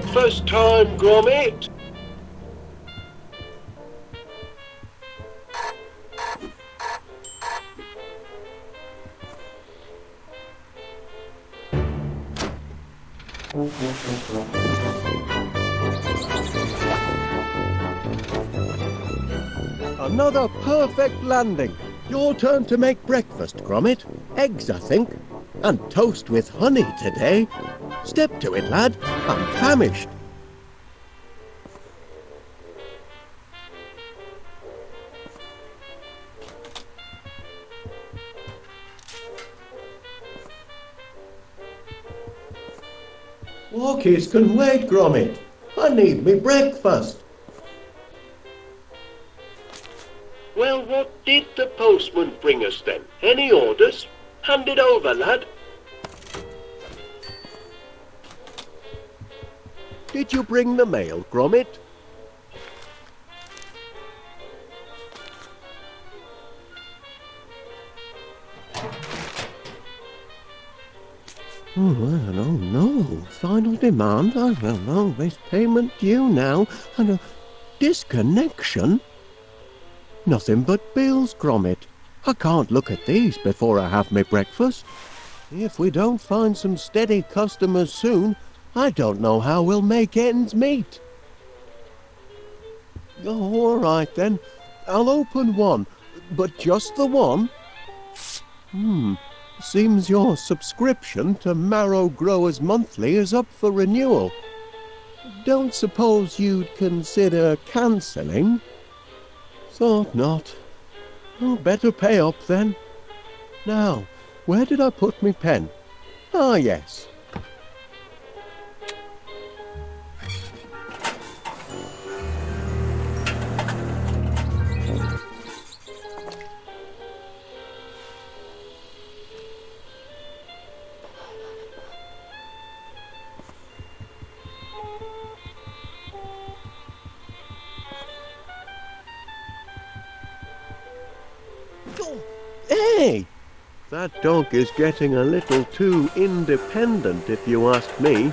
Breakfast time, Gromit. Another perfect landing. Your turn to make breakfast, Gromit. Eggs, I think. And toast with honey today. Step to it, lad. I'm famished. Walkies can wait, Gromit. I need me breakfast. Well, what did the postman bring us then? Any orders? Hand it over, lad. Did you bring the mail, Gromit? Oh, no. Final demand? I don't know. There's payment due now. And a disconnection? Nothing but bills, Gromit. I can't look at these before I have my breakfast. If we don't find some steady customers soon, I don't know how we'll make ends meet. Oh, all right then. I'll open one, but just the one. Seems your subscription to Marrow Growers Monthly is up for renewal. Don't suppose you'd consider cancelling? Thought not. Oh, better pay up then. Now, where did I put me pen? Ah, yes. Hey! That dog is getting a little too independent, if you ask me.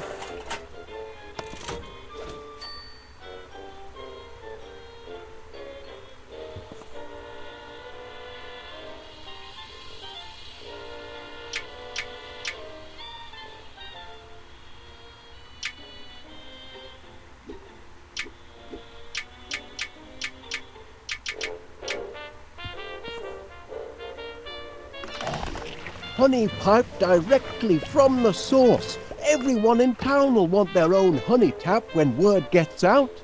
Honey piped directly from the source. Everyone in town will want their own honey tap when word gets out.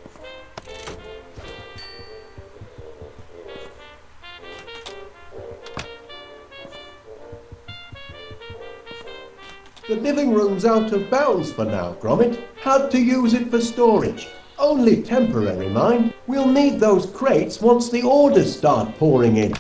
The living room's out of bounds for now, Gromit. Had to use it for storage. Only temporary, mind. We'll need those crates once the orders start pouring in.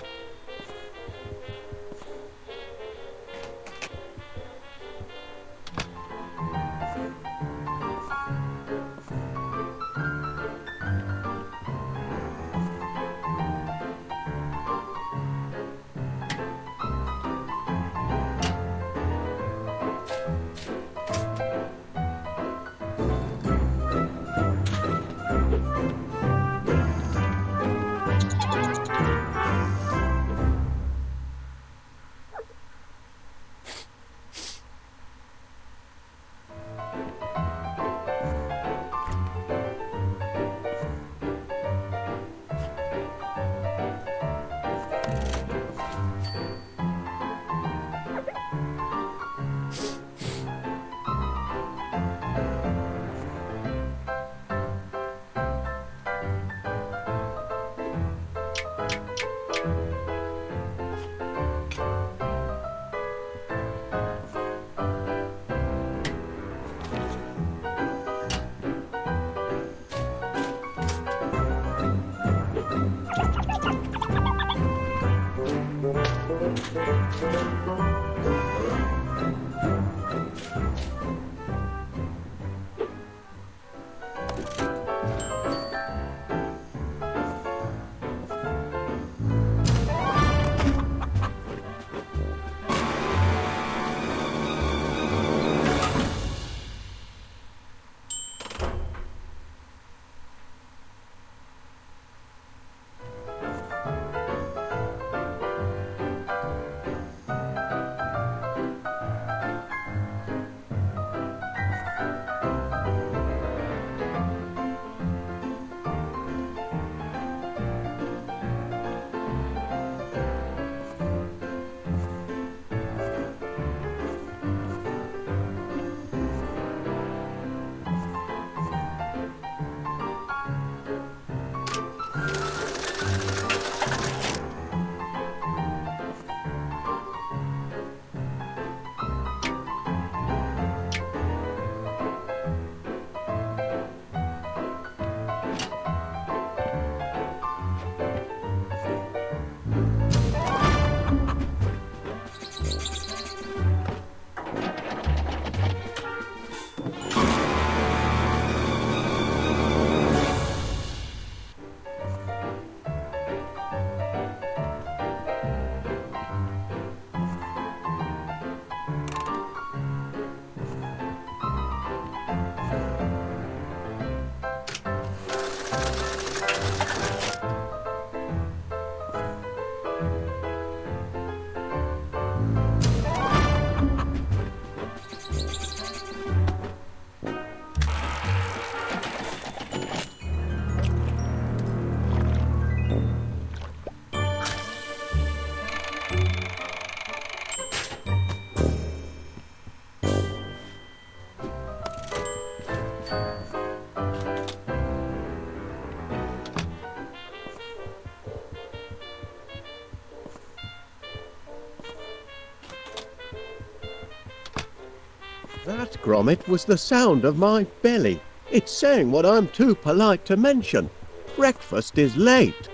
That, Gromit, was the sound of my belly. It's saying what I'm too polite to mention. Breakfast is late.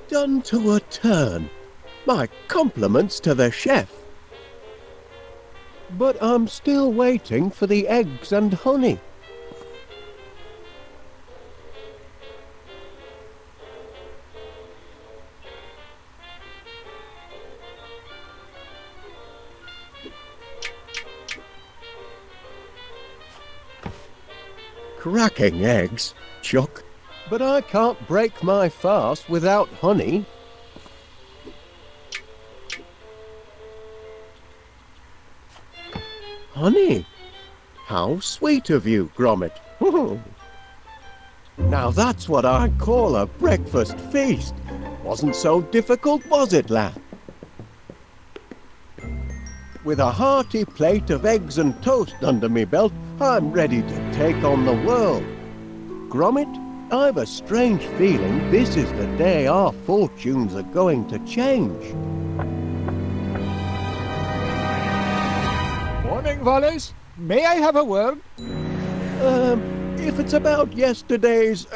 Done to a turn. My compliments to the chef. But I'm still waiting for the eggs and honey. Cracking eggs, Chuck. But I can't break my fast without honey. Honey? How sweet of you, Gromit. Now that's what I call a breakfast feast. Wasn't so difficult, was it, lad? With a hearty plate of eggs and toast under me belt, I'm ready to take on the world. Gromit, I've a strange feeling this is the day our fortunes are going to change. Morning, Wallace. May I have a word? If it's about yesterday's,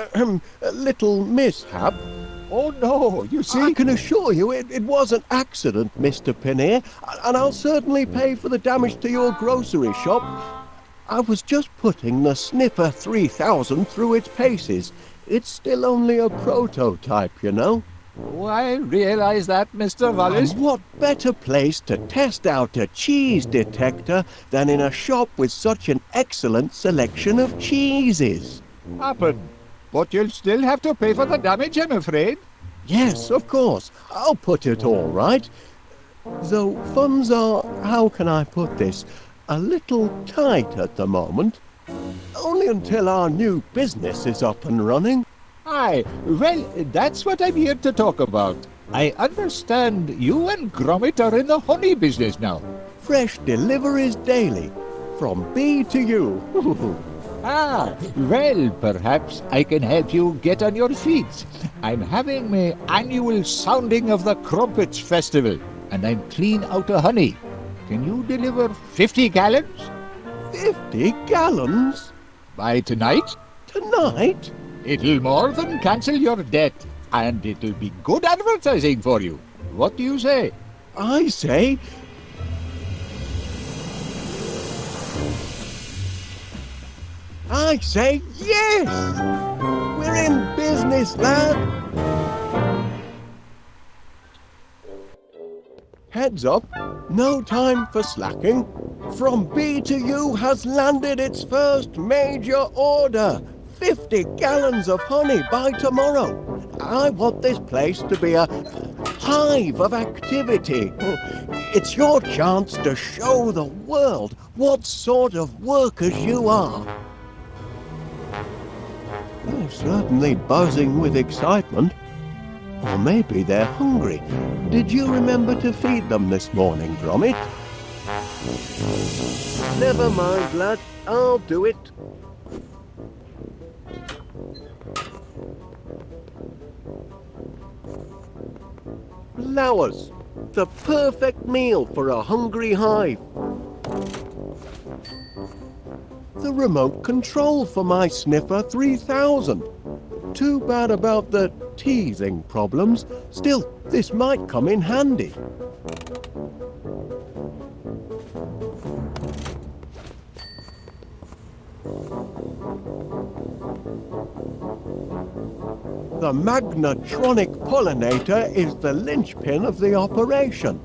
little mishap... Oh, no, you see... I can assure you it was an accident, Mr. Pinnear, and I'll certainly pay for the damage to your grocery shop. I was just putting the Sniffer 3000 through its paces. It's still only a prototype, you know. Oh, I realize that, Mr. Wallace. And what better place to test out a cheese detector than in a shop with such an excellent selection of cheeses? Happen. But you'll still have to pay for the damage, I'm afraid. Yes, of course. I'll put it all right. Though funds are, how can I put this, a little tight at the moment. Only until our new business is up and running. Aye, well, that's what I'm here to talk about. I understand you and Gromit are in the honey business now. Fresh deliveries daily, from bee to you. Ah, well, perhaps I can help you get on your feet. I'm having my annual sounding of the Crumpets Festival, and I'm clean out of honey. Can you deliver 50 gallons? 50 gallons? By tonight? Tonight? It'll more than cancel your debt, and it'll be good advertising for you. What do you say? I say... yes! We're in business, lad! Heads up, no time for slacking. From B to U has landed its first major order. 50 gallons of honey by tomorrow. I want this place to be a hive of activity. It's your chance to show the world what sort of workers you are. They're certainly buzzing with excitement. Or maybe they're hungry. Did you remember to feed them this morning, Gromit? Never mind, lad. I'll do it. Flowers. The perfect meal for a hungry hive. The remote control for my Sniffer 3000. Too bad about the teething problems. Still, this might come in handy. The magnetronic pollinator is the linchpin of the operation.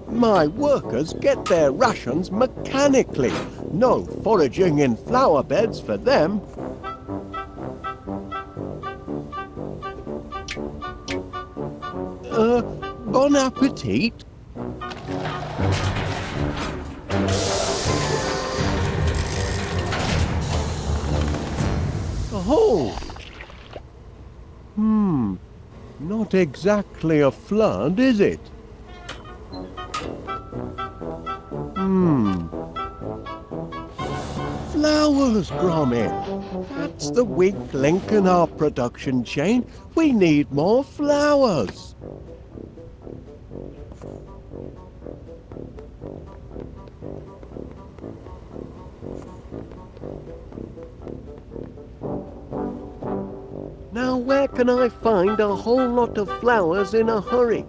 My workers get their rations mechanically. No foraging in flower beds for them. Bon appetit. Oh! Not exactly a flood, is it? Flowers, Gromit. That's the weak link in our production chain. We need more flowers. Now where can I find a whole lot of flowers in a hurry?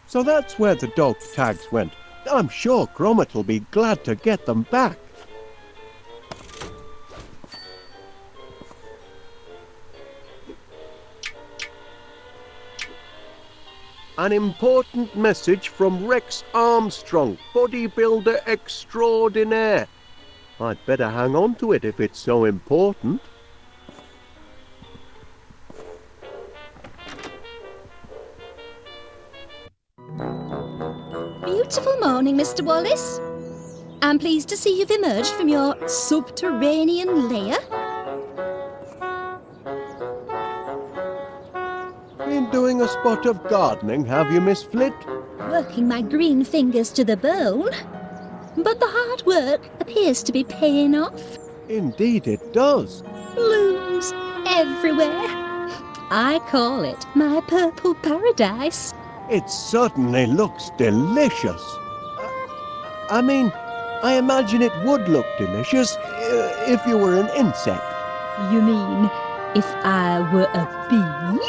So that's where the dog tags went. I'm sure Gromit will be glad to get them back. An important message from Rex Armstrong, bodybuilder extraordinaire. I'd better hang on to it if it's so important. Beautiful morning, Mr. Wallace. I'm pleased to see you've emerged from your subterranean lair. Been doing a spot of gardening, have you, Miss Flit? Working my green fingers to the bone. But the hard work appears to be paying off. Indeed it does. Blooms everywhere. I call it my purple paradise. It certainly looks delicious. I mean, I imagine it would look delicious if you were an insect. You mean if I were a bee?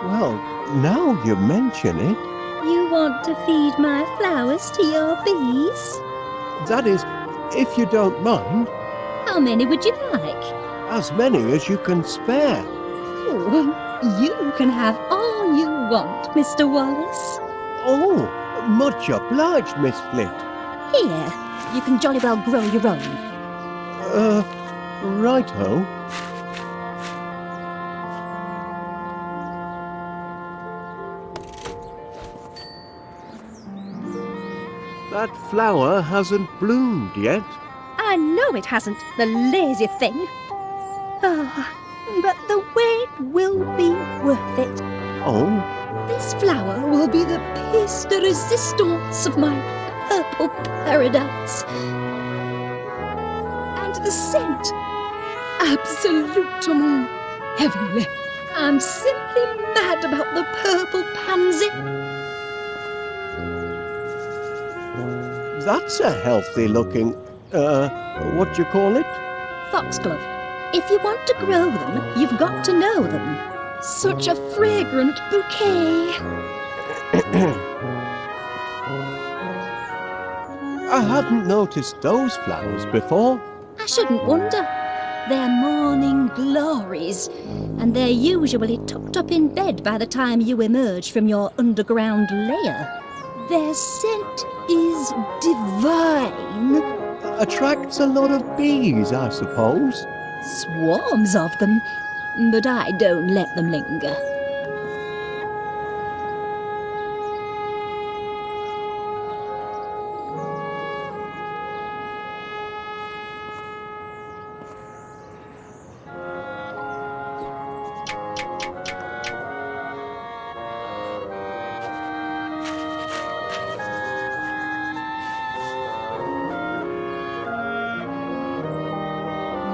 Well, now you mention it. You want to feed my flowers to your bees? That is, if you don't mind, How many would you like? as many as you can spare. Oh, you can have all you want, Mr. Wallace. Oh, much obliged, Miss Flit. Here, you can jolly well grow your own. Righto. That flower hasn't bloomed yet. I know it hasn't, the lazy thing. Ah, but the wait will be worth it. Oh, This flower will be the piece de resistance of my purple paradise. And the scent, absolutement heavenly. I'm simply mad about the purple pansy. that's a healthy looking, what do you call it? Foxglove. If you want to grow them, you've got to know them. Such a fragrant bouquet. I hadn't noticed those flowers before. I shouldn't wonder. They're morning glories, and they're usually tucked up in bed by the time you emerge from your underground lair. Their scent is divine. Attracts a lot of bees, I suppose. Swarms of them, but I don't let them linger.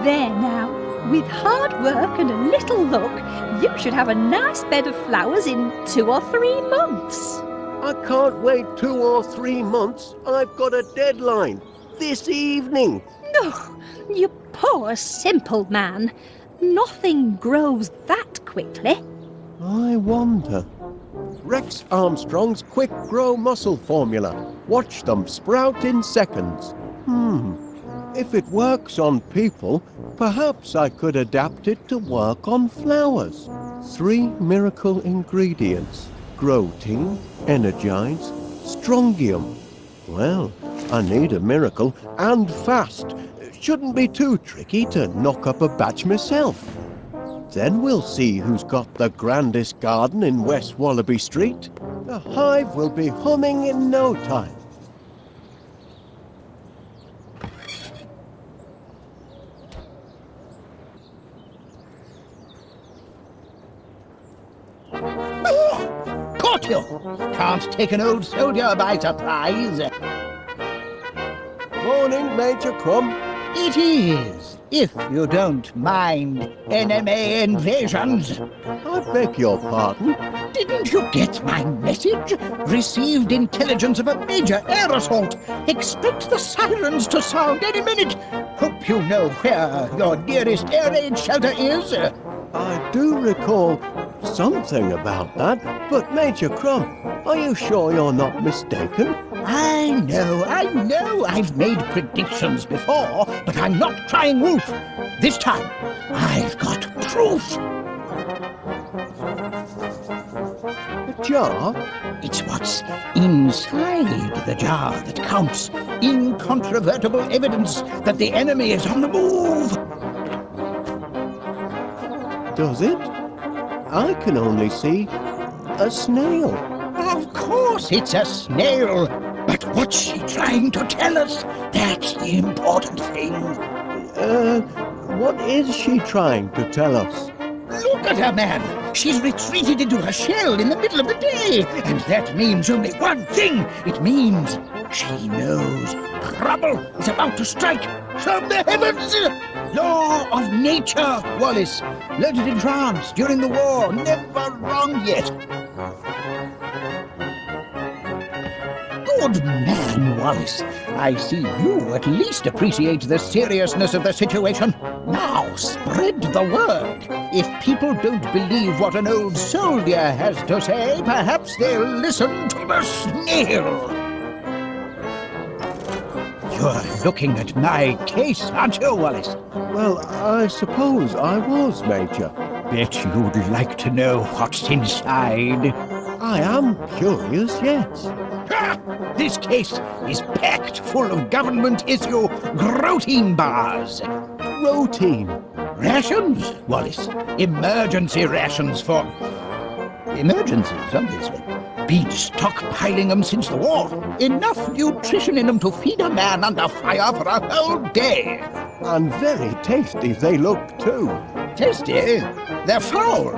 There now, with hard work and a little luck, you should have a nice bed of flowers in 2 or 3 months. I can't wait 2 or 3 months. I've got a deadline. This evening. Oh, you poor simple man. Nothing grows that quickly. I wonder. Rex Armstrong's Quick Grow Muscle Formula. Watch them sprout in seconds. If it works on people, perhaps I could adapt it to work on flowers. 3 miracle ingredients. Grow-ting, Energize, Strongium. Well, I need a miracle, and fast. shouldn't be too tricky to knock up a batch myself. Then we'll see who's got the grandest garden in West Wallaby Street. The hive will be humming in no time. Caught you! Can't take an old soldier by surprise. Morning, Major Crumb. It is, if you don't mind enemy invasions. I beg your pardon. Didn't you get my message? Received intelligence of a major air assault. Expect the sirens to sound any minute. Hope you know where your nearest air raid shelter is. I do recall something about that, but Major Crumb, are you sure you're not mistaken? I know, I've made predictions before, but I'm not crying wolf. This time, I've got proof. A jar? It's what's inside the jar that counts. Incontrovertible evidence that the enemy is on the move. Does it? I can only see a snail. Of course it's a snail. But what's she trying to tell us? That's the important thing. What is she trying to tell us? Look at her, man. She's retreated into her shell in the middle of the day. And that means only one thing. It means she knows trouble is about to strike from the heavens. Law of nature, Wallace. Learned it in France during the war. Never wrong yet. Good man, Wallace. I see you at least appreciate the seriousness of the situation. Now, spread the word. If people don't believe what an old soldier has to say, perhaps they'll listen to the snail. You're looking at my case, aren't you, Wallace? Well, I suppose I was, Major. Bet you'd like to know what's inside. I am curious, yes. Ha! This case is packed full of government-issue protein bars. Protein? Rations, Wallace. Emergency rations for... emergencies, obviously. Been stockpiling them since the war. Enough nutrition in them to feed a man under fire for a whole day. And very tasty they look, too. Tasty? They're foul,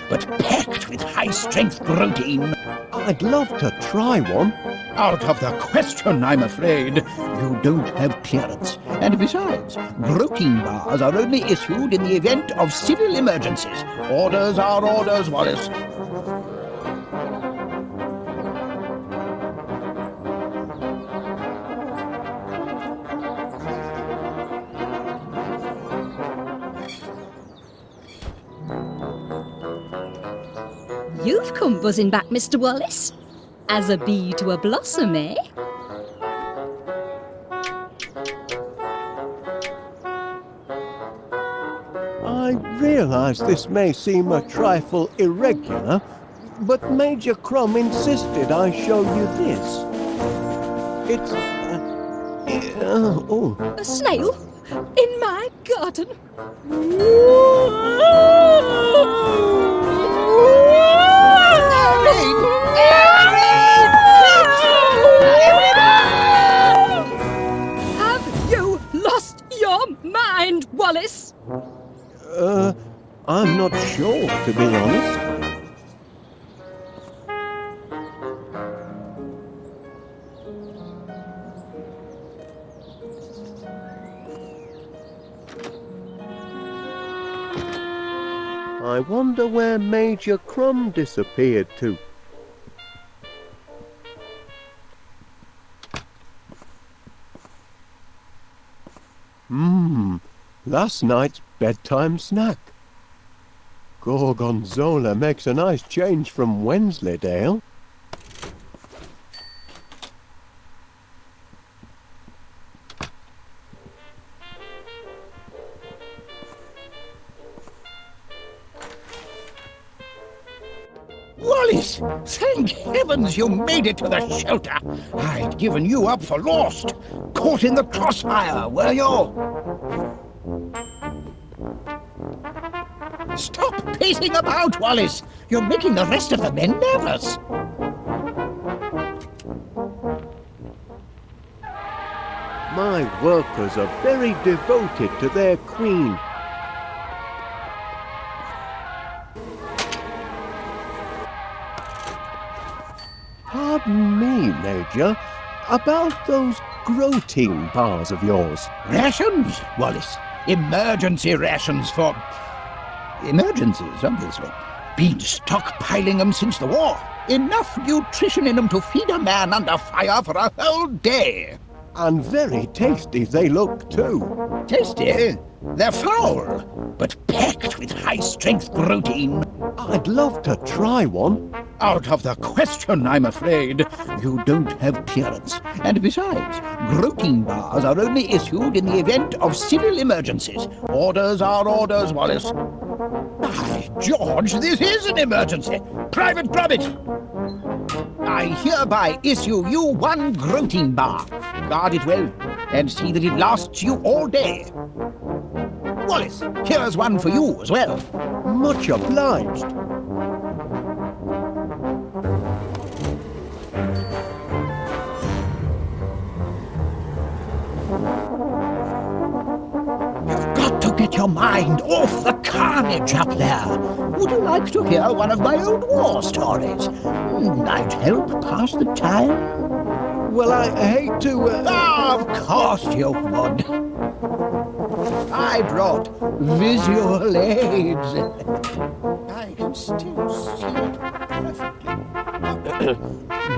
but packed with high-strength protein. I'd love to try one. Out of the question, I'm afraid. You don't have clearance. And besides, protein bars are only issued in the event of civil emergencies. Orders are orders, Wallace. You've come buzzing back, Mr. Wallace. As a bee to a blossom, eh? I realise this may seem a trifle irregular, but Major Crumb insisted I show you this. It's... A snail? In my garden? Have you lost your mind, Wallace? I'm not sure, to be honest. I wonder where Major Crumb disappeared to. Last night's bedtime snack. Gorgonzola makes a nice change from Wensleydale. Wallace, thank heavens you made it to the shelter. I'd given you up for lost. Caught in the crossfire, were you? pacing about, Wallace. You're making the rest of the men nervous. My workers are very devoted to their queen. Pardon me, Major, about those protein bars of yours. Rations, Wallace. Emergency rations for... emergencies, obviously. Been stockpiling them since the war. Enough nutrition in them to feed a man under fire for a whole day. And very tasty they look, too. Tasty? They're foul, but packed with high-strength protein. I'd love to try one. Out of the question, I'm afraid. You don't have clearance. And besides, protein bars are only issued in the event of civil emergencies. Orders are orders, Wallace. By George, this is an emergency. Private Gromit! I hereby issue you one protein bar. Guard it well, and see that it lasts you all day. Wallace, here's one for you as well. Much obliged. You've got to get your mind off the carnage up there. Would you like to hear one of my old war stories? Might help pass the time. Well, I hate to... Of course you would. I brought visual aids. I can still see it perfectly.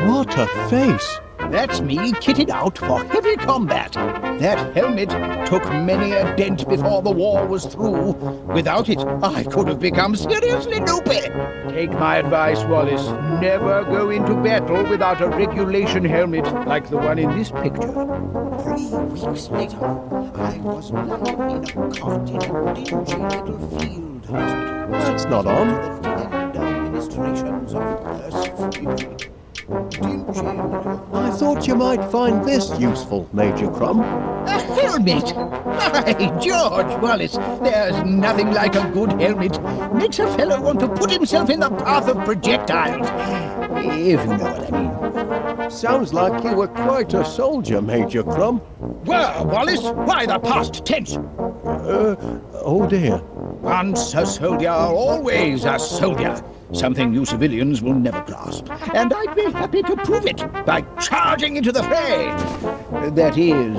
What a face! That's me kitted out for heavy combat. That helmet took many a dent before the war was through. Without it, I could have become seriously loopy. Take my advice, Wallace. Never go into battle without a regulation helmet like the one in this picture. 3 weeks later, I was lying in a cot in a dingy little field hospital. That's not on. The administrations of persecution. I thought you might find this useful, Major Crumb. A helmet! By George, Wallace, there's nothing like a good helmet. Makes a fellow want to put himself in the path of projectiles. If you know what I mean. Sounds like you were quite a soldier, Major Crumb. Well, Wallace, why the past tense? Oh dear. Once a soldier, always a soldier. Something you civilians will never grasp. And I'd be happy to prove it by charging into the fray. That is,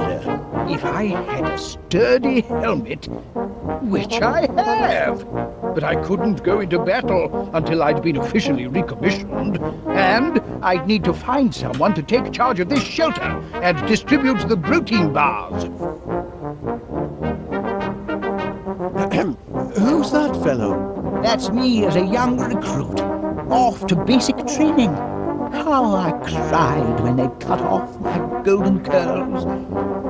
if I had a sturdy helmet, which I have. But I couldn't go into battle until I'd been officially recommissioned. And I'd need to find someone to take charge of this shelter and distribute the protein bars. Who's that fellow? That's me as a young recruit, off to basic training. How I cried when they cut off my golden curls.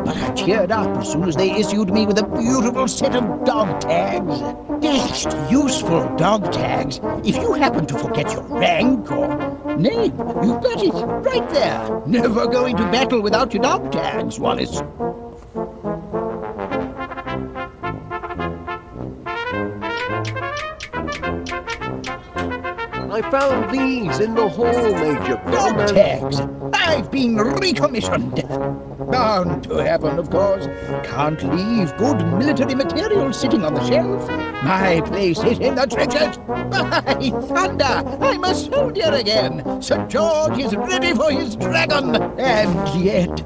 But I cheered up as soon as they issued me with a beautiful set of dog tags. Dashed useful dog tags. If you happen to forget your rank or name, you've got it right there. Never go into battle without your dog tags, Wallace. I found these in the hall, Major Crumb. Dog tags! I've been recommissioned! Bound to happen, of course. Can't leave good military material sitting on the shelf. My place is in the trenches. By thunder, I'm a soldier again. Sir George is ready for his dragon. And yet,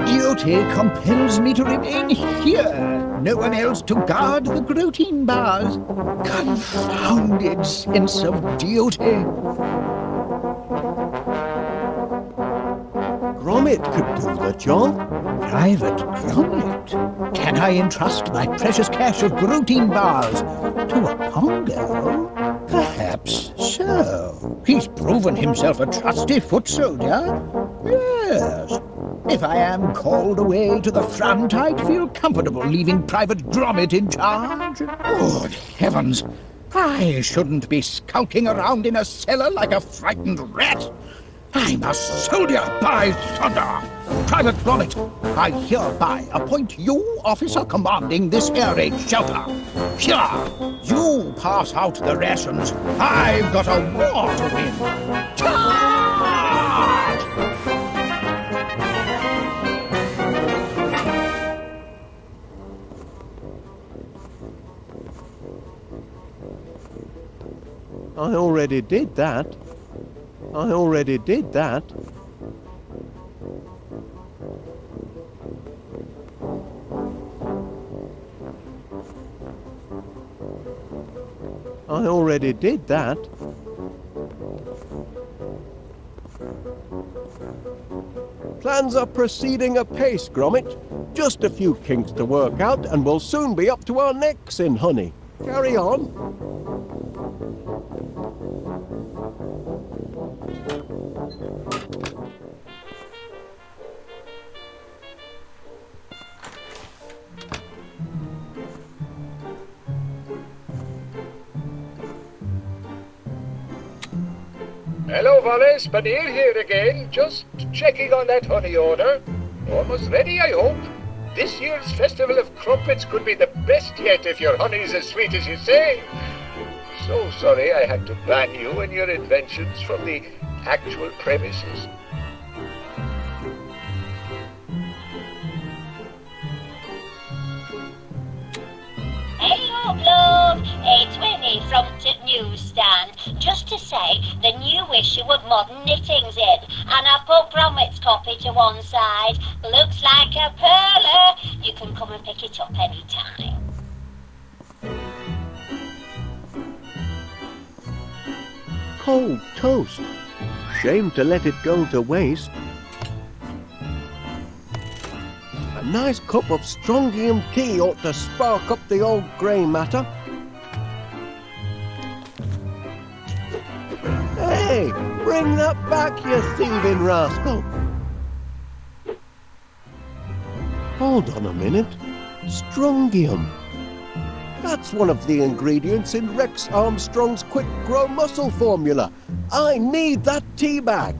duty compels me to remain here. No one else to guard the protein bars. Confounded sense of duty. Gromit could do the job. Private Gromit? Can I entrust my precious cache of protein bars to a Pongo? Perhaps so. He's proven himself a trusty foot soldier. Yes. If I am called away to the front, I'd feel comfortable leaving Private Gromit in charge. Good heavens! I shouldn't be skulking around in a cellar like a frightened rat. I'm a soldier, by thunder! Private Gromit, I hereby appoint you officer commanding this air raid shelter. Here, you pass out the rations. I've got a war to win. Charge! I already did that. I already did that. I already did that. Plans are proceeding apace, Gromit. Just a few kinks to work out and we'll soon be up to our necks in honey. Carry on. Hello, Wallace. Banir here again. Just checking on that honey order. Almost ready, I hope. This year's Festival of Crumpets could be the best yet if your honey's as sweet as you say. So sorry I had to ban you and your inventions from the actual premises. Hello, love. It's Winnie from the newsstand. Just to say, the new issue of Modern Knittings in, and I've put Gromit's copy to one side. Looks like a perler. You can come and pick it up any time. Cold toast. Shame to let it go to waste. A nice cup of strontium tea ought to spark up the old grey matter. Hey, bring that back, you thieving rascal. Hold on a minute. Strontium. That's one of the ingredients in Rex Armstrong's Quick Grow Muscle formula. I need that tea bag.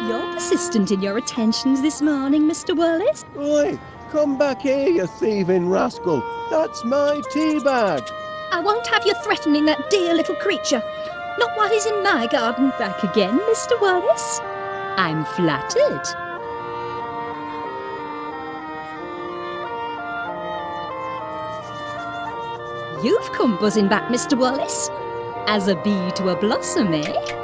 You're persistent in your attentions this morning, Mr. Wallace. Oi, come back here, you thieving rascal. That's my tea bag. I won't have you threatening that dear little creature. Not while he's in my garden. Back again, Mr. Wallace. I'm flattered. You've come buzzing back, Mr. Wallace. As a bee to a blossom, eh?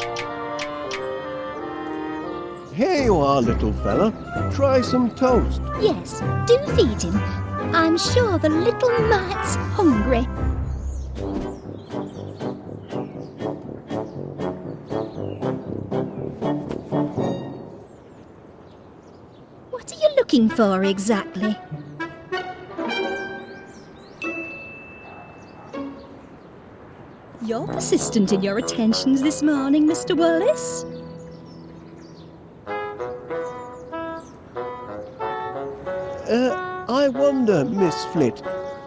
Here you are, little fella. Try some toast. Yes, do feed him. I'm sure the little mite's hungry. What are you looking for exactly? You're persistent in your attentions this morning, Mr. Wallace. I wonder, Miss Flit,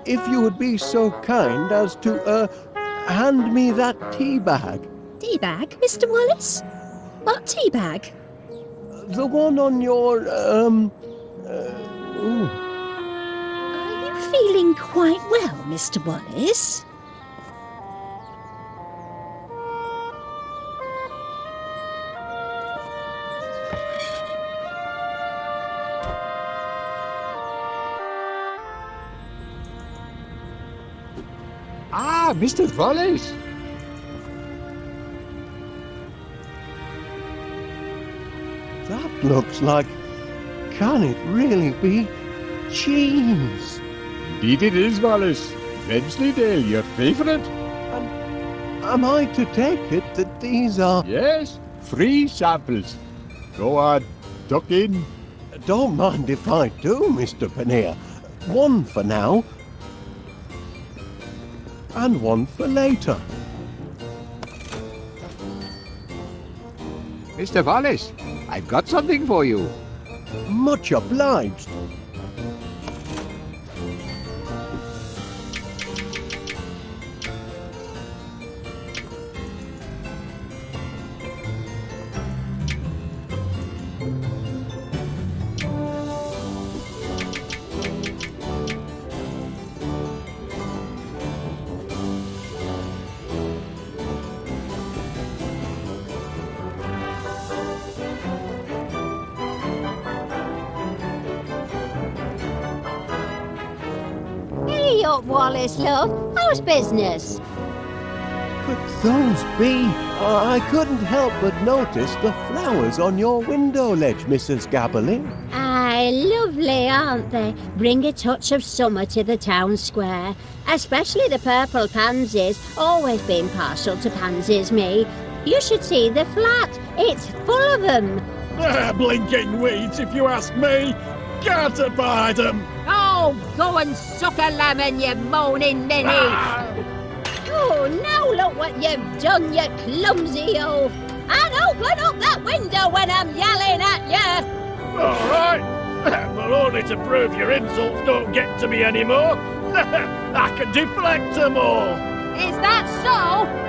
if you would be so kind as to, hand me that tea bag. Tea bag, Mr. Wallace? What tea bag? The one on your, ooh. Are you feeling quite well, Mr. Wallace? Ah, Mr. Wallace. That looks like... Can it really be cheese? Indeed it is, Wallace. Wensleydale, your favourite? Am I to take it that these are... Yes, free samples. Go on, tuck in. don't mind if I do, Mr. Paneer. One for now, and one for later. Mr. Wallace, I've got something for you. Much obliged. Hey up, Wallace, love. How's business? Could those be? I couldn't help but notice the flowers on your window ledge, Mrs. Gabberly. Aye, lovely, aren't they? Bring a touch of summer to the town square. Especially the purple pansies. Always been partial to pansies, me. You should see the flat. It's full of them. They're blinking weeds, if you ask me. Can't abide them. Oh, go and suck a lemon, you moaning ninny. Oh, now look what you've done, you clumsy oaf. And open up that window when I'm yelling at you. All right. But only to prove your insults don't get to me anymore. I can deflect them all. Is that so?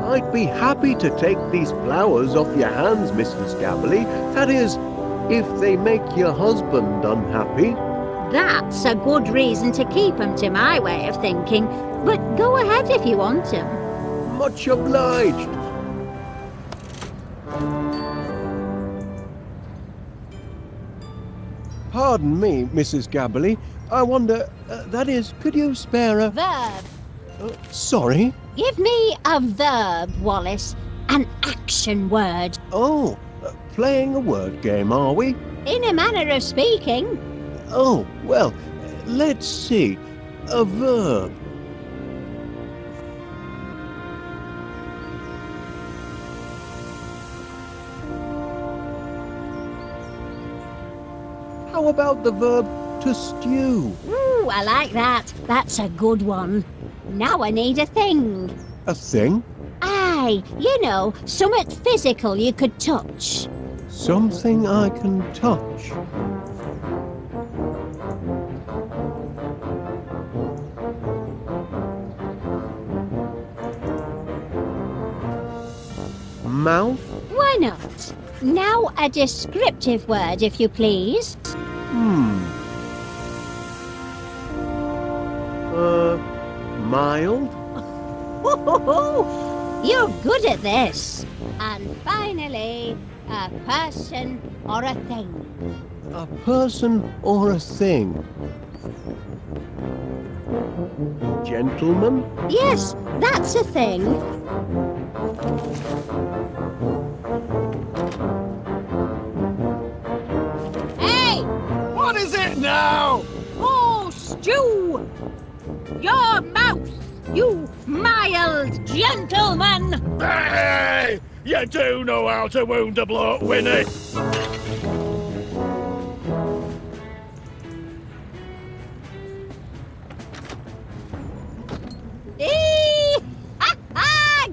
I'd be happy to take these flowers off your hands, Mrs. Gabberly. That is, if they make your husband unhappy. That's a good reason to keep 'em, to my way of thinking. But go ahead if you want 'em. Much obliged. Pardon me, Mrs. Gabberly. I wonder, that is, could you spare a... Verb. Sorry? Give me a verb, Wallace. An action word. Oh, playing a word game, are we? In a manner of speaking. Oh, well, let's see. A verb. How about the verb to stew? Ooh, I like that. That's a good one. Now I need a thing. A thing? Aye, you know, something physical you could touch. Something I can touch. Mouth? Why not? Now a descriptive word, if you please. Mild? You're good at this. And finally, a person or a thing. A person or a thing? Gentleman? Yes, that's a thing. Hey! What is it now? Oh, stew! Your mouth, you mild gentleman! Hey! You do know how to wound a bloke, Winnie.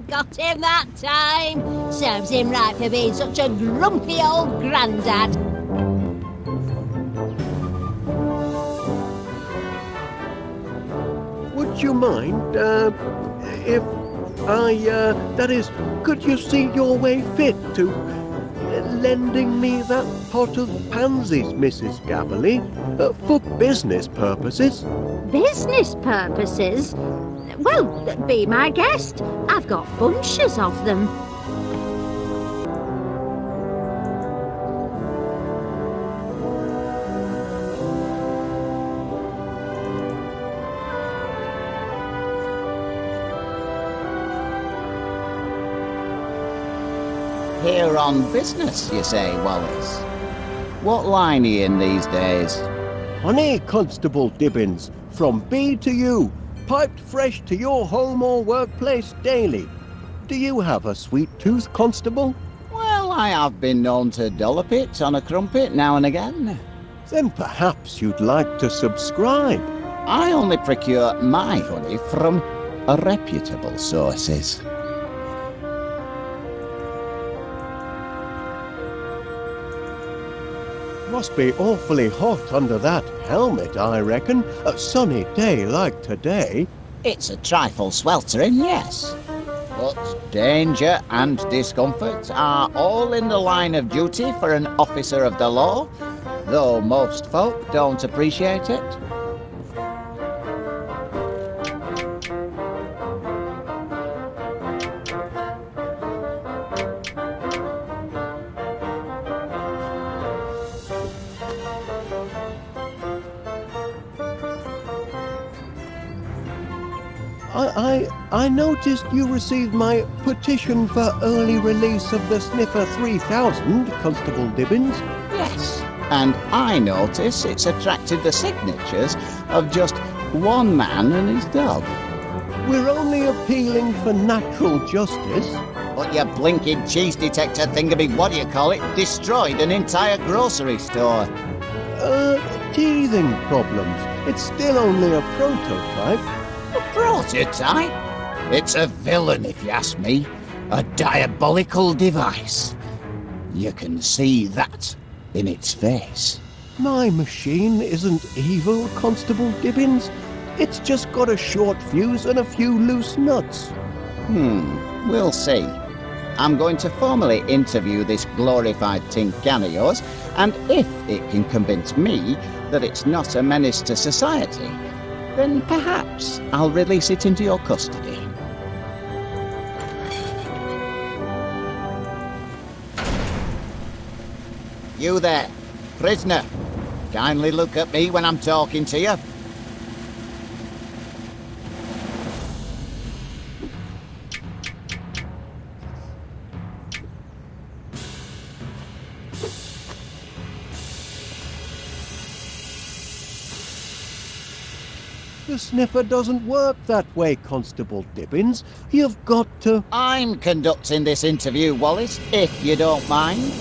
Got him that time. Serves him right for being such a grumpy old grandad. Would you mind, if I, that is, could you see your way fit to lending me that pot of pansies, Mrs. Gabberly, for business purposes? Business purposes? Well, be my guest. I've got bunches of them. Here on business, you say, Wallace? What line are you in these days? Honey, Constable Dibbins, from B to U, piped fresh to your home or workplace daily. Do you have a sweet tooth, Constable? Well, I have been known to dollop it on a crumpet now and again. Then perhaps you'd like to subscribe. I only procure my honey from reputable sources. Must be awfully hot under that helmet, I reckon. A sunny day like today. It's a trifle sweltering, yes. But danger and discomfort are all in the line of duty for an officer of the law, though most folk don't appreciate it. I noticed you received my petition for early release of the Sniffer 3000, Constable Dibbins. Yes, and I notice it's attracted the signatures of just one man and his dog. We're only appealing for natural justice. But your blinking cheese detector thingammy, what do you call it, destroyed an entire grocery store. Teething problems. It's still only a prototype. A prototype? It's a villain, if you ask me. A diabolical device. You can see that in its face. My machine isn't evil, Constable Dibbins. It's just got a short fuse and a few loose nuts. We'll see. I'm going to formally interview this glorified tin-can of yours, and if it can convince me that it's not a menace to society, then perhaps I'll release it into your custody. You there, prisoner. Kindly look at me when I'm talking to you. The sniffer doesn't work that way, Constable Dibbins. You've got to... I'm conducting this interview, Wallace, if you don't mind.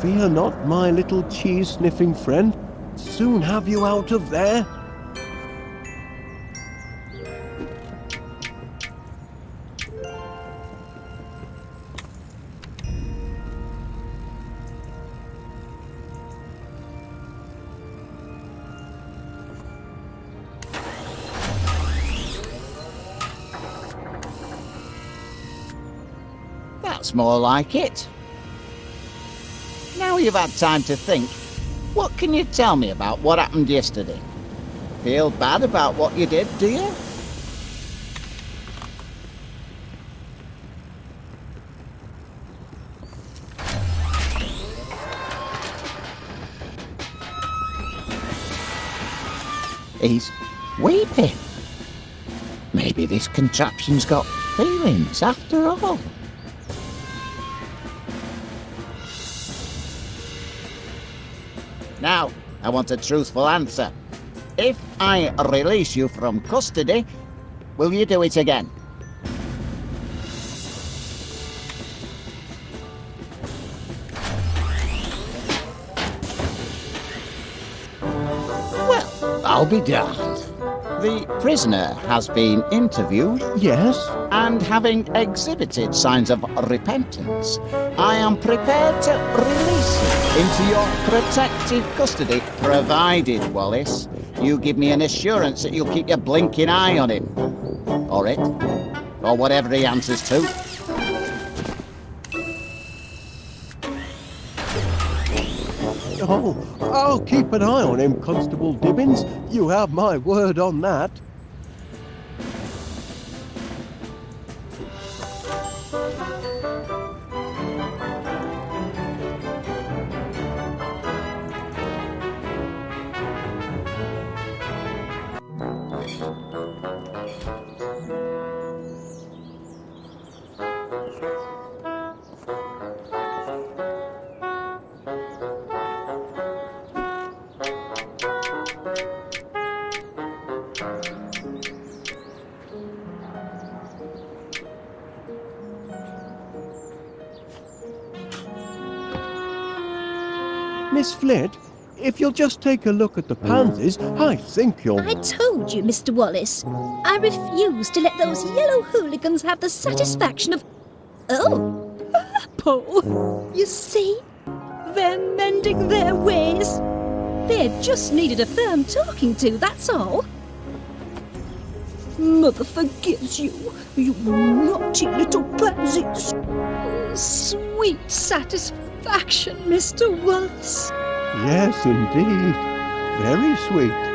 Fear not, my little cheese-sniffing friend. Soon have you out of there. That's more like it. Now you've had time to think, what can you tell me about what happened yesterday? Feel bad about what you did, do you? He's weeping. Maybe this contraption's got feelings after all. Now, I want a truthful answer. If I release you from custody, will you do it again? Well, I'll be damned. The prisoner has been interviewed. Yes? And having exhibited signs of repentance, I am prepared to release him into your protective custody, provided, Wallace, you give me an assurance that you'll keep your blinking eye on him. Or it. Or whatever he answers to. Oh, I'll keep an eye on him, Constable Dibbins. You have my word on that. Miss Flit, if you'll just take a look at the pansies, I think you'll... I told you, Mr. Wallace. I refuse to let those yellow hooligans have the satisfaction of... Oh, Paul. You see? They're mending their ways. They just needed a firm talking to, that's all. Mother forgives you, you naughty little pansies. Sweet satisfaction, Mr. Wallace. Yes, indeed. Very sweet.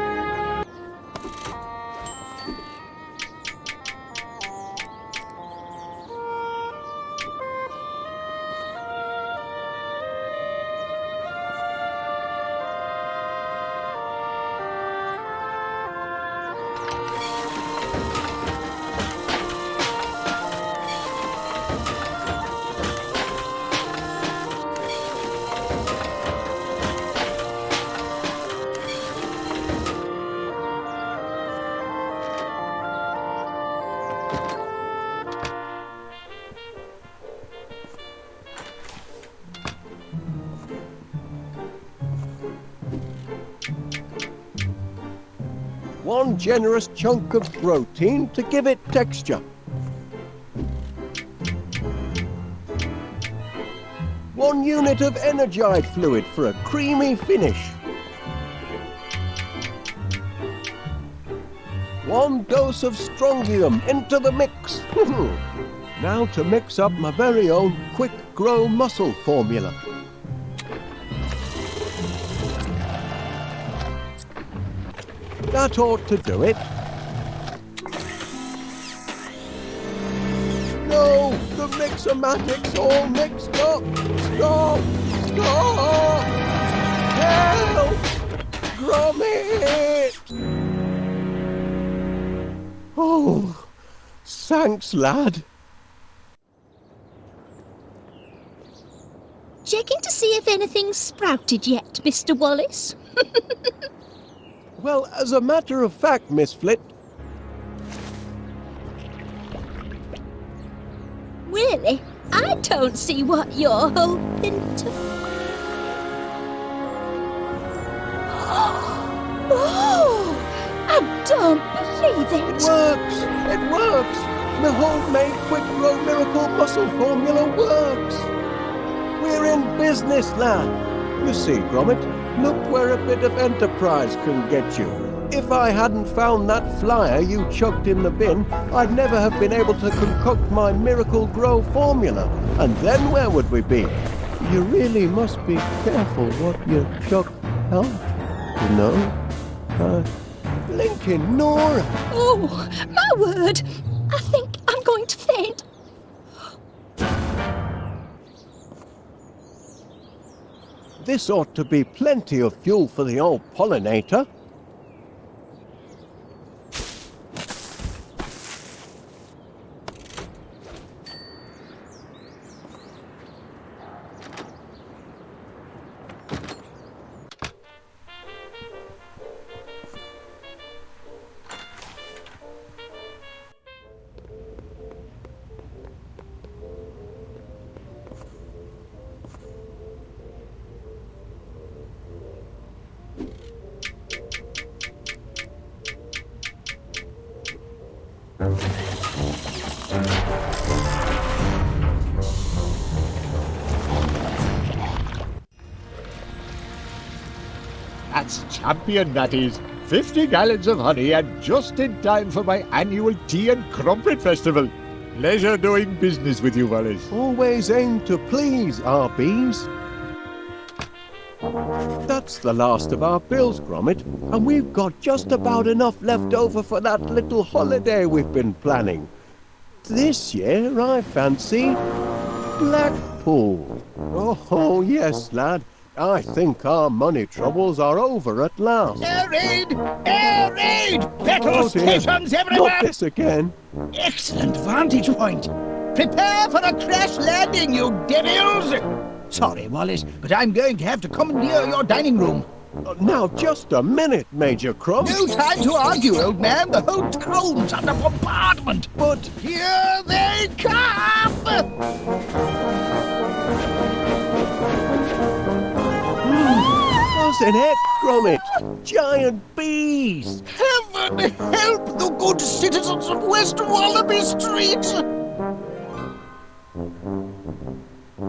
One generous chunk of protein to give it texture. One unit of Energide fluid for a creamy finish. One dose of strontium into the mix. Now to mix up my very own quick grow muscle formula. That ought to do it. No, the Mixomatic's all mixed up. Stop! Stop! Help! Gromit! Oh, thanks, lad. Checking to see if anything's sprouted yet, Mr. Wallace. Well, as a matter of fact, Miss Flit. Really? I don't see what you're hoping to... Oh! I don't believe it! It works! It works! The homemade quick grow miracle muscle formula works! We're in business, lad. You see, Gromit, look where a bit of enterprise can get you. If I hadn't found that flyer you chucked in the bin, I'd never have been able to concoct my Miracle Grow formula. And then where would we be? You really must be careful what you chuck out, you know? Blinking Nora! Oh, my word! I think I'm going to faint. This ought to be plenty of fuel for the old pollinator. That's champion, that is. 50 gallons of honey, and just in time for my annual tea and crumpet festival. Pleasure doing business with you, Wallace. Always aim to please, our bees. That's the last of our bills, Gromit, and we've got just about enough left over for that little holiday we've been planning. This year, I fancy Blackpool. Oh, yes, lad. I think our money troubles are over at last. Air raid! Air raid! Petrol stations everywhere! Not this again. Excellent vantage point. Prepare for a crash landing, you devils! Sorry, Wallace, but I'm going to have to commandeer your dining room. Now, just a minute, Major Crumb. No time to argue, old man. The whole throne's under bombardment. But here they come! Frozen egg, Gromit! Giant bees! Heaven help the good citizens of West Wallaby Street!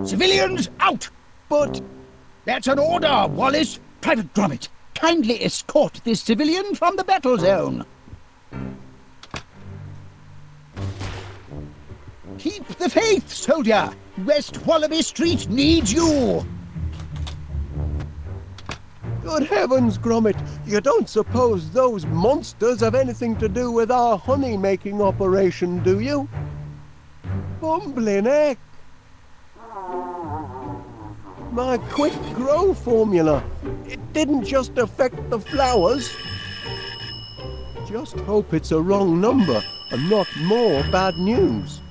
Civilians out! But That's an order, Wallace. Private Gromit, kindly escort this civilian from the battle zone. Keep the faith, soldier. West Wallaby Street needs you. good heavens, Gromit, you don't suppose those monsters have anything to do with our honey-making operation, do you? Bumbling heck! My quick grow formula, it didn't just affect the flowers. Just hope it's a wrong number and not more bad news.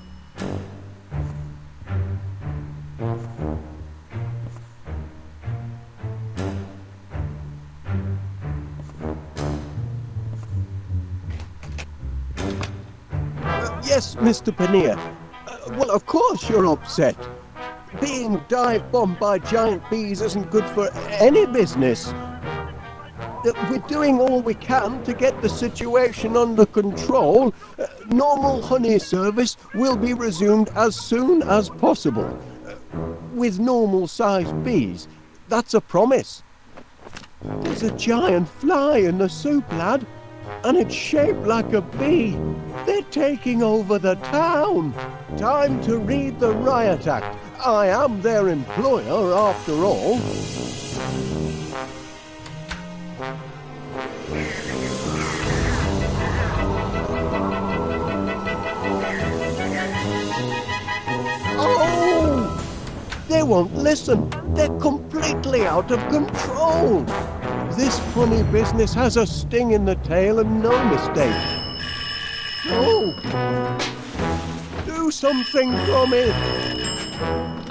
Yes, Mr. Paneer. Well, of course you're upset. Being dive-bombed by giant bees isn't good for any business. We're doing all we can to get the situation under control. Normal honey service will be resumed as soon as possible. With normal-sized bees. That's a promise. There's a giant fly in the soup, lad. And it's shaped like a bee. They're taking over the town. Time to read the Riot Act. I am their employer, after all. Oh! They won't listen. They're completely out of control. This honey business has a sting in the tail and no mistake. Oh! Do something, Gromit!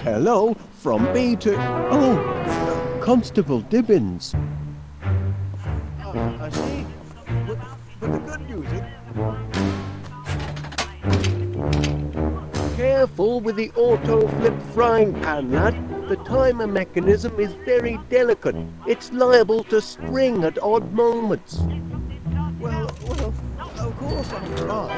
Hello, from B to... Oh, Constable Dibbins. I see. But the good news is... Careful with the auto-flip frying pan, lad. The timer mechanism is very delicate. It's liable to spring at odd moments. Well, of course I'll try.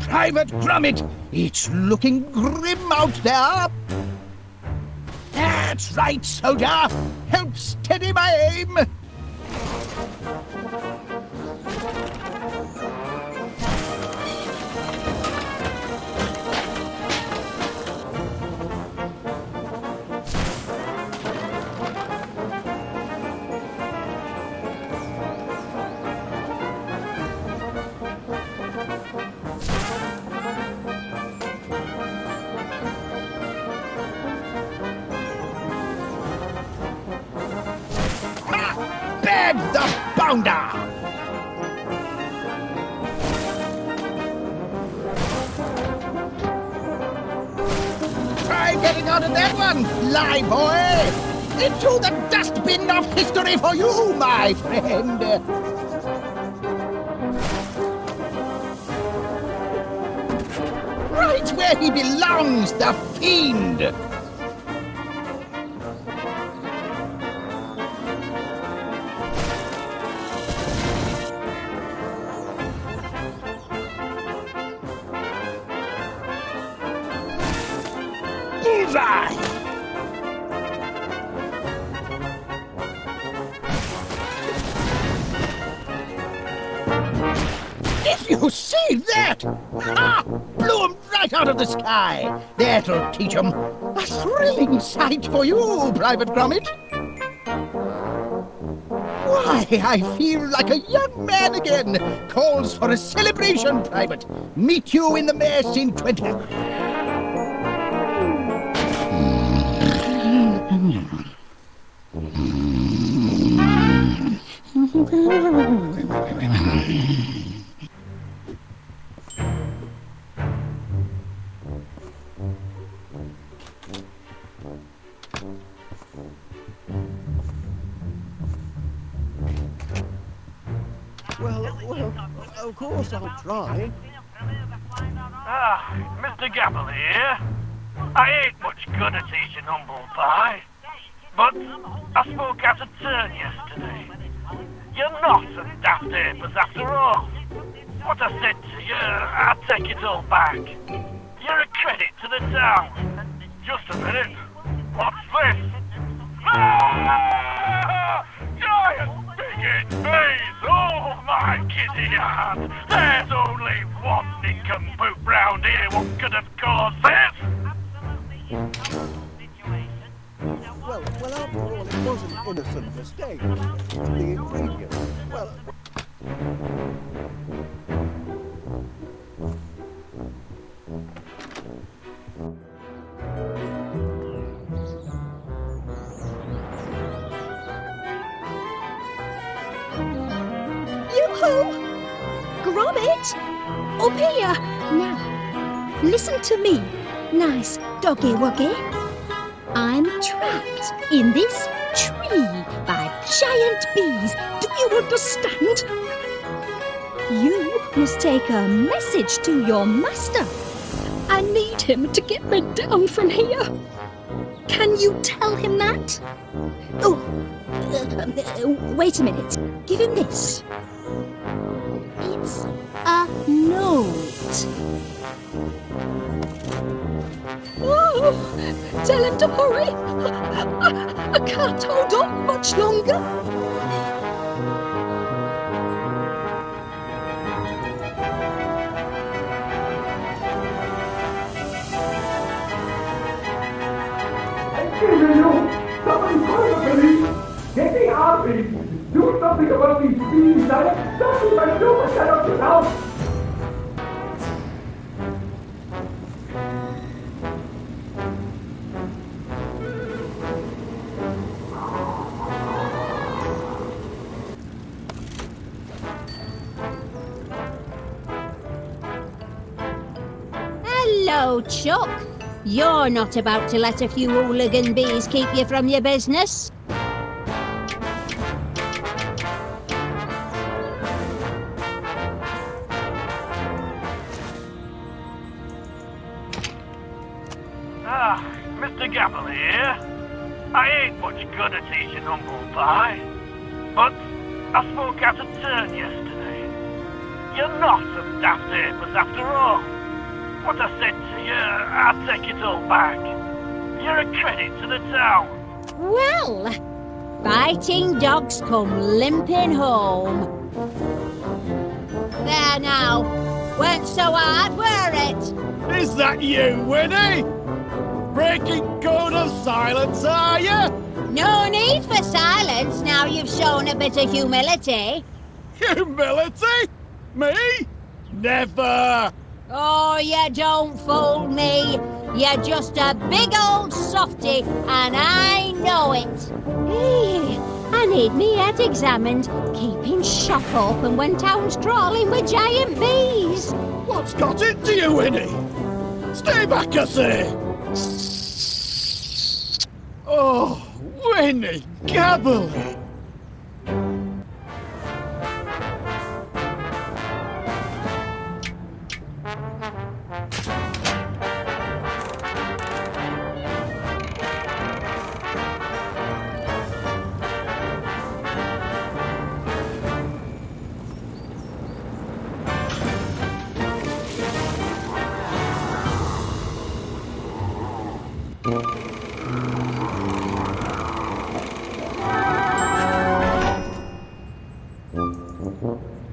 Private Gromit, it's looking grim out there. That's right, soldier. Help steady my aim. The bounder! Try getting out of that one, fly boy! Into the dustbin of history for you, my friend! Right where he belongs, the fiend! Bullseye! If you see that! Ha! Blew him right out of the sky! That'll teach him. A thrilling sight for you, Private Gromit. Why, I feel like a young man again. Calls for a celebration, Private. Meet you in the mess in 20... Well, of course I'll try. Mr. Gabble here. I ain't much good at eating humble pie, but I spoke out of turn yesterday. You're not a daft apers after all. What I said to you, I take it all back. You're a credit to the town. Just a minute. What's this? Ah! Giant bigot bees! Oh, my kitty yard! There's only one nincompoop round here what could have caused this! Well, after all, it was an innocent mistake. The ingredient. Well... Yoo-hoo! Gromit! Up here! Now, listen to me, nice doggy-wuggy. I'm trapped in this tree by giant bees. Do you understand? You must take a message to your master. I need him to get me down from here. Can you tell him that? Oh, wait a minute. Give him this. It's a note. Oh, tell him to hurry. I can't hold on much longer. Somebody's calling the police! Get the army! Do something about these bees! I am stuck with my super setup to help! Hello, Chuck. You're not about to let a few hooligan bees keep you from your business. Mr. Gabble here. I ain't much good at eating humble pie, but I spoke out of turn yesterday. You're not a daft apers after all. What I said to you, I take it all back. You're a credit to the town. Well, fighting dogs come limping home. There now, weren't so hard, were it? Is that you, Winnie? Breaking code of silence, are you? No need for silence now you've shown a bit of humility. Humility? Me? Never! Oh, you don't fool me. You're just a big old softy, and I know it. Hey, I need me head examined, keeping shop open when town's crawling with giant bees. What's got into you, Winnie? Stay back, I say! Oh, Any gabble!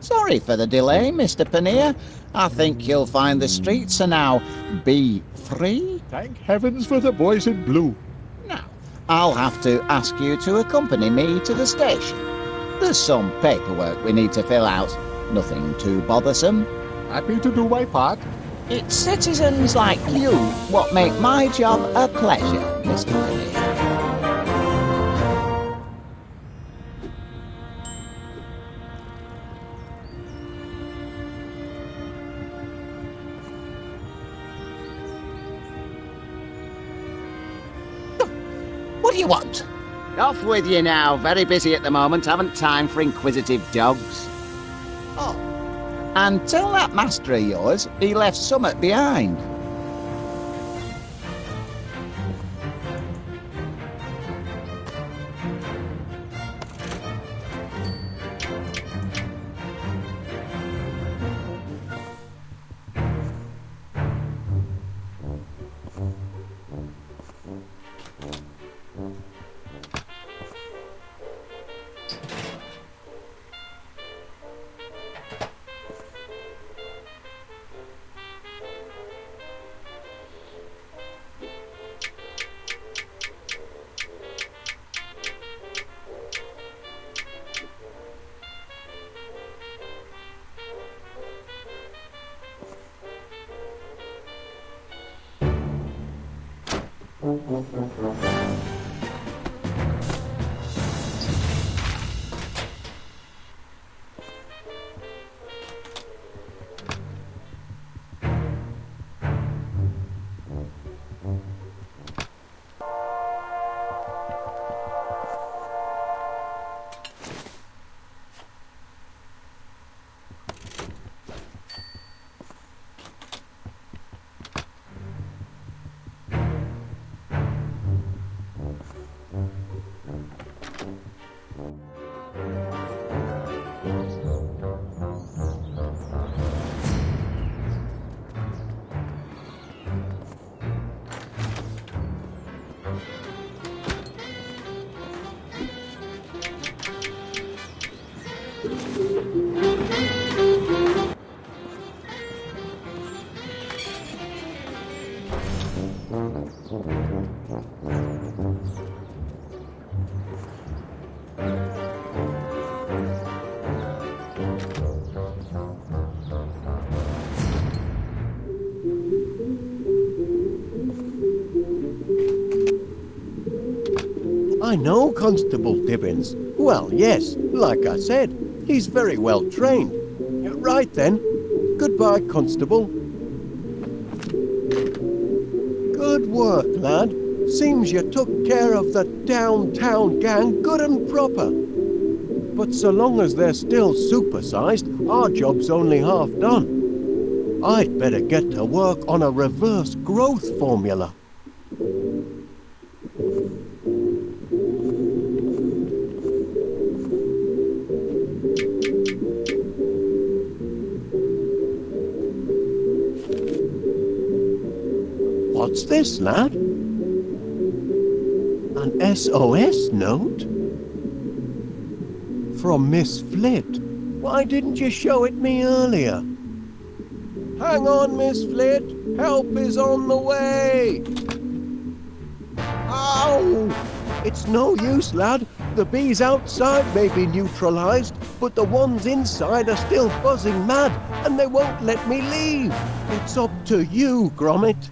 Sorry for the delay, Mr. Paneer. I think you'll find the streets are now bee-free. Thank heavens for the boys in blue. Now, I'll have to ask you to accompany me to the station. There's some paperwork we need to fill out. Nothing too bothersome. Happy to do my part. It's citizens like you what make my job a pleasure, Mr. Paneer. What do you want? Off with you now. Very busy at the moment. Haven't time for inquisitive dogs. Oh. And tell that master of yours he left summat behind. I know Constable Tibbins. Well, yes, like I said, he's very well trained. Right then. Goodbye, Constable. Good work, lad. Seems you took care of the downtown gang good and proper. But so long as they're still supersized, our job's only half done. I'd better get to work on a reverse growth formula. What's this, lad? An SOS note? From Miss Flit. Why didn't you show it me earlier? Hang on, Miss Flit. Help is on the way. Ow! It's no use, lad. The bees outside may be neutralized, but the ones inside are still buzzing mad, and they won't let me leave. It's up to you, Gromit.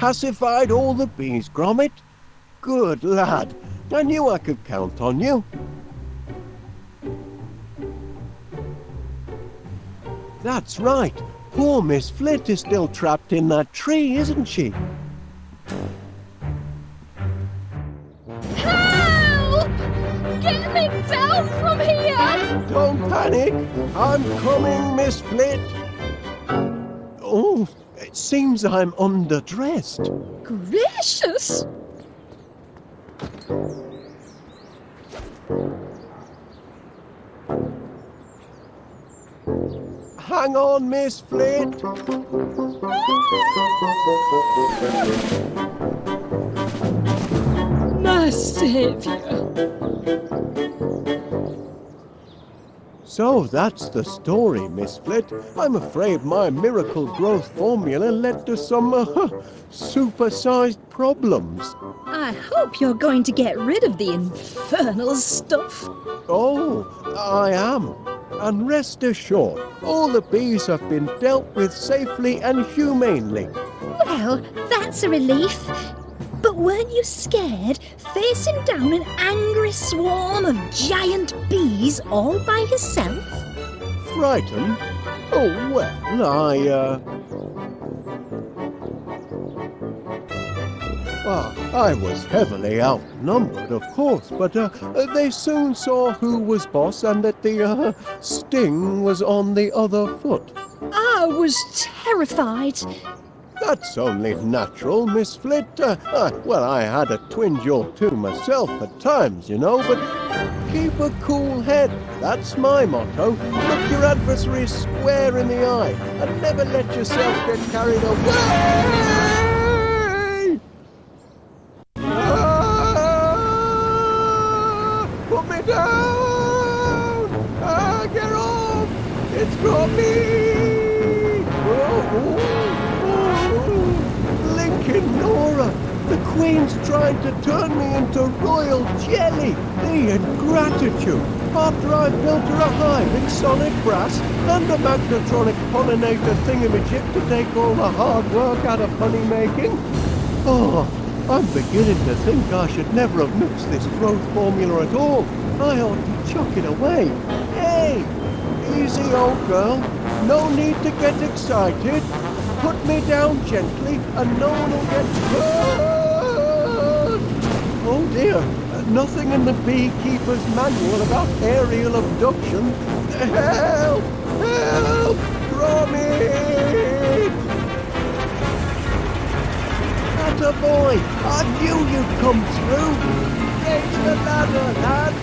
pacified all the bees, Gromit? Good lad. I knew I could count on you. That's right. Poor Miss Flit is still trapped in that tree, isn't she? Help! Get me down from here! Don't panic. I'm coming, Miss Flit. Oh, it seems I'm underdressed. Gracious! Hang on, Miss Flit. My saviour. So that's the story, Miss Flit. I'm afraid my miracle growth formula led to some supersized problems. I hope you're going to get rid of the infernal stuff. Oh, I am. And rest assured, all the bees have been dealt with safely and humanely. Well, that's a relief. But weren't you scared facing down an angry swarm of giant bees all by yourself? Frightened? Oh, well, I was heavily outnumbered, of course, but they soon saw who was boss and that the sting was on the other foot. I was terrified. That's only natural, Miss Flit. Well, I had a twinge or two myself at times, you know, but keep a cool head. That's my motto. Look your adversary square in the eye and never let yourself get carried away! Put me down! Get off! It's got me! Lincoln Nora! The Queen's trying to turn me into royal jelly! The ingratitude! After I've built her a hive in solid brass and a magnetronic pollinator thingamajig to take all the hard work out of honey making. Oh, I'm beginning to think I should never have mixed this growth formula at all. I ought to chuck it away. Hey! Easy, old girl. No need to get excited. Put me down gently and no one will get hurt. Oh dear, nothing in the beekeeper's manual about aerial abduction. Help! Help! Gromit! Attaboy! I knew you'd come through! Get the ladder, lad!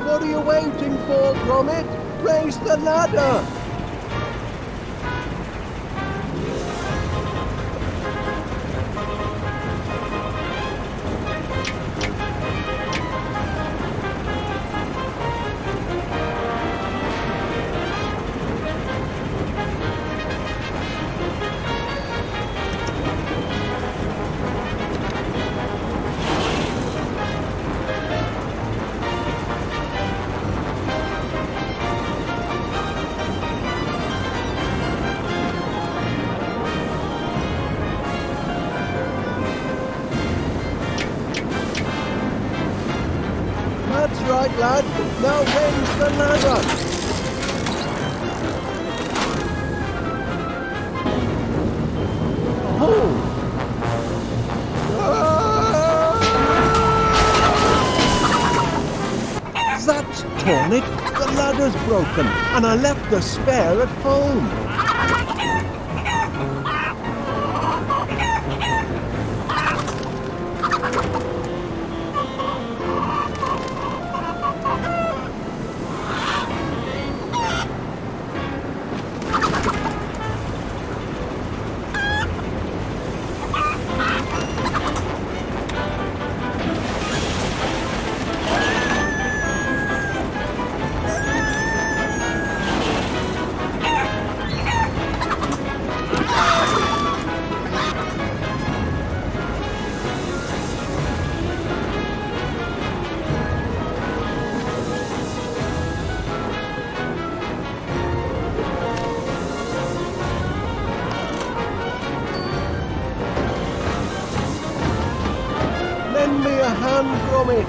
What are you waiting for, Gromit? Raise the ladder! That's right, lad. Now raise the ladder. Oh! That's torn it. The ladder's broken, and I left the spare at home. a hand, Gromit.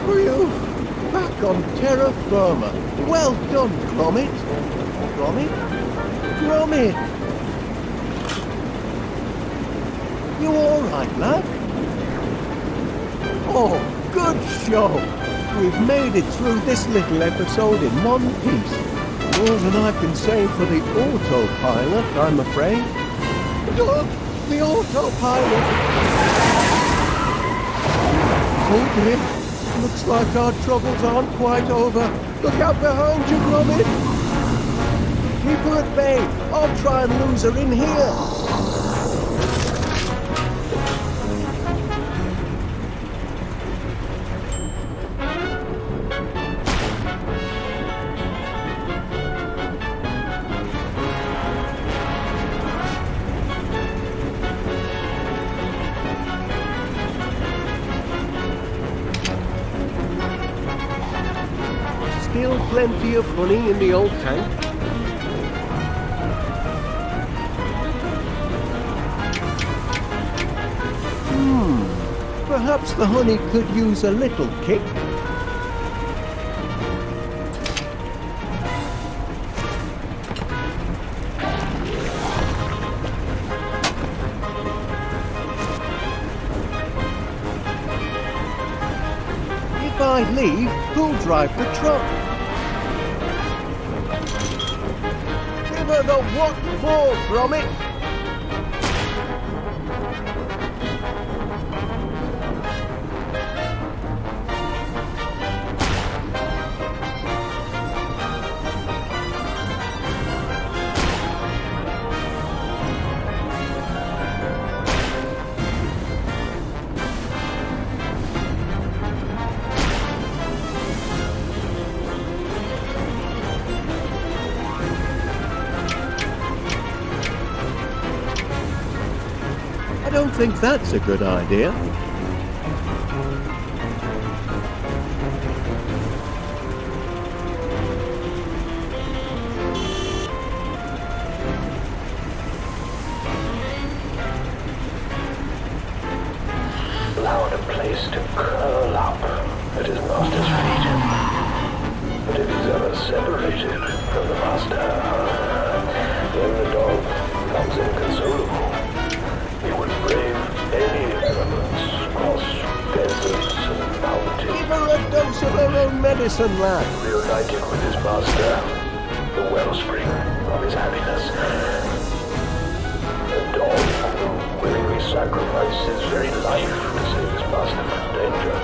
Whew, back on terra firma. Well done, Gromit. Gromit? Gromit! You all right, lad? Oh, good show! We've made it through this little episode in one piece. More than I can say for the autopilot, I'm afraid. Look, the autopilot! Oh dear, looks like our troubles aren't quite over. Look out behind you, Gromit! Keep her at bay. I'll try and lose her in here. Still plenty of honey in the old tank. Perhaps the honey could use a little kick. If I leave, who'll drive the truck? Give her the what for, Gromit? I don't think that's a good idea. Allowed a place to curl up at his master's feet. But if he's ever separated from the master, then the dog becomes inconsolable. He would brave any elements, cross deserts and mountains. Give her a dose of her own medicine, lad. Reunited with his master, the wellspring of his happiness. A dog who willingly sacrificed his very life to save his master from danger.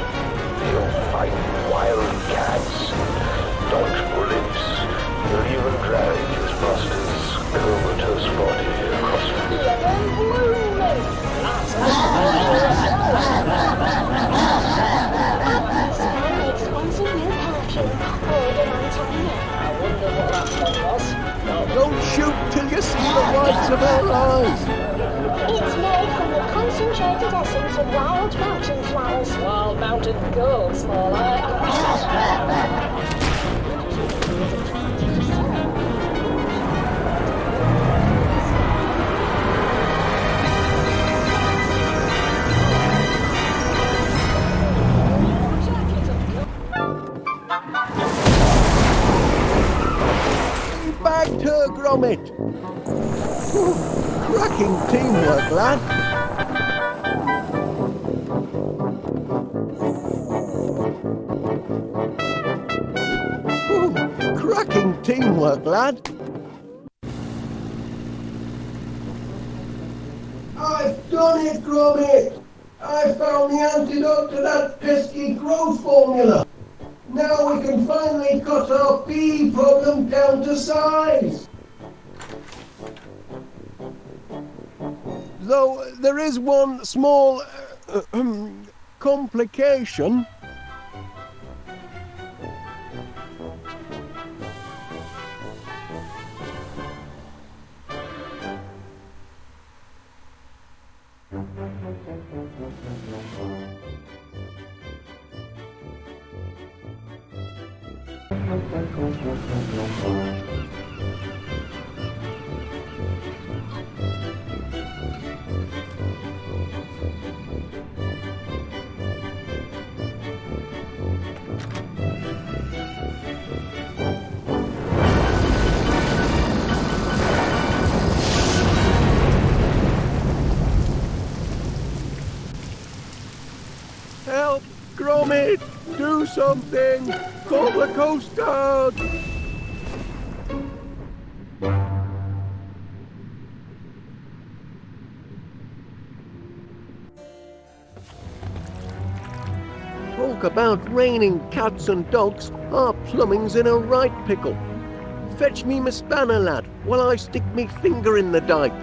He'll fight wild cats, dodge bullets. He'll even drag his master's comatose body across the Don't shoot till you see the whites of her eyes. It's made from the concentrated essence of wild mountain flowers. Wild mountain goats, more like. Bagged her, Gromit. Ooh, cracking teamwork, lad. Ooh, cracking teamwork, lad. I've done it, Gromit. I found the antidote to that pesky growth formula. Now we can finally cut our bee problem down to size. Though there is one small complication. Help! Gromit! Do something! Call the Coast Guard! Talk about raining cats and dogs, our plumbing's in a right pickle. Fetch me my spanner, lad, while I stick me finger in the dike.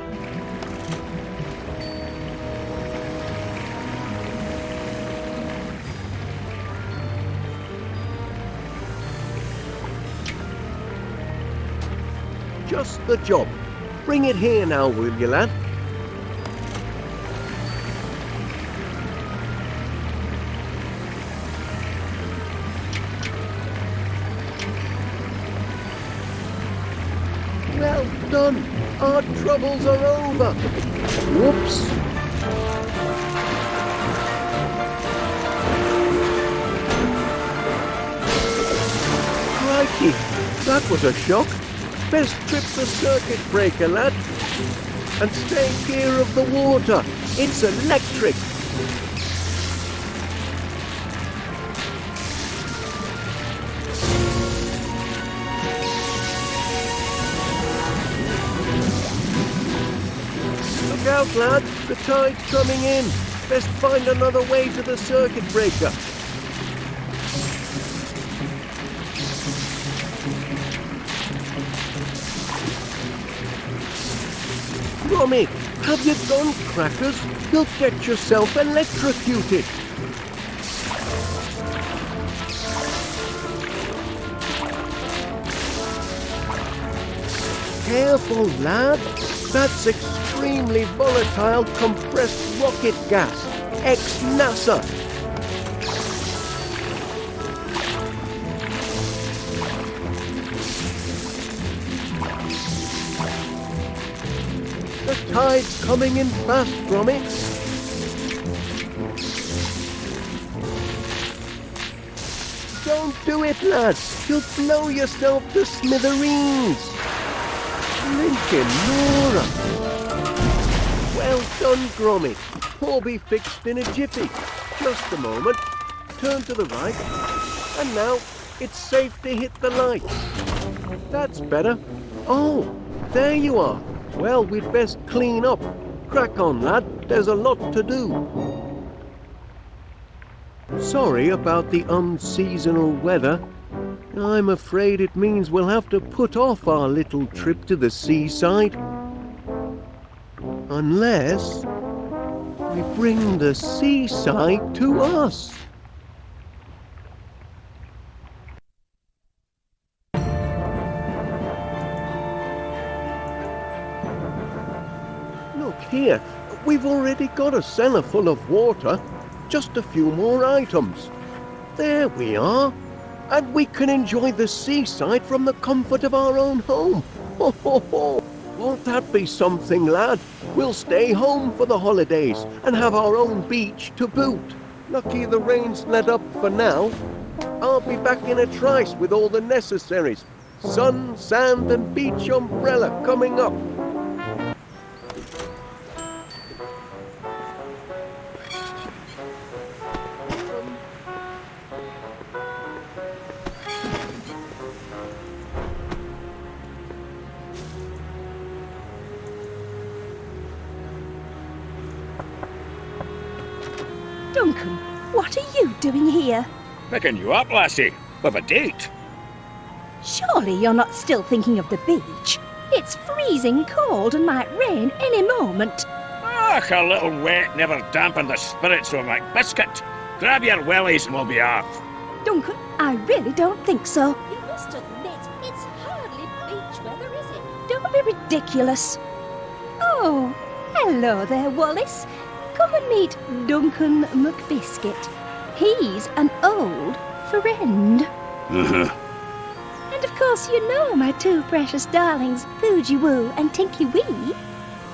Just the job. Bring it here now, will you, lad? Well done. Our troubles are over. Whoops. Crikey, that was a shock. Best trip the circuit breaker, lad. And stay clear of the water. It's electric. Look out, lad. The tide's coming in. Best find another way to the circuit breaker. Gromit, have you gone crackers? You'll get yourself electrocuted. Careful, lad. That's extremely volatile compressed rocket gas. Ex-NASA. The tide's coming in fast, Gromit. Don't do it, lad. You'll blow yourself to smithereens. Blinking Nora. Well done, Gromit. All be fixed in a jiffy. Just a moment. Turn to the right. And now it's safe to hit the lights. That's better. Oh, there you are. Well, we'd best clean up. Crack on, lad. There's a lot to do. Sorry about the unseasonal weather. I'm afraid it means we'll have to put off our little trip to the seaside. Unless we bring the seaside to us. Look here, we've already got a cellar full of water. Just a few more items. There we are. And we can enjoy the seaside from the comfort of our own home. Ho, ho, ho. Won't that be something, lad? We'll stay home for the holidays and have our own beach to boot. Lucky the rain's let up for now. I'll be back in a trice with all the necessaries. Sun, sand and beach umbrella coming up. Duncan, what are you doing here? Picking you up, lassie. With a date. Surely you're not still thinking of the beach. It's freezing cold and might rain any moment. Ach, a little wet never dampened the spirits of McBiscuit. Grab your wellies and we'll be off. Duncan, I really don't think so. You must admit, it's hardly beach weather, is it? Don't be ridiculous. Oh, hello there, Wallace. Come and meet Duncan McBiscuit. He's an old friend. course you know my two precious darlings, WiiU and Tinky Wee.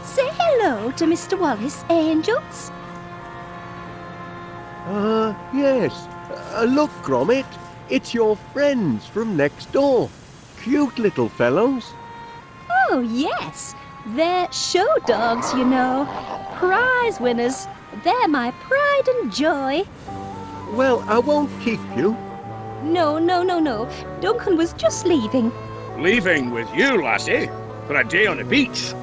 Say hello to Mr. Wallace, angels. Yes. Look, Gromit, it's your friends from next door. Cute little fellows. Oh, yes. They're show dogs, you know. Prize winners. They're my pride and joy. Well, I won't keep you. No. Duncan was just leaving. Leaving with you, lassie, for a day on the beach.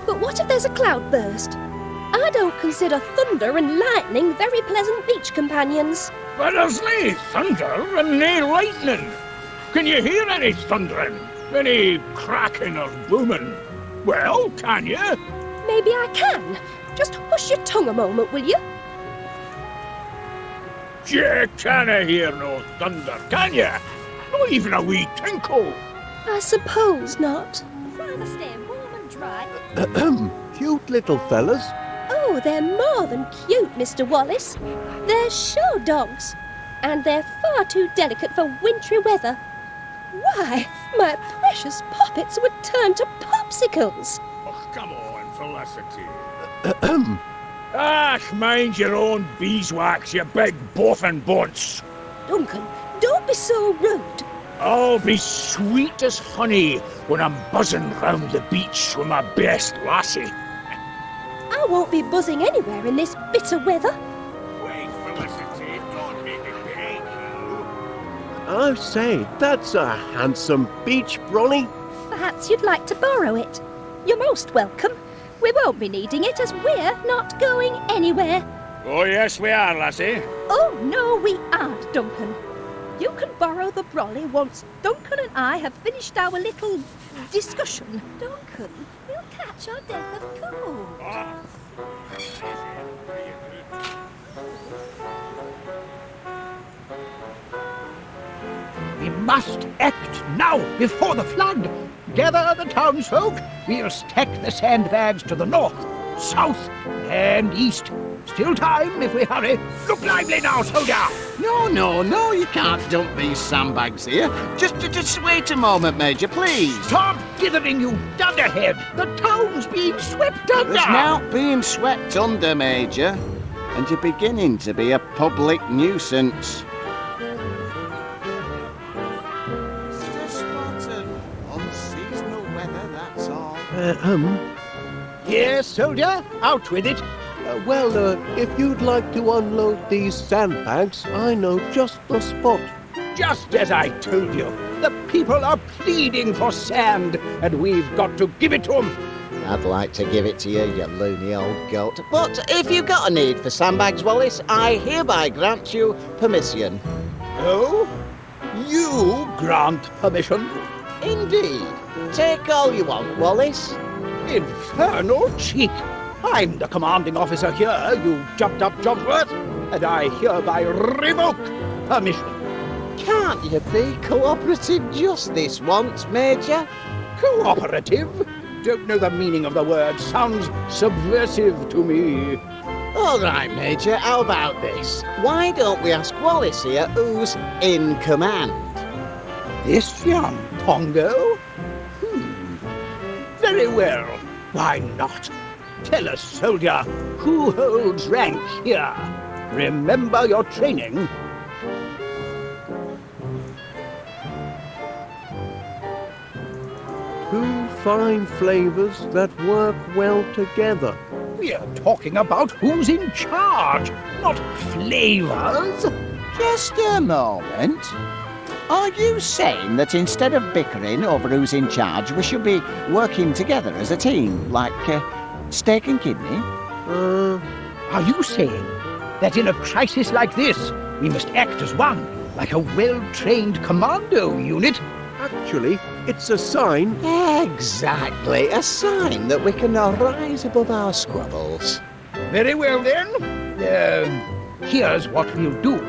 But what if there's a cloudburst? I don't consider thunder and lightning very pleasant beach companions. But there's nae thunder and nae lightning. Can you hear any thundering? Any cracking or booming? Well, can you? Maybe I can. Just hush your tongue a moment, will you? You canna hear no thunder, can you? Not even a wee tinkle. I suppose not. Rather stay warm and dry. Cute little fellas. Oh, they're more than cute, Mr. Wallace. They're show dogs. And they're far too delicate for wintry weather. Why, my precious poppets would turn to popsicles. Oh, come on, Felicity. Mind your own beeswax, you big boffin bunce. Duncan, don't be so rude. I'll be sweet as honey when I'm buzzing round the beach with my best lassie. I won't be buzzing anywhere in this bitter weather. Wait, Felicity, don't make me beg you. I say, that's a handsome beach brolly. Perhaps you'd like to borrow it. You're most welcome. We won't be needing it as we're not going anywhere. Oh, yes, we are, lassie. Oh, no, we aren't, Duncan. You can borrow the brolly once Duncan and I have finished our little discussion. Duncan, we'll catch our death of cold. We must act now, before the flood. Gather the townsfolk. We'll stack the sandbags to the north, south, and east. Still time if we hurry. Look lively now, soldier. No, you can't dump these sandbags here. Just wait a moment, Major, please. Stop dithering, you dunderhead. The town's being swept under. It's now being swept under, Major, and you're beginning to be a public nuisance. Unseasonal weather, that's all. Yes, soldier, out with it. If you'd like to unload these sandbags, I know just the spot. Just as I told you, the people are pleading for sand, and we've got to give it to them. I'd like to give it to you, you loony old goat. But if you've got a need for sandbags, Wallace, I hereby grant you permission. Oh? You grant permission? Indeed. Take all you want, Wallace. Infernal cheek! I'm the commanding officer here, you jumped-up Jobsworth, and I hereby revoke permission. Can't you be cooperative just this once, Major? Cooperative? Don't know the meaning of the word. Sounds subversive to me. All right, Major, how about this? Why don't we ask Wallace here who's in command? This young Pongo? Very well. Why not? Tell us, soldier, who holds rank here? Remember your training. Two fine flavors that work well together. We are talking about who's in charge, not flavors. Just a moment. Are you saying that instead of bickering over who's in charge, we should be working together as a team, like steak and kidney? Are you saying that in a crisis like this, we must act as one, like a well-trained commando unit? Actually, it's a sign. Exactly, a sign that we can rise above our squabbles. Very well then. Here's what we'll do.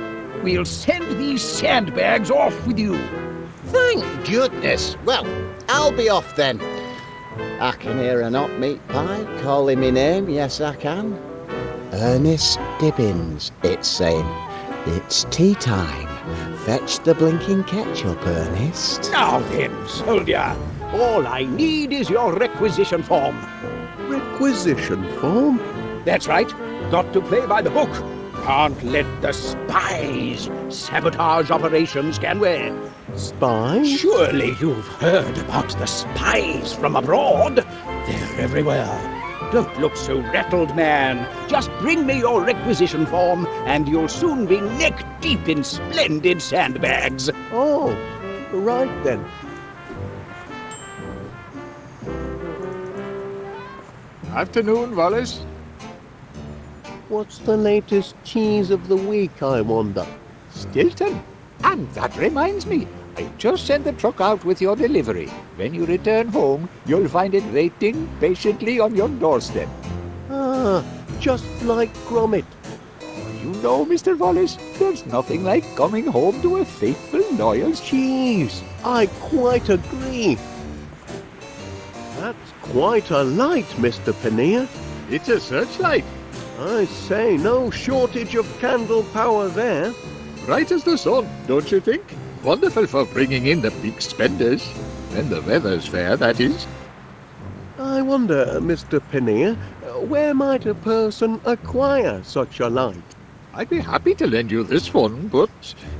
We'll send these sandbags off with you. Thank goodness. Well, I'll be off then. I can hear a hot meat pie calling me name, yes I can. Ernest Dibbins, it's saying. It's tea time. fetch the blinking ketchup, Ernest? Now then, soldier, all I need is your requisition form. Requisition form? That's right. Got to play by the book. Can't let the spies sabotage operations, can we? Spies? Surely you've heard about the spies from abroad. They're everywhere. Don't look so rattled, man. Just bring me your requisition form, and you'll soon be neck-deep in splendid sandbags. Oh, right then. Afternoon, Wallace. What's the latest cheese of the week, I wonder? Stilton. And that reminds me, I just sent the truck out with your delivery. When you return home, you'll find it waiting patiently on your doorstep. Ah, just like Gromit. You know, Mr. Wallace, there's nothing like coming home to a faithful, loyal Cheese, I quite agree. That's quite a light, Mr. Panea. It's a searchlight. I say, no shortage of candle power there. Bright as the sun, don't you think? Wonderful for bringing in the big spenders. When the weather's fair, that is. I wonder, Mr. Panea, where might a person acquire such a light? I'd be happy to lend you this one, but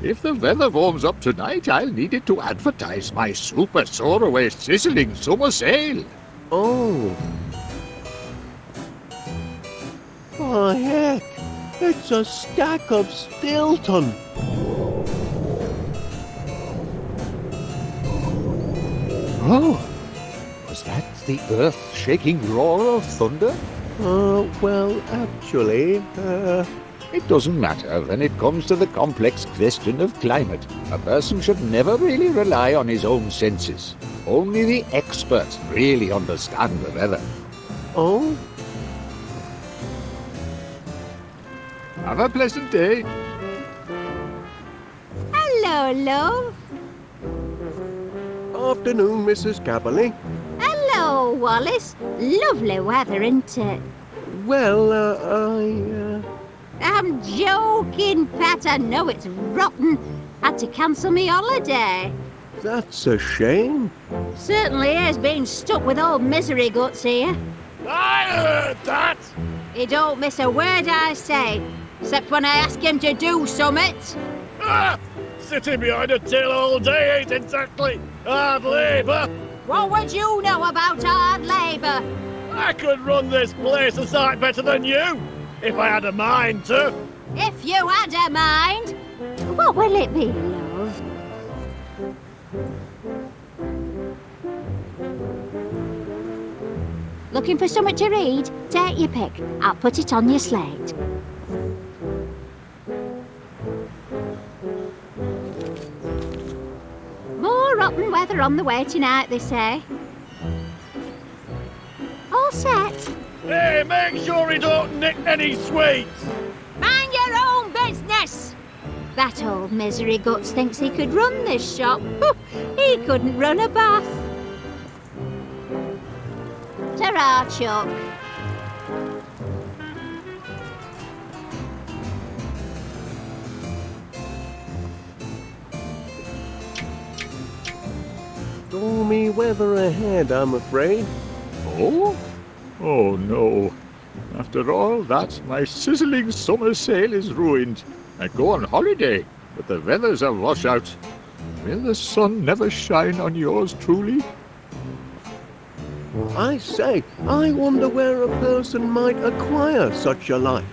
if the weather warms up tonight, I'll need it to advertise my super soaraway sizzling summer sale. Oh. Oh, heck, it's a stack of Stilton. Oh, was that the earth-shaking roar of thunder? Well, actually, It doesn't matter when it comes to the complex question of climate. A person should never really rely on his own senses. Only the experts really understand the weather. oh, Have a pleasant day. Hello, love. afternoon, Mrs. Gabberley. Hello, Wallace. Lovely weather, isn't it? Well, I'm joking, Pat. I know it's rotten. Had to cancel me holiday. that's a shame. Certainly is being stuck with old misery guts here. I heard that! He don't miss a word I say, except when I ask him to do summit. Ah! Sitting behind a till all day ain't exactly hard labour. What would you know about hard labour? I could run this place a sight better than you, if I had a mind to. If you had a mind. What will it be, love? Looking for something to read? Take your pick. I'll put it on your slate. More rotten weather on the way tonight, they say. All set. Hey, make sure he don't nick any sweets. Mind your own business! That old misery guts thinks he could run this shop. He couldn't run a bath. Ta-ra, Chuck. Stormy weather ahead, I'm afraid. Oh? Oh no. After all that, my sizzling summer sale is ruined. I go on holiday, but the weather's a washout. Will the sun never shine on yours truly? I say, I wonder where a person might acquire such a light.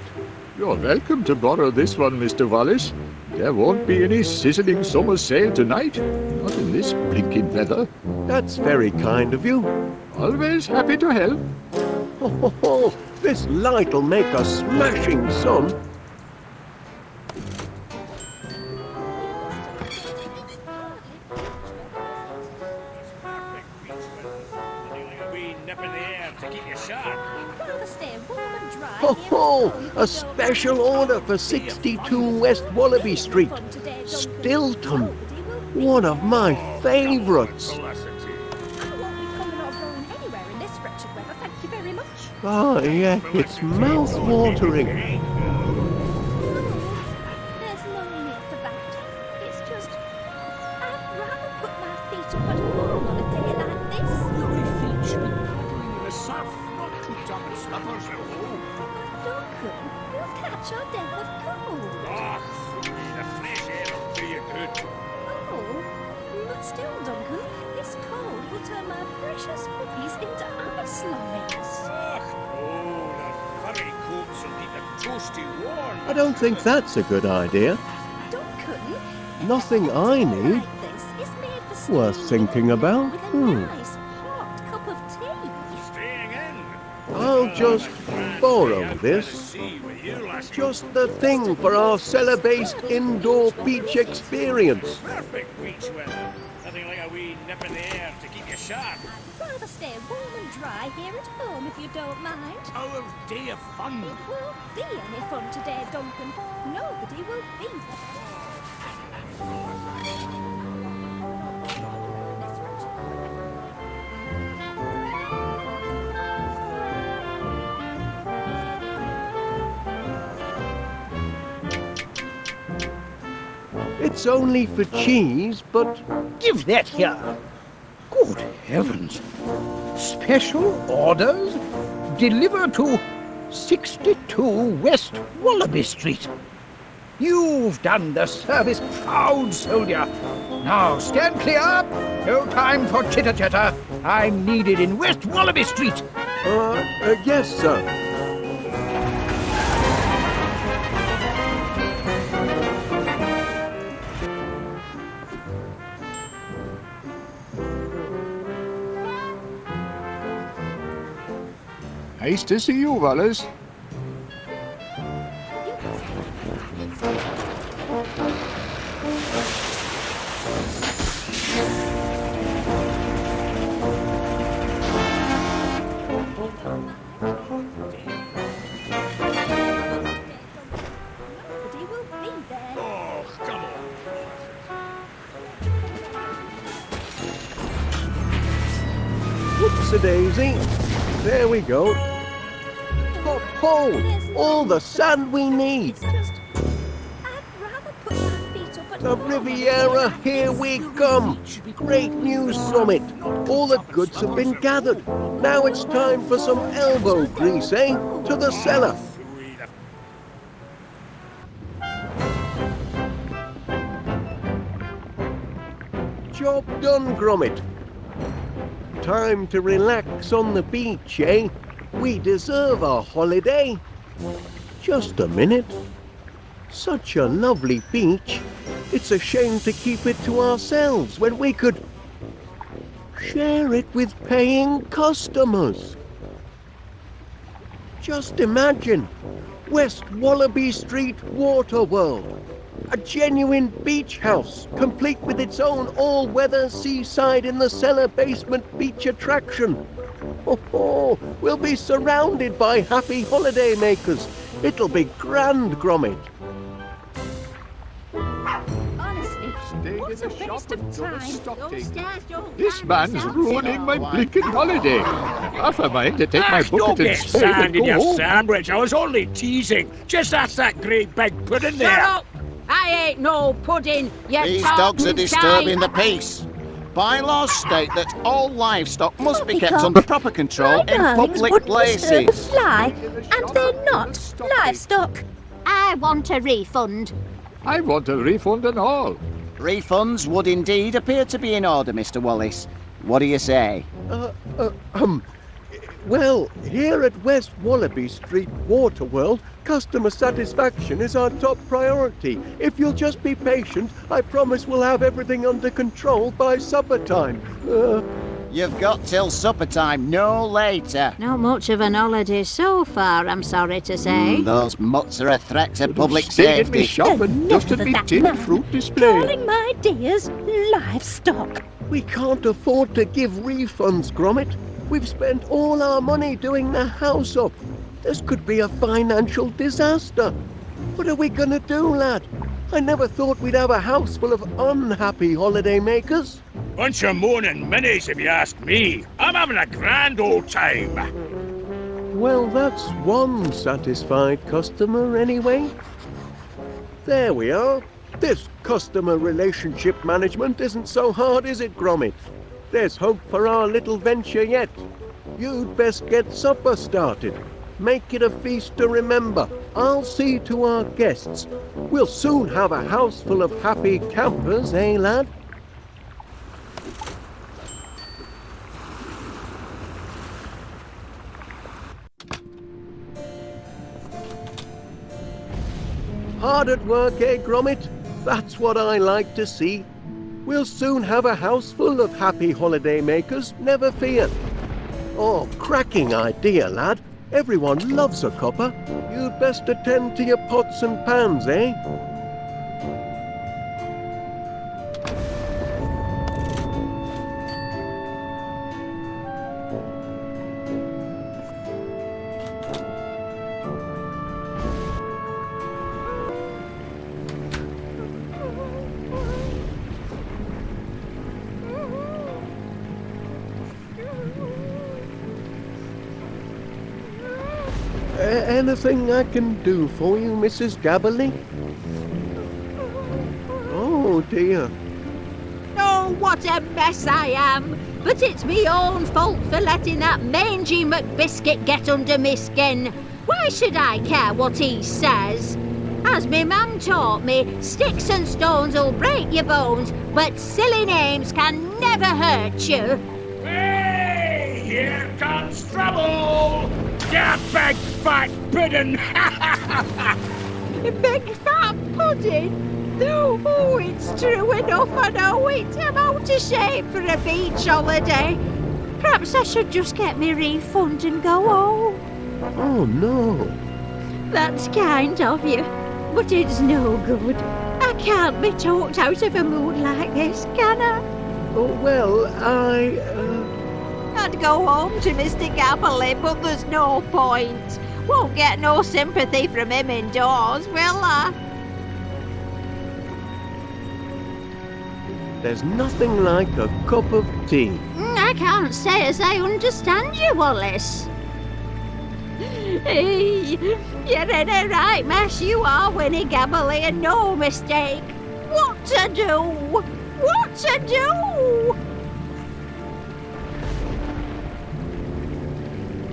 You're welcome to borrow this one, Mr. Wallace. There won't be any sizzling summer sale tonight. Not in this blinking weather. That's very kind of you. Always happy to help. Ho, ho, ho. This light'll make a smashing sum. Ho, ho. A special order for 62 West Wallaby Street. Stilton. One of my favourites. Oh, yeah, it's mouth-watering. There's no need for that. It's just Duncan, you'll catch your death of cold. The fresh air will do you good. Oh, but still, Duncan, this cold will turn my precious puppies into ice lollies. The furry coats will keep them toasty warm. I don't think that's a good idea. Duncan, Nothing I need. like this is made for Worth staying thinking about. with a nice hot cup of tea. Staying in. I'll just borrow this. See with you last Just the thing for our cellar-based indoor beach experience. perfect beach weather. Nothing like a wee nip in the air to keep you sharp. I'd rather stay warm and dry here at home if you don't mind. Our day of fun. It won't be any fun today, Duncan. Nobody will be there. It's only for cheese, but Give that here. Good heavens. Special orders? Deliver to 62 West Wallaby Street. You've done the service proud, soldier. Now stand clear. No time for chitter-chatter. I'm needed in West Wallaby Street. yes, sir. Nice to see you, Wallace. Nobody will be there. Oh, come on. Whoops-a-daisy. There we go. Ho-ho! All the sand we need. It's just, I'd rather put my feet up at The home. Riviera, here we come. Great news from it. All the goods have been gathered. Now it's time for some elbow grease, eh? To the cellar. Job done, Gromit. Time to relax on the beach, eh? We deserve a holiday. Just a minute. Such a lovely beach. It's a shame to keep it to ourselves when we could share it with paying customers. Just imagine, West Wallaby Street Water World. A genuine beach house, complete with its own all-weather seaside in the cellar basement beach attraction. Oh, we'll be surrounded by happy holiday makers. It'll be grand, Gromit. Honestly, what a waste of time. This man's ruining my blinking holiday. Half a mind to take my Don't bucket get and spade and sand in go your home. sandwich. I was only teasing. Just ask that great big pudding there. Shut up! I ain't no pudding, you These dogs are talking disturbing the child. peace. Bylaws state that all livestock must be kept Because under proper control in My darlings public wouldn't disturb a places. fly, and they're not livestock. I want a refund. I want a refund and all. Refunds would indeed appear to be in order, Mr. Wallace. What do you say? Well, here at West Wallaby Street Water World, customer satisfaction is our top priority. If you'll just be patient, I promise we'll have everything under control by supper time. You've got till supper time, no later. Not much of an holiday so far, I'm sorry to say. Those mutts are a threat to public Staying in me safety. shop and dusted me tin and fruit display. Calling my dears livestock. We can't afford to give refunds, Gromit. We've spent all our money doing the house up. This could be a financial disaster. What are we gonna do, lad? I never thought we'd have a house full of unhappy holiday makers. Bunch of moaning minis, if you ask me. I'm having a grand old time. Well, that's one satisfied customer anyway. There we are. This customer relationship management isn't so hard, is it, Gromit? There's hope for our little venture yet. You'd best get supper started. Make it a feast to remember. I'll see to our guests. We'll soon have a house full of happy campers, eh, lad? Hard at work, eh, Gromit? That's what I like to see. We'll soon have a house full of happy holiday makers, never fear. Oh, cracking idea, lad. Everyone loves a cuppa. You'd best attend to your pots and pans, eh? Anything I can do for you, Mrs. Gabberly? Oh, dear. Oh, what a mess I am! But it's me own fault for letting that mangy McBiscuit get under me skin. Why should I care what he says? As me mum taught me, sticks and stones'll break your bones, but silly names can never hurt you. Hey, here comes trouble! You big fat pudding! Big fat pudding? Oh, it's true enough, I know it. I'm out of shape for a beach holiday. Perhaps I should just get me refund and go home. Oh, no. That's kind of you, but it's no good. I can't be talked out of a mood like this, can I? Oh, well, I'd go home to Mr. Gabberly, but there's no point. Won't get no sympathy from him indoors, will I? There's nothing like a cup of tea. I can't say as I understand you, Wallace. Hey, you're in a right mess, you are, Winnie Gabberly, and no mistake. What to do? What to do?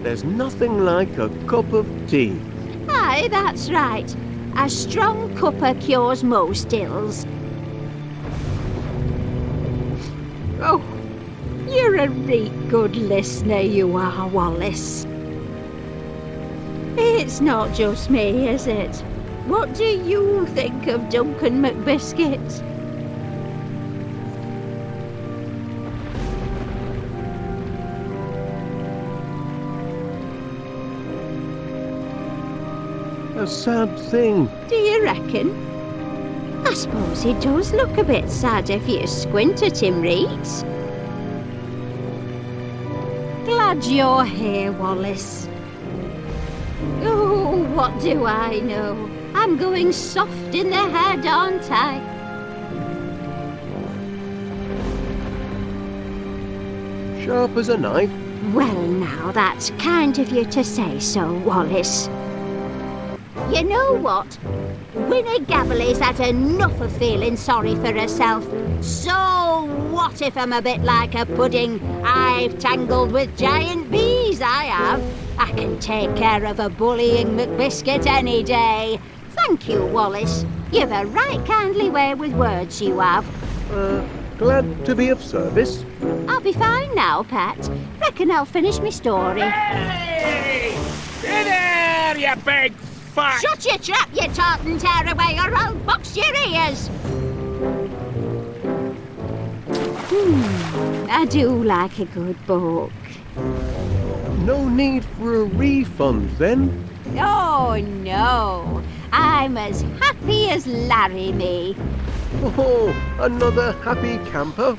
There's nothing like a cup of tea. Aye, that's right. A strong cuppa cures most ills. Oh, you're a reet good listener, you are, Wallace. It's not just me, is it? What do you think of Duncan McBiscuit? A sad thing. Do you reckon? I suppose he does look a bit sad if you squint at him, Reeds. Glad you're here, Wallace. Oh, what do I know? I'm going soft in the head, aren't I? Sharp as a knife. Well, now, that's kind of you to say so, Wallace. You know what? Winnie Gabberly's had enough of feeling sorry for herself. So what if I'm a bit like a pudding? I've tangled with giant bees, I have. I can take care of a bullying McBiscuit any day. Thank you, Wallace. You've a right kindly way with words, you have. Glad to be of service. I'll be fine now, Pat. Reckon I'll finish my story. Hey! Hey there, you big fat... Shut your trap, you tartan tearaway, or I'll box your ears! I do like a good book. No need for a refund, then? Oh, no. I'm as happy as Larry, me. Oh, another happy camper?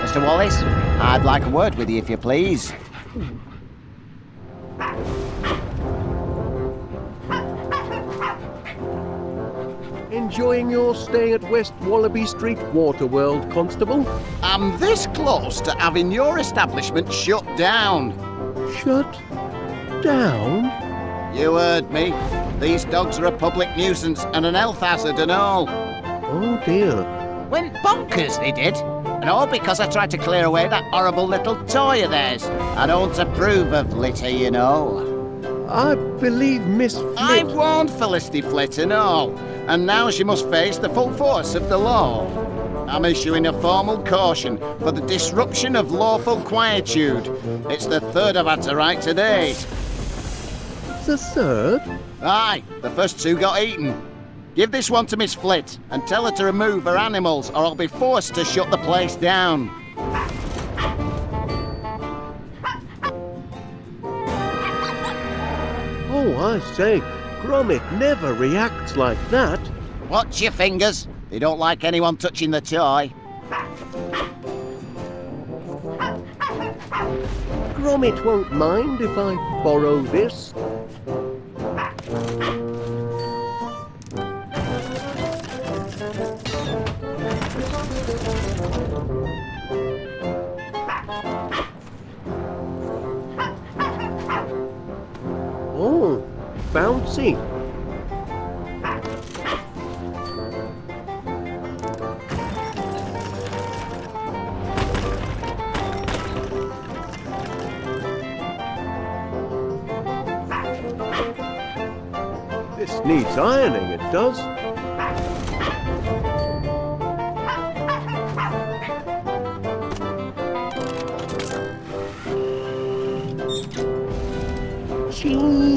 Mr. Wallace, I'd like a word with you, if you please. Enjoying your stay at West Wallaby Street Waterworld, Constable? I'm this close to having your establishment shut down. Shut down? You heard me. These dogs are a public nuisance and an health hazard and all. Oh dear. Went bonkers, they did. And all because I tried to clear away that horrible little toy of theirs. I don't approve of litter, you know. I believe Miss Flit... I warned Felicity Flit and all, and now she must face the full force of the law. I'm issuing a formal caution for the disruption of lawful quietude. It's the third I've had to write today. The third? Aye, the first two got eaten. Give this one to Miss Flit and tell her to remove her animals or I'll be forced to shut the place down. Oh, I say, Gromit never reacts like that. Watch your fingers. They don't like anyone touching the toy. Gromit won't mind if I borrow this. Oh, bouncy. This needs ironing, it does. Cheese.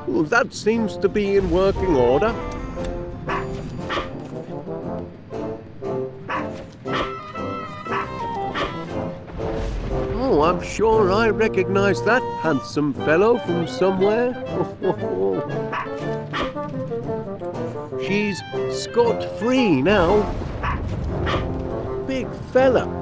Well, that seems to be in working order. Oh, I'm sure I recognize that handsome fellow from somewhere. She's scot-free now. Big fella.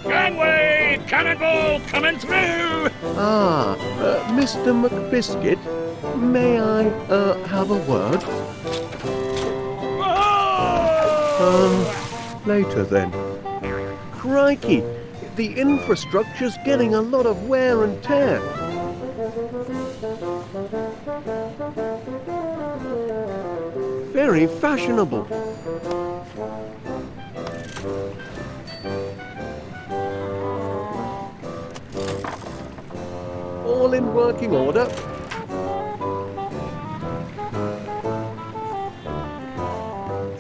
Gangway! Cannonball coming through! Ah, Mr. McBiscuit, may I, have a word? Later then. Crikey, the infrastructure's getting a lot of wear and tear. Very fashionable. All in working order.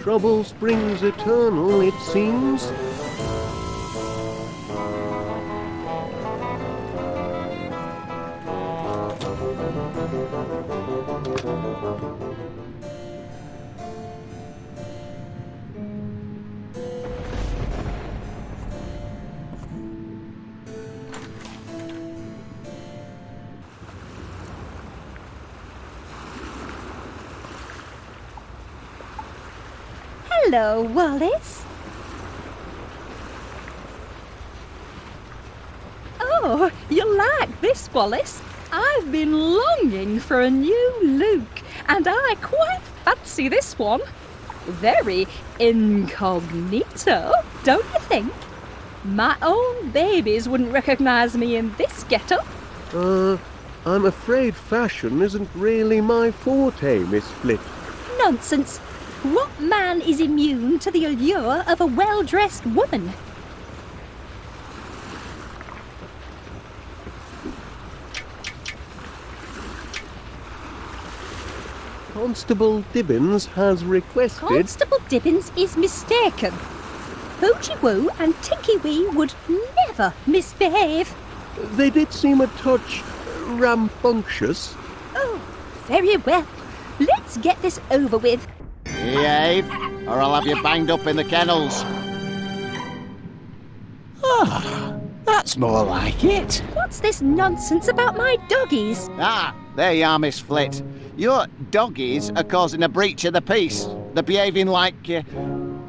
Trouble springs eternal, it seems. Hello, Wallace. Oh, you like this, Wallace? I've been longing for a new look, and I quite fancy this one. Very incognito, don't you think? My own babies wouldn't recognise me in this get-up. I'm afraid fashion isn't really my forte, Miss Flit. nonsense. What man is immune to the allure of a well-dressed woman? Constable Dibbins has requested... Constable Dibbins is mistaken. Bogey Woo and Tinky Wee would never misbehave. They did seem a touch rambunctious. Oh, very well. Let's get this over with. Behave, or I'll have you banged up in the kennels. Ah, that's more like it. What's this nonsense about my doggies? Ah, there you are, Miss Flit. Your doggies are causing a breach of the peace. They're behaving like,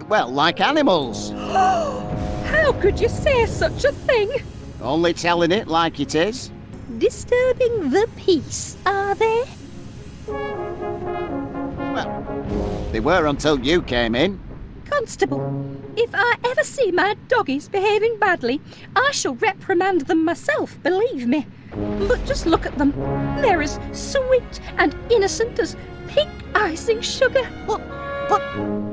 like animals. How could you say such a thing? Only telling it like it is. Disturbing the peace, are they? Well, they were until you came in. Constable, if I ever see my doggies behaving badly, I shall reprimand them myself, believe me. But just look at them. They're as sweet and innocent as pink icing sugar.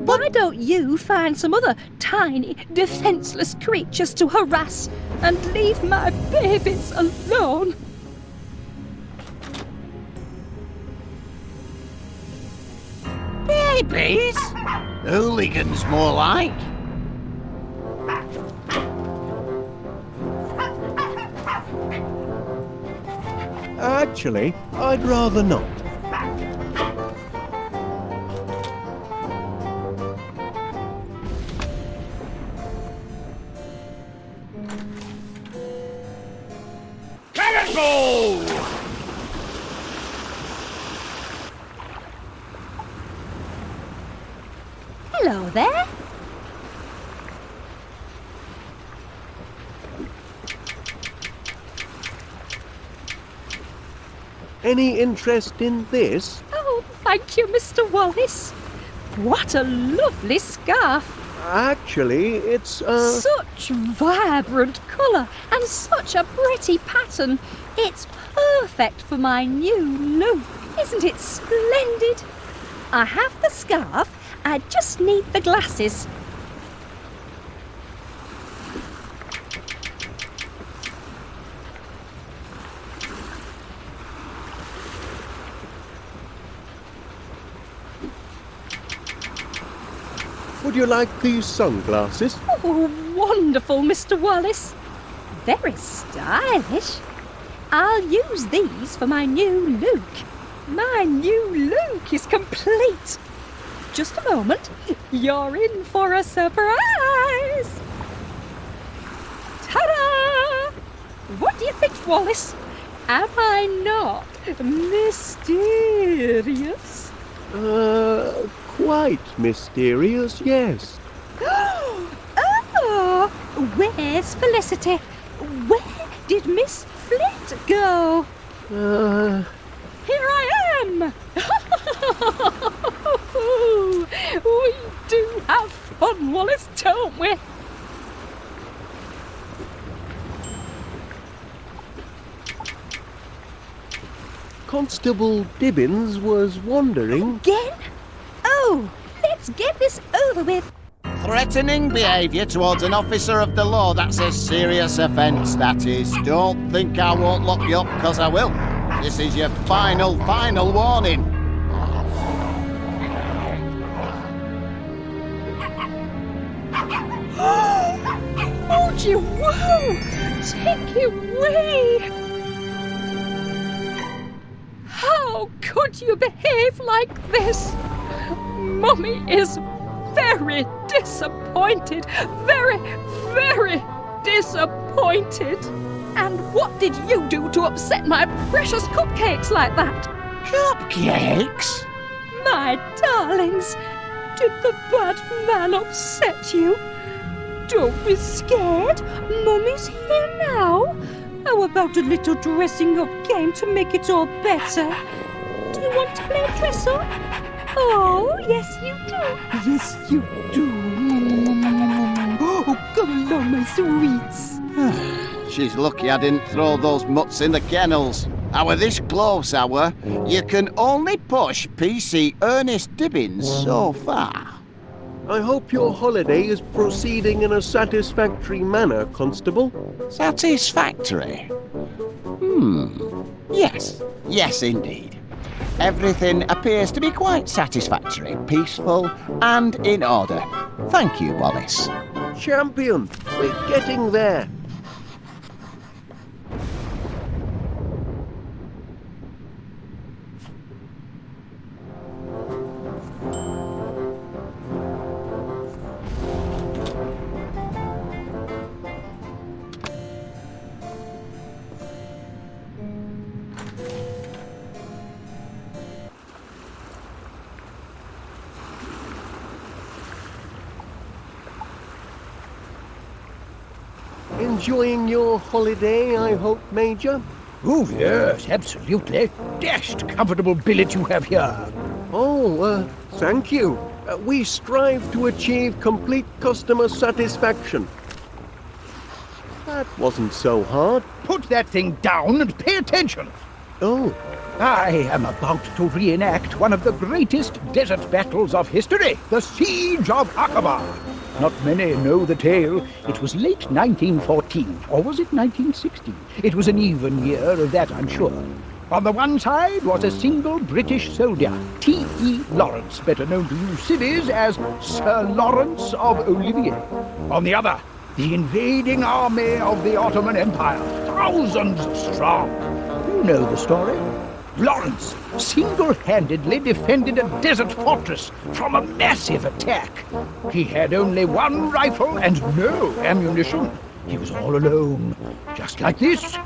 Why don't you find some other tiny, defenceless creatures to harass and leave my babies alone? Babies? Hooligans, more like. Actually, I'd rather not. Cannonball! Hello there. Any interest in this? Oh, thank you, Mr. Wallace. What a lovely scarf. Actually, it's, Such vibrant colour and such a pretty pattern. It's perfect for my new look. Isn't it splendid? I have the scarf. I just need the glasses. Would you like these sunglasses? Oh, wonderful, Mr. Wallace. Very stylish. I'll use these for my new look. My new look is complete. Just a moment. You're in for a surprise. Ta-da! What do you think, Wallace? Am I not mysterious? Quite mysterious, yes. Oh, where's Felicity? Where did Miss Flit go? Here I am! We do have fun, Wallace, don't we? Constable Dibbins was wondering... Again? Oh, let's get this over with. Threatening behaviour towards an officer of the law, that's a serious offence, that is. Don't think I won't lock you up, because I will. This is your final warning. Would you woo? Take it away! How could you behave like this? Mummy is very disappointed. Very, very disappointed. And what did you do to upset my precious cupcakes like that? Cupcakes? My darlings, did the bad man upset you? Don't be scared. Mummy's here now. How about a little dressing up game to make it all better? Do you want to play dress up? Oh, yes you do. Yes you do. Oh, come along, my sweets. She's lucky I didn't throw those mutts in the kennels. Hour this close hour, you can only push PC Ernest Dibbins so far. I hope your holiday is proceeding in a satisfactory manner, Constable. Satisfactory? Yes. Yes, indeed. Everything appears to be quite satisfactory, peaceful, and in order. Thank you, Wallace. Champion, we're getting there. Enjoying your holiday, I hope, Major? Oh, yes, absolutely. Dashed comfortable billet you have here. Oh, thank you. We strive to achieve complete customer satisfaction. That wasn't so hard. Put that thing down and pay attention. Oh. I am about to reenact one of the greatest desert battles of history, the Siege of Aqaba. Not many know the tale. It was late 1914, or was it 1916? It was an even year, of that I'm sure. On the one side was a single British soldier, T.E. Lawrence, better known to you civvies as Sir Lawrence of Olivier. On the other, the invading army of the Ottoman Empire, thousands strong. You know the story. Lawrence single-handedly defended a desert fortress from a massive attack. He had only one rifle and no ammunition. He was all alone, just like this.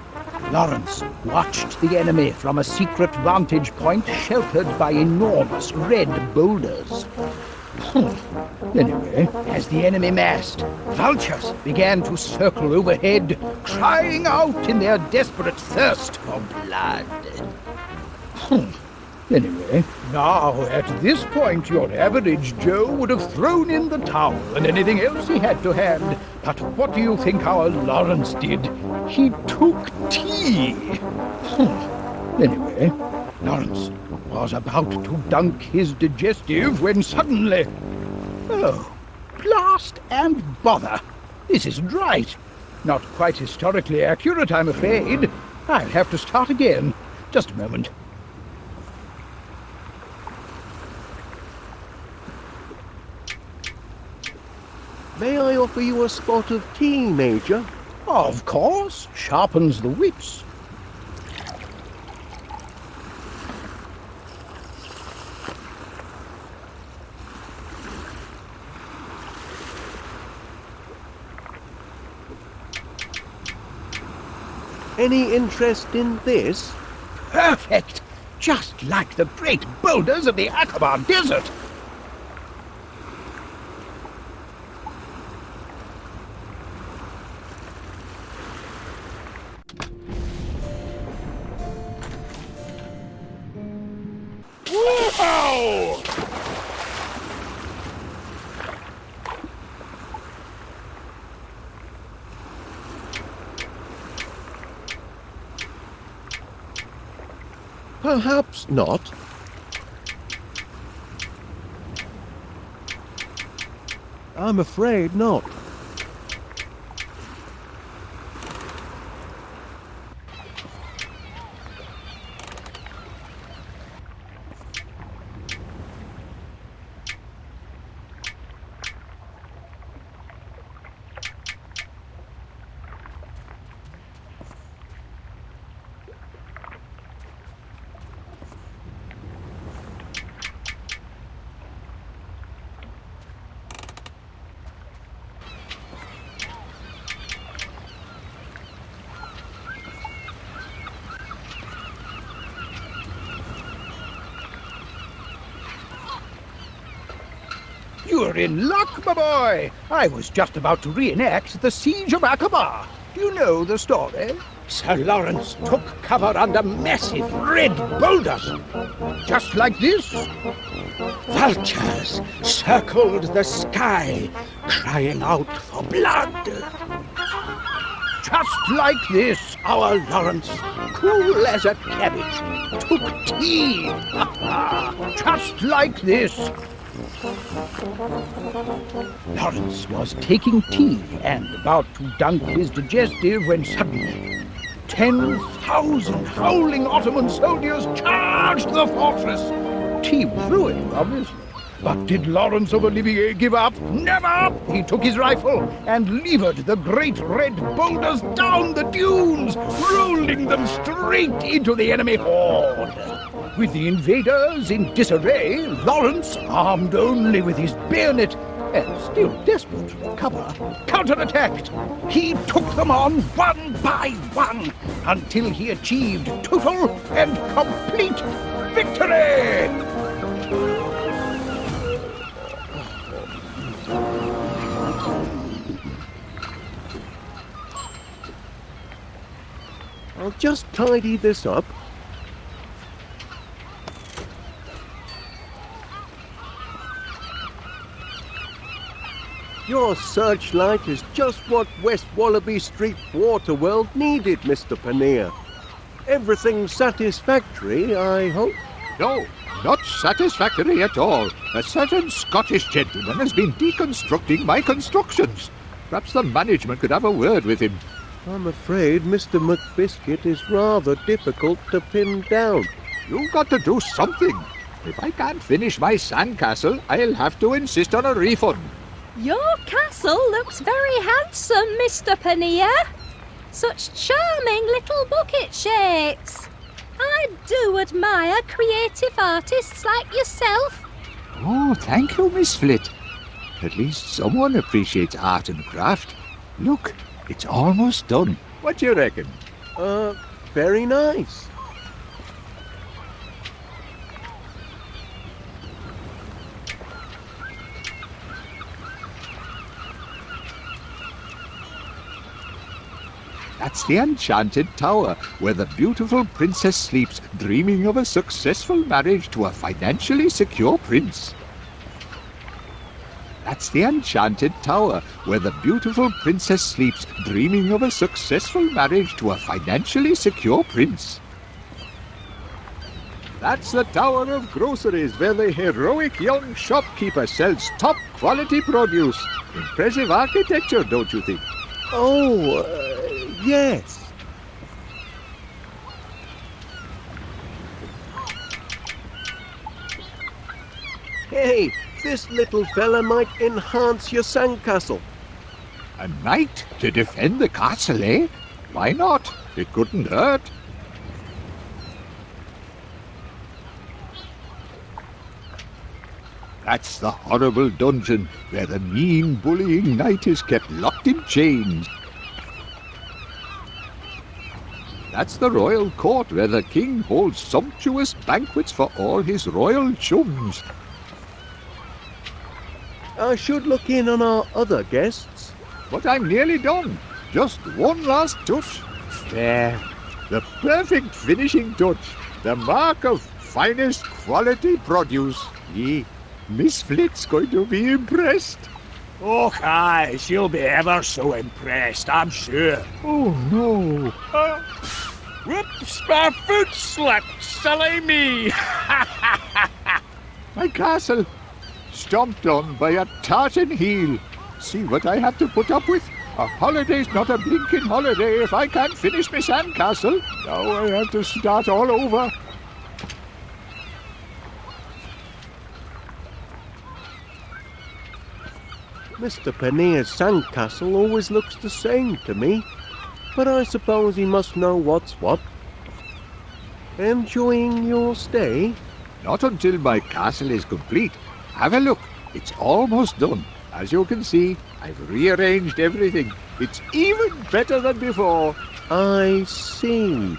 Lawrence watched the enemy from a secret vantage point sheltered by enormous red boulders. Anyway, as the enemy massed, vultures began to circle overhead, crying out in their desperate thirst for blood. Anyway, now at this point your average Joe would have thrown in the towel and anything else he had to hand. But what do you think our Lawrence did? He took tea. Anyway, Lawrence was about to dunk his digestive when suddenly... Oh, blast and bother. This isn't right. Not quite historically accurate, I'm afraid. I'll have to start again. Just a moment. May I offer you a spot of tea, Major? Of course. Sharpens the wits. Any interest in this? Perfect! Just like the great boulders of the Aqaba Desert. Whoa! Perhaps not. I'm afraid not. You're in luck, my boy. I was just about to reenact the Siege of Aqaba. Do you know the story? Sir Lawrence took cover under massive red boulders. Just like this. Vultures circled the sky, crying out for blood. Just like this, our Lawrence, cool as a cabbage, took tea. Just like this. Lawrence was taking tea and about to dunk his digestive when suddenly 10,000 howling Ottoman soldiers charged the fortress. Tea was ruined, obviously. But did Lawrence of Olivier give up? Never! He took his rifle and levered the great red boulders down the dunes, rolling them straight into the enemy horde. With the invaders in disarray, Lawrence, armed only with his bayonet, and still desperate for cover, counterattacked. He took them on one by one until he achieved total and complete victory! I'll just tidy this up. Your searchlight is just what West Wallaby Street Waterworld needed, Mr. Paneer. Everything satisfactory, I hope? No, not satisfactory at all. A certain Scottish gentleman has been deconstructing my constructions. Perhaps the management could have a word with him. I'm afraid Mr. McBiscuit is rather difficult to pin down. You've got to do something. If I can't finish my sandcastle, I'll have to insist on a refund. Your castle looks very handsome, Mr. Paneer. Such charming little bucket shapes. I do admire creative artists like yourself. Oh, thank you, Miss Flit. At least someone appreciates art and craft. Look, it's almost done. What do you reckon? Very nice. That's the enchanted tower, where the beautiful princess sleeps, dreaming of a successful marriage to a financially secure prince. That's the enchanted tower, where the beautiful princess sleeps, dreaming of a successful marriage to a financially secure prince. That's the tower of groceries, where the heroic young shopkeeper sells top-quality produce. Impressive architecture, don't you think? Oh, yes. Hey, this little fella might enhance your sandcastle. A knight to defend the castle, eh? Why not? It couldn't hurt. That's the horrible dungeon where the mean, bullying knight is kept locked in chains. That's the royal court where the king holds sumptuous banquets for all his royal chums. I should look in on our other guests. But I'm nearly done. Just one last touch. There. The perfect finishing touch. The mark of finest quality produce. Miss Flit's going to be impressed. Oh, aye, she'll be ever so impressed, I'm sure. Oh, no. Whoops, my foot slipped, silly me. My castle, stomped on by a tartan heel. See what I have to put up with? A holiday's not a blinking holiday if I can't finish my sandcastle. Now I have to start all over. Mr. Paneer's sandcastle always looks the same to me, but I suppose he must know what's what. Enjoying your stay? Not until my castle is complete. Have a look. It's almost done. As you can see, I've rearranged everything. It's even better than before. I see.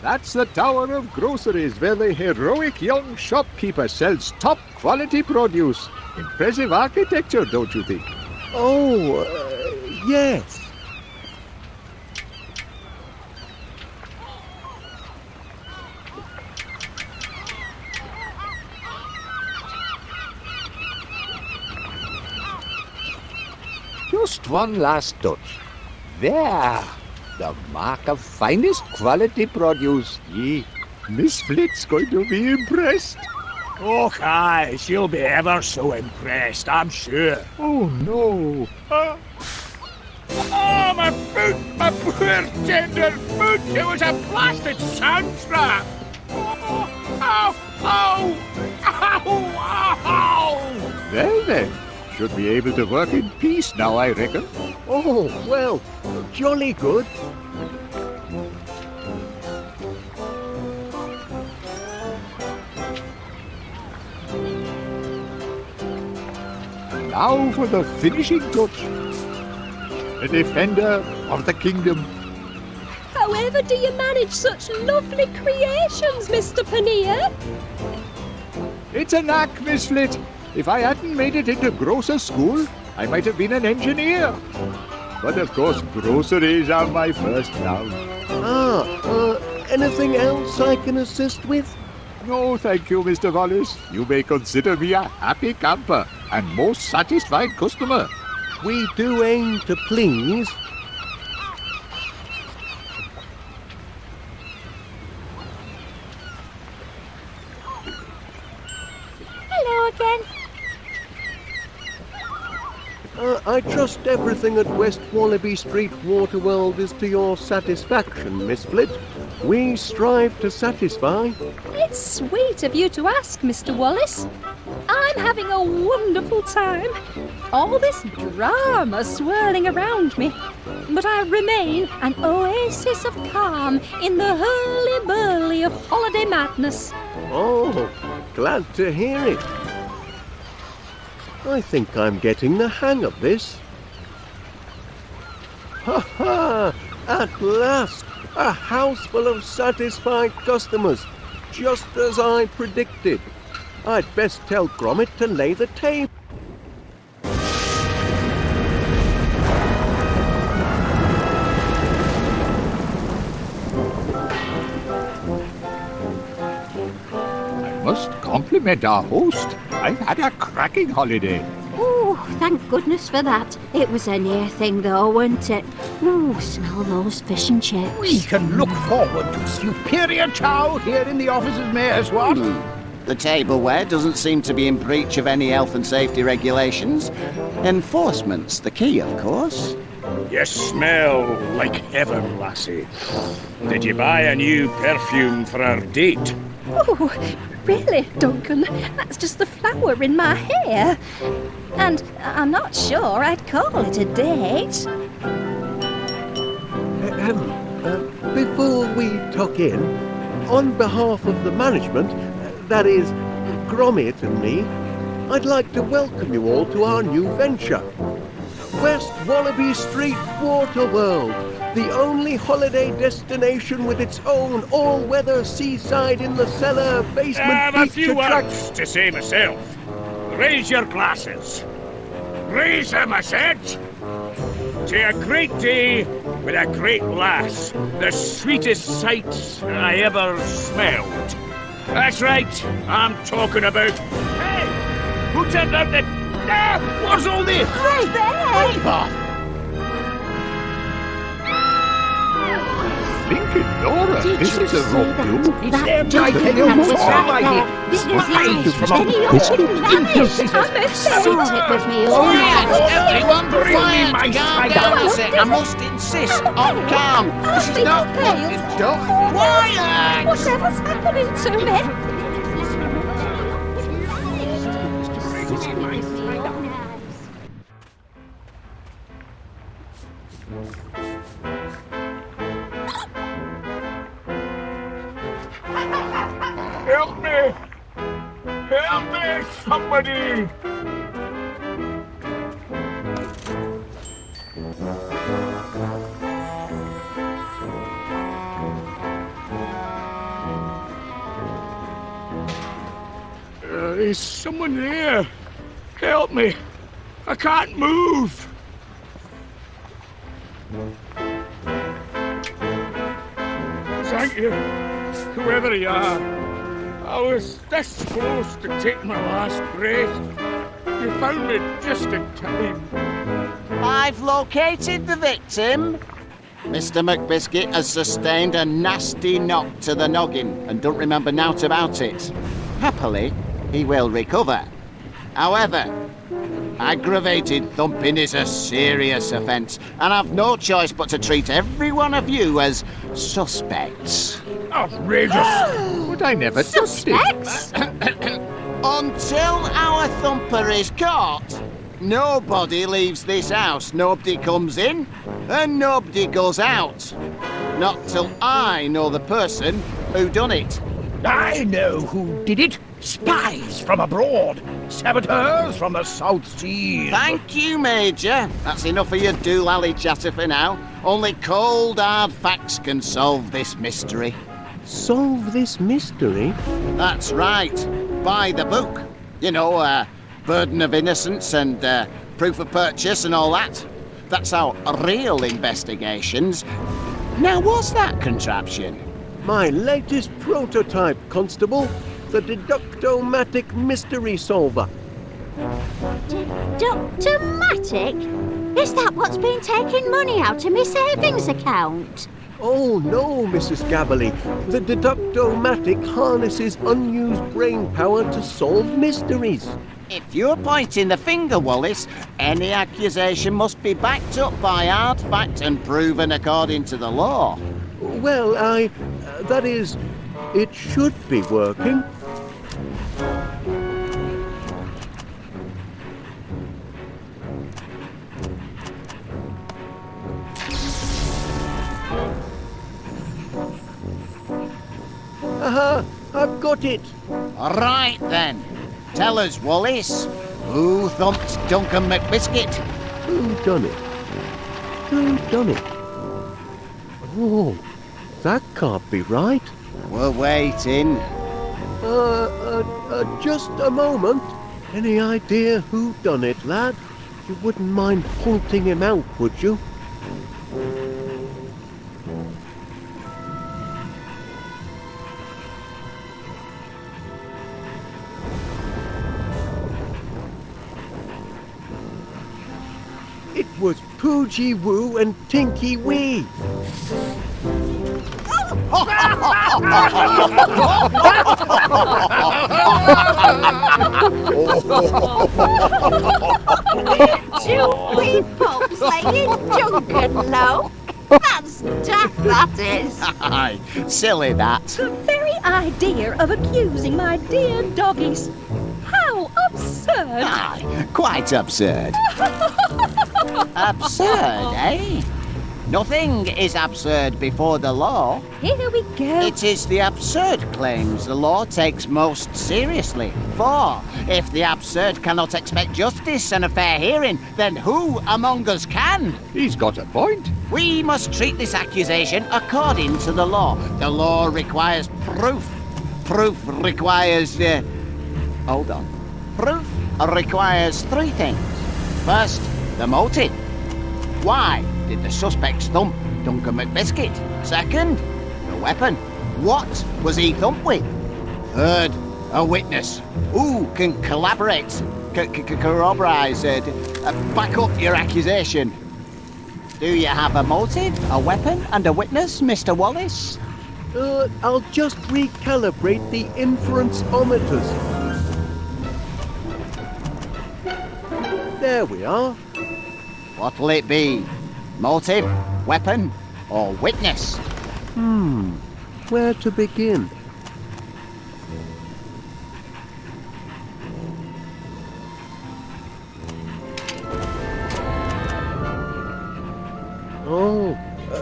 That's the tower of groceries where the heroic young shopkeeper sells top-quality produce. Impressive architecture, don't you think? Oh, yes. Just one last touch. There. The mark of finest quality produce. Miss Flit's going to be impressed. Oh, aye, she'll be ever so impressed, I'm sure. Oh, no. Oh, my foot! My poor tender foot! It was a blasted sand trap! Oh, ow! Ow! Ow! Ow! Well then, should be able to work in peace now, I reckon. Oh, well, jolly good. Now for the finishing touch. The defender of the kingdom. However do you manage such lovely creations, Mr. Paneer? It's a knack, Miss Flit. If I hadn't made it into grocer school, I might have been an engineer. But of course, groceries are my first love. Anything else I can assist with? No, thank you, Mr. Wallace. You may consider me a happy camper and most satisfied customer. We do aim to please. Hello again. I trust everything at West Wallaby Street Waterworld is to your satisfaction, Miss Flit. We strive to satisfy. It's sweet of you to ask, Mr. Wallace. I'm having a wonderful time. All this drama swirling around me. But I remain an oasis of calm in the hurly-burly of holiday madness. Oh, glad to hear it. I think I'm getting the hang of this. Ha ha! At last! A house full of satisfied customers, just as I predicted. I'd best tell Gromit to lay the table. I must compliment our host. I've had a cracking holiday. Oh, thank goodness for that. It was a near thing though, wasn't it? Ooh, smell those fish and chips. We can look forward to superior chow here in the office's mayor's what? The tableware doesn't seem to be in breach of any health and safety regulations. Enforcement's the key, of course. You smell like heaven, lassie. Did you buy a new perfume for our date? Oh, really, Duncan? That's just the flower in my hair. And I'm not sure I'd call it a date. Before we tuck in, on behalf of the management, that is, Gromit and me, I'd like to welcome you all to our new venture. West Wallaby Street Waterworld, the only holiday destination with its own all-weather seaside in the cellar basement I have a beach few attraction. words to say myself. Raise your glasses. Raise them, I said. To a great day with a great lass. The sweetest sights I ever smelled. That's right, I'm talking about... Hey! Who turned out the... what's all this? Right there! Blinking Nora, Did this you is a see rock that? blue. That them Duncan taking that you was for right like there. it. This is Spies live. from Any a- old vanish. Sit it with me all night. Everyone Bring me quiet. my Calm spider. down a sec. I must insist on calm. This is not what you've done. Quiet! Whatever's happening to me? Help me! Help me, somebody! Is someone there? Help me! I can't move! Thank you, whoever you are. I was this close to take my last breath. You found me just in time. I've located the victim. Mr. McBiscuit has sustained a nasty knock to the noggin and don't remember naught about it. Happily, he will recover. However, aggravated thumping is a serious offence, and I've no choice but to treat every one of you as suspects. Outrageous! But I never Suspects? Until our thumper is caught, nobody leaves this house, nobody comes in, and nobody goes out. Not till I know the person who done it. I know who did it. Spies from abroad. Saboteurs from the South Seas. Thank you, Major. That's enough of your doolally chatter for now. Only cold, hard facts can solve this mystery. Solve this mystery? That's right. By the book. You know, burden of innocence and proof of purchase and all that. That's our real investigations. Now, what's that contraption? My latest prototype, Constable. The Deductomatic Mystery Solver. Deductomatic? Is that what's been taking money out of my savings account? Oh no, Mrs. Gabberly. The Deductomatic harnesses unused brain power to solve mysteries. If you're pointing the finger, Wallace, any accusation must be backed up by hard fact and proven according to the law. Well, that is, it should be working. Aha! I've got it! Right then. Tell us, Wallace, who thumped Duncan McBiscuit? Who done it? Who done it? Oh, that can't be right. We're waiting. Just a moment. Any idea who done it, lad? You wouldn't mind pointing him out, would you? It was Poogie Woo and Tinky Wee. Two wee pups laying Duncan low. That's daft, that is. Aye, silly that. The very idea of accusing my dear doggies. How absurd! Aye, quite absurd. Absurd, eh? Nothing is absurd before the law. Here we go. It is the absurd claims the law takes most seriously. For if the absurd cannot expect justice and a fair hearing, then who among us can? He's got a point. We must treat this accusation according to the law. The law requires proof. Proof requires... hold on. Proof requires three things. First, the motive. Why did the suspects thump Duncan McBiscuit? Second, the weapon. What was he thumped with? Third, a witness. Who can collaborate, corroborate, back up your accusation? Do you have a motive, a weapon, and a witness, Mr. Wallace? I'll just recalibrate the inference-ometers. There we are. What'll it be? Motive, weapon, or witness? Where to begin? Oh,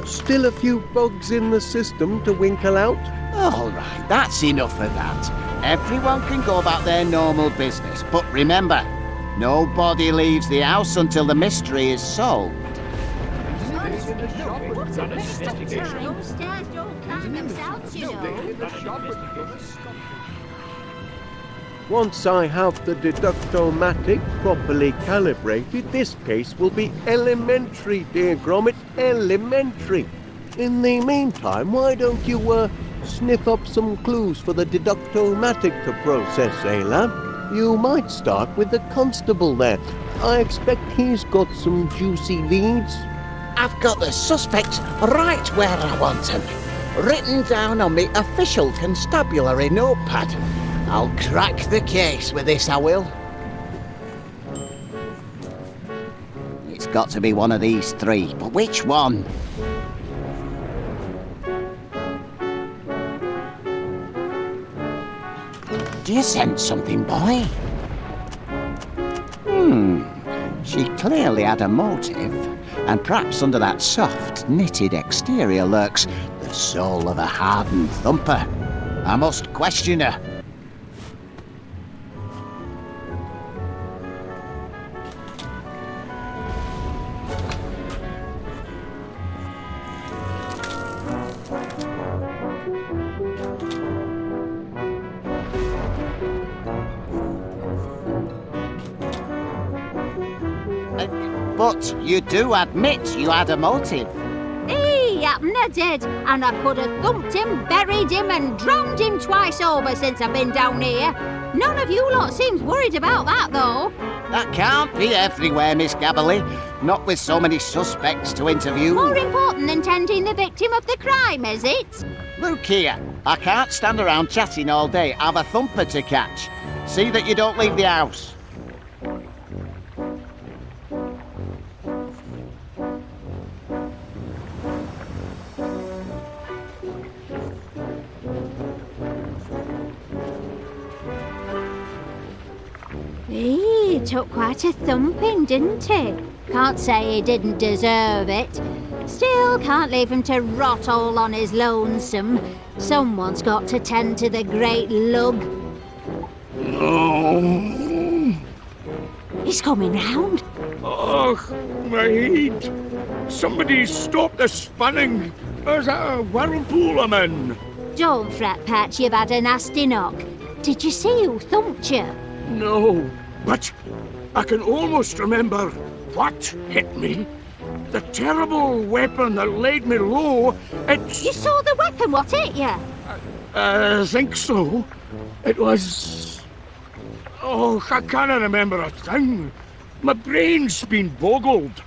still a few bugs in the system to winkle out. All right, that's enough of that. Everyone can go about their normal business, but remember, nobody leaves the house until the mystery is solved. Those stairs don't climb themselves, you know. Once I have the Deductomatic properly calibrated, this case will be elementary, dear Gromit, elementary. In the meantime, why don't you, sniff up some clues for the Deductomatic to process, eh, lad? You might start with the constable there. I expect he's got some juicy leads. I've got the suspects right where I want them, written down on me official constabulary notepad. I'll crack the case with this, I will. It's got to be one of these three, but which one? Do you sense something, boy? She clearly had a motive, and perhaps under that soft, knitted exterior lurks the soul of a hardened thumper. I must question her. But you do admit you had a motive. He happened I did, and I could have thumped him, buried him, and drowned him twice over since I've been down here. None of you lot seems worried about that, though. That can't be everywhere, Miss Gabberly. Not with so many suspects to interview. More important than tending the victim of the crime, is it? Look here, I can't stand around chatting all day. I've a thumper to catch. See that you don't leave the house. He took quite a thumping, didn't he? Can't say he didn't deserve it. Still, can't leave him to rot all on his lonesome. Someone's got to tend to the great lug. Oh. He's coming round. Oh, my head. Somebody stop the spinning. There's a whirlpool I'm in. Don't fret, Pat, you've had a nasty knock. Did you see who thumped you? No, but I can almost remember what hit me. The terrible weapon that laid me low, it's... You saw the weapon, what hit you? I think so. It was... Oh, I can't remember a thing. My brain's been boggled.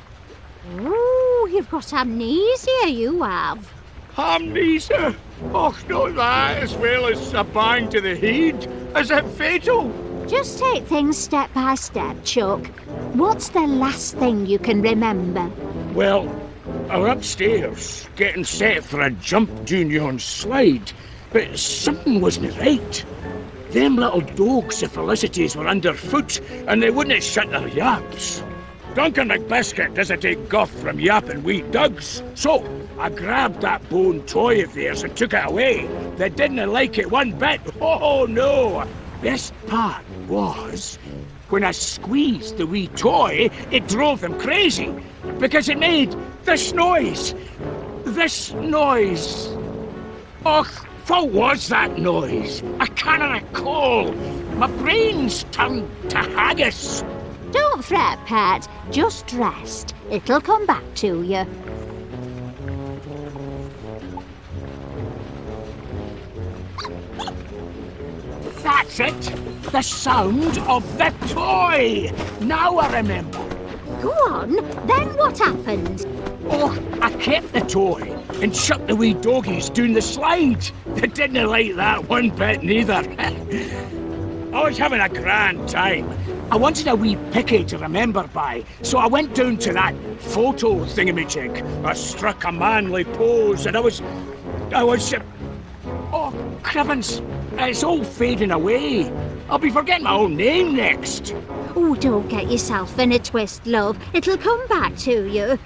Ooh, you've got amnesia, you have. Amnesia? Oh, not that, as well as a bang to the head. Is it fatal? Just take things step by step, Chuck. What's the last thing you can remember? Well, I was upstairs, getting set for a jump down yon slide, but something wasn't right. Them little dogs of Felicity's were underfoot, and they wouldn't shut their yaps. Duncan McBiscuit doesn't take guff from yapping wee dugs, so I grabbed that bone toy of theirs and took it away. They didn't like it one bit. Oh, no! Best part was, when I squeezed the wee toy, it drove them crazy, because it made this noise. This noise. Och, what was that noise? I can't recall. My brain's turned to haggis. Don't fret, Pat. Just rest. It'll come back to you. That's it! The sound of the toy! Now I remember. Go on, then what happened? Oh, I kept the toy and shut the wee doggies down the slide. They didn't like that one bit neither. I was having a grand time. I wanted a wee picky to remember by, so I went down to that photo thingamajig. I struck a manly pose and I was... Oh, Crivens, it's all fading away. I'll be forgetting my own name next. Oh, don't get yourself in a twist, love. It'll come back to you.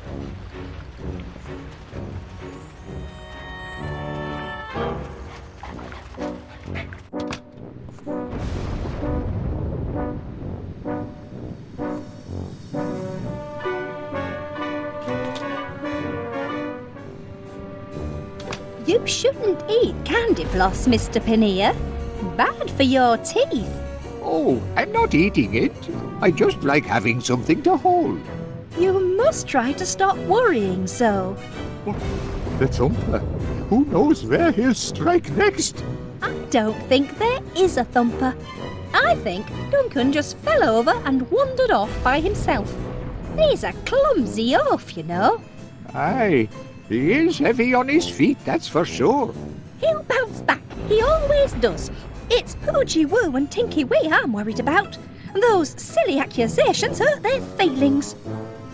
You shouldn't eat candy floss, Mr. Panea. Bad for your teeth. Oh, I'm not eating it. I just like having something to hold. You must try to stop worrying so. The thumper. Who knows where he'll strike next? I don't think there is a thumper. I think Duncan just fell over and wandered off by himself. He's a clumsy oaf, you know. Aye, he is heavy on his feet, that's for sure. He'll bounce back. He always does. It's Hoogie Woo and Tinky Wee I'm worried about. Those silly accusations hurt their feelings.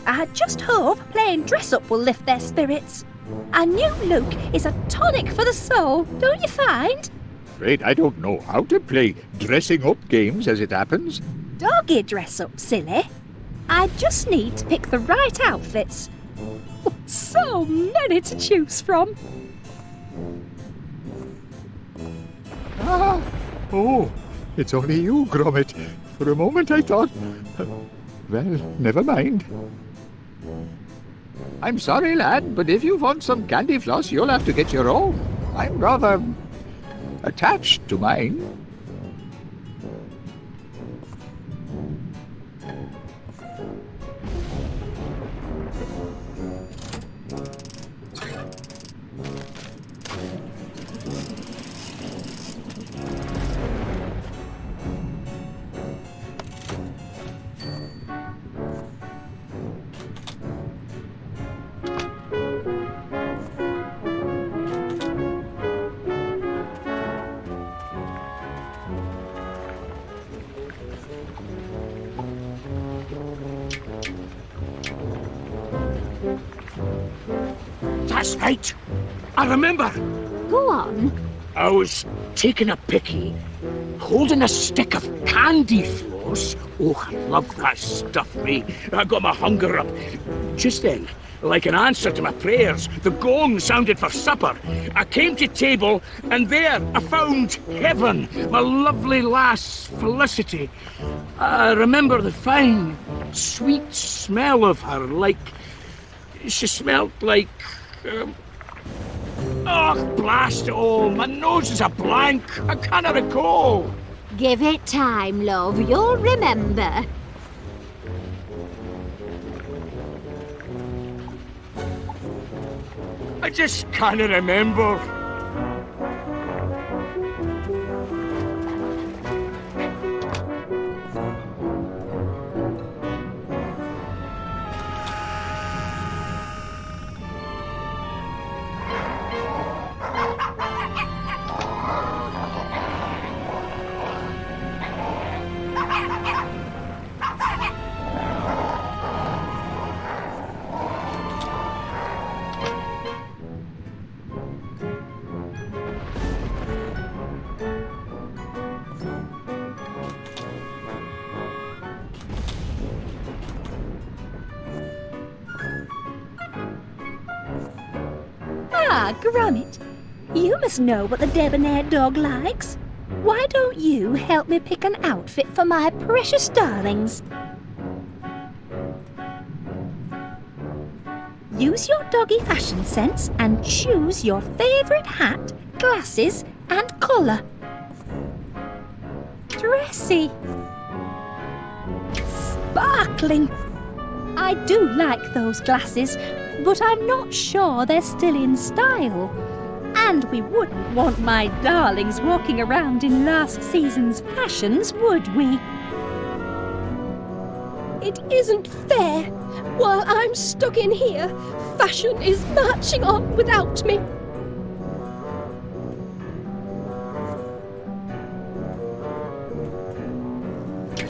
I just hope playing dress-up will lift their spirits. A new look is a tonic for the soul, don't you find? Afraid I don't know how to play dressing-up games as it happens. Doggy dress-up, silly. I just need to pick the right outfits. So many to choose from. Ah! Oh, it's only you, Gromit. For a moment I thought... well, never mind. I'm sorry, lad, but if you want some candy floss, you'll have to get your own. I'm rather... attached to mine. That's right. I remember. Go on. I was taking a picky, holding a stick of candy floss. Oh, I love that stuff, me. I got my hunger up. Just then, like an answer to my prayers, the gong sounded for supper. I came to table, and there I found Heaven, my lovely lass, Felicity. I remember the fine, sweet smell of her, like... she smelled like... oh, blast it all. My nose is a blank. I can't recall. Give it time, love. You'll remember. I just can't remember. Ah, Gromit, you must know what the debonair dog likes. Why don't you help me pick an outfit for my precious darlings? Use your doggy fashion sense and choose your favourite hat, glasses and colour. Dressy. Sparkling. I do like those glasses, but I'm not sure they're still in style. And we wouldn't want my darlings walking around in last season's fashions, would we? It isn't fair. While I'm stuck in here, fashion is marching on without me.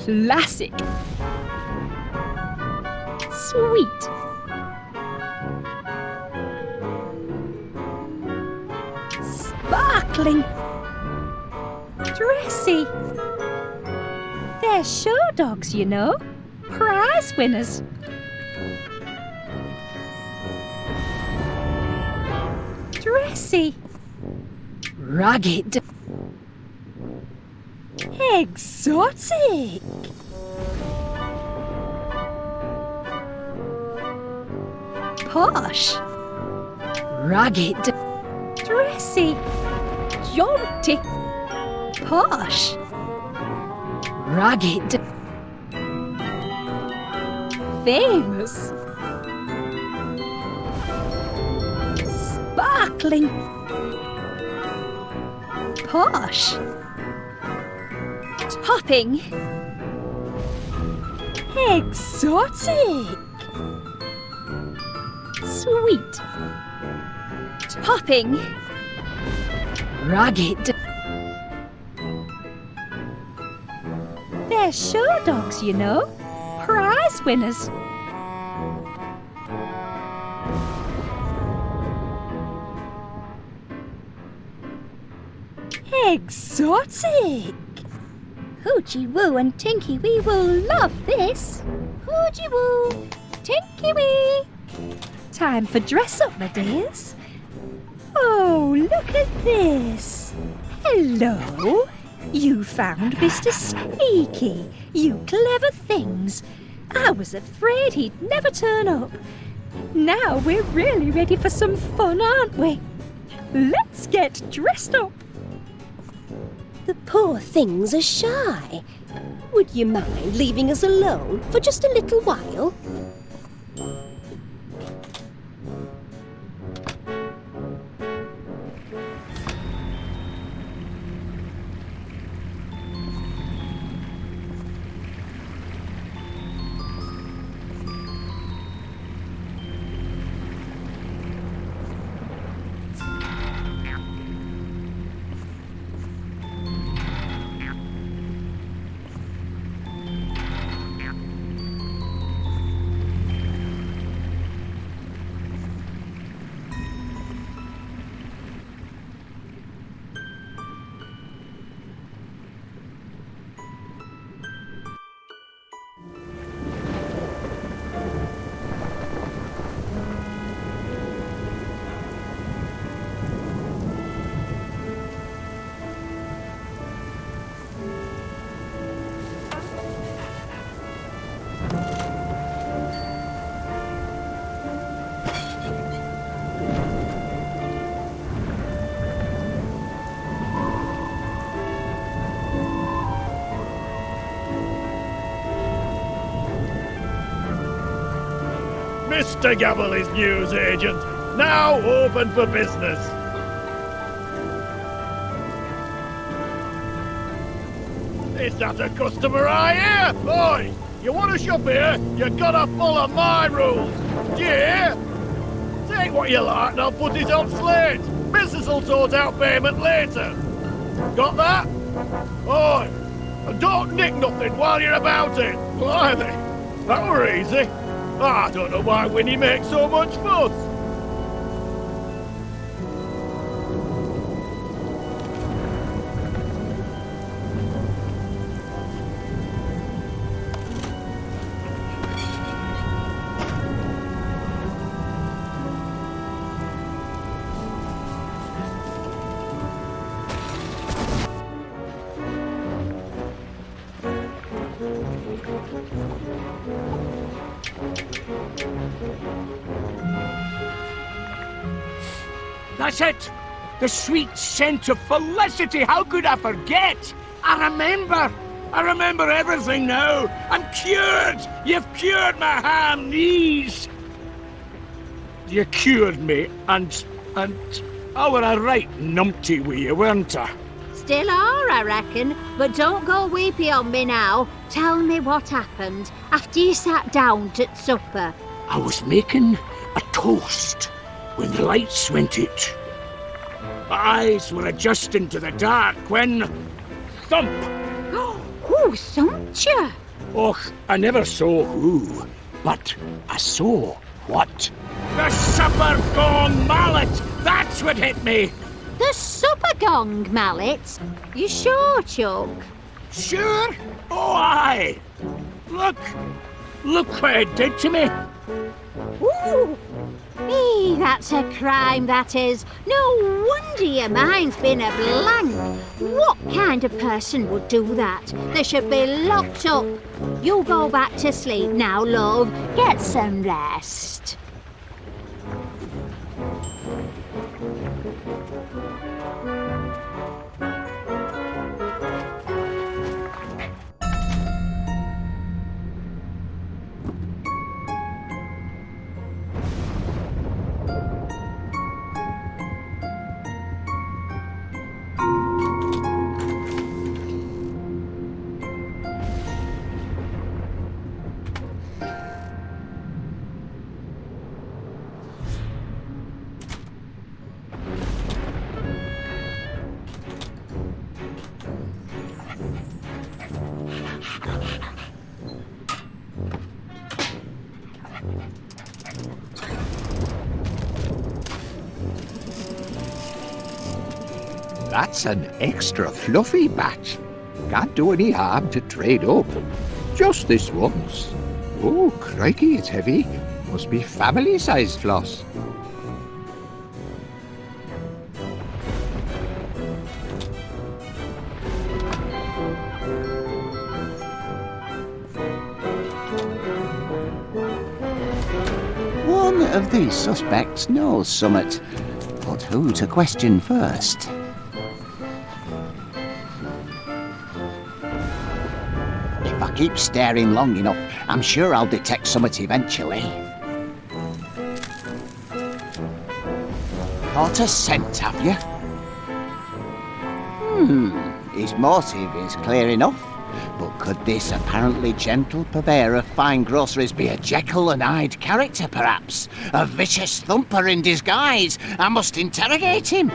Classic. Sweet. Sparkling. Dressy. They're show dogs, you know. Prize winners. Dressy. Rugged. Exotic. Posh. Rugged. Dressy. Jaunty. Posh. Rugged. Famous. Sparkling. Posh. Topping. Exotic. Sweet. Topping. Rugged. They're show dogs, you know. Prize winners. Exotic. Hoochie Woo and Tinky Wee will love this. Hoochie Woo, Tinky Wee. Time for dress up, my dears. Oh, look at this. Hello. You found Mr. Squeaky. You clever things. I was afraid he'd never turn up. Now we're really ready for some fun, aren't we? Let's get dressed up. The poor things are shy. Would you mind leaving us alone for just a little while? Mr. Gabbley's news agent, now open for business. Is that a customer I hear? Oi, you want to shop here? You gotta follow my rules. Do you hear? Take what you like and I'll put it on slate. Business will sort out payment later. Got that? Oi, and don't nick nothing while you're about it. Blimey, that were easy. I don't know why Winnie makes so much fuss. That's it! The sweet scent of felicity! How could I forget? I remember everything now! I'm cured! You've cured my ham knees! You cured me, and I were a right numpty with you, weren't I? Still are, I reckon, but don't go weepy on me now. Tell me what happened after you sat down at supper. I was making a toast when the lights went out. My eyes were adjusting to the dark when... thump! Who thumped you? Och, I never saw who, but I saw what. The supper gong mallet! That's what hit me! The supper gong mallet? You sure, Chuck? Sure? Oh, aye! Look what it did to me! Ooh! That's a crime, that is. No wonder your mind's been a blank. What kind of person would do that? They should be locked up. You go back to sleep now, love. Get some rest. That's an extra fluffy batch. Can't do any harm to trade up. Just this once. Oh, crikey, it's heavy. Must be family-sized floss. One of these suspects knows summit, but who to question first? If I keep staring long enough, I'm sure I'll detect summit eventually. Caught a scent, have you? His motive is clear enough. But could this apparently gentle purveyor of fine groceries be a Jekyll and Hyde character, perhaps? A vicious thumper in disguise? I must interrogate him.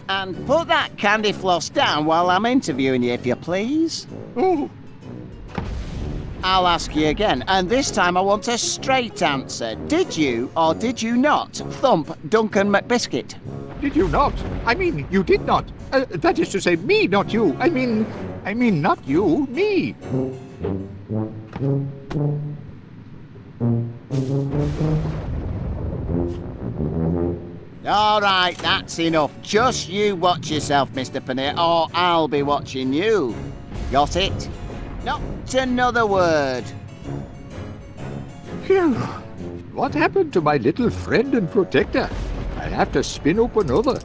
And put that candy floss down while I'm interviewing you, if you please. Oh. I'll ask you again, and this time I want a straight answer. Did you or did you not thump Duncan McBiscuit? Did you not? I mean, you did not. That is to say, me, not you. I mean, not you, me. All right, that's enough. Just you watch yourself, Mr. Paneer, or I'll be watching you. Got it? Not another word. Phew. What happened to my little friend and protector? I'll have to spin up another.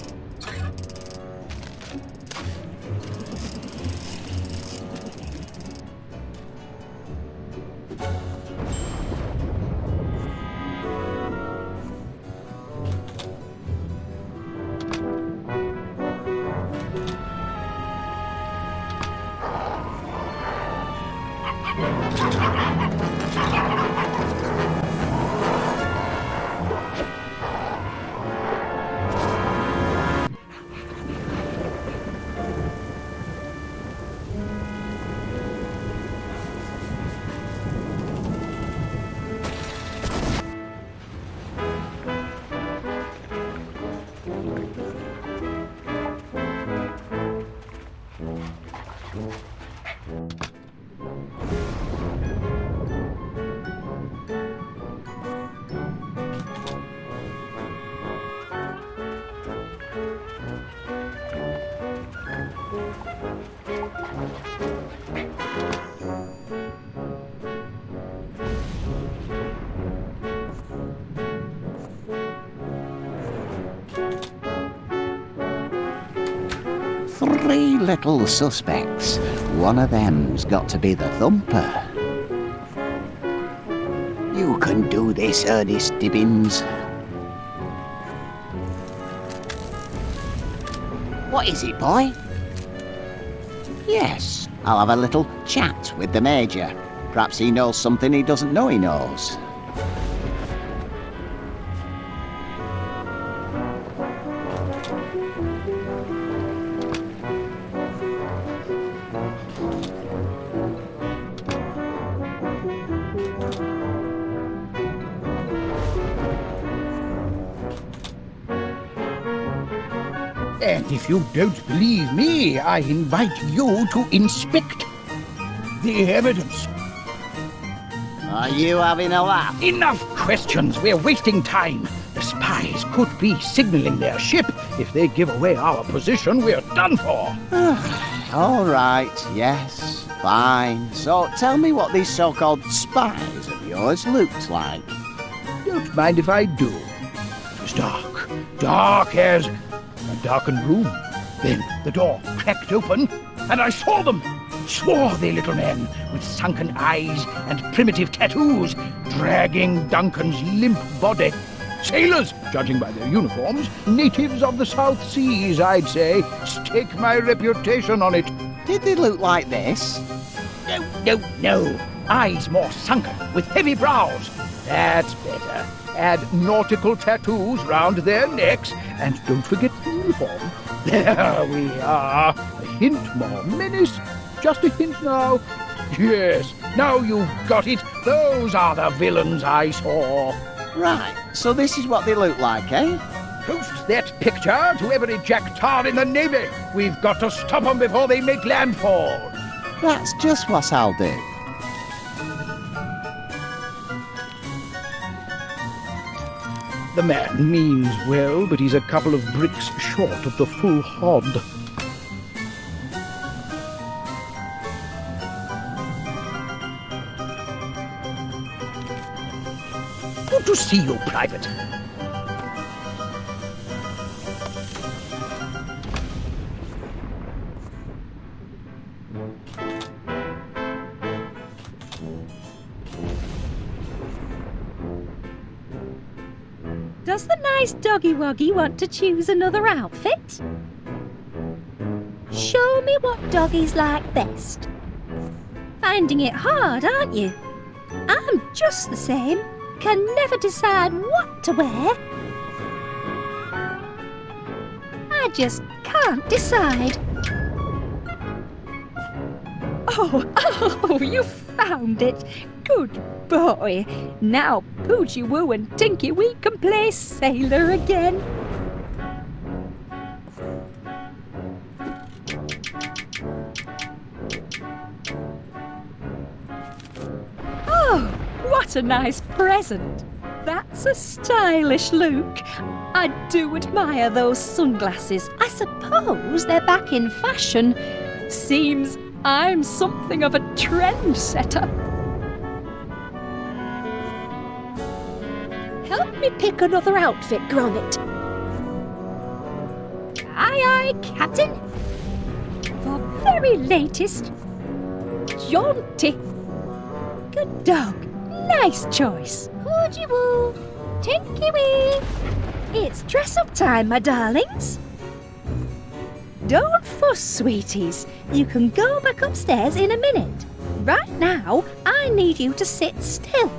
Three little suspects. One of them's got to be the thumper. You can do this, Ernest Dibbins. What is it, boy? Yes, I'll have a little chat with the Major. Perhaps he knows something he doesn't know he knows. And if you don't believe me, I invite you to inspect the evidence. Are you having a laugh? Enough questions. We're wasting time. The spies could be signaling their ship. If they give away our position, we're done for. All right, yes, fine. So tell me what these so-called spies of yours looked like. Don't mind if I do. It was dark. Dark as a darkened room. Then the door cracked open, and I saw them. Swarthy little men with sunken eyes and primitive tattoos, dragging Duncan's limp body. Sailors, judging by their uniforms. Natives of the South Seas, I'd say. Stake my reputation on it. Did they look like this? No. Eyes more sunken, with heavy brows. That's better. add nautical tattoos round their necks, and don't forget the uniform. There we are. A hint more menace. Just a hint now. Yes, now you've got it. Those are the villains I saw. Right, so this is what they look like, eh? Post that picture to every jack-tar in the Navy. We've got to stop them before they make landfall. That's just what I'll do. The man means well, but he's a couple of bricks short of the full hod. Good to see you, Private. Does the nice doggy-woggy want to choose another outfit? Show me what doggies like best. Finding it hard, aren't you? I'm just the same. Can never decide what to wear. I just can't decide. Oh, you found it. Good boy. Now Poochie Woo and Tinky Wee can play sailor again. Oh, what a nice present. That's a stylish look. I do admire those sunglasses. I suppose they're back in fashion. Seems I'm something of a trendsetter. Help me pick another outfit, Gromit. Aye, aye, Captain. For very latest, jaunty. Good dog. Nice choice. Poochie Woo, Tinky Wee. It's dress-up time, my darlings. Don't fuss, sweeties. You can go back upstairs in a minute. Right now, I need you to sit still.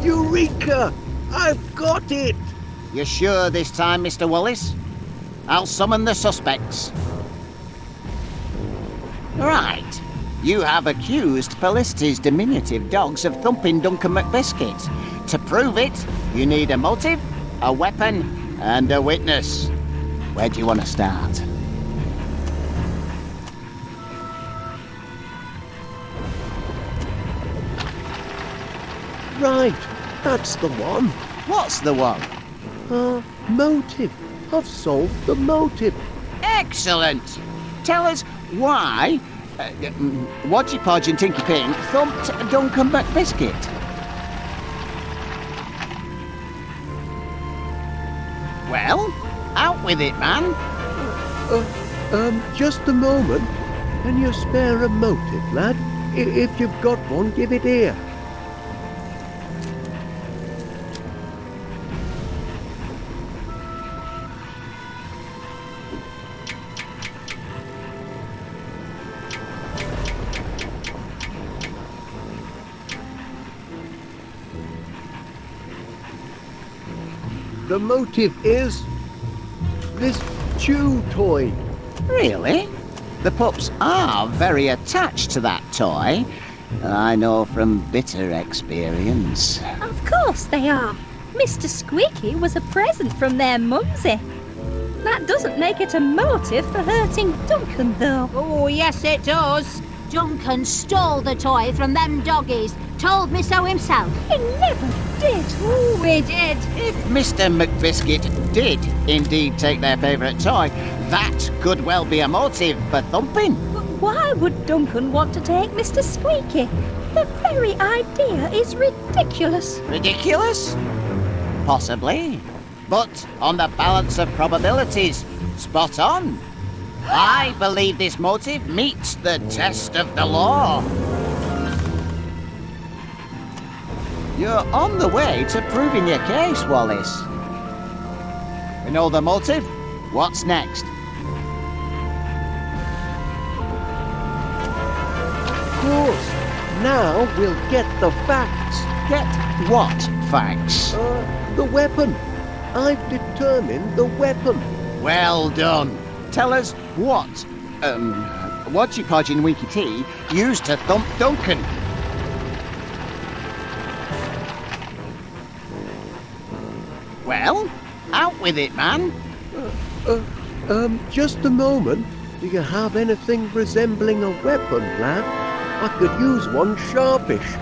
Eureka! I've got it! You sure this time, Mr. Wallace? I'll summon the suspects. Right. You have accused Felicity's diminutive dogs of thumping Duncan McBiscuit. To prove it, you need a motive, a weapon, and a witness. Where do you want to start? Right, that's the one. What's the one? Motive. I've solved the motive. Excellent! Tell us why Wadgy Podge and Tinky Pink thumped Duncan McBiscuit. Well, out with it, man. Just a moment. Can you spare a motive, lad? If you've got one, give it here. the motive is this chew toy. Really? The pups are very attached to that toy. I know from bitter experience. Of course they are. Mr. Squeaky was a present from their mumsy. That doesn't make it a motive for hurting Duncan, though. Oh, yes, it does. Duncan stole the toy from them doggies. Told me so himself. He never did. Oh, he did. If Mr. McBiscuit did indeed take their favourite toy, that could well be a motive for thumping. But why would Duncan want to take Mr. Squeaky? The very idea is ridiculous. Ridiculous? Possibly. But on the balance of probabilities, spot on. I believe this motive meets the test of the law. You're on the way to proving your case, Wallace. We know the motive. What's next? Of course. Now we'll get the facts. Get what facts? The weapon. I've determined the weapon. Well done. Tell us what, Wodgy-Podgy and Winky T used to thump Duncan. Well, out with it, man. Just a moment. Do you have anything resembling a weapon, lad? I could use one sharpish.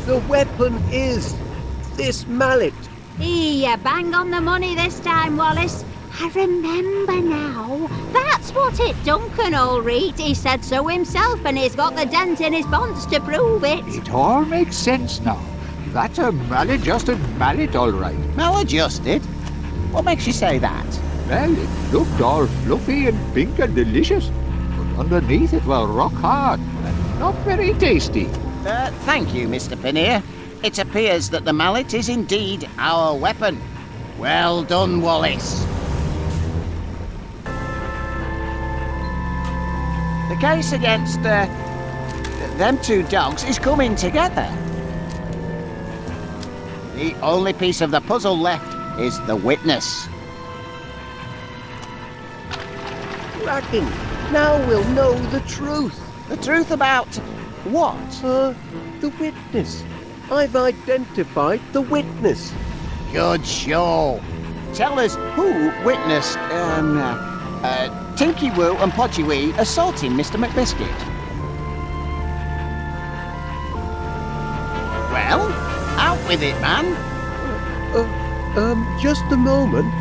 The weapon is this mallet. You bang on the money this time, Wallace. I remember now. That's what it Duncan, all right. He said so himself, and he's got the dent in his bonds to prove it. It all makes sense now. That's a maladjusted mallet, all right. Maladjusted? What makes you say that? Well, it looked all fluffy and pink and delicious, but underneath it was rock hard and not very tasty. Thank you, Mr. Pannier. It appears that the mallet is indeed our weapon. Well done, Wallace. The case against, them two dogs is coming together. The only piece of the puzzle left is the witness. Cracking. Now we'll know the truth. The truth about what? The witness. I've identified the witness. Good show. Tell us who witnessed, Tinky Woo and Podgy Wee assaulting Mr. McBiscuit. Well, out with it, man. Just a moment.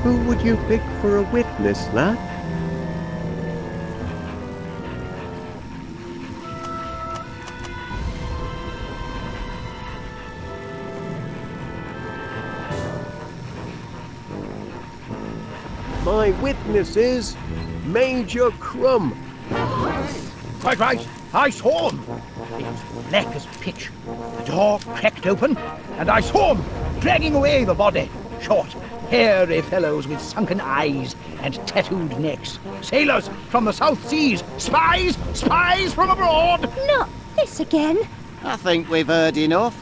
Who would you pick for a witness, lad? My witness is Major Crumb. Right. I saw him. It was black as pitch. The door cracked open, and I saw him dragging away the body. Short, hairy fellows with sunken eyes and tattooed necks. Sailors from the South Seas. Spies from abroad. Not this again. I think we've heard enough.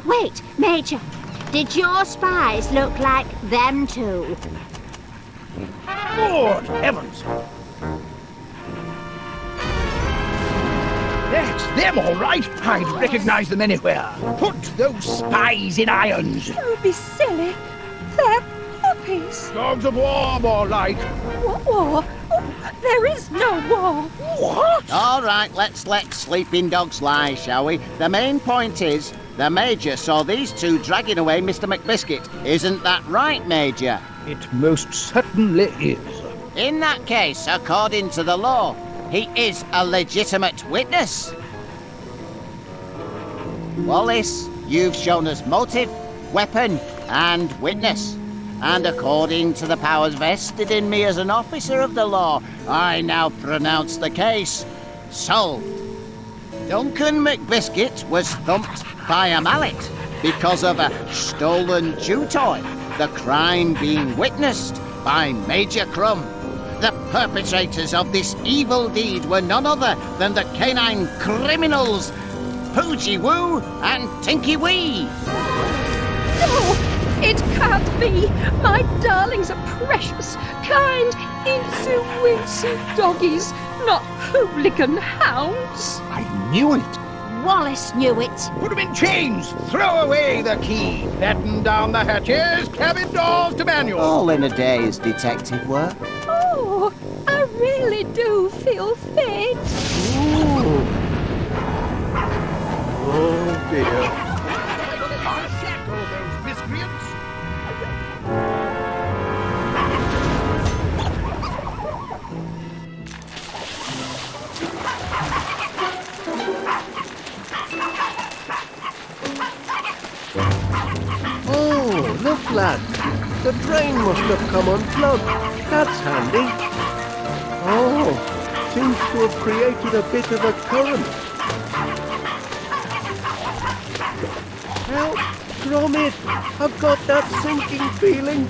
Wait, Major. Did your spies look like them two? Good heavens! That's them, all right. I'd recognize them anywhere. Put those spies in irons. Don't be silly. They're puppies. Dogs of war, more like. What war? Oh, there is no war. What? All right, let's let sleeping dogs lie, shall we? The main point is, the Major saw these two dragging away Mr. McBiscuit. Isn't that right, Major? It most certainly is. In that case, according to the law, he is a legitimate witness. Wallace, you've shown us motive, weapon, and witness. And according to the powers vested in me as an officer of the law, I now pronounce the case solved. Duncan McBiscuit was thumped by a mallet because of a stolen chew toy, the crime being witnessed by Major Crumb. The perpetrators of this evil deed were none other than the canine criminals, Poogie Woo and Tinky Wee. No, it can't be. My darlings are precious, kind, insy-wincy doggies, not hooligan hounds. I knew it. Wallace knew it. Put them in chains. Throw away the key. Batten down the hatches. Cabin doors to manual. All in a day's detective work. Oh, I really do feel fit. Ooh. Oh dear. Unshackle those miscreants. Oh, look, lad. The drain must have come unplugged. That's handy. Oh, seems to have created a bit of a current. Help, Gromit! I've got that sinking feeling.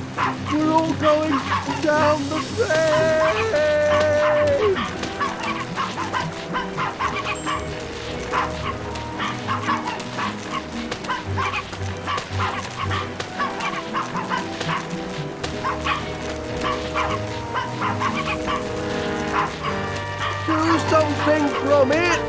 We're all going down the drain! Do something, Gromit!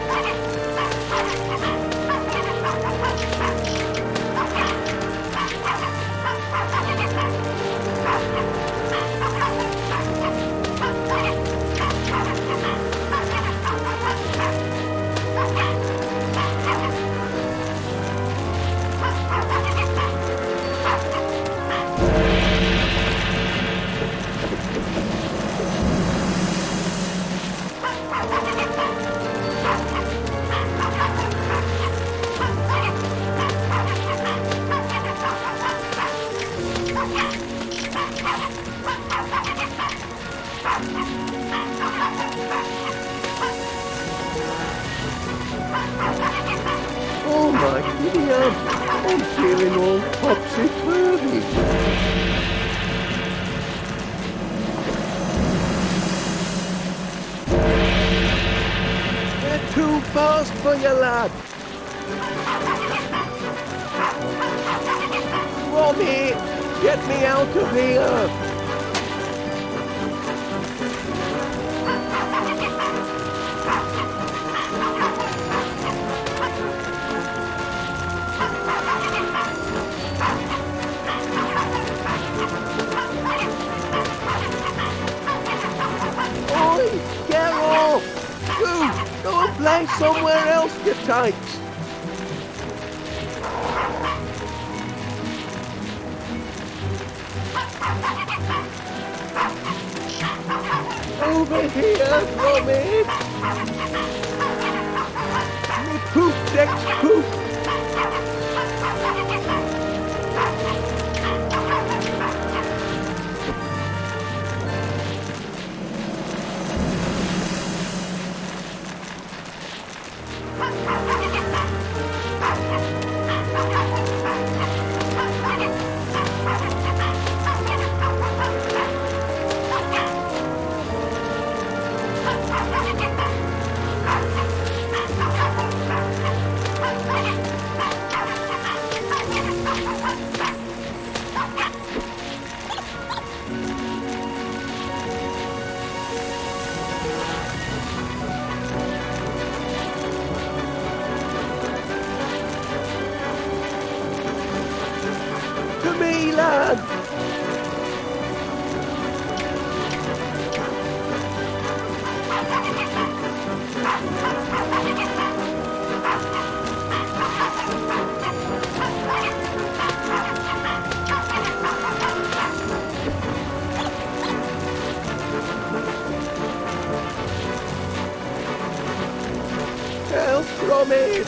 Oh my dear, I'm feeling all topsy-turvy. They're too fast for you, lad. Gromit, get me out of here. Get off! Go and play somewhere else, you tykes! Over here, Gromit! Me poop decks poop! To me, lad! Help, Gromit!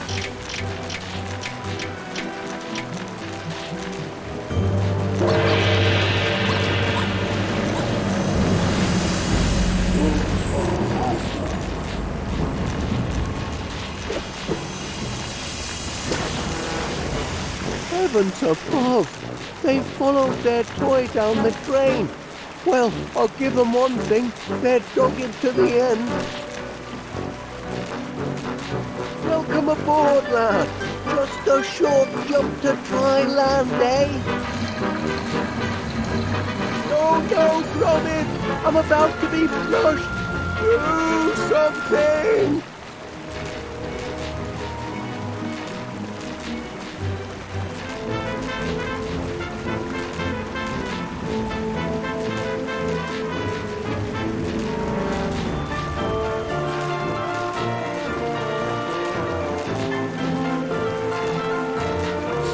Heavens above! They followed their toy down the drain. Well, I'll give them one thing. They're dogged to the end. Welcome aboard, lad. Just a short jump to dry land, eh? Oh no, Gromit! I'm about to be flushed! Do something!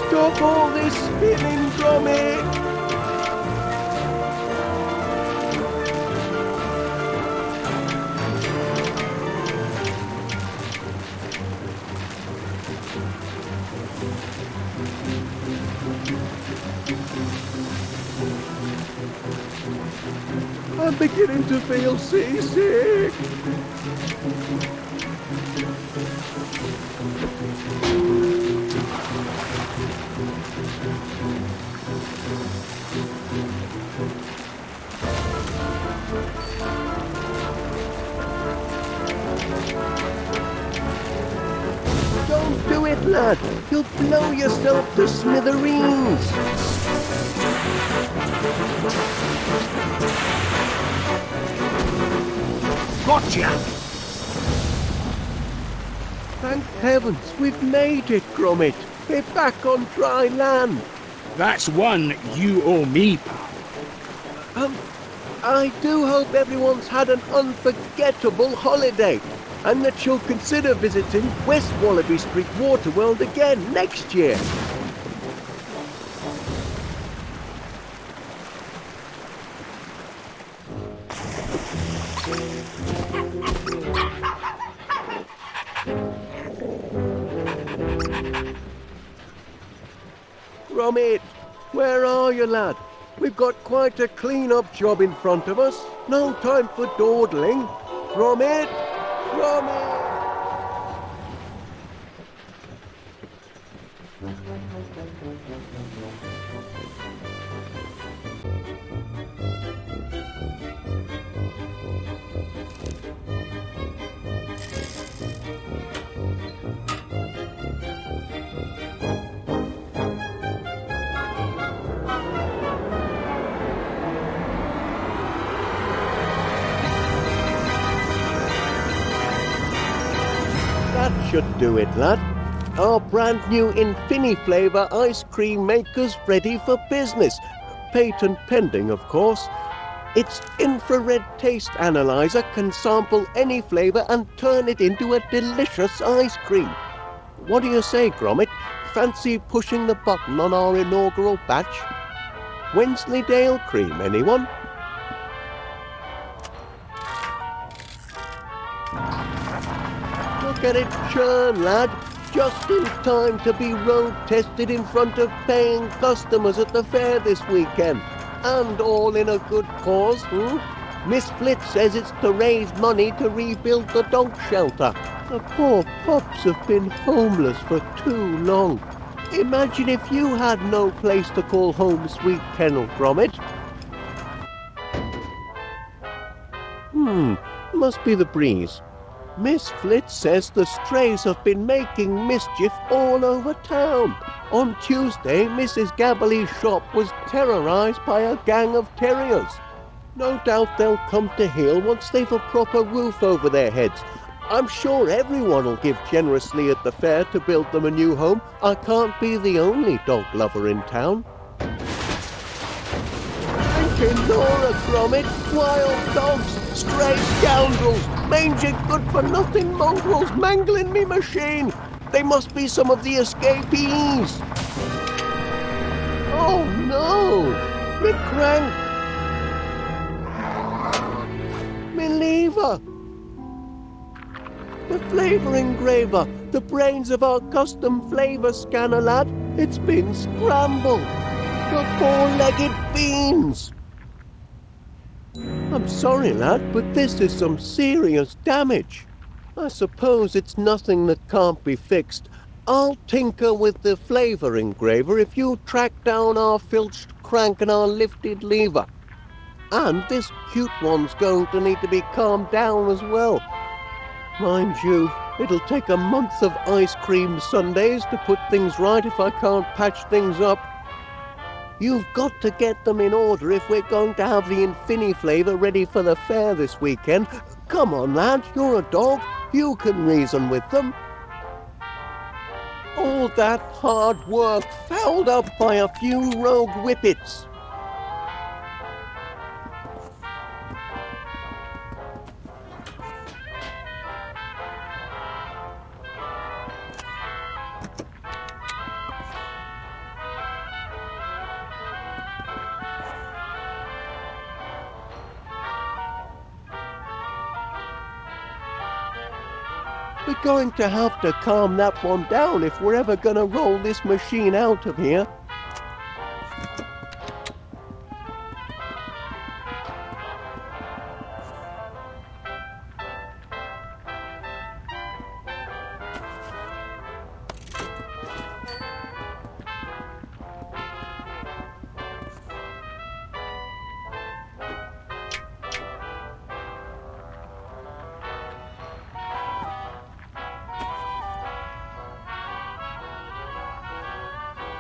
Stop all this spinning, Gromit! I'm beginning to feel seasick. Don't do it, lad. You'll blow yourself to smithereens. Gotcha! Thank heavens, we've made it, Gromit. We're back on dry land. That's one you owe me, pal. I do hope everyone's had an unforgettable holiday, and that you'll consider visiting West Wallaby Street Waterworld again next year. Gromit, where are you, lad? We've got quite a clean-up job in front of us. No time for dawdling. Gromit! Gromit! That should do it, lad. Our brand new Infini-flavour ice cream maker's ready for business. Patent pending, of course. Its infrared taste analyzer can sample any flavour and turn it into a delicious ice cream. What do you say, Gromit? Fancy pushing the button on our inaugural batch? Wensleydale cream, anyone? Look at it churn, lad. Just in time to be road tested in front of paying customers at the fair this weekend. And all in a good cause, Miss Flit says it's to raise money to rebuild the dog shelter. The poor pups have been homeless for too long. Imagine if you had no place to call home, sweet kennel, Gromit. Must be the breeze. Miss Flit says the strays have been making mischief all over town. On Tuesday, Mrs. Gabberly's shop was terrorised by a gang of terriers. No doubt they'll come to heel once they've a proper roof over their heads. I'm sure everyone will give generously at the fair to build them a new home. I can't be the only dog lover in town. Frankie Laura, Gromit, wild dogs, stray scoundrels, mangy good-for-nothing mongrels mangling me machine. They must be some of the escapees. Oh no! Me crank! Me lever! The flavour engraver, the brains of our custom flavour scanner, lad. It's been scrambled. The four-legged fiends. I'm sorry, lad, but this is some serious damage. I suppose it's nothing that can't be fixed. I'll tinker with the flavour engraver if you track down our filched crank and our lifted lever. And this cute one's going to need to be calmed down as well. Mind you, it'll take a month of ice cream sundaes to put things right if I can't patch things up. You've got to get them in order if we're going to have the Infiniflavor ready for the fair this weekend. Come on, lad, you're a dog. You can reason with them. All that hard work fouled up by a few rogue whippets. We're going to have to calm that one down if we're ever going to roll this machine out of here.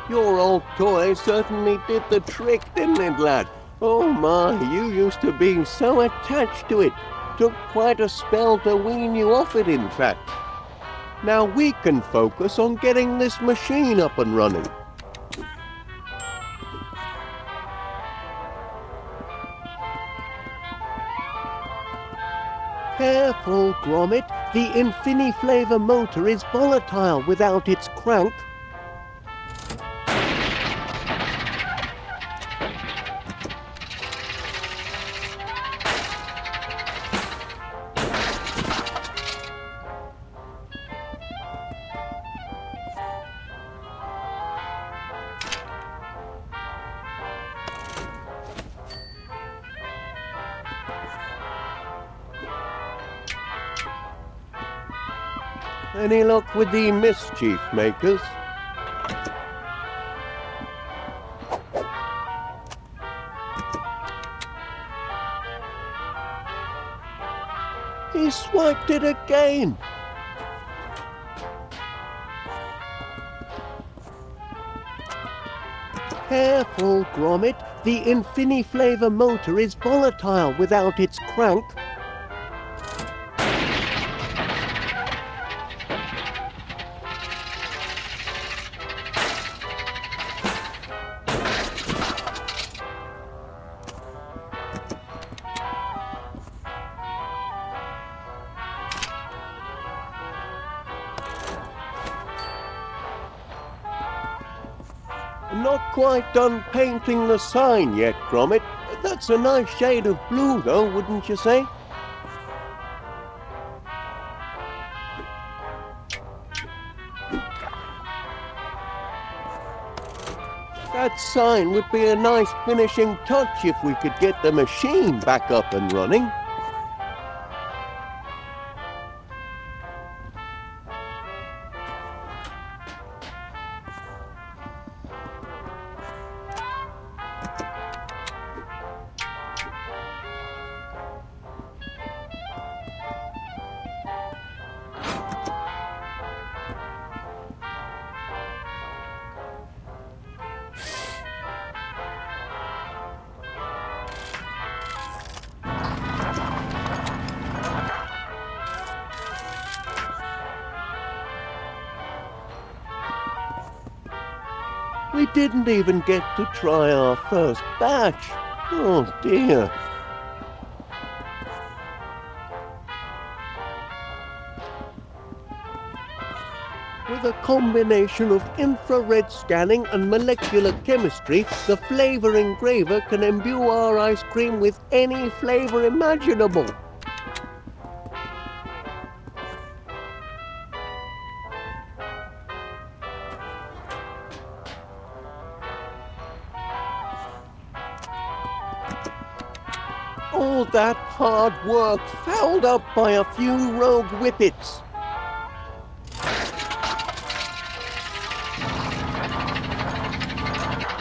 Your old toy certainly did the trick, didn't it, lad? Oh my, you used to be so attached to it. Took quite a spell to wean you off it, in fact. Now we can focus on getting this machine up and running. Careful, Gromit. The Infiniflavor motor is volatile without its crank. Any luck with the mischief makers? He swiped it again. Careful, Gromit. The Infiniflavor motor is volatile without its crank. Not quite done painting the sign yet, Gromit. That's a nice shade of blue, though, wouldn't you say? That sign would be a nice finishing touch if we could get the machine back up and running. We didn't even get to try our first batch. Oh dear. With a combination of infrared scanning and molecular chemistry, the flavor engraver can imbue our ice cream with any flavor imaginable. All that hard work fouled up by a few rogue whippets.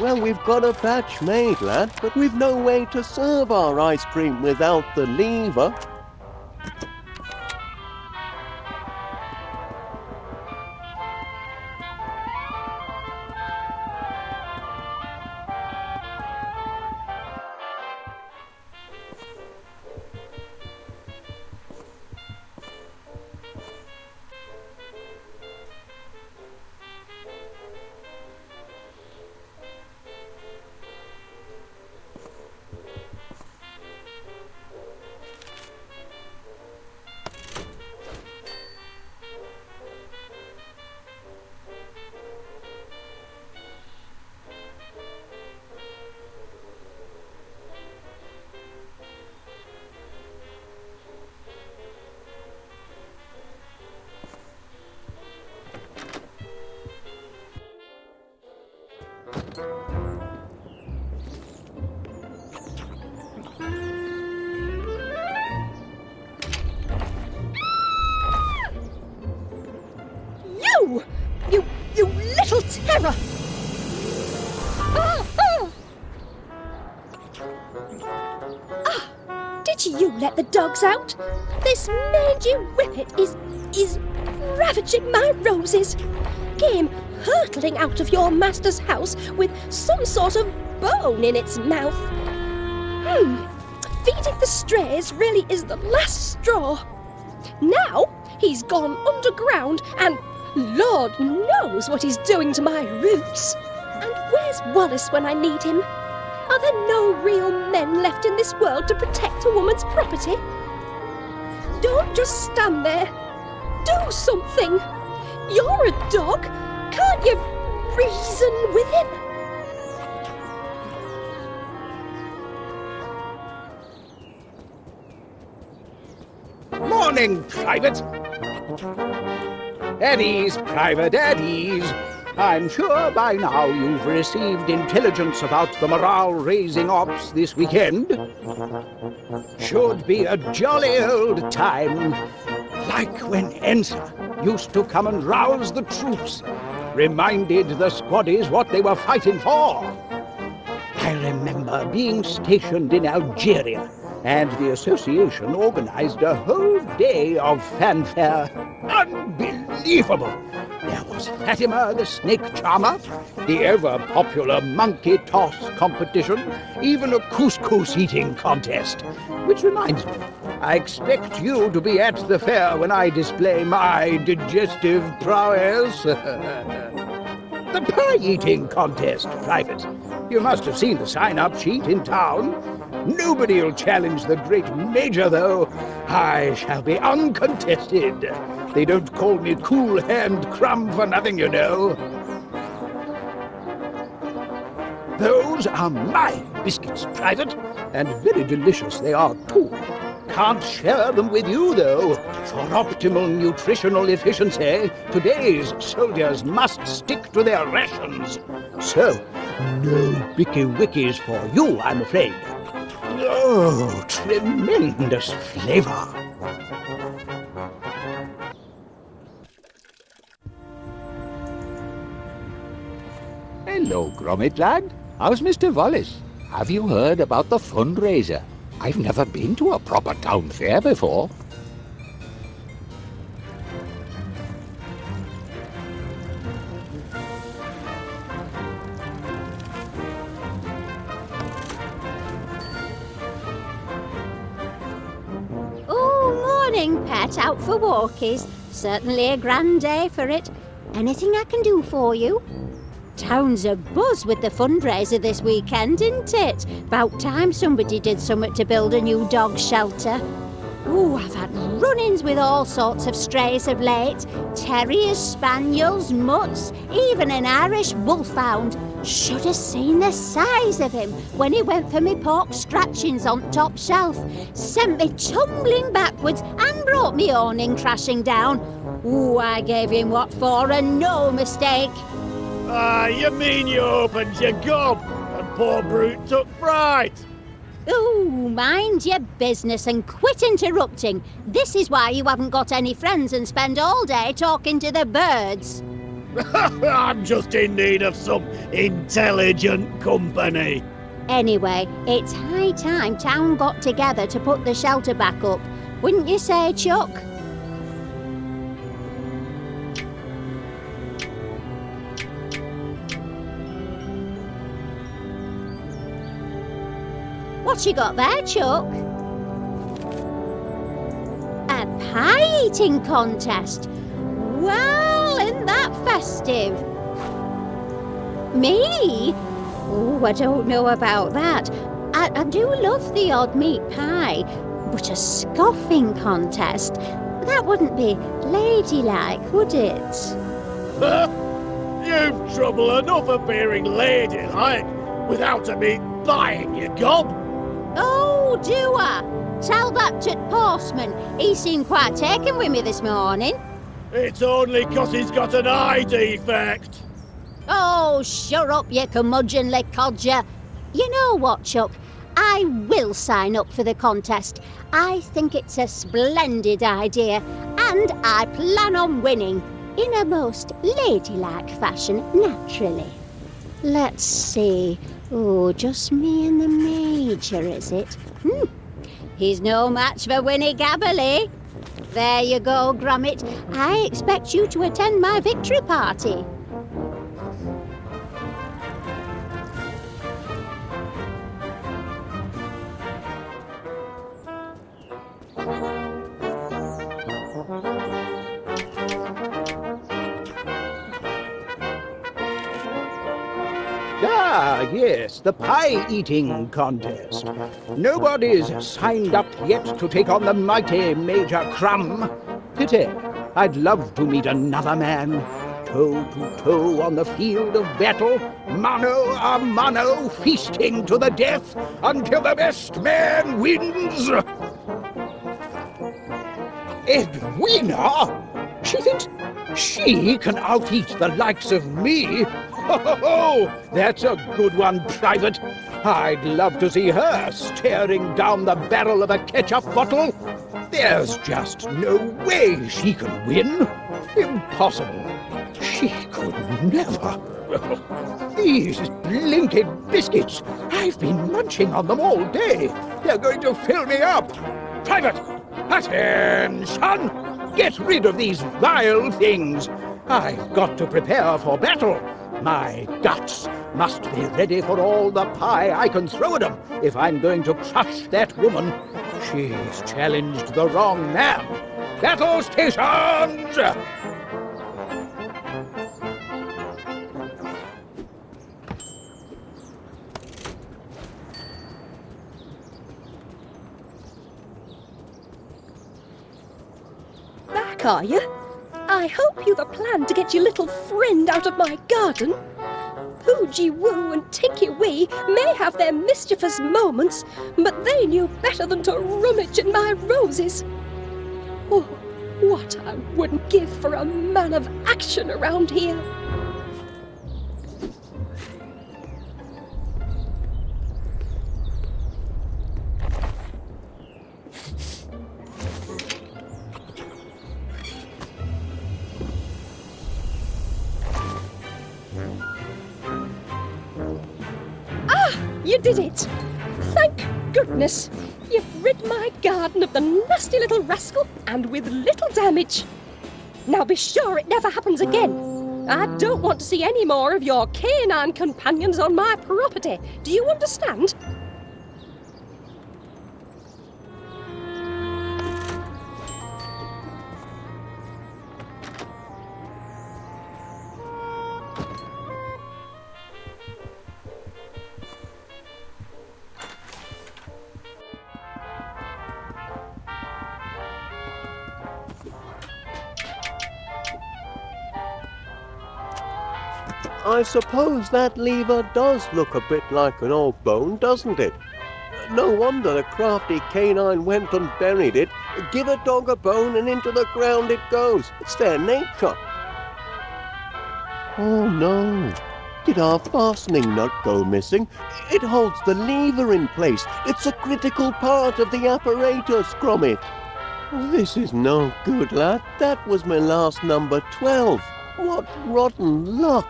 Well, we've got a batch made, lad, but we've no way to serve our ice cream without the lever. You little terror! Did you let the dogs out? This mangy whippet is ravaging my roses. Came hurtling out of your master's house with some sort of bone in its mouth. Feeding the strays really is the last straw. Now he's gone underground and Lord knows what he's doing to my roots. And where's Wallace when I need him? Are there no real men left in this world to protect a woman's property? Don't just stand there. Do something. You're a dog. Can't you reason with him? Morning, Private. At ease, Private, at ease. I'm sure by now you've received intelligence about the morale-raising ops this weekend. Should be a jolly old time, like when Entra used to come and rouse the troops, reminded the squaddies what they were fighting for. I remember being stationed in Algeria, and the association organized a whole day of fanfare. Unbelievable! There was Fatima the snake charmer, the ever-popular monkey toss competition, even a couscous eating contest. Which reminds me, I expect you to be at the fair when I display my digestive prowess. The pie eating contest, Private. You must have seen the sign-up sheet in town. Nobody'll challenge the great Major, though. I shall be uncontested. They don't call me Cool Hand Crumb for nothing, you know. Those are my biscuits, Private, and very delicious they are, too. Can't share them with you, though. For optimal nutritional efficiency, today's soldiers must stick to their rations. So, no Bicky Wickies for you, I'm afraid. Oh, tremendous flavor. Hello, Gromit lad. How's Mr. Wallace? Have you heard about the fundraiser? I've never been to a proper town fair before. Oh, morning, pet. Out for walkies. Certainly a grand day for it. Anything I can do for you? Town's abuzz with the fundraiser this weekend, isn't it? About time somebody did something to build a new dog shelter. Ooh, I've had run-ins with all sorts of strays of late. Terriers, spaniels, mutts, even an Irish wolfhound. Should have seen the size of him when he went for me pork scratchings on top shelf. Sent me tumbling backwards and brought me awning crashing down. Ooh, I gave him what for, and no mistake. You mean you opened your gob and poor brute took fright? Ooh, mind your business and quit interrupting. This is why you haven't got any friends and spend all day talking to the birds. I'm just in need of some intelligent company. Anyway, it's high time town got together to put the shelter back up. Wouldn't you say, Chuck? What you got there, Chuck? A pie eating contest. Well, isn't that festive? Me? Oh, I don't know about that. I do love the odd meat pie, but a scoffing contest, that wouldn't be ladylike, would it? You've trouble enough appearing ladylike without me buying you, gob. Oh, do I? Tell that to the postman. He seemed quite taken with me this morning. It's only 'cause he's got an eye defect. Oh, shut up, you curmudgeonly codger. You know what, Chuck? I will sign up for the contest. I think it's a splendid idea, and I plan on winning in a most ladylike fashion, naturally. Let's see. Oh, just me and the Major, is it? He's no match for Winnie Gabberley. There you go, Gromit. I expect you to attend my victory party. Ah, yes, the pie-eating contest. Nobody's signed up yet to take on the mighty Major Crumb. Pity. I'd love to meet another man. Toe to toe on the field of battle, mano a mano, feasting to the death until the best man wins. Edwina? She thinks she can out-eat the likes of me? Oh, that's a good one, Private. I'd love to see her staring down the barrel of a ketchup bottle. There's just no way she can win. Impossible. She could never. These blinking biscuits, I've been munching on them all day. They're going to fill me up. Private, attention! Get rid of these vile things. I've got to prepare for battle. My guts must be ready for all the pie I can throw at them if I'm going to crush that woman. She's challenged the wrong man. Battle stations! Back, are you? I hope you've a plan to get your little friend out of my garden. Poogie Woo and Tinky Wee may have their mischievous moments, but they knew better than to rummage in my roses. Oh, what I wouldn't give for a man of action around here. You did it! Thank goodness! You've rid my garden of the nasty little rascal, and with little damage. Now be sure it never happens again. I don't want to see any more of your canine companions on my property. Do you understand? I suppose that lever does look a bit like an old bone, doesn't it? No wonder the crafty canine went and buried it. Give a dog a bone and into the ground it goes. It's their nature. Oh no. Did our fastening nut go missing? It holds the lever in place. It's a critical part of the apparatus, Gromit. This is no good, lad. That was my last number 12. What rotten luck!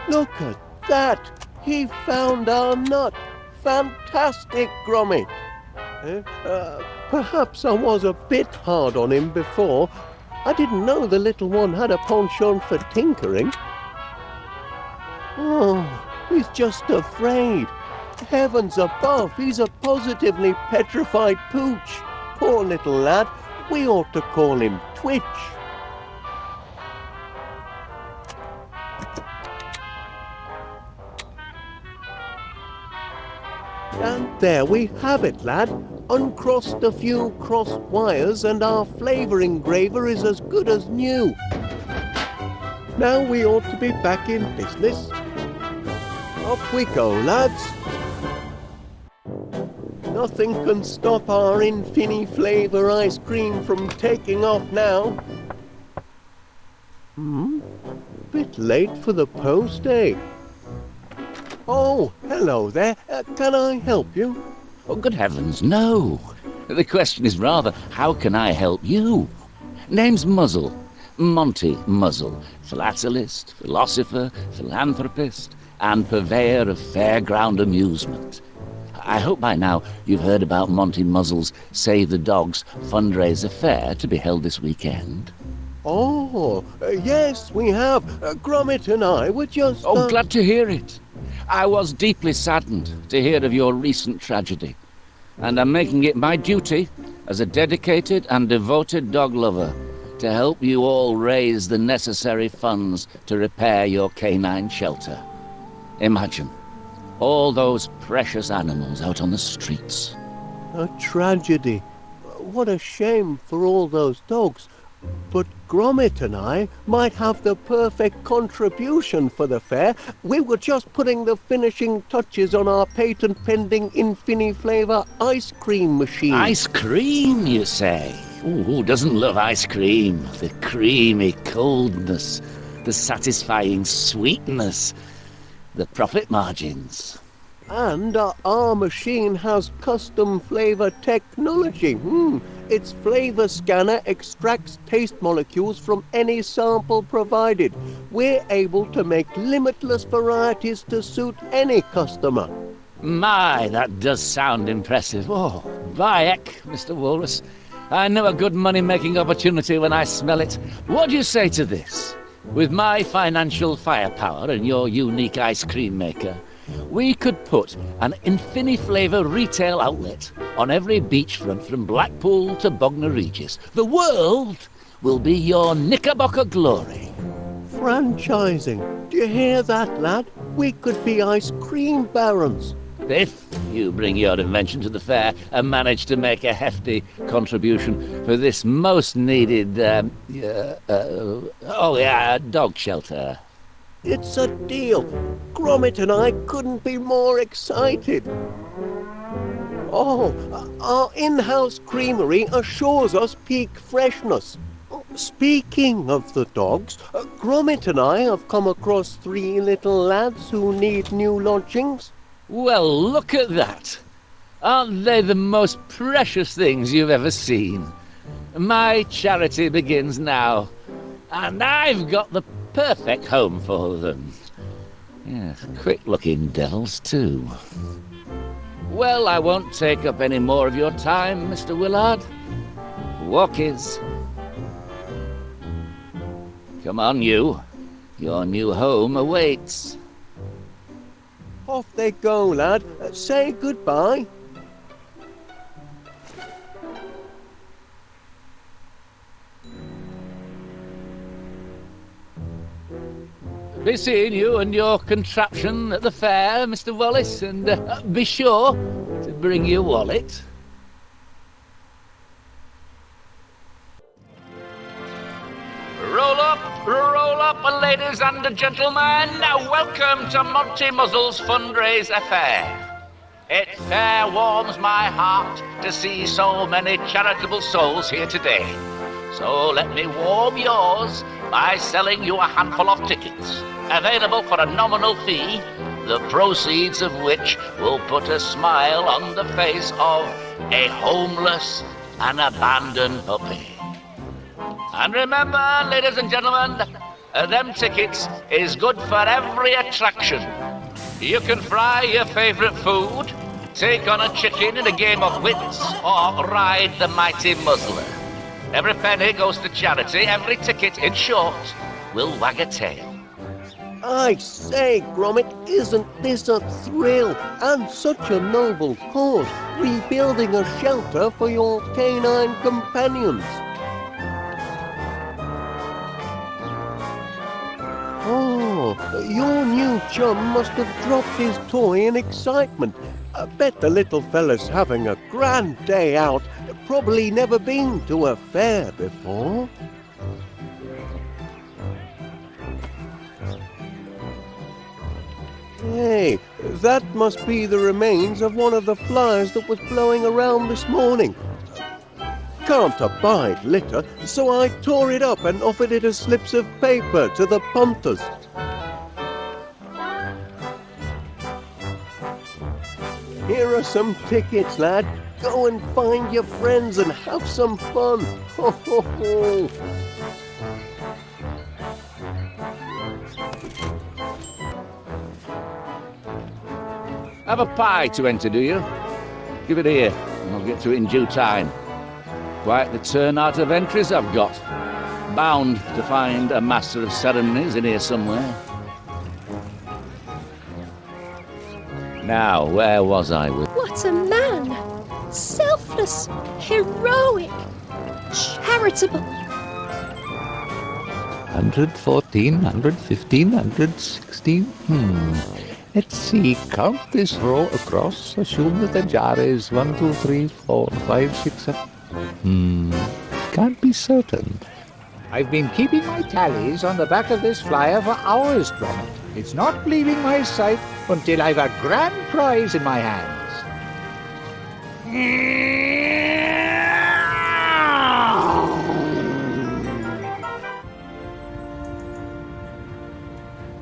Look at that! He found our nut! Fantastic, Gromit! Perhaps I was a bit hard on him before. I didn't know the little one had a penchant for tinkering. Oh, he's just afraid. Heavens above, he's a positively petrified pooch. Poor little lad. We ought to call him Twitch. And there we have it, lad. Uncrossed a few crossed wires and our flavour engraver is as good as new. Now we ought to be back in business. Up we go, lads. Nothing can stop our Infini flavour ice cream from taking off now. Bit late for the post, eh? Oh, hello there. Can I help you? Oh, good heavens, no. The question is rather, how can I help you? Name's Muzzle. Monty Muzzle. Philatelist, philosopher, philanthropist, and purveyor of fairground amusement. I hope by now you've heard about Monty Muzzle's Save the Dogs fundraiser fair to be held this weekend. Oh, yes, we have. Gromit and I were just... Oh, glad to hear it. I was deeply saddened to hear of your recent tragedy, and I'm making it my duty, as a dedicated and devoted dog lover, to help you all raise the necessary funds to repair your canine shelter. Imagine, all those precious animals out on the streets. A tragedy. What a shame for all those dogs. But Gromit and I might have the perfect contribution for the fair. We were just putting the finishing touches on our patent-pending Infini flavour ice cream machine. Ice cream, you say? Ooh, who doesn't love ice cream? The creamy coldness, the satisfying sweetness, the profit margins. And our machine has custom flavour technology. Its flavour scanner extracts taste molecules from any sample provided. We're able to make limitless varieties to suit any customer. My, that does sound impressive. Oh, by heck, Mr. Walrus. I know a good money-making opportunity when I smell it. What do you say to this? With my financial firepower and your unique ice cream maker, we could put an Infini flavour retail outlet on every beachfront from Blackpool to Bognor Regis. The world will be your Knickerbocker glory. Franchising. Do you hear that, lad? We could be ice cream barons. If you bring your invention to the fair and manage to make a hefty contribution for this most needed, dog shelter. It's a deal. Gromit and I couldn't be more excited. Oh, our in-house creamery assures us peak freshness. Speaking of the dogs, Gromit and I have come across 3 little lads who need new lodgings. Well, look at that. Aren't they the most precious things you've ever seen? My charity begins now, and I've got the perfect home for them. Yes, quick-looking devils, too. Well, I won't take up any more of your time, Mr. Willard. Walkies. Come on, you. Your new home awaits. Off they go, lad. Say goodbye. Be seeing you and your contraption at the fair, Mr. Wallace, and be sure to bring your wallet. Roll up, ladies and gentlemen. Welcome to Monty Muzzle's fundraise affair. It fair warms my heart to see so many charitable souls here today. So let me warm yours by selling you a handful of tickets, available for a nominal fee, the proceeds of which will put a smile on the face of a homeless and abandoned puppy. And remember, ladies and gentlemen, them tickets is good for every attraction. You can fry your favourite food, take on a chicken in a game of wits, or ride the mighty Muzzled. Every penny goes to charity, every ticket, in short, will wag a tail. I say, Gromit, isn't this a thrill? And such a noble cause, rebuilding a shelter for your canine companions. Oh, your new chum must have dropped his toy in excitement. I bet the little fella's having a grand day out. Probably never been to a fair before. Hey, that must be the remains of one of the flies that was blowing around this morning. Can't abide litter, so I tore it up and offered it as slips of paper to the punters. Here are some tickets, lad. Go and find your friends and have some fun. Ho, ho, ho. Have a pie to enter, do you? Give it here, and I'll get to it in due time. Quite the turnout of entries I've got. Bound to find a master of ceremonies in here somewhere. Now, where was I with... What a man! Selfless, heroic, charitable. 114, 115, 116. Let's see, count this row across. Assume that the jar is 1, 2, 3, 4, 5, 6, 7. Can't be certain. I've been keeping my tallies on the back of this flyer for hours, Gromit. It's not leaving my sight until I've a grand prize in my hands.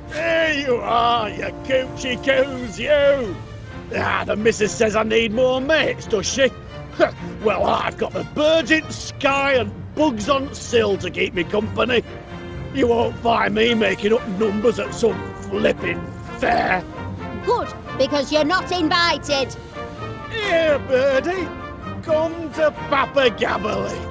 There you are, you coochie coos, you! The missus says I need more mates, does she? Well, I've got the birds in the sky and bugs on sill to keep me company. You won't find me making up numbers at some flipping fair. Good, because you're not invited. Here, birdie, come to Papa Gabberley.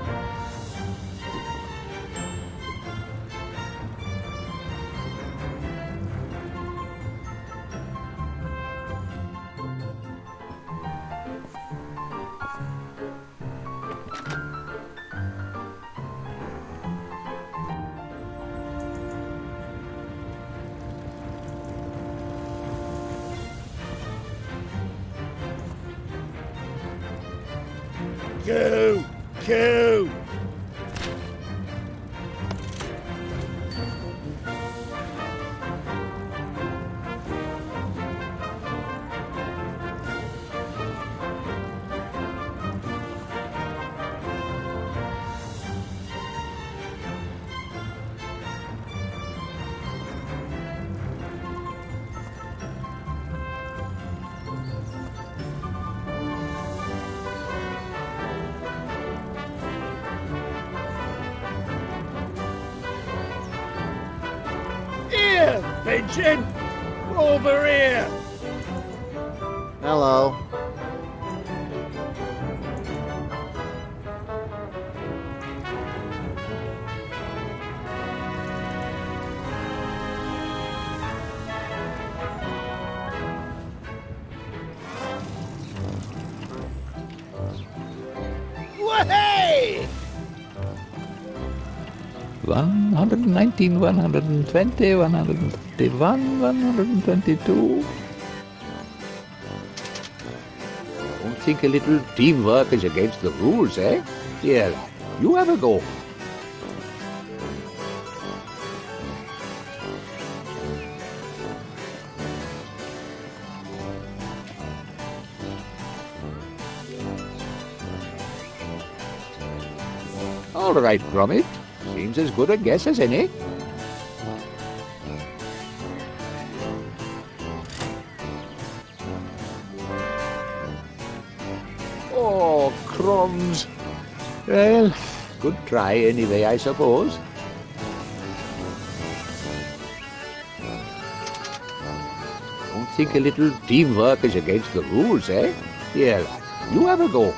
Coo! Coo! Pigeon! Over here! Hello. Way! 119, 120, 131, 122. Don't think a little teamwork is against the rules, eh? Here, you have a go. All right, Gromit. Seems as good a guess as any. Well, good try anyway, I suppose. Don't think a little teamwork is against the rules, eh? Here, lad, you have a go.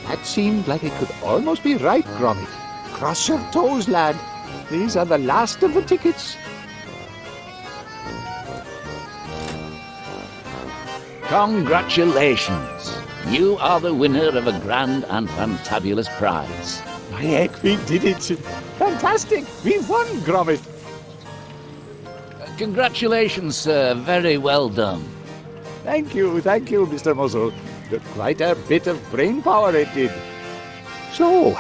That seemed like it could almost be right, Gromit. Cross your toes, lad. These are the last of the tickets. Congratulations! You are the winner of a grand and fantabulous prize. My heck, we did it. Fantastic. We won, Gromit. Congratulations, sir. Very well done. Thank you, Mr. Muzzle. Quite a bit of brain power it did. So,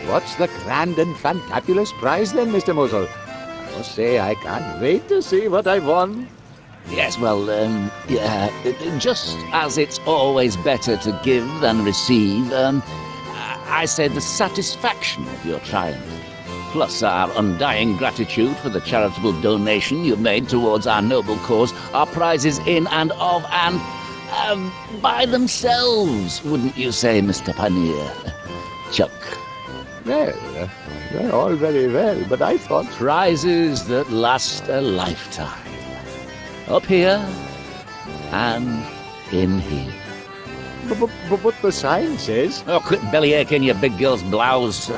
what's the grand and fantabulous prize then, Mr. Muzzle? I must say I can't wait to see what I've won. Yes, well, just as it's always better to give than receive, I say the satisfaction of your triumph, plus our undying gratitude for the charitable donation you've made towards our noble cause, are prizes in and of and by themselves, wouldn't you say, Mr. Paneer? Chuck. Well, they're all very well, but I thought... Prizes that last a lifetime. Up here and in here. But the sign says... Oh, quit bellyaching your big girl's blouse.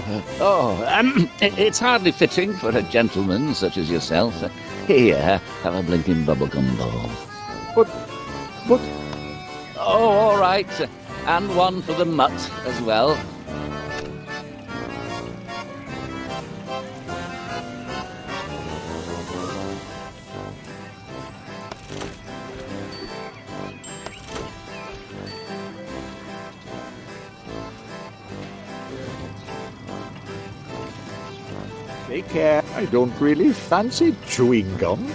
It's hardly fitting for a gentleman such as yourself. Here, have a blinking bubblegum ball. But... Oh, all right. And one for the mutt as well. Take care. I don't really fancy chewing gum.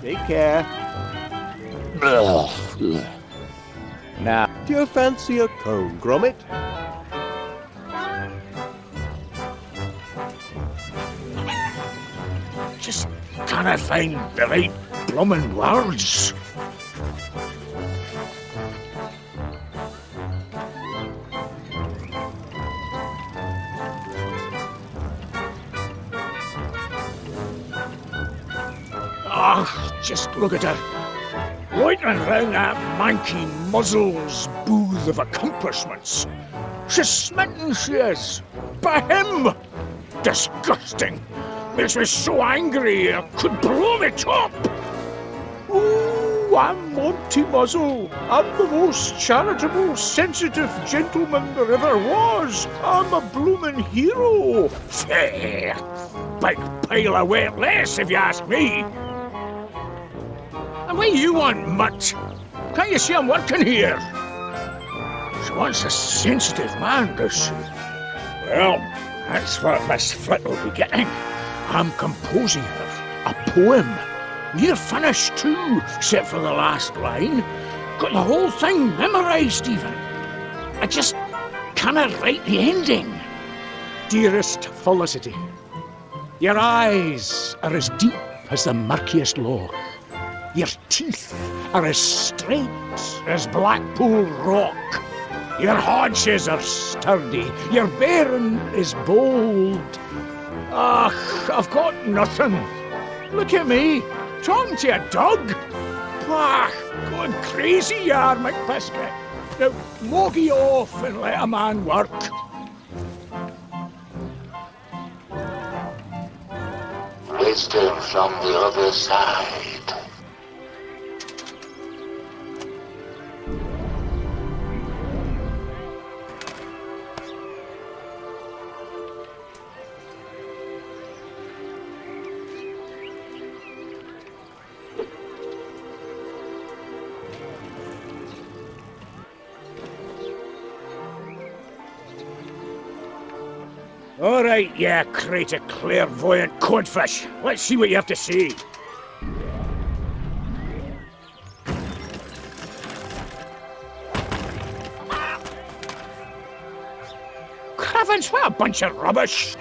Take care. Now, do you fancy a cone, Gromit? Just can't find the right bloomin' words. Just look at her, loitering round that manky Muzzle's booth of accomplishments. She's smitten, she is, by him. Disgusting. Makes me so angry I could blow me top. Ooh, I'm Monty Muzzle. I'm the most charitable, sensitive gentleman there ever was. I'm a bloomin' hero. Fair. Big pile of wet lace, if you ask me. And what do you want, mutt? Can't you see I'm working here? She wants a sensitive man, does she? Well, that's what Miss Flit will be getting. I'm composing her a poem. Near finished, too, except for the last line. Got the whole thing memorised, even. I just cannot write the ending. Dearest Felicity, your eyes are as deep as the murkiest loch. Your teeth are as straight as Blackpool Rock. Your haunches are sturdy. Your bearing is bold. Ach, I've got nothing. Look at me, talking to a dog. Bah, going crazy you are, McBiscuit. Now, moggy off and let a man work. Wisdom from the other side. All right, yeah, crate of clairvoyant codfish. Let's see what you have to say. heavens, what a bunch of rubbish!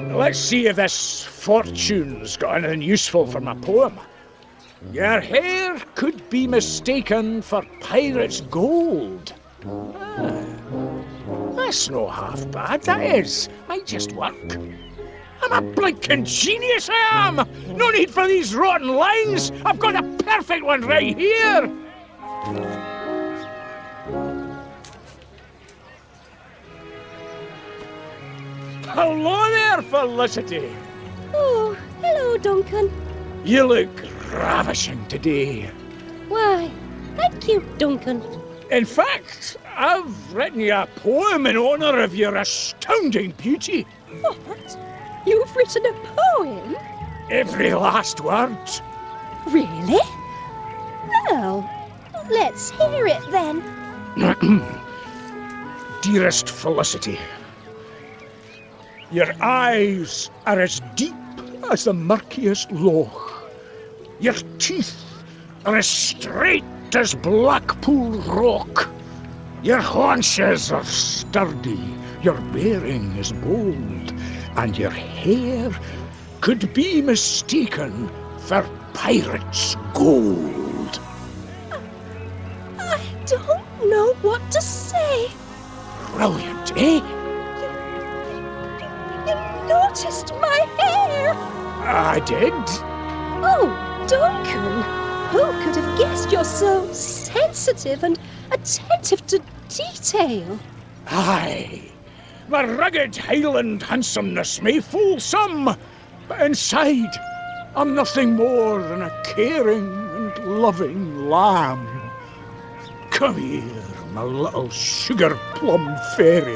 Let's see if this fortune's got anything useful for my poem. Your hair could be mistaken for pirate's gold. That's no half bad, that is. Might just work. I'm a blinking genius, I am! No need for these rotten lines! I've got a perfect one right here! Hello there, Felicity! Oh, hello, Duncan. You look ravishing today. Why, thank you, Duncan. In fact, I've written you a poem in honour of your astounding beauty. What? You've written a poem? Every last word. Really? Well, let's hear it then. Dearest Felicity, your eyes are as deep as the murkiest loch. Your teeth are as straight as Blackpool rock. Your haunches are sturdy, your bearing is bold, and your hair could be mistaken for pirate's gold. I don't know what to say. Brilliant, eh? You noticed my hair! I did. Oh, Duncan! Who could have guessed you're so sensitive and attentive to detail? Aye. My rugged Highland handsomeness may fool some, but inside I'm nothing more than a caring and loving lamb. Come here, my little sugar plum fairy.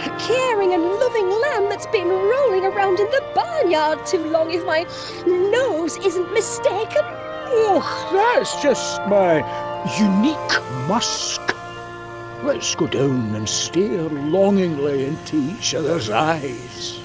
A caring and loving lamb that's been rolling around in the barnyard too long, if my nose isn't mistaken. Oh, that's just my unique musk. Let's go down and stare longingly into each other's eyes.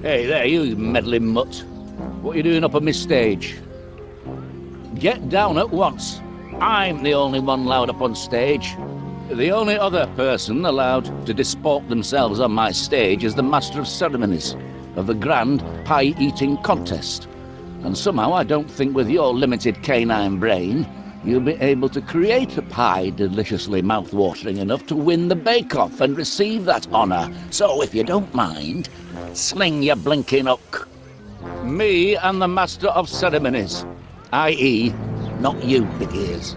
Hey there, you meddling mutt. What are you doing up on my stage? Get down at once. I'm the only one allowed up on stage. The only other person allowed to disport themselves on my stage is the Master of Ceremonies of the Grand Pie-Eating Contest. And somehow I don't think with your limited canine brain you'll be able to create a pie deliciously mouth-watering enough to win the bake-off and receive that honour. So if you don't mind, sling your blinking hook. Me and the Master of Ceremonies, i.e., not you, big ears.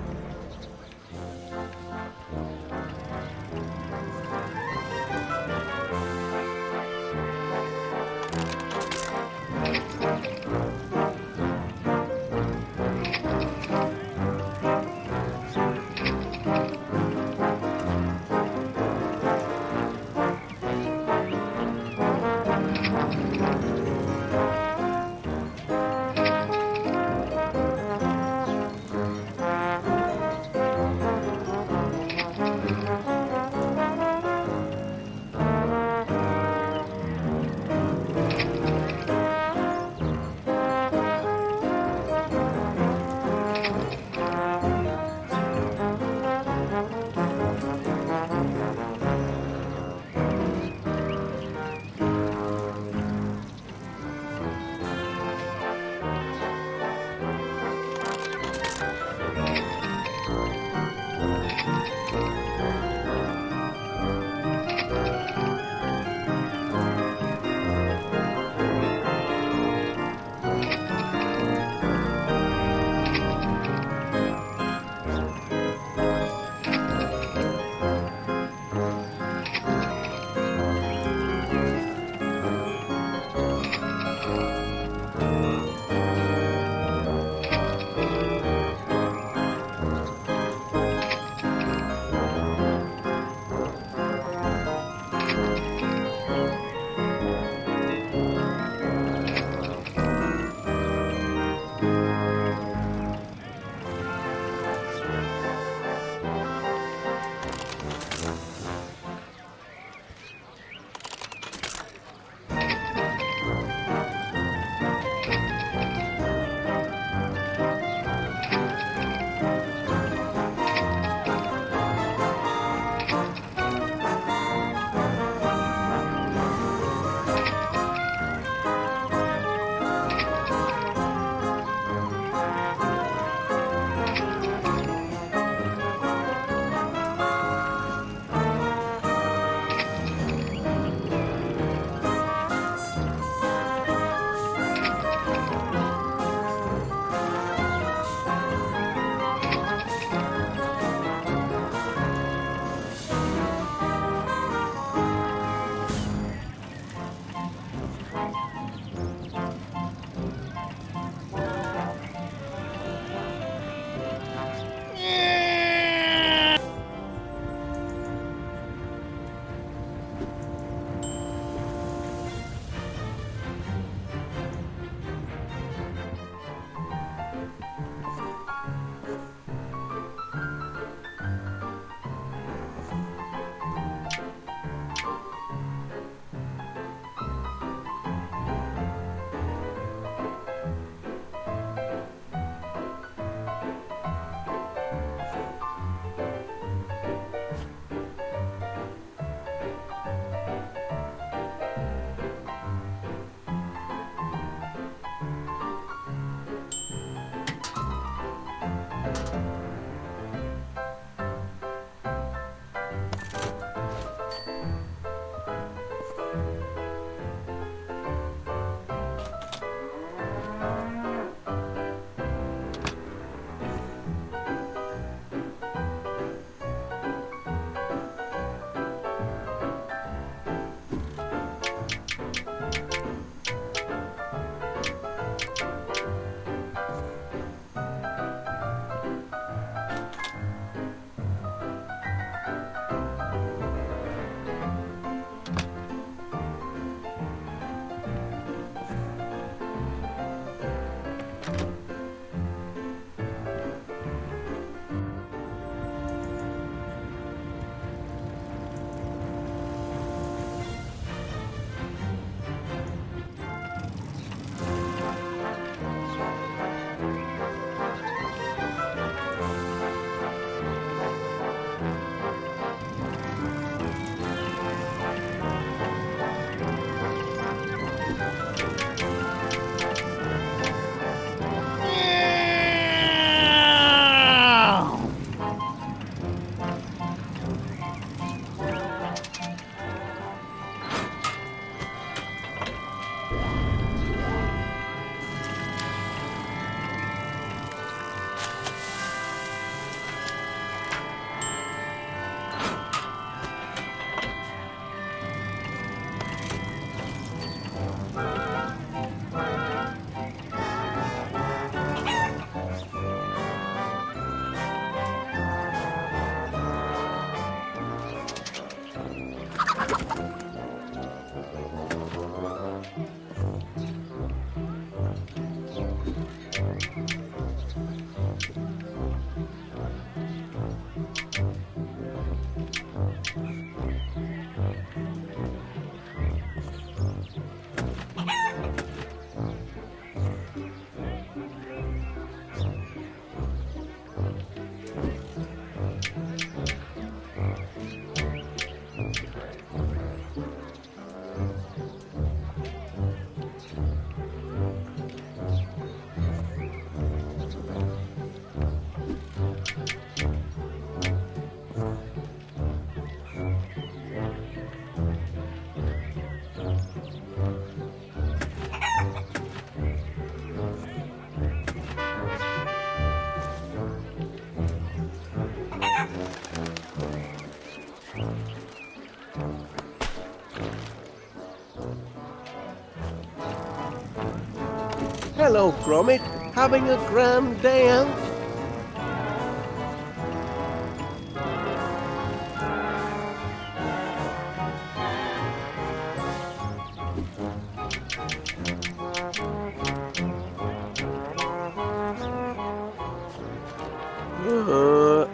Hello, Gromit. Having a grand day out?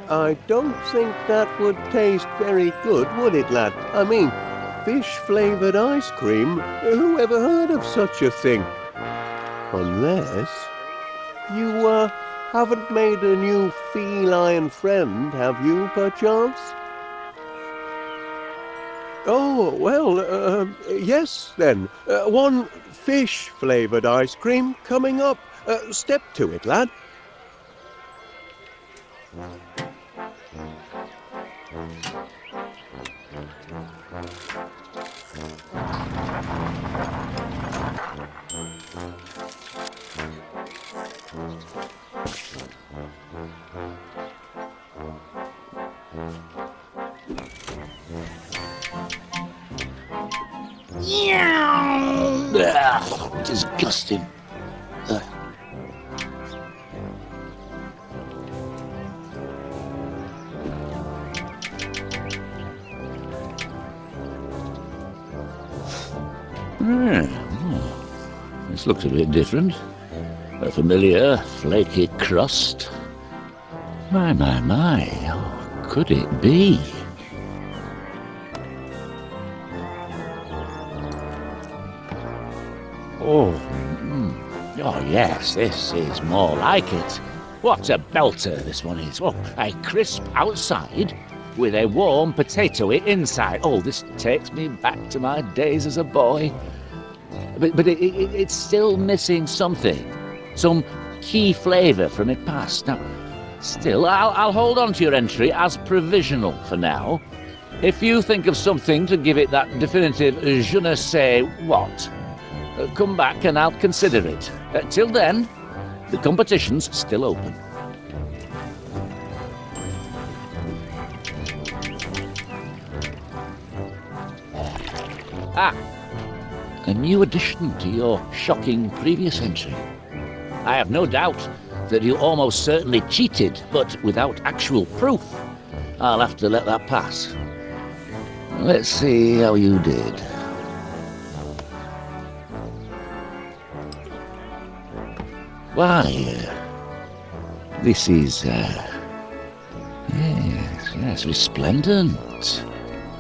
I don't think that would taste very good, would it, lad? I mean, fish-flavoured ice cream? Who ever heard of such a thing? Unless you, haven't made a new feline friend, have you, perchance? Oh, well, yes, then. One fish-flavoured ice cream coming up. Step to it, lad. Ugh, disgusting. This looks a bit different. A familiar flaky crust. My, oh, could it be? Oh, oh yes, this is more like it. What a belter this one is. Oh, a crisp outside with a warm potatoey inside. Oh, this takes me back to my days as a boy. But it's still missing something. Some key flavour from it past. Now, still, I'll hold on to your entry as provisional for now. If you think of something to give it that definitive je ne sais what, come back and I'll consider it. Till then, the competition's still open. A new addition to your shocking previous entry. I have no doubt that you almost certainly cheated, but without actual proof. I'll have to let that pass. Let's see how you did. Why, this is, yes, resplendent.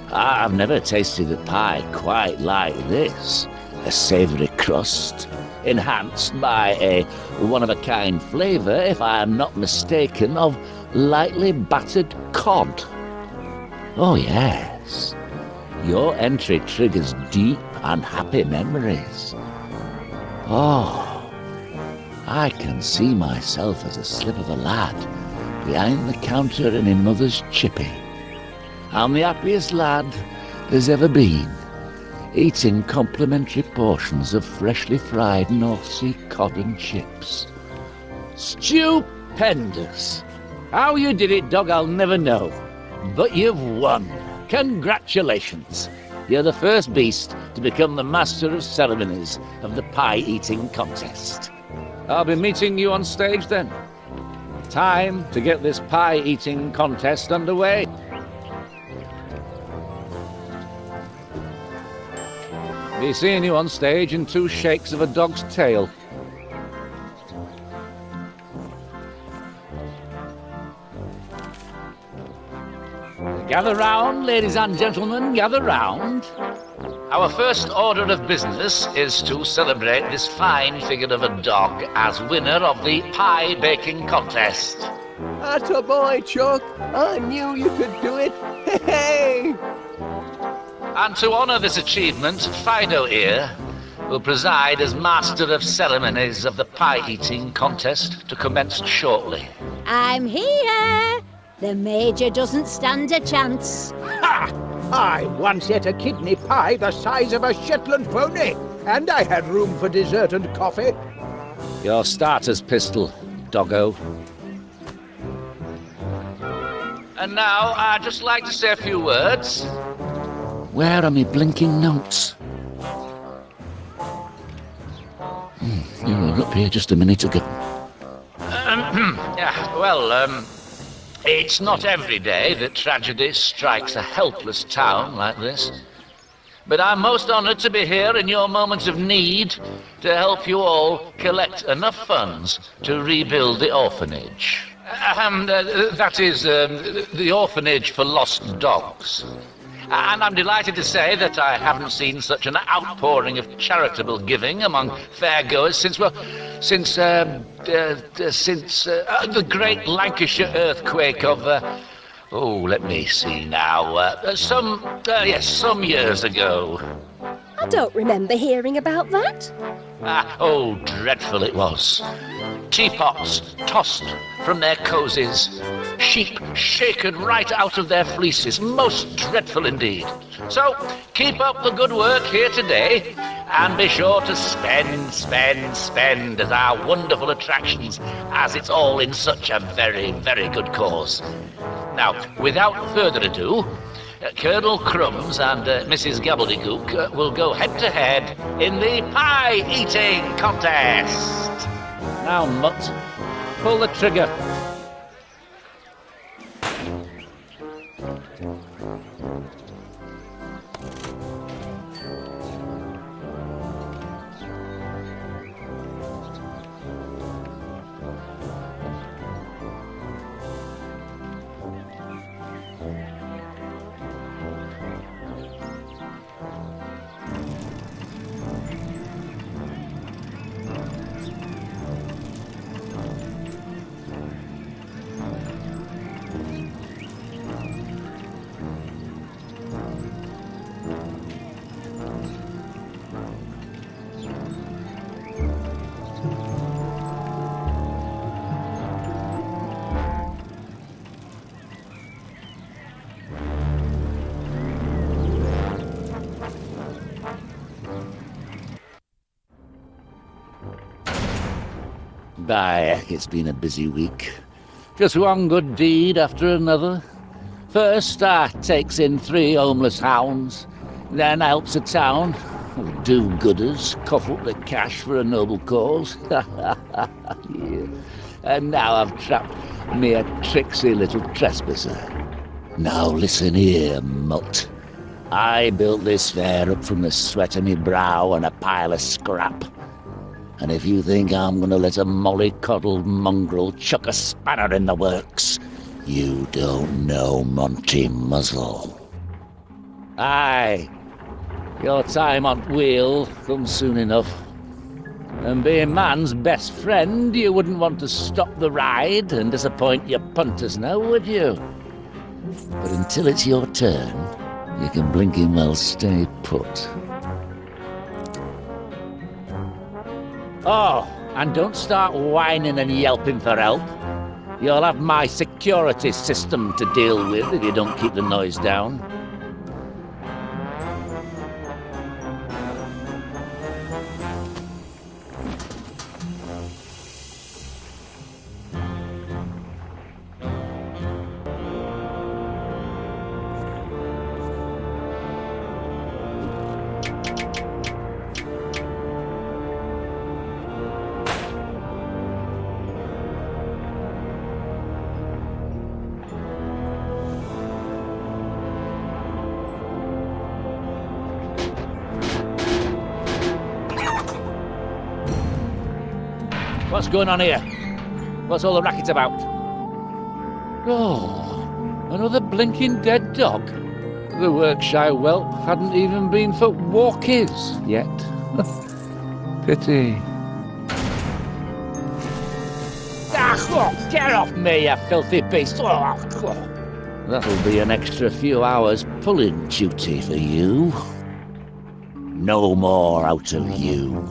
I've never tasted a pie quite like this. A savoury crust, enhanced by a one-of-a-kind flavour, if I am not mistaken, of lightly battered cod. Oh yes, your entry triggers deep and happy memories. Oh, I can see myself as a slip of a lad behind the counter in my mother's chippy. I'm the happiest lad there's ever been, eating complimentary portions of freshly fried North Sea cod and chips. Stupendous! How you did it, dog, I'll never know. But you've won. Congratulations. You're the first beast to become the master of ceremonies of the pie-eating contest. I'll be meeting you on stage then. Time to get this pie-eating contest underway. Be seeing you on stage in 2 shakes of a dog's tail. Gather round, ladies and gentlemen, gather round. Our first order of business is to celebrate this fine figure of a dog as winner of the pie baking contest. Atta boy, Chuck. I knew you could do it. Hey! And to honour this achievement, Fido here will preside as Master of Ceremonies of the pie-eating contest to commence shortly. I'm here. The Major doesn't stand a chance. Ha! I once ate a kidney pie the size of a Shetland pony, and I had room for dessert and coffee. Your starter's pistol, doggo. And now, I'd just like to say a few words. Where are me blinking notes? You were up here just a minute ago. It's not every day that tragedy strikes a helpless town like this. But I'm most honoured to be here in your moments of need to help you all collect enough funds to rebuild the orphanage. That is, the orphanage for lost dogs. And I'm delighted to say that I haven't seen such an outpouring of charitable giving among fairgoers since the great Lancashire earthquake of, let me see now, some years ago. I don't remember hearing about that. Dreadful it was. Teapots tossed from their cosies, sheep shaken right out of their fleeces, most dreadful indeed. So, keep up the good work here today, and be sure to spend at our wonderful attractions, as it's all in such a very, very good cause. Now, without further ado, Colonel Crumbs and Mrs. Gobbledygook will go head-to-head in the pie-eating contest. Now, Mutt, pull the trigger. It's been a busy week. Just one good deed after another. First, I takes in 3 homeless hounds, then I helps a town of do-gooders cough up the cash for a noble cause. Yeah. And now I've trapped me a tricksy little trespasser. Now listen here, mutt. I built this fair up from the sweat of me brow and a pile of scrap. And if you think I'm going to let a mollycoddled mongrel chuck a spanner in the works, you don't know Monty Muzzle. Aye, your time on wheel comes soon enough. And being man's best friend, you wouldn't want to stop the ride and disappoint your punters now, would you? But until it's your turn, you can blinking well stay put. Oh, and don't start whining and yelping for help. You'll have my security system to deal with if you don't keep the noise down. What's going on here? What's all the racket about? Oh, another blinking dead dog. The Workshire whelp hadn't even been for walkies yet. Pity. Get off me, you filthy beast! That'll be an extra few hours pulling duty for you. No more out of you.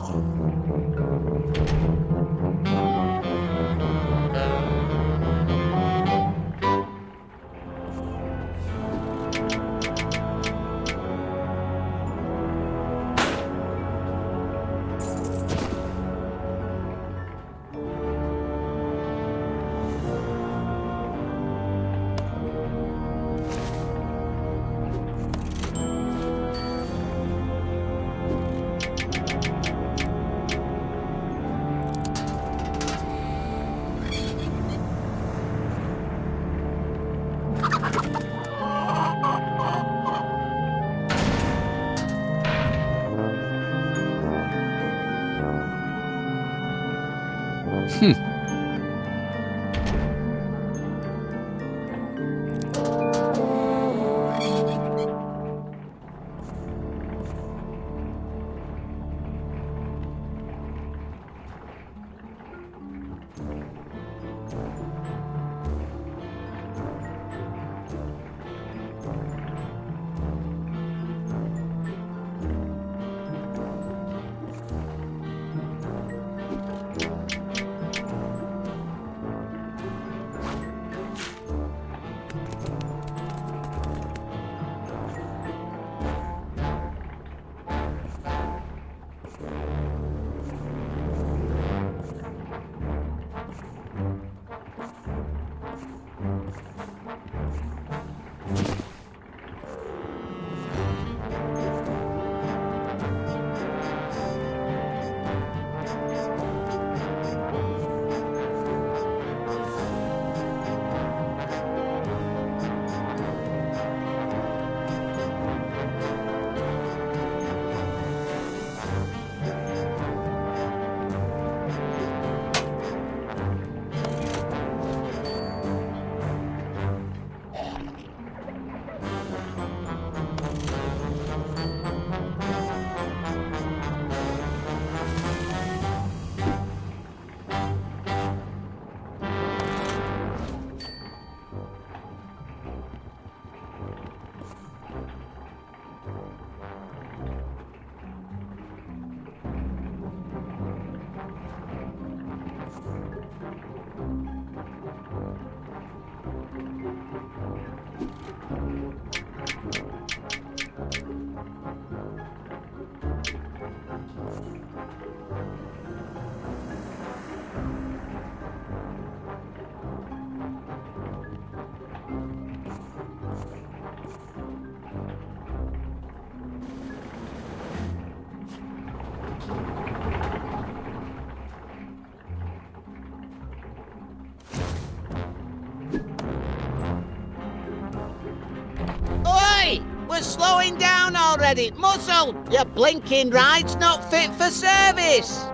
We're slowing down already. Muzzled! Your blinking ride's not fit for service.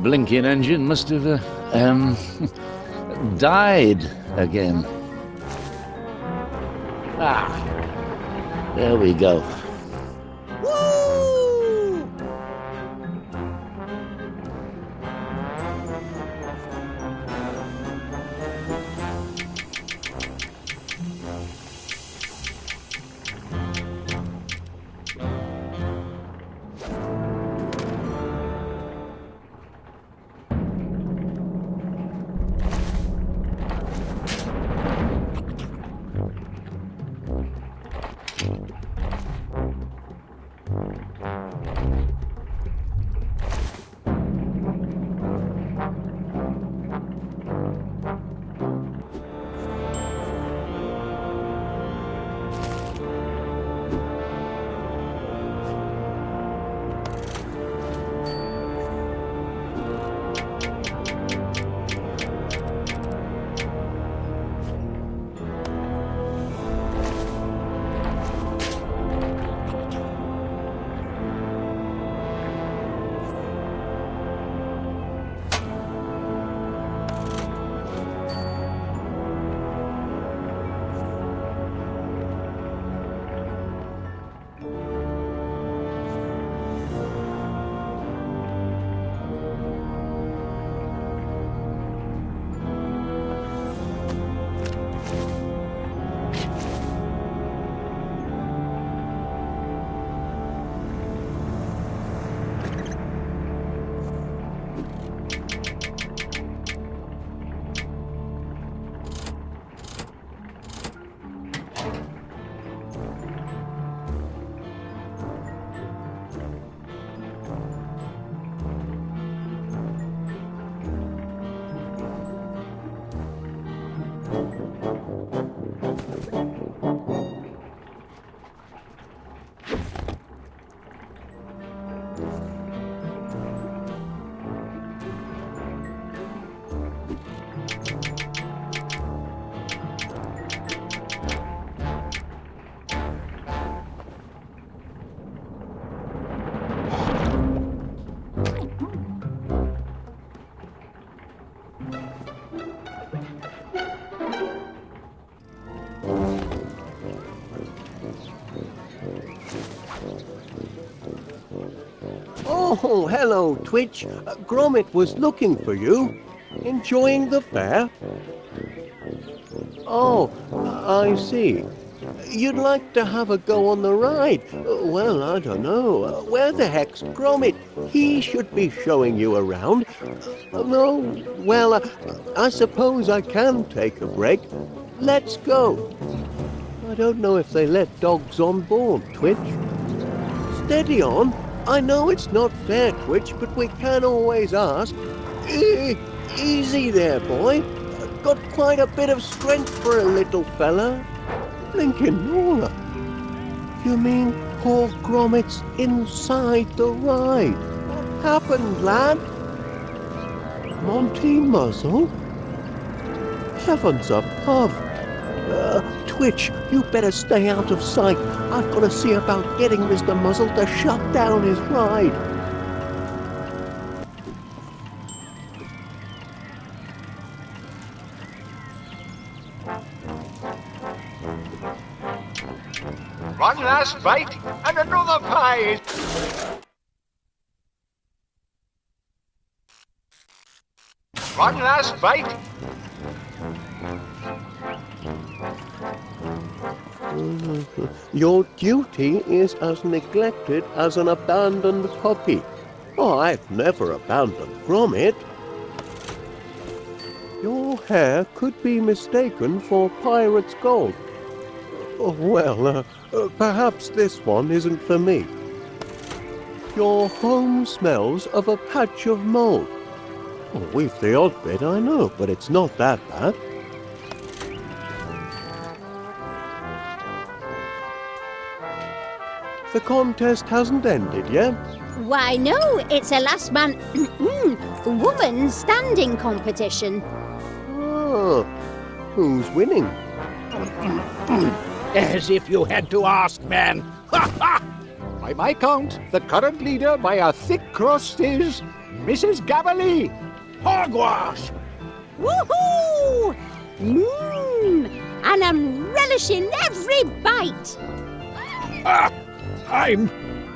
Blinking engine must have, died again. Ah, there we go. Woo! Oh, hello, Twitch. Gromit was looking for you. Enjoying the fair? Oh, I see. You'd like to have a go on the ride? Well, I don't know. Where the heck's Gromit? He should be showing you around. No, well, I suppose I can take a break. Let's go. I don't know if they let dogs on board, Twitch. Steady on. I know it's not fair, Twitch, but we can always ask. Easy there, boy. Got quite a bit of strength for a little fella. Blinking Nola. You mean poor Gromit's inside the ride? What happened, lad? Monty Muzzled? Heavens above. Twitch, you better stay out of sight. I've got to see about getting Mr. Muzzled to shut down his ride. One last bite and another pie. One last bite. Your duty is as neglected as an abandoned puppy. Oh, I've never abandoned Gromit. Your hair could be mistaken for pirate's gold. Oh, well, perhaps this one isn't for me. Your home smells of a patch of mold. Oh, we've the odd bit, I know, but it's not that bad. The contest hasn't ended yet. Why, no, it's a last man woman standing competition. Oh, who's winning? As if you had to ask, man. By my count, the current leader by a thick crust is Mrs. Gabberly. Hogwash! Woohoo! And I'm relishing every bite. I'm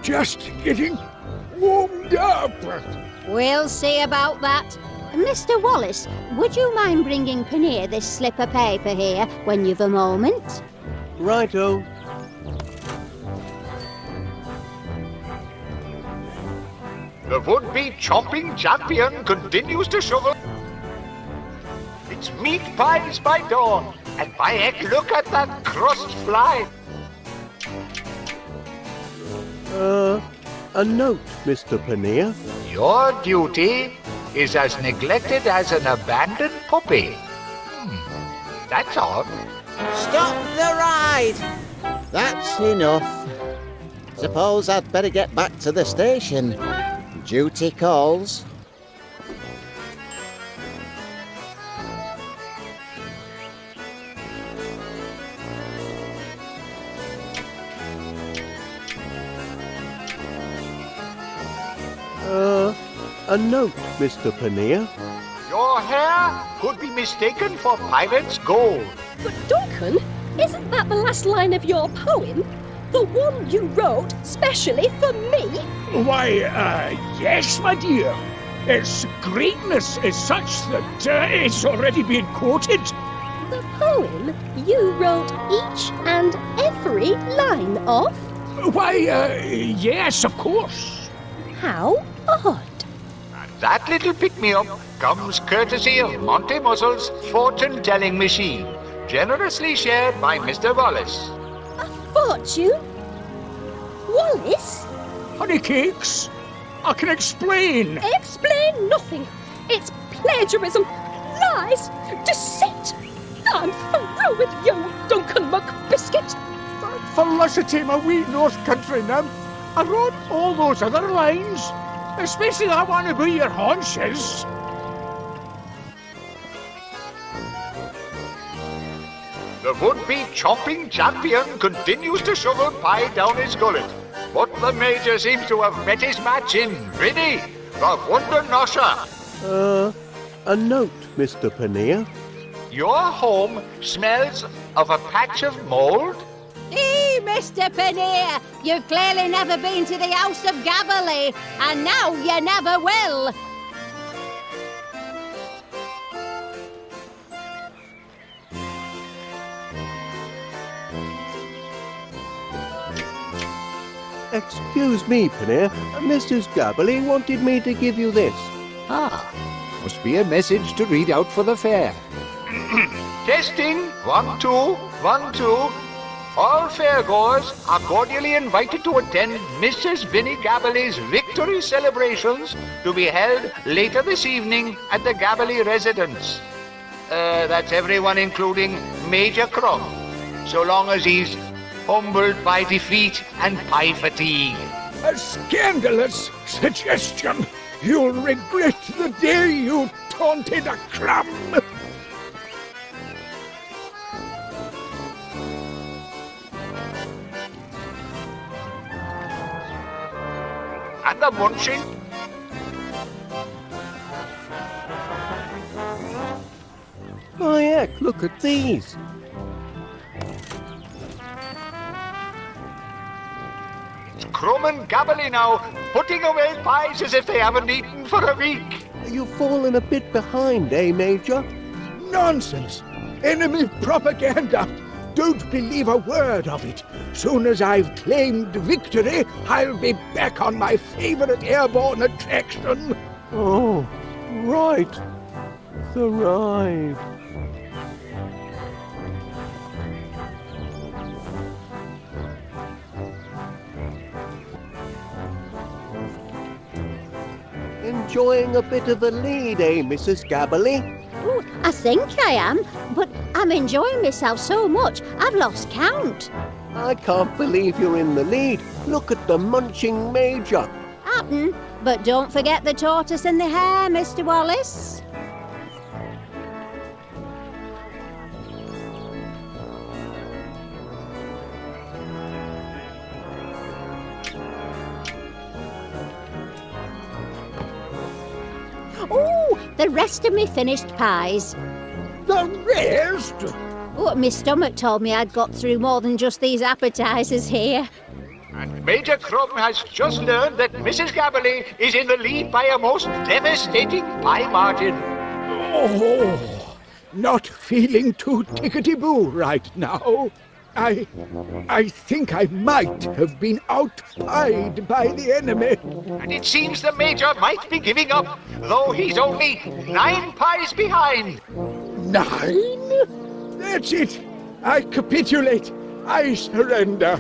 just getting warmed up. We'll see about that. Mr. Wallace, would you mind bringing Paneer this slip of paper here when you've a moment? Righto. The would-be chomping champion continues to shovel. It's meat pies by dawn, and by heck, look at that crust fly. A note, Mr. Paneer. Your duty is as neglected as an abandoned puppy. That's all. Stop the ride! That's enough. Suppose I'd better get back to the station. Duty calls. A note, Mr. Paneer. Your hair could be mistaken for pirate's gold. But Duncan, isn't that the last line of your poem? The one you wrote specially for me? Why, yes, my dear. Its greatness is such that it's already been quoted. The poem you wrote each and every line of? Why, yes, of course. How odd. That little pick-me-up comes courtesy of Monty Muzzle's fortune-telling machine, generously shared by Mr. Wallace. A fortune? Wallace? Honey cakes? I can explain. Explain nothing. It's plagiarism, lies, deceit. I'm through with you, Duncan McBiscuit. Felicity, my wee North Country nymph. I wrote all those other lines. Especially I want to be your haunches. The would-be chomping champion continues to shovel pie down his gullet. But the Major seems to have met his match in Vinny, the Wonder Nosher. A note, Mr. Paneer. Your home smells of a patch of mold? Hey, Mr. Paneer! You've clearly never been to the House of Gabberley, and now you never will! Excuse me, Paneer. Mrs. Gabberley wanted me to give you this. Must be a message to read out for the fair. Testing, 1, 2, 1, 2. All fairgoers are cordially invited to attend Mrs. Vinnie Gabberley's victory celebrations to be held later this evening at the Gabberley residence. That's everyone including Major Crumb, so long as he's humbled by defeat and pie fatigue. A scandalous suggestion. You'll regret the day you taunted a crumb. And the munching. Oh, heck, look at these. Crumb and Gabberley now, putting away pies as if they haven't eaten for a week. You've fallen a bit behind, eh, Major? Nonsense! Enemy propaganda! Don't believe a word of it. Soon as I've claimed victory, I'll be back on my favorite airborne attraction. Oh, right. The ride. Enjoying a bit of a lead, eh, Mrs. Gabberley? Ooh, I think I am, but I'm enjoying myself so much, I've lost count. I can't believe you're in the lead. Look at the munching Major. Happen, but don't forget the tortoise and the hare, Mr. Wallace. Oh, the rest of me finished pies. The rest? Oh, my stomach told me I'd got through more than just these appetizers here. And Major Crumb has just learned that Mrs. Gabberley is in the lead by a most devastating pie margin. Oh, not feeling too tickety-boo right now. I think I might have been out-pied by the enemy. And it seems the Major might be giving up, though he's only 9 pies behind. 9? That's it. I capitulate. I surrender.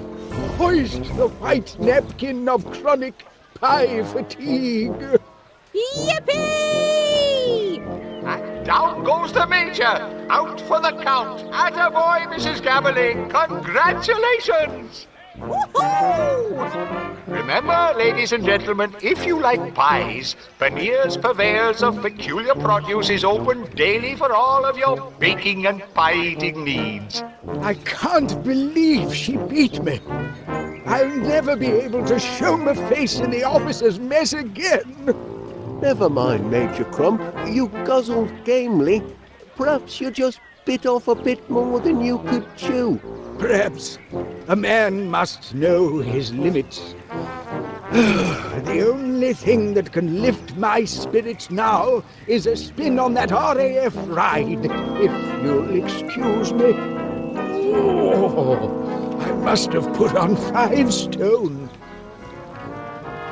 Hoist the white napkin of chronic pie fatigue. Yippee! And down goes the Major, out for the count. Attaboy, Mrs. Gabberley. Congratulations! Woohoo! Remember, ladies and gentlemen, if you like pies, Paneer's Purveyors of Peculiar Produce is open daily for all of your baking and pie-eating needs. I can't believe she beat me. I'll never be able to show my face in the officer's mess again. Never mind, Major Crumb. You guzzled gamely. Perhaps you just bit off a bit more than you could chew. Perhaps. A man must know his limits. The only thing that can lift my spirits now is a spin on that RAF ride, if you'll excuse me. Oh, I must have put on 5 stone.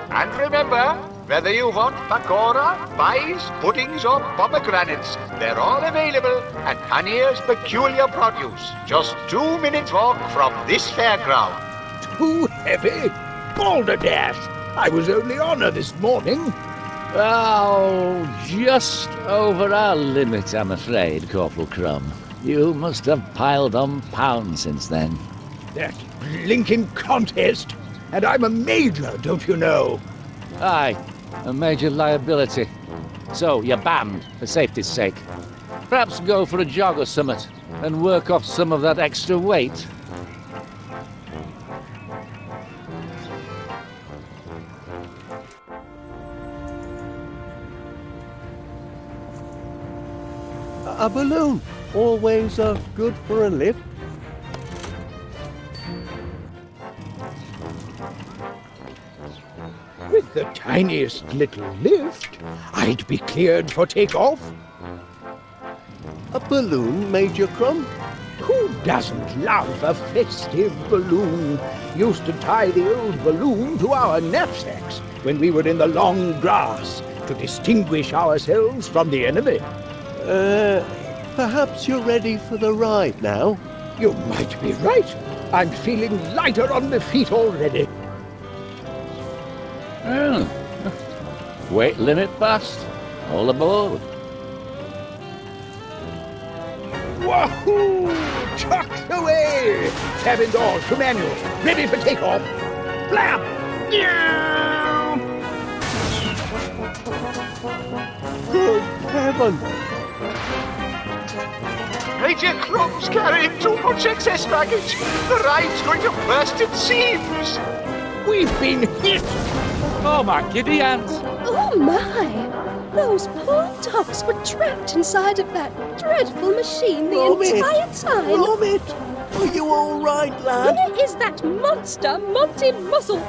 And remember, whether you want pakora, pies, puddings or pomegranates, they're all available at Paneer's Peculiar Produce, just 2 minutes walk from this fairground. Too heavy? Balderdash! I was only on her this morning. Oh, just over our limit, I'm afraid, Corporal Crumb. You must have piled on pounds since then. That blinking contest! And I'm a major, don't you know? Aye, a major liability. So you're banned, for safety's sake. Perhaps go for a jog or something, and work off some of that extra weight. A balloon, always good for a lift. the tiniest little lift, I'd be cleared for takeoff. A balloon, Major Crumb? Who doesn't love a festive balloon? Used to tie the old balloon to our knapsacks when we were in the long grass to distinguish ourselves from the enemy. Perhaps you're ready for the ride now? You might be right. I'm feeling lighter on the feet already. Oh. Weight limit passed. All aboard. Wahoo! Tucked away! Cabin doors to manual. Ready for takeoff. Blam! Good heaven! Major Crumb's carrying too much excess baggage. The ride's going to burst at seams. We've been hit! Oh, my giddy hands! Oh my! Those poor dogs were trapped inside of that dreadful machine the entire time. Gromit! Are you all right, lad? Where is that monster, Monty Muzzle?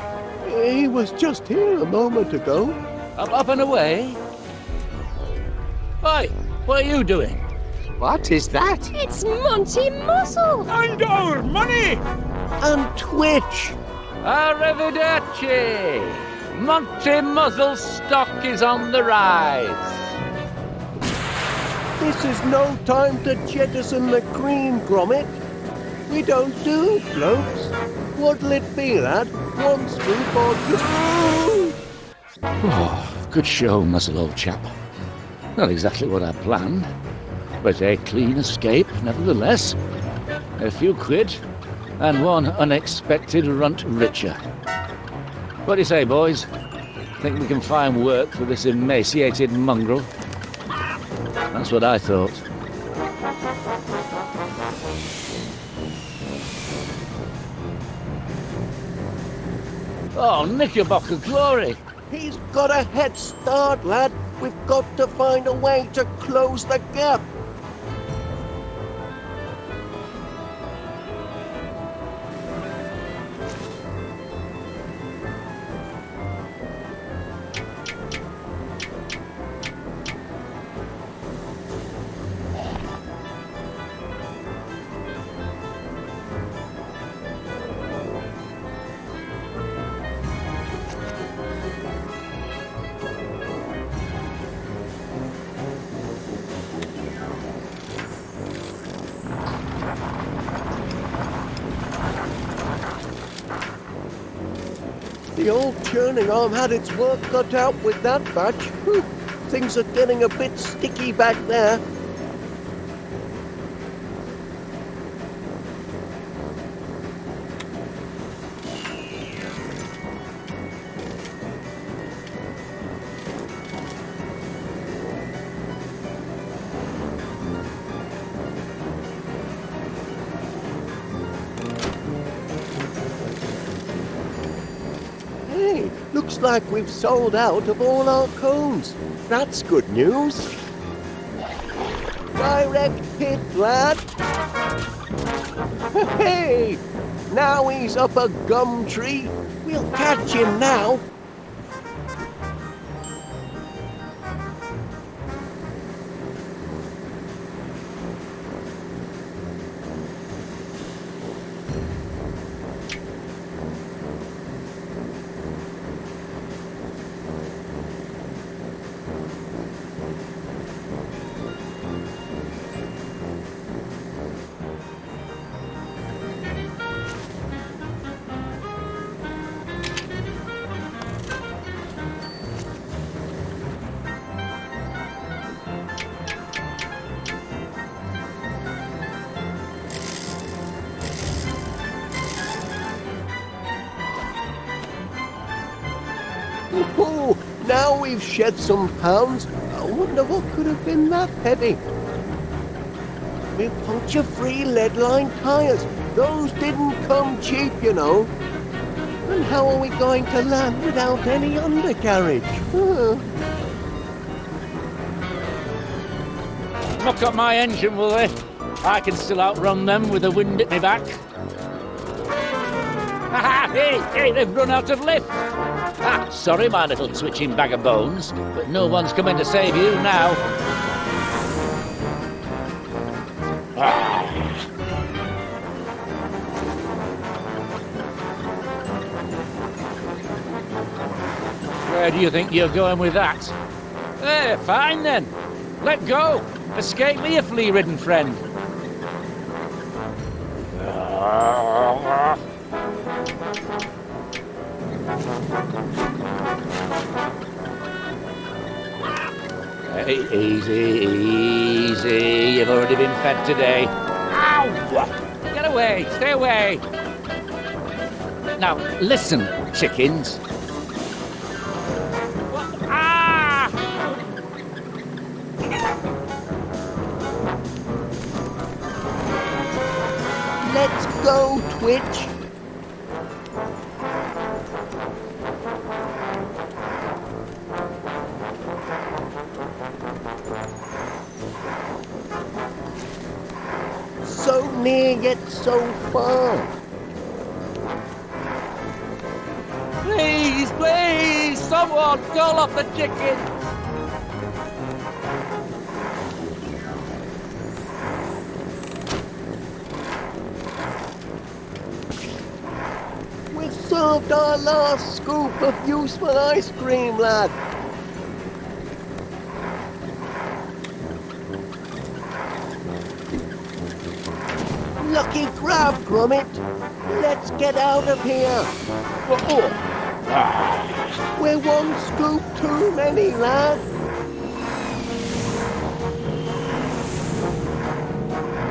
He was just here a moment ago. Up and away? Oi, what are you doing? What is that? It's Monty Muzzle! And our money! And Twitch! Arrivederci! Monty Muzzle's stock is on the rise. This is no time to jettison the cream, Gromit. We don't do floats. What'll it be, lad? 1 scoop or 2? Oh, good show, Muzzle, old chap. Not exactly what I planned, but a clean escape nevertheless. A few quid, and one unexpected runt richer. What do you say, boys? Think we can find work for this emaciated mongrel? That's what I thought. Oh, Knickerbocker glory! He's got a head start, lad. We've got to find a way to close the gap. The old churning arm had its work cut out with that batch. Things are getting a bit sticky back there. Looks like we've sold out of all our cones. That's good news. Direct hit, lad. Hey! Now he's up a gum tree. We'll catch him now. Oh, now we've shed some pounds. I wonder what could have been that heavy. We're puncture-free lead-lined tyres. Those didn't come cheap, you know. And how are we going to land without any undercarriage? Knock up my engine, will they? I can still outrun them with the wind at my back. Ha! Hey, they've run out of lift. Ha! Sorry, my little twitching bag of bones, but no one's coming to save you now. Where do you think you're going with that? Fine then. Let go. Escape me, a flea-ridden friend. Hey, easy. You've already been fed today. Ow! Get away. Stay away. Now, listen, chickens. Let's go, Twitch. So near yet so far. Please, someone call off the chicken. We've served our last scoop of useful ice cream, lad. Lucky grab, Gromit. Let's get out of here. We're one scoop too many, lad.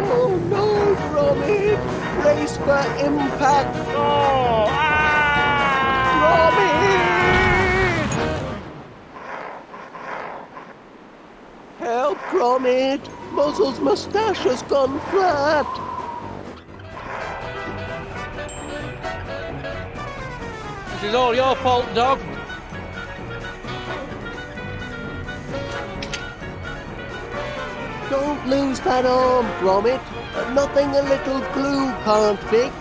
Oh no, Gromit. Brace for impact. Gromit! Help, Gromit. Muzzle's moustache has gone flat. This is all your fault, dog. Don't lose that arm, Gromit. Nothing a little glue can't fix.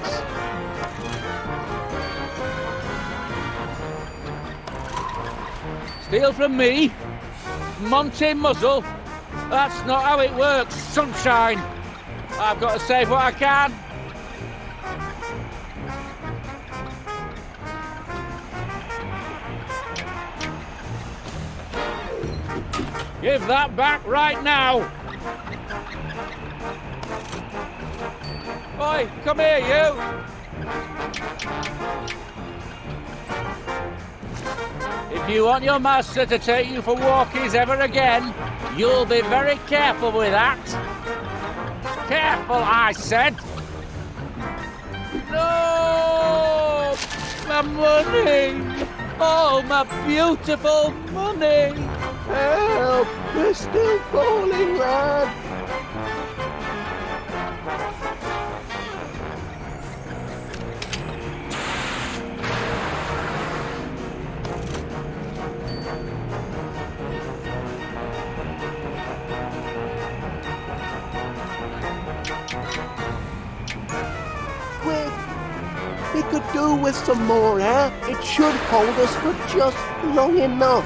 Steal from me? Monty Muzzle? That's not how it works, sunshine. I've got to save what I can. Give that back right now! Oi, come here, you! If you want your master to take you for walkies ever again, you'll be very careful with that. Careful, I said! No! My money! Oh, my beautiful money! Help! We're still falling, lad! We could do with some more air. It should hold us for just long enough.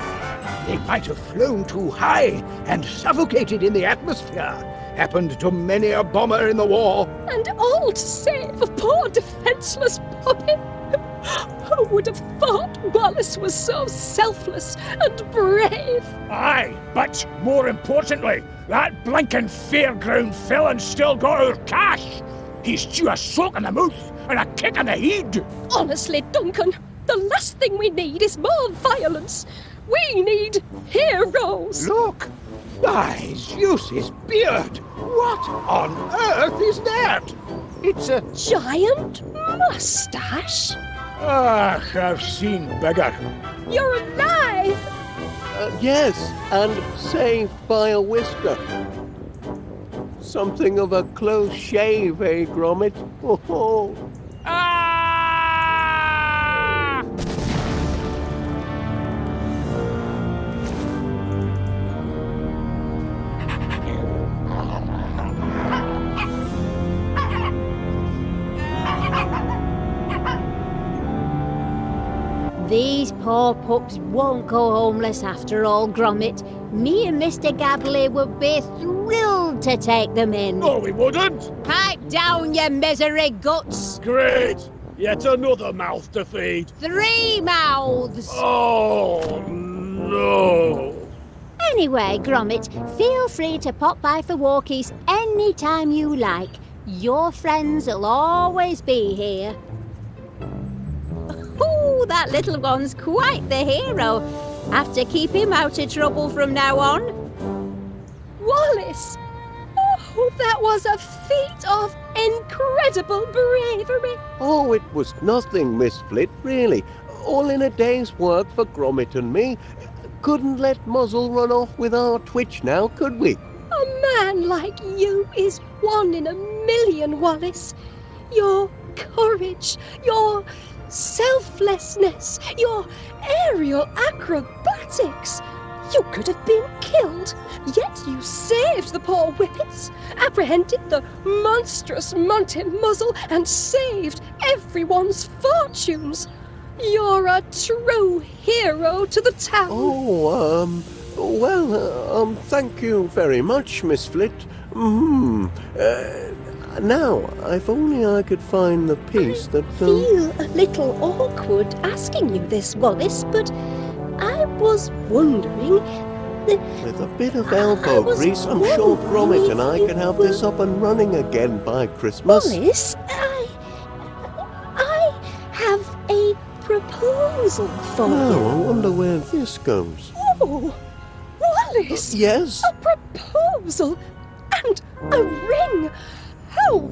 They might have flown too high and suffocated in the atmosphere. Happened to many a bomber in the war. And all to save a poor defenseless puppy. Who would have thought Wallace was so selfless and brave? Aye, but more importantly, that blinking fairground villain still got our cash. He's due a soak in the mouth and a kick in the head. Honestly, Duncan, the last thing we need is more violence. We need heroes. Look! He's used his beard. What on earth is that? It's a giant mustache. I've seen bigger. You're alive! Yes, and saved by a whisker. Something of a close shave, eh, Gromit? Oh. These poor pups won't go homeless after all, Gromit. Me and Mr. Gabbly would be thrilled to take them in. No, we wouldn't. Pipe down, you misery guts. Great. Yet another mouth to feed. 3 mouths. Oh, no. Anyway, Gromit, feel free to pop by for walkies any time you like. Your friends will always be here. Ooh, that little one's quite the hero. Have to keep him out of trouble from now on. Wallace! Oh, that was a feat of incredible bravery. Oh, it was nothing, Miss Flit, really. All in a day's work for Gromit and me. Couldn't let Muzzle run off with our twitch now, could we? A man like you is 1 in a million, Wallace. Your courage, your selflessness, your aerial acrobatics. You could have been killed, yet you saved the poor whippets, apprehended the monstrous Monty Muzzle, and saved everyone's fortunes. You're a true hero to the town. Oh, thank you very much, Miss Flit. Now, if only I could find the piece that... I feel a little awkward asking you this, Wallace, but I was wondering... With a bit of elbow grease, I'm sure Gromit and I can have this up and running again by Christmas. Wallace, I have a proposal for you. I wonder where this goes. Oh, Wallace! Yes? A proposal and a ring! How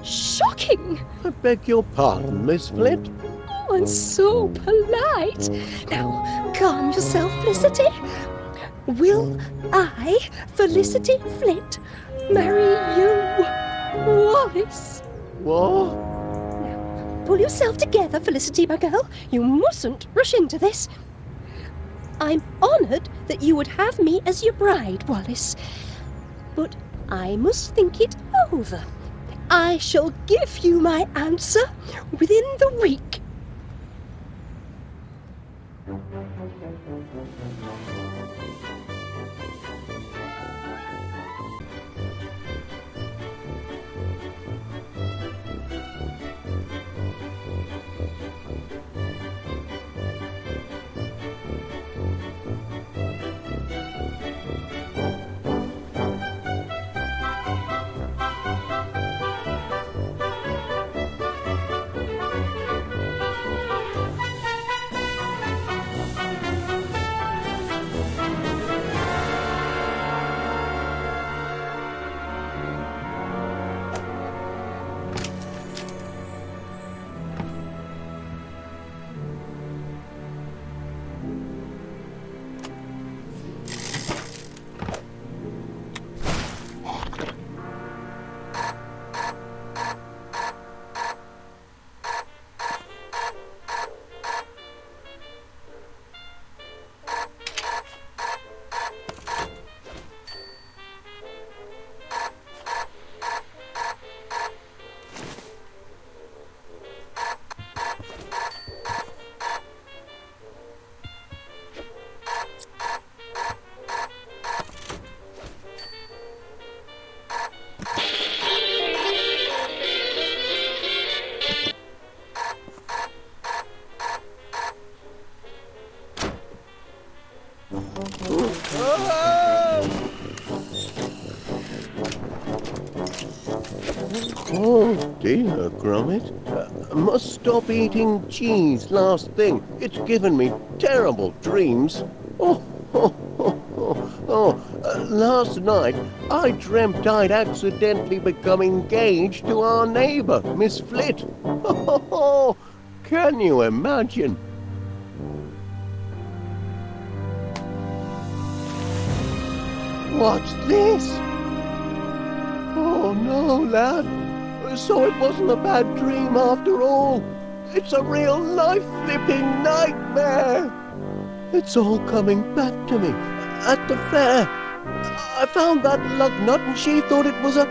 shocking! I beg your pardon, Miss Flit. Oh, and so polite. Now, calm yourself, Felicity. Will I, Felicity Flit, marry you, Wallace? What? Now, pull yourself together, Felicity, my girl. You mustn't rush into this. I'm honoured that you would have me as your bride, Wallace. But I must think it over. I shall give you my answer within the week. Oh dear, Gromit. I must stop eating cheese last thing. It's given me terrible dreams. Last night I dreamt I'd accidentally become engaged to our neighbour, Miss Flit. Can you imagine? What's this? Oh no, lad. So it wasn't a bad dream after all. It's a real life-flipping nightmare. It's all coming back to me. At the fair, I found that lug nut and she thought it was a...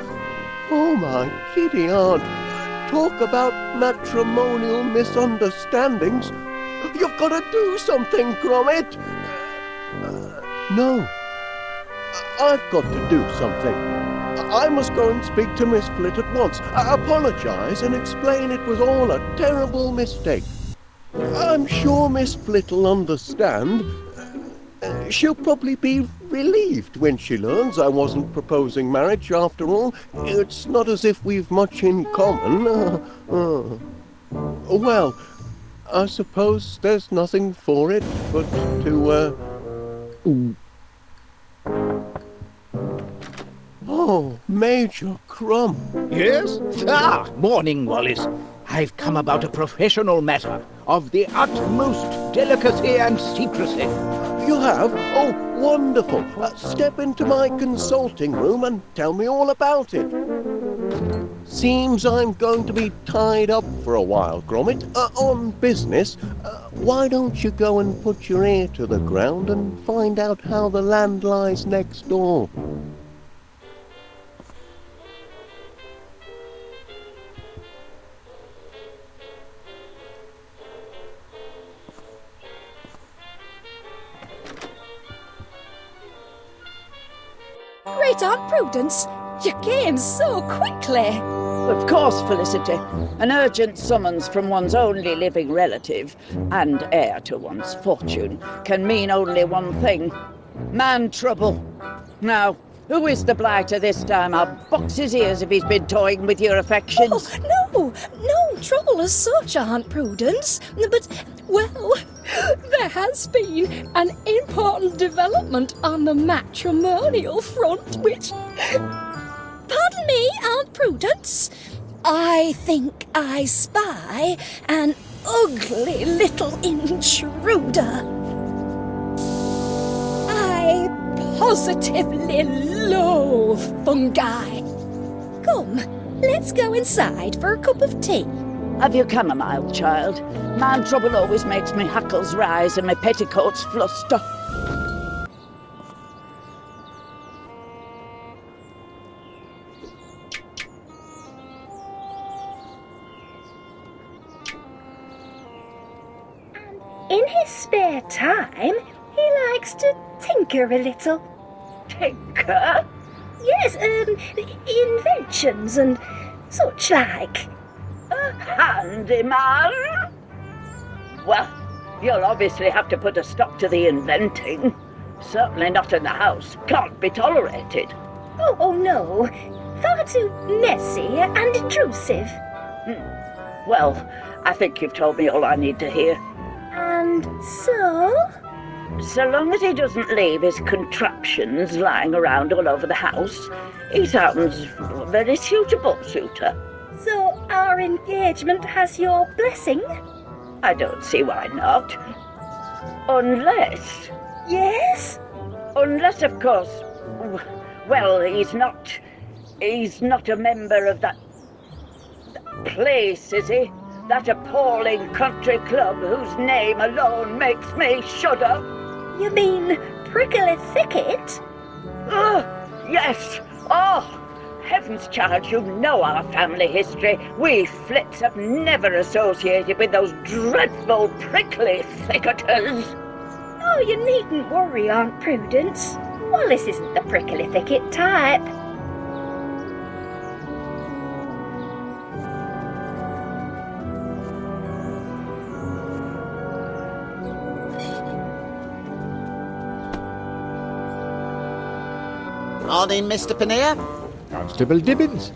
Oh my kitty aunt. Talk about matrimonial misunderstandings. You've got to do something, Gromit! No. I've got to do something. I must go and speak to Miss Flit at once, apologise and explain it was all a terrible mistake. I'm sure Miss Flit will understand. She'll probably be relieved when she learns I wasn't proposing marriage after all. It's not as if we've much in common. Well, I suppose there's nothing for it but to, Oh, Major Crumb. Yes? Morning, Wallace. I've come about a professional matter of the utmost delicacy and secrecy. You have? Oh, wonderful. Step into my consulting room and tell me all about it. Seems I'm going to be tied up for a while, Gromit, on business. Why don't you go and put your ear to the ground and find out how the land lies next door? Great Aunt Prudence, you came so quickly. Of course, Felicity. An urgent summons from one's only living relative and heir to one's fortune can mean only one thing. Man trouble. Now, who is the blighter this time? I'll box his ears if he's been toying with your affections. Oh, no trouble as such, Aunt Prudence. But, well, there has been an important development on the matrimonial front, which... Pardon me, Aunt Prudence. I think I spy an ugly little intruder. I positively loathe fungi. Come, let's go inside for a cup of tea. Have you chamomile, child? Man trouble always makes me hackles rise and my petticoats fluster. In his spare time, he likes to tinker a little. Tinker? Yes, inventions and such like. A handyman? Well, you'll obviously have to put a stop to the inventing. Certainly not in the house. Can't be tolerated. Oh no. Far too messy and intrusive. Well, I think you've told me all I need to hear. And so? So long as he doesn't leave his contraptions lying around all over the house, he sounds a very suitable suitor. So our engagement has your blessing? I don't see why not. Unless... Yes? Unless, of course... Well, he's not a member of that place, is he? That appalling country club whose name alone makes me shudder. You mean Prickly Thicket? Yes. Oh, heavens, child, you know our family history. We Flits have never associated with those dreadful prickly thicketers. Oh, you needn't worry, Aunt Prudence. Wallace isn't the Prickly Thicket type. Morning, Mr. Pannier. Constable Dibbins.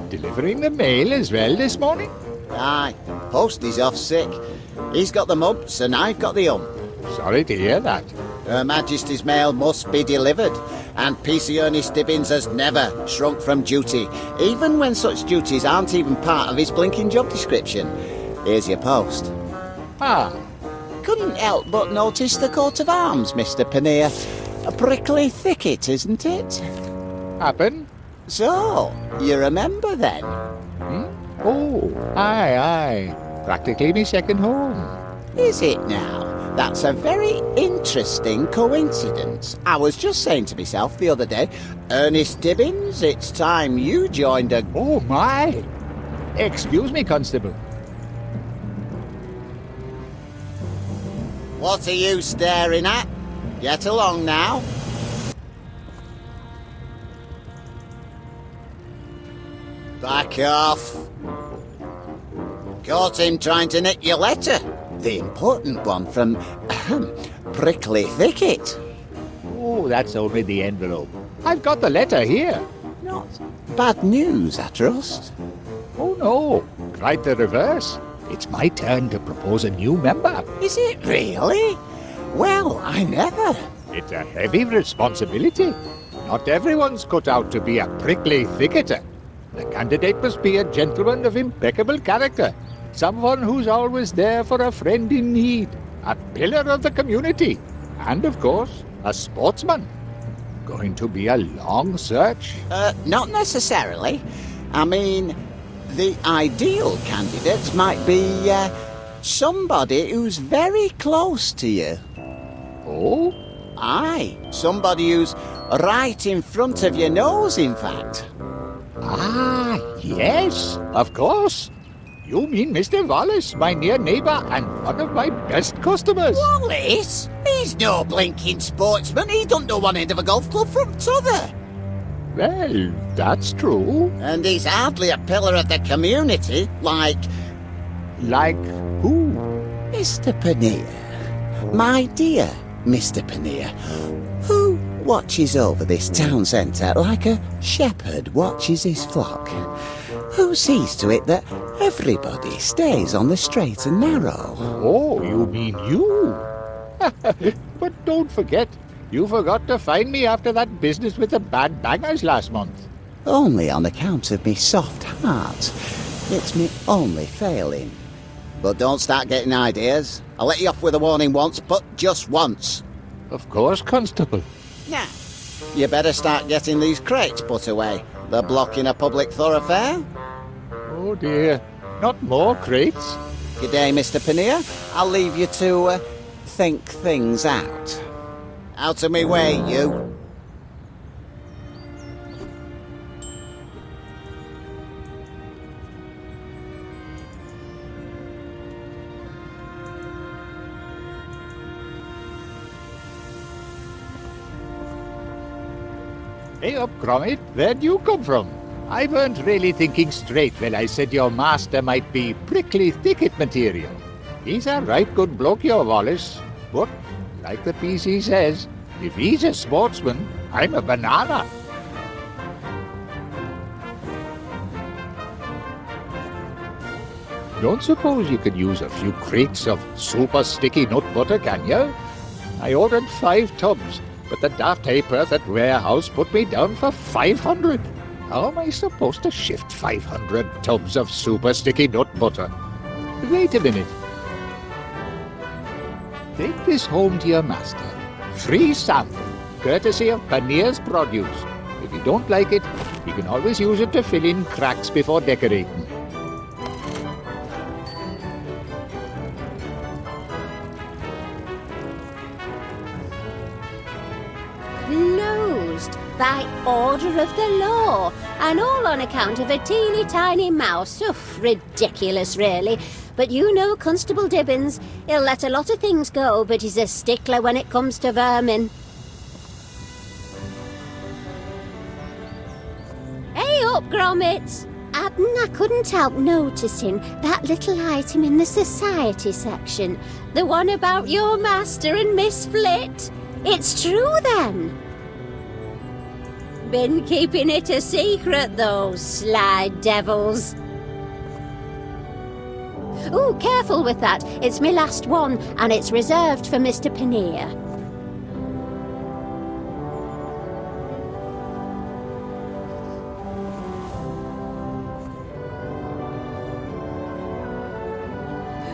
Delivering the mail as well this morning? Aye, Posty's off sick. He's got the mumps and I've got the hump. Sorry to hear that. Her Majesty's mail must be delivered, and PC Ernest Dibbins has never shrunk from duty, even when such duties aren't even part of his blinking job description. Here's your post. Couldn't help but notice the coat of arms, Mr. Pannier. A prickly thicket, isn't it? Happen. So, you remember then? Oh, aye. Practically me second home. Is it now? That's a very interesting coincidence. I was just saying to myself the other day, Ernest Dibbins, it's time you joined a... Oh, my! Excuse me, Constable. What are you staring at? Get along now. Back off. Caught him trying to nick your letter. The important one from Prickly Thicket. Oh, that's only the envelope. I've got the letter here. Not bad news, I trust. Oh no, quite the reverse. It's my turn to propose a new member. Is it really? Well, I never. It's a heavy responsibility. Not everyone's cut out to be a prickly thicketer. The candidate must be a gentleman of impeccable character, someone who's always there for a friend in need, a pillar of the community, and of course, a sportsman. Going to be a long search? Not necessarily. I mean, the ideal candidate might be somebody who's very close to you. Oh? Aye, somebody who's right in front of your nose, in fact. Ah, yes, of course. You mean Mr. Wallace, my near neighbour and one of my best customers. Wallace? He's no blinking sportsman. He don't know one end of a golf club from t'other. Well, that's true. And he's hardly a pillar of the community, like... Like who? Mr. Pannier. My dear Mr. Pannier, who watches over this town centre like a shepherd watches his flock. Who sees to it that everybody stays on the straight and narrow. Oh, you mean you? But don't forget, you forgot to find me after that business with the bad bangers last month. Only on account of me soft heart. It's me only failing. But don't start getting ideas. I'll let you off with a warning once, but just once. Of course, Constable. Now, you better start getting these crates put away. They're blocking a public thoroughfare. Oh dear, not more crates. Good day, Mr. Pannier. I'll leave you to think things out. Out of me way, you. Hey up, Gromit, where'd you come from? I weren't really thinking straight when I said your master might be prickly thicket material. He's a right good bloke, your Wallace. But, like the PC says, if he's a sportsman, I'm a banana. Don't suppose you could use a few crates of super sticky nut butter, can you? I ordered 5 tubs, but the daft hayperth at warehouse put me down for 500. How am I supposed to shift 500 tubs of super sticky nut butter? Wait a minute. Take this home to your master. Free sample, courtesy of Pannier's Produce. If you don't like it, you can always use it to fill in cracks before decorating. Closed by order of the law, and all on account of a teeny tiny mouse. Oh, ridiculous, really. But you know Constable Dibbins. He'll let a lot of things go, but he's a stickler when it comes to vermin. Hey up, Gromit! I couldn't help noticing that little item in the society section. The one about your master and Miss Flit. It's true, then. Been keeping it a secret, those sly devils. Ooh, careful with that. It's my last one, and it's reserved for Mr. Pannier.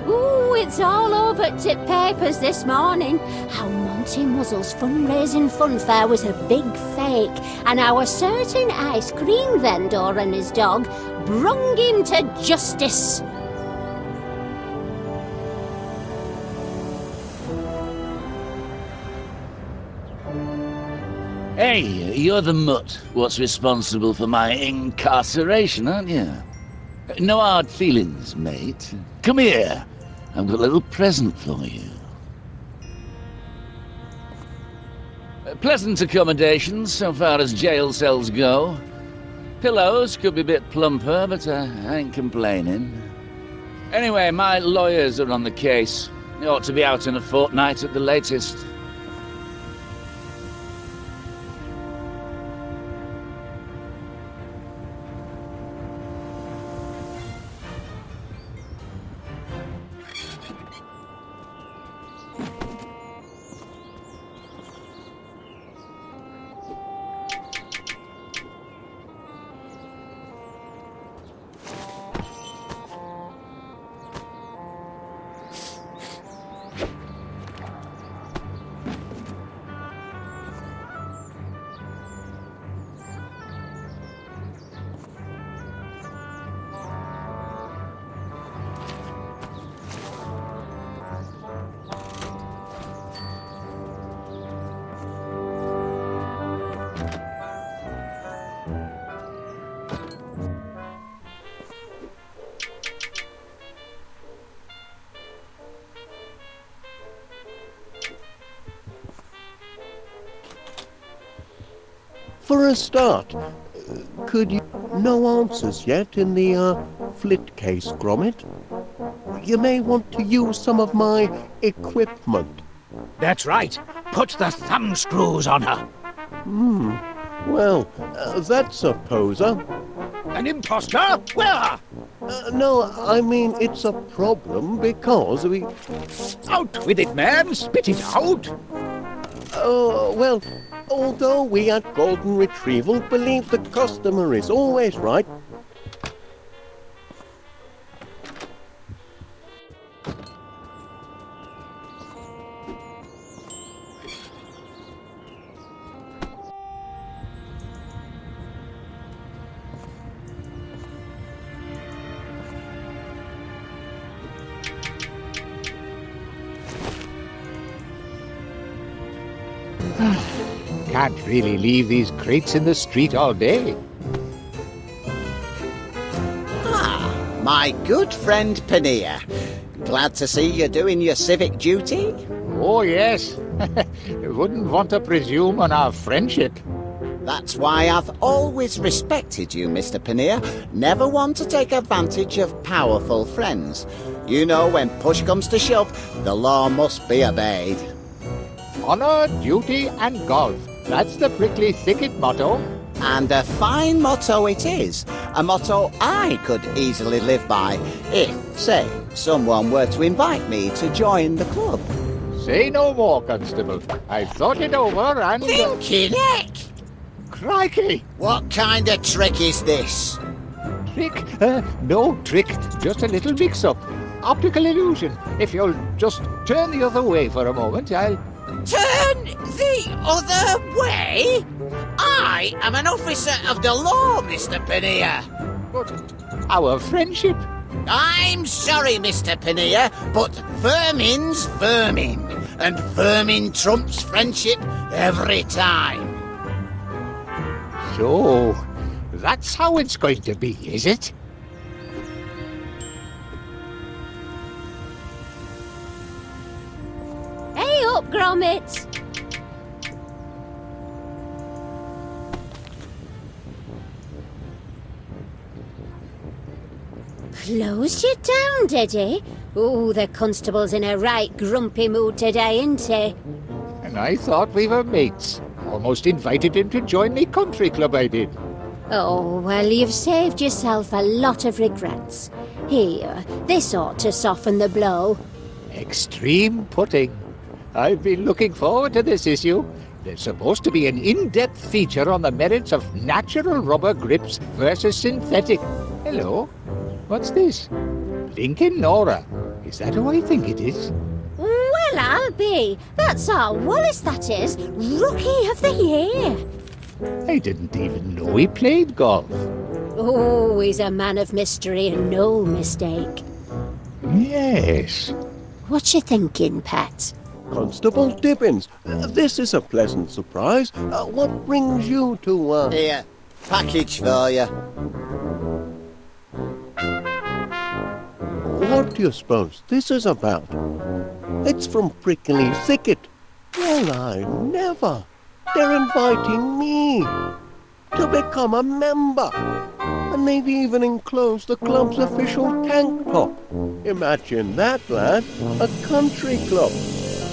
Ooh, it's all over Tip Papers this morning. How Monty Muzzle's fundraising funfair was a big fake, and how a certain ice cream vendor and his dog brung him to justice. Hey, you're the mutt what's responsible for my incarceration, aren't you? No hard feelings, mate. Come here. I've got a little present for you. Pleasant accommodations so far as jail cells go. Pillows could be a bit plumper, but I ain't complaining. Anyway, my lawyers are on the case. They ought to be out in a fortnight at the latest. For a start, could you... No answers yet in the, flit case, Gromit? You may want to use some of my equipment. That's right. Put the thumb screws on her. Well, that's a poser. An imposter? Where? No, I mean, it's a problem because we... Out with it, man! Spit it out! Well, although we at Golden Retrieval believe the customer is always right... Can't really leave these crates in the street all day. Ah, my good friend Panea. Glad to see you're doing your civic duty. Oh, yes. Wouldn't want to presume on our friendship. That's why I've always respected you, Mr. Panea. Never one to take advantage of powerful friends. You know, when push comes to shove, the law must be obeyed. Honour, duty, and golf. That's the prickly thicket motto. And a fine motto it is. A motto I could easily live by if, say, someone were to invite me to join the club. Say no more, Constable. I've thought it over and... Blinking heck! Crikey! What kind of trick is this? Trick? No trick. Just a little mix-up. Optical illusion. If you'll just turn the other way for a moment, I'll... Turn the other way? I am an officer of the law, Mr. Panea. But our friendship... I'm sorry, Mr. Panea, but vermin's vermin, and vermin trumps friendship every time. So, that's how it's going to be, is it? Hey up, Gromit! Closed you down, did he? Oh, the constable's in a right grumpy mood today, isn't he? And I thought we were mates. Almost invited him to join the country club I did. Oh, well, you've saved yourself a lot of regrets. Here, this ought to soften the blow. Extreme putting. I've been looking forward to this issue. There's supposed to be an in-depth feature on the merits of natural rubber grips versus synthetic. Hello? What's this? Blinkin' Nora. Is that who I think it is? Well, I'll be. That's our Wallace, that is. Rookie of the Year. I didn't even know he played golf. Oh, he's a man of mystery and no mistake. Yes. What you thinking, Pat? Constable Dibbins, this is a pleasant surprise. What brings you to, Here, package for you. What do you suppose this is about? It's from Prickly Thicket. Well, I never. They're inviting me to become a member. And they've even enclosed the club's official tank top. Imagine that, lad. A country club.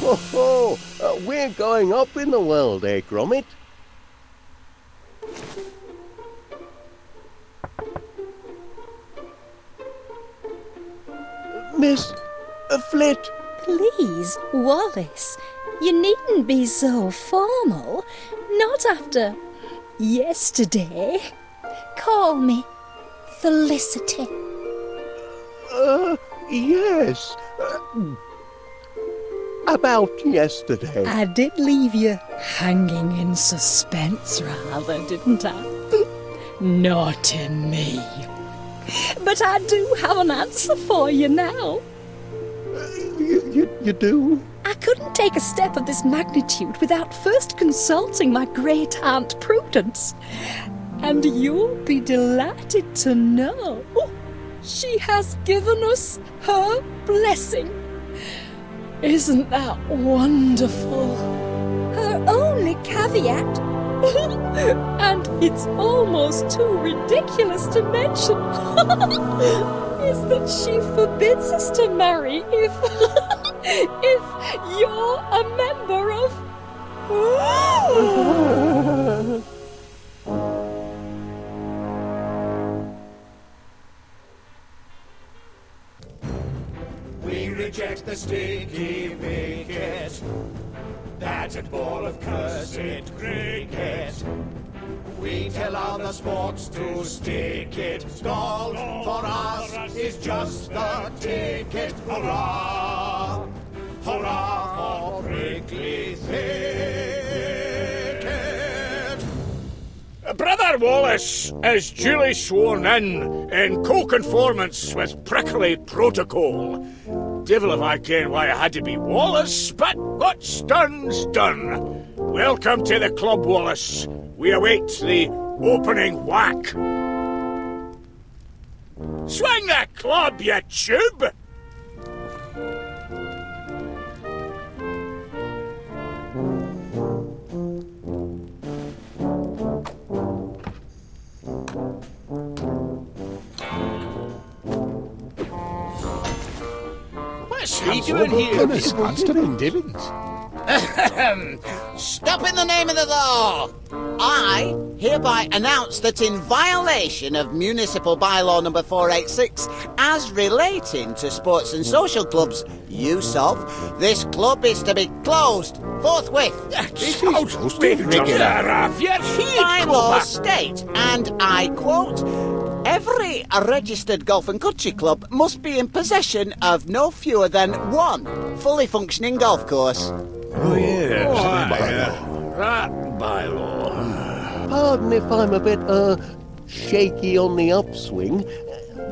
Ho, we're going up in the world, eh, Gromit? Miss Flit. Please, Wallace, you needn't be so formal. Not after yesterday. Call me Felicity. Yes. About yesterday. I did leave you hanging in suspense rather, didn't I? Naughty me. But I do have an answer for you now. You do? I couldn't take a step of this magnitude without first consulting my great-aunt Prudence. And you'll be delighted to know she has given us her blessing. Isn't that wonderful? Her only caveat, and it's almost too ridiculous to mention, is that she forbids us to marry if you're a member of... We reject the sticky wicket, that ball of cursed cricket. We tell other sports to stick it. Golf for us is just the ticket. Hurrah! Hurrah for prickly thicket! Brother Wallace is duly sworn in co-conformance with prickly protocol. Devil if I ken why I had to be Wallace, but what's done's done. Welcome to the club, Wallace. We await the opening whack. Swing that club, you tube! What's he doing here? Miss Constable Dibbins. Stop in the name of the law! I hereby announce that in violation of Municipal Bylaw number 486, as relating to sports and social clubs, USOF, this club is to be closed forthwith. This is most irregular. Bylaws state, and I quote, every registered golf and country club must be in possession of no fewer than one fully functioning golf course. Oh, yes. That bylaw. Pardon if I'm a bit, shaky on the upswing,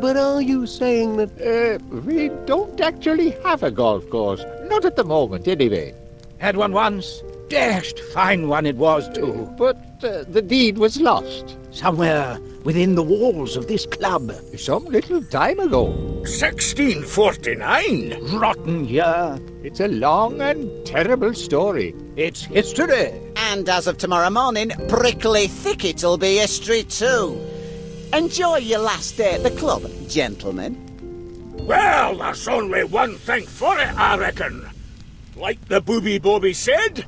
but are you saying that... We don't actually have a golf course. Not at the moment, anyway. Had one once. Dashed fine one it was, too. But the deed was lost. Somewhere within the walls of this club. Some little time ago. 1649? Rotten year. It's a long and terrible story. It's history. And as of tomorrow morning, Prickly Thicket'll be history too. Enjoy your last day at the club, gentlemen. Well, there's only one thing for it, I reckon. Like the Bobby said,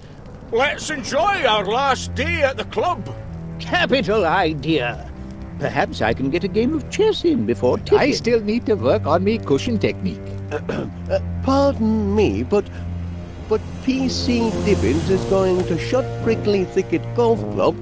let's enjoy our last day at the club. Capital idea. Perhaps I can get a game of chess in before ticket. I still need to work on me cushion technique. Pardon me, but PC Dibbins is going to shut Prickly Thicket Golf Club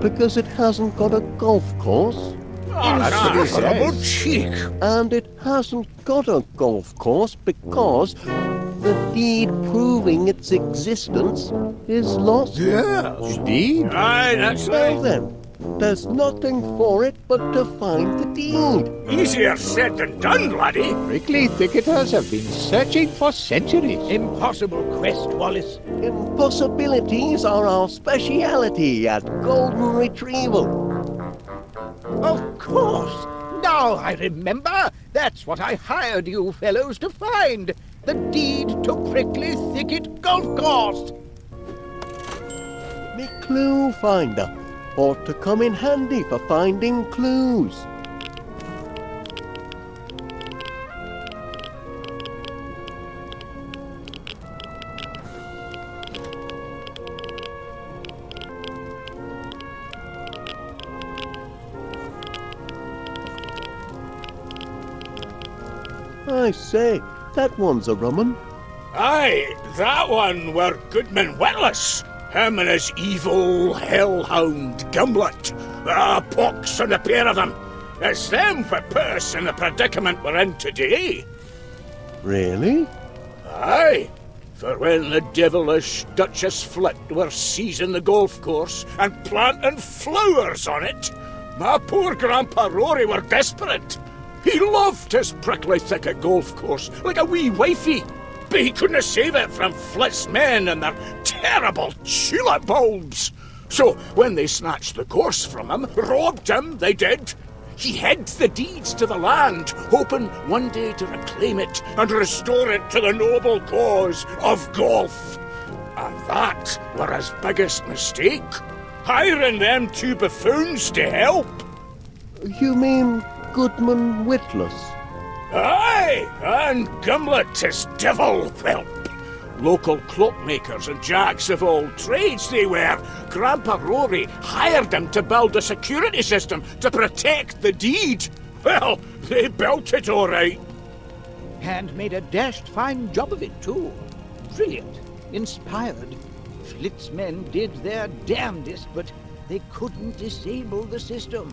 because it hasn't got a golf course. That's terrible cheek. And it hasn't got a golf course because the deed proving its existence is lost. Yes. Deed? Aye, that's Well right. then, there's nothing for it but to find the deed. Easier said than done, laddie. Prickly thicketers have been searching for centuries. Impossible quest, Wallace. Impossibilities are our speciality at Golden Retrieval. Of course. Now I remember. That's what I hired you fellows to find. The deed to Prickly Thicket Golf Course. Me clue finder. Ought to come in handy for finding clues. I say, that one's a rum un. Aye, that one were Goodman Wallace. Him and his evil hellhound Gimlet. Pox on the pair of them. It's them that put us in the predicament we're in today. Really? Aye, for when the devilish Duchess Flit were seizing the golf course and planting flowers on it, my poor Grandpa Rory were desperate. He loved his prickly thicket golf course like a wee wifey, but he couldn't save it from Flit's men and their terrible tulip bulbs. So when they snatched the course from him, robbed him, they did, he hid the deeds to the land, hoping one day to reclaim it and restore it to the noble cause of golf. And that were his biggest mistake, hiring them two buffoons to help. You mean Goodman Witless? Aye, and Gimlet his devil whelp. Local cloakmakers and jacks of all trades they were. Grandpa Rory hired them to build a security system to protect the deed. Well, they built it all right. And made a dashed fine job of it, too. Brilliant. Inspired. Flit's men did their damnedest, but they couldn't disable the system.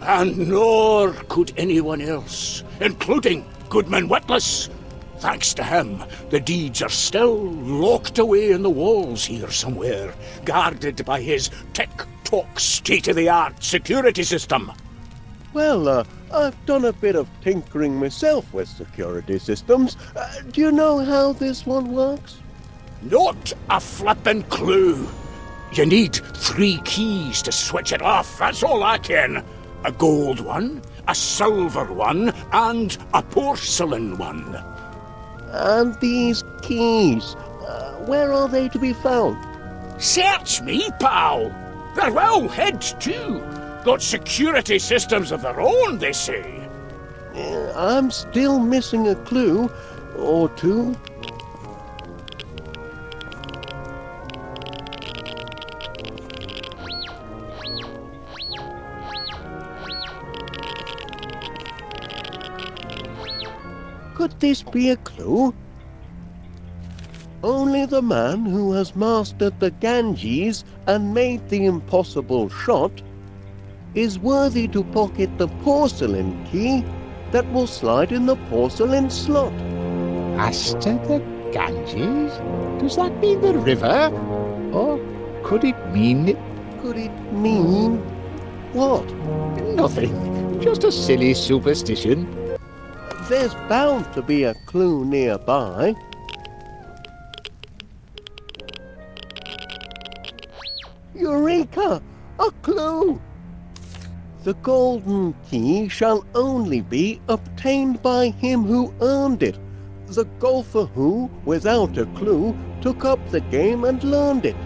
And nor could anyone else, including Goodman Witless. Thanks to him, the deeds are still locked away in the walls here somewhere, guarded by his tick-tock state-of-the-art security system. Well, I've done a bit of tinkering myself with security systems. Do you know how this one works? Not a flippin' clue. You need 3 keys to switch it off, that's all I ken. A gold one, a silver one, and a porcelain one. And these keys, where are they to be found? Search me, pal. They're well hid, too. Got security systems of their own, they say. I'm still missing a clue or two. Could this be a clue? Only the man who has mastered the Ganges and made the impossible shot is worthy to pocket the porcelain key that will slide in the porcelain slot. Master the Ganges? Does that mean the river? Or could it mean... Could it mean... what? Nothing. Just a silly superstition. There's bound to be a clue nearby. Eureka! A clue! The golden key shall only be obtained by him who earned it. The golfer who, without a clue, took up the game and learned it.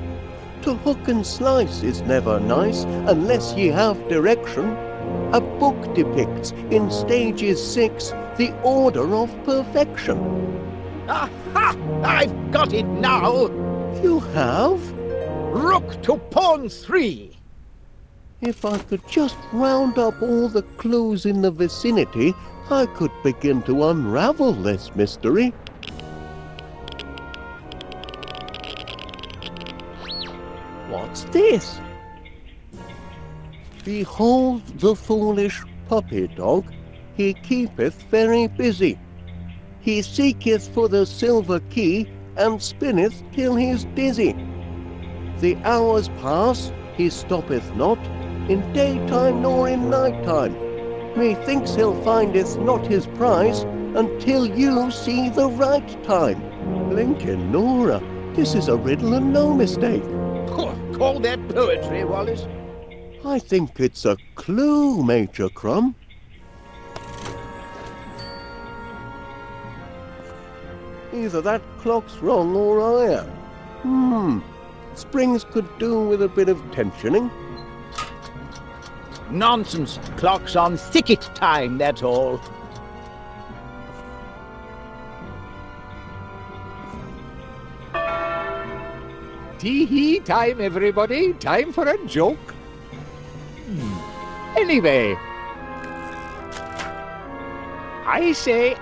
To hook and slice is never nice unless ye have direction. A book depicts in stages 6 the order of perfection. Aha! I've got it now! You have? Rook to pawn 3. If I could just round up all the clues in the vicinity, I could begin to unravel this mystery. What's this? Behold the foolish puppy dog, he keepeth very busy. He seeketh for the silver key, and spinneth till he's dizzy. The hours pass, he stoppeth not, in daytime nor in nighttime. Methinks he'll findeth not his prize, until you see the right time. Blinkin' Nora, this is a riddle and no mistake. Call that poetry, Wallace. I think it's a clue, Major Crumb. Either that clock's wrong or I am. Springs could do with a bit of tensioning. Nonsense. Clock's on thicket time, that's all. Tee-hee time, everybody. Time for a joke. Anyway. I say.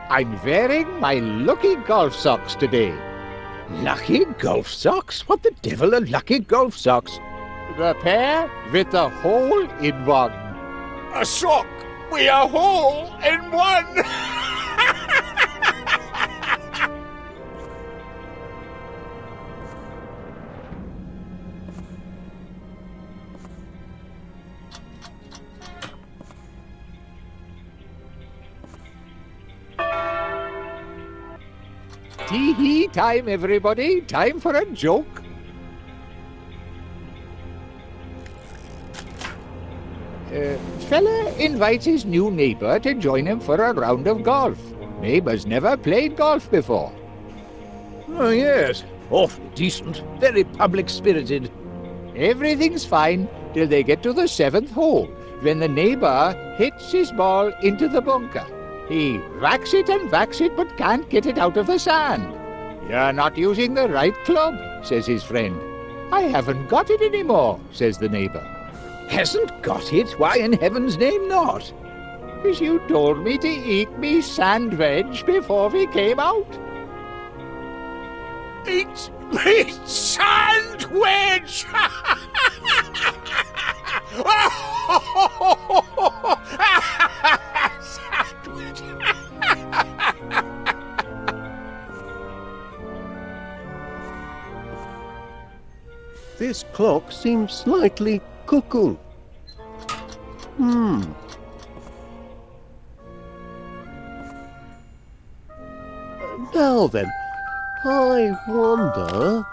I'm wearing my lucky golf socks today. Lucky golf socks? What the devil are lucky golf socks? The pair with a hole in one. A sock with a hole in one! Tee-hee time, everybody. Time for a joke. Fella invites his new neighbour to join him for a round of golf. Neighbour's never played golf before. Oh, yes. Awfully decent. Very public-spirited. Everything's fine till they get to the 7th hole, when the neighbour hits his ball into the bunker. He whacks it and whacks it, but can't get it out of the sand. You're not using the right club, says his friend. I haven't got it anymore, says the neighbour. Hasn't got it? Why in heaven's name not? 'Cause you told me to eat me sand veg before we came out. Eat me sandwich! This clock seems slightly cuckoo. Now then, I wonder...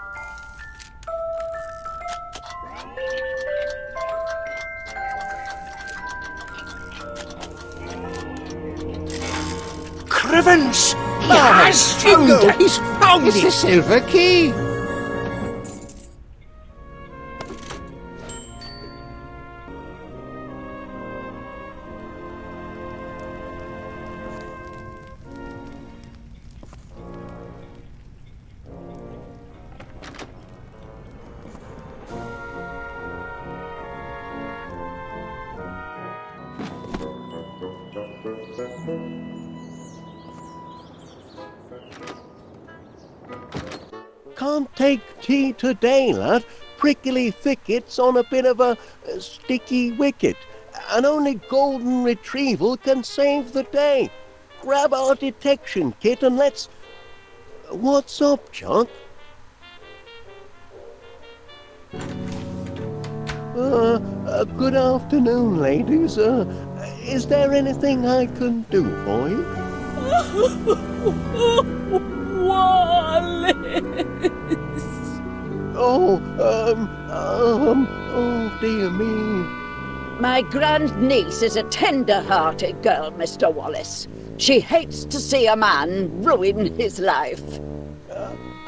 Crivens! He's found It's the silver key! Can't take tea today, lad. Prickly thickets on a bit of a sticky wicket. And only golden retrieval can save the day. Grab our detection kit and let's... What's up, Chuck? Good afternoon, ladies. Is there anything I can do for you? Wallace! Oh, dear me. My grandniece is a tender-hearted girl, Mr. Wallace. She hates to see a man ruin his life.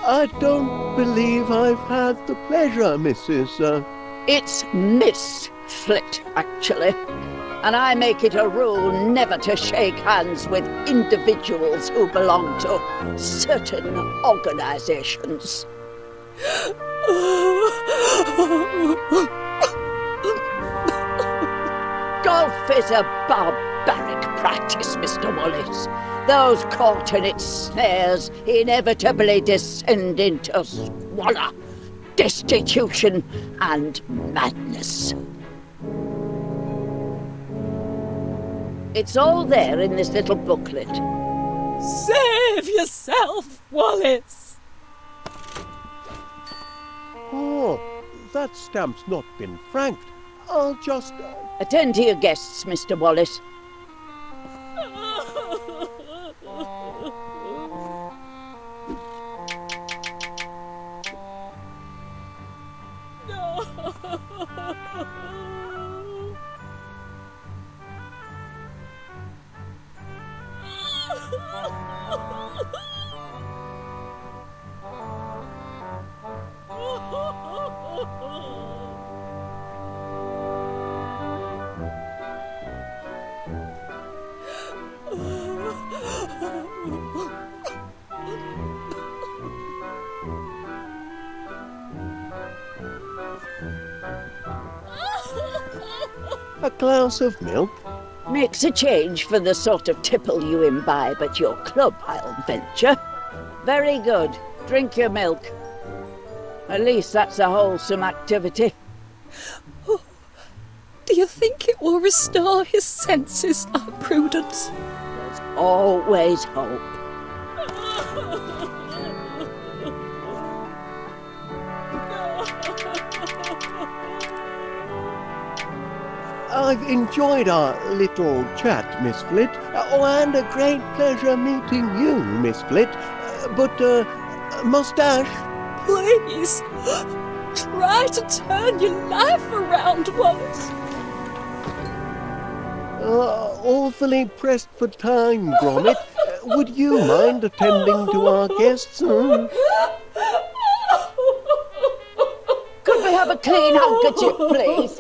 I don't believe I've had the pleasure, Mrs. It's Miss Flit, actually. And I make it a rule never to shake hands with individuals who belong to certain organizations. Golf is a barbaric practice, Mr. Wallace. Those caught in its snares inevitably descend into squalor, destitution, and madness. It's all there in this little booklet. Save yourself, Wallace! Oh, that stamp's not been franked. I'll just... Attend to your guests, Mr. Wallace. A glass of milk? Makes a change for the sort of tipple you imbibe at your club, I'll venture. Very good. Drink your milk. At least that's a wholesome activity. Oh, do you think it will restore his senses, our Prudence? There's always hope. I've enjoyed our little chat, Miss Flit. And a great pleasure meeting you, Miss Flit. But, Mustache? Please, try to turn your life around, Wallace. Awfully pressed for time, Gromit. Would you mind attending to our guests? Could we have a clean handkerchief, please?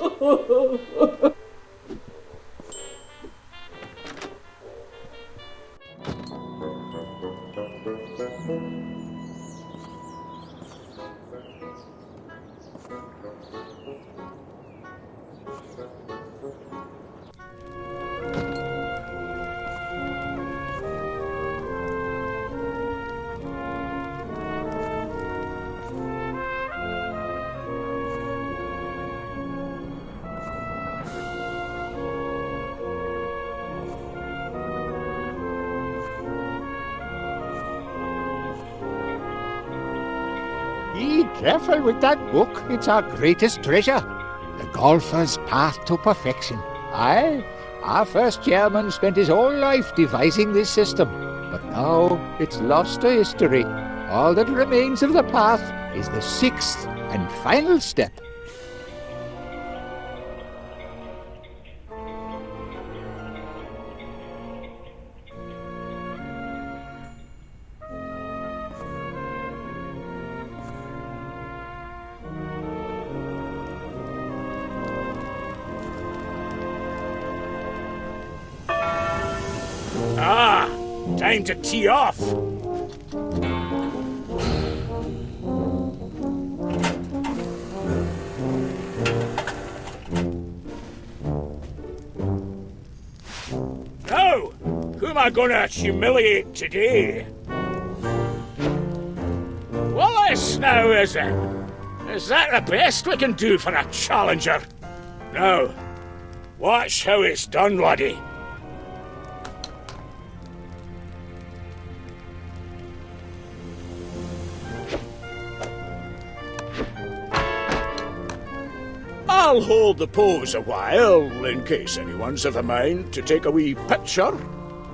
Be careful with that book. It's our greatest treasure. The golfer's path to perfection. Aye, our first chairman spent his whole life devising this system, but now it's lost to history. All that remains of the path is the sixth and final step. Time to tee off. Now, who am I gonna humiliate today? Wallace now, is it? Is that the best we can do for a challenger? Now, watch how it's done, laddie. I'll hold the pose a while, in case anyone's of a mind to take a wee picture.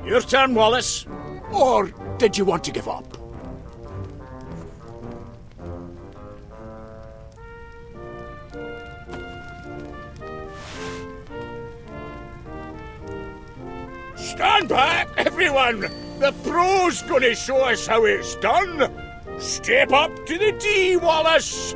Your turn, Wallace. Or did you want to give up? Stand back, everyone! The pro's gonna show us how it's done! Step up to the D, Wallace!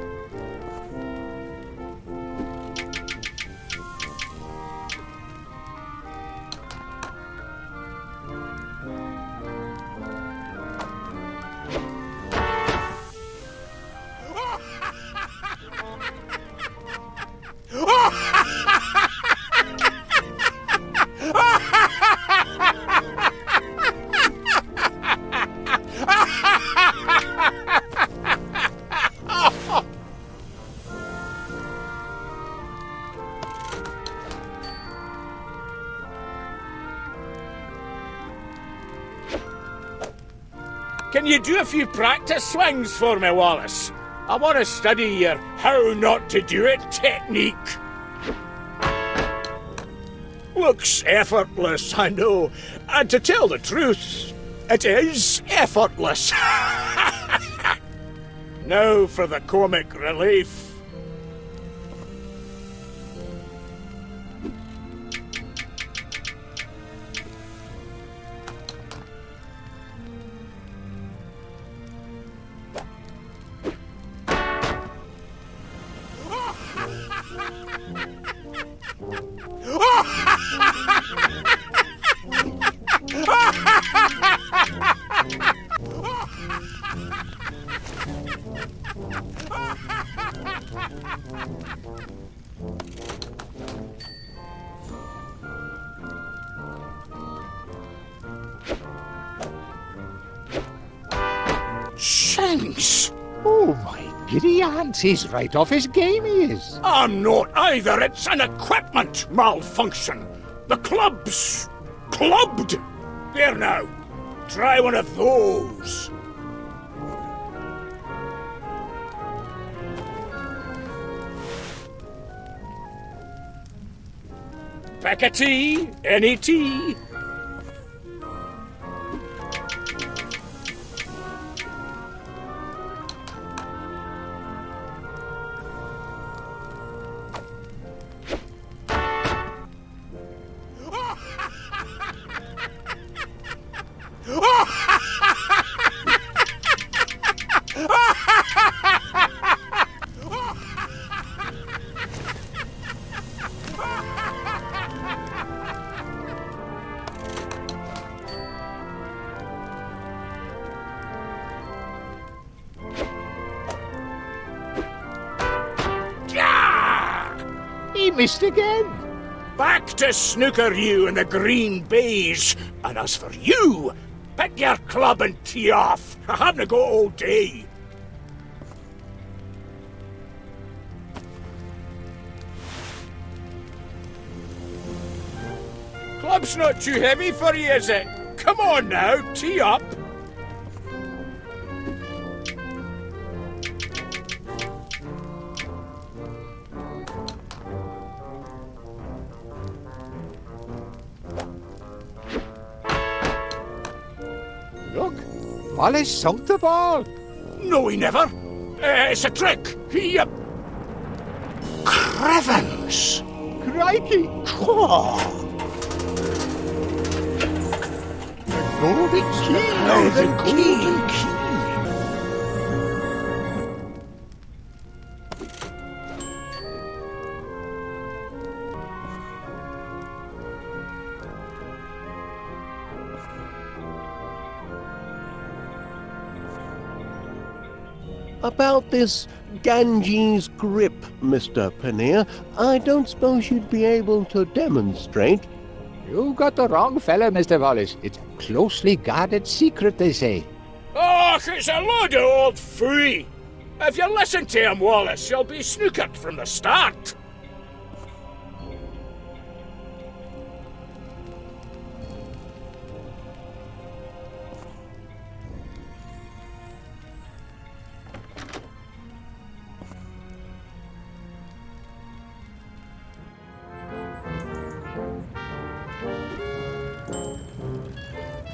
Can you do a few practice swings for me, Wallace? I want to study your how not to do it technique. Looks effortless, I know. And to tell the truth, it is effortless. Now for the comic relief. Shanks! Oh, my giddy aunt, he's right off his game, he is. I'm not either. It's an equipment malfunction. The club's clubbed. There now. Try one of those. Pack of tea? Any tea? He missed again. Back to snooker, you and the green baize. And as for you, pick your club and tee off. I haven't got all day. Club's not too heavy for you, is it? Come on now, tee up. Look, Wallace sunk the ball. No, he never. It's a trick. He, Crevens! Crikey! Golden key! Golden key! About this Ganges grip, Mr. Paneer, I don't suppose you'd be able to demonstrate? You got the wrong fella, Mr. Wallace. It's a closely guarded secret, they say. Oh, it's a load of old fooey. If you listen to him, Wallace, you'll be snookered from the start.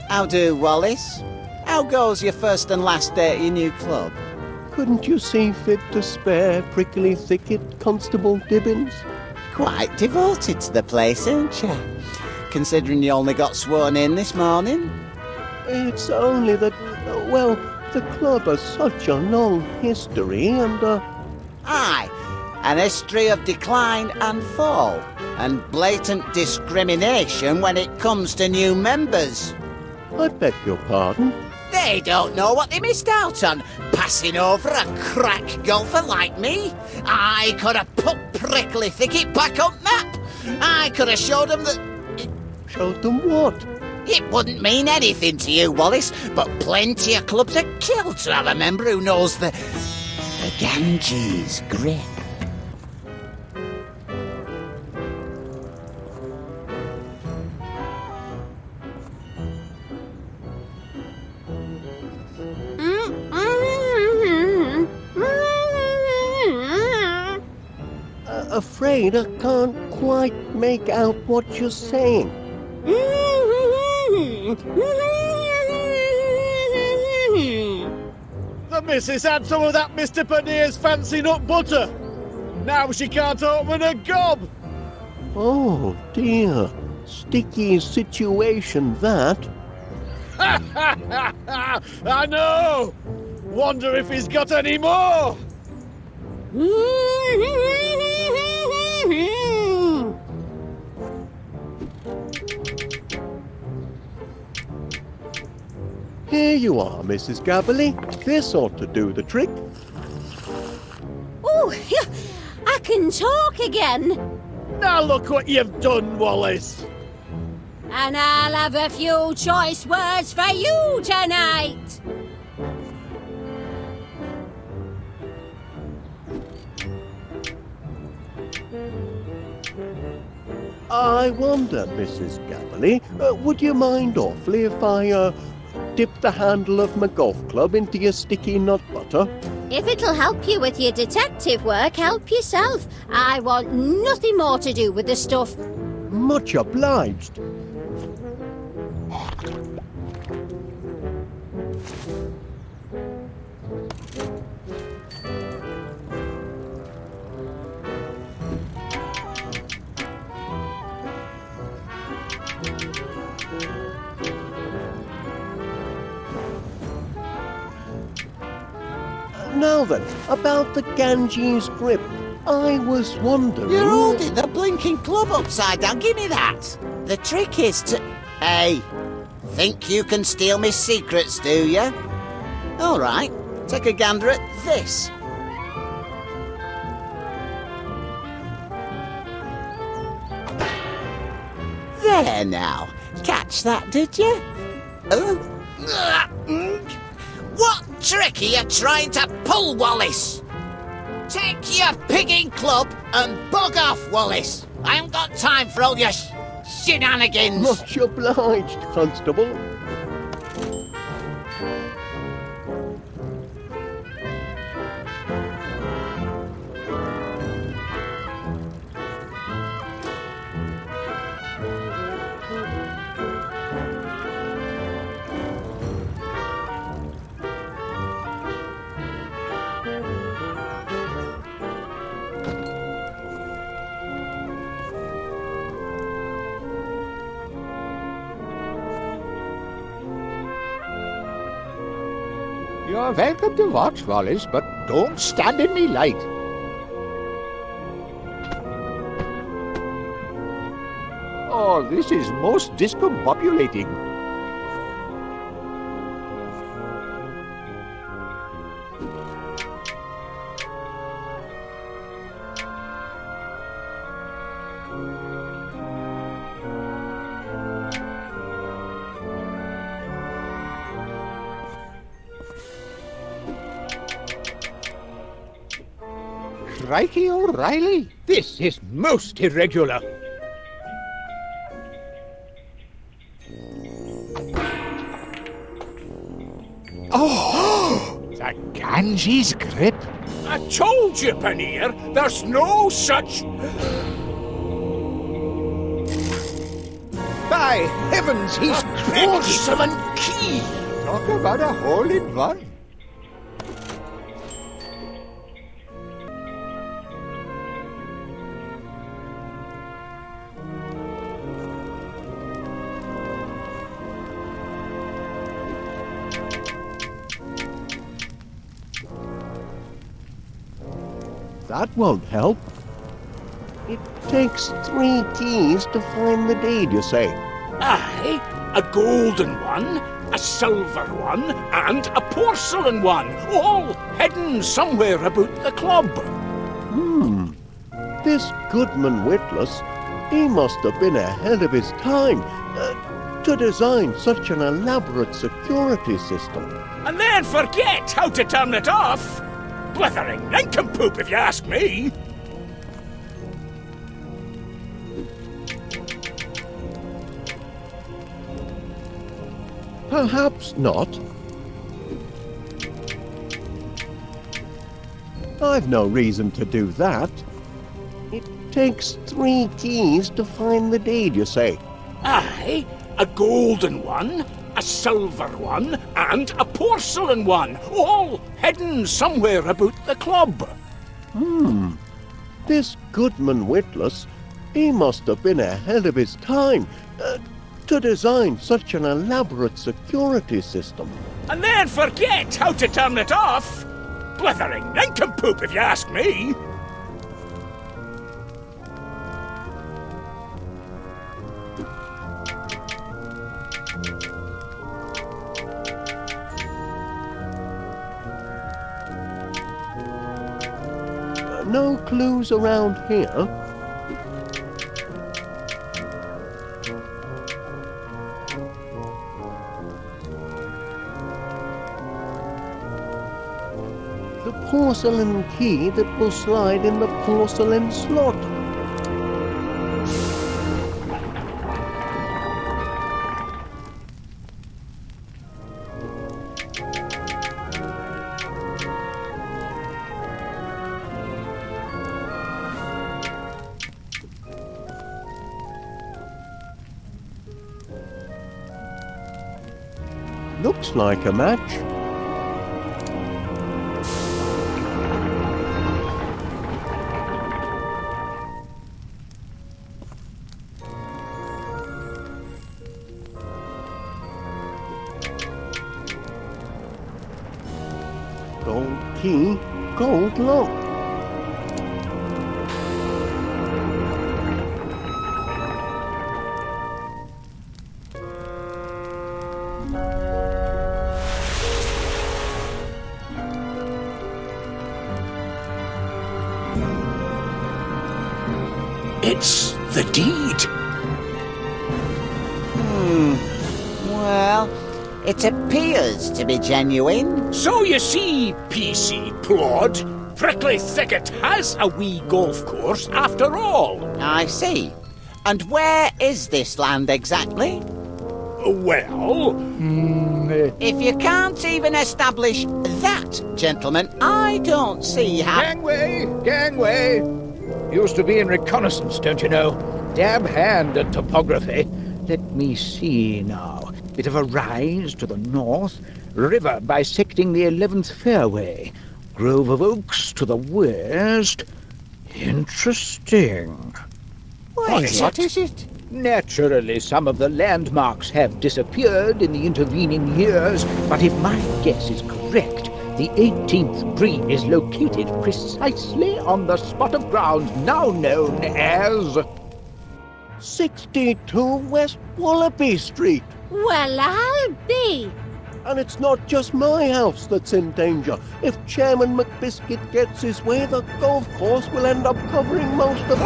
How do, Wallace? How goes your first and last day at your new club? Couldn't you see fit to spare Prickly Thicket, Constable Dibbins? Quite devoted to the place, ain't you? Considering you only got sworn in this morning? It's only that, well, the club has such a long history and, Aye, an history of decline and fall, and blatant discrimination when it comes to new members. I beg your pardon? They don't know what they missed out on, passing over a crack golfer like me. I could have put Prickly Thicket back on map. I could have showed them that... Showed them what? It wouldn't mean anything to you, Wallace, but plenty of clubs are killed to have a member who knows the Ganges grip. Afraid I can't quite make out what you're saying. The missus had some of that Mr. Paneer's fancy nut butter. Now she can't open a gob. Oh dear, sticky situation that. I know. Wonder if he's got any more. Here you are, Mrs. Gabberly. This ought to do the trick. Oh, Whew! I can talk again. Now look what you've done, Wallace. And I'll have a few choice words for you tonight. I wonder, Mrs. Gabberly, would you mind awfully if I, dip the handle of my golf club into your sticky nut butter? If it'll help you with your detective work, help yourself. I want nothing more to do with the stuff. Much obliged. Now then, about the Ganges grip. I was wondering... You're holding the blinking club upside down. Give me that. The trick is to... Hey, think you can steal me secrets, do you? All right, take a gander at this. There now. Catch that, did you? What trick are you trying to pull, Wallace? Take your pigging club and bug off, Wallace. I haven't got time for all your shenanigans. Much obliged, Constable. You're welcome to watch, Wallace, but don't stand in me light. Oh, this is most discombobulating. Crikey O'Reilly, This is most irregular. Oh, the Ganges grip. I told you, Paneer, there's no such... By heavens, he's porcelain key! Talk about a hole-in-one. That won't help. It takes 3 keys to find the deed, you say. Aye, a golden one, a silver one, and a porcelain one, all hidden somewhere about the club. This Goodman Witless, he must have been ahead of his time to design such an elaborate security system. And then forget how to turn it off. Blithering nincompoop, if you ask me. Perhaps not. I've no reason to do that. It takes 3 keys to find the deed, you say. Aye, a golden one, a silver one, and a porcelain one, all hidden somewhere about the club. This Goodman Witless, he must have been ahead of his time to design such an elaborate security system. And then forget how to turn it off. Blithering nincompoop, if you ask me. No clues around here. The porcelain key that will slide in the porcelain slot. Looks like a match. Gold key, gold lock. It's the deed. Well, it appears to be genuine. So you see, PC Plod, Prickly Thicket has a wee golf course after all. I see. And where is this land exactly? Well... If you can't even establish that, gentlemen, I don't see how... Gangway! Used to be in reconnaissance, don't you know? Dab hand at topography. Let me see now. Bit of a rise to the north, river bisecting the 11th fairway, grove of oaks to the west. Interesting. What is it? Naturally, some of the landmarks have disappeared in the intervening years, but if my guess is correct, the 18th green is located precisely on the spot of ground now known as... 62 West Wallaby Street. Well, I'll be. And it's not just my house that's in danger. If Chairman McBiscuit gets his way, the golf course will end up covering most of the...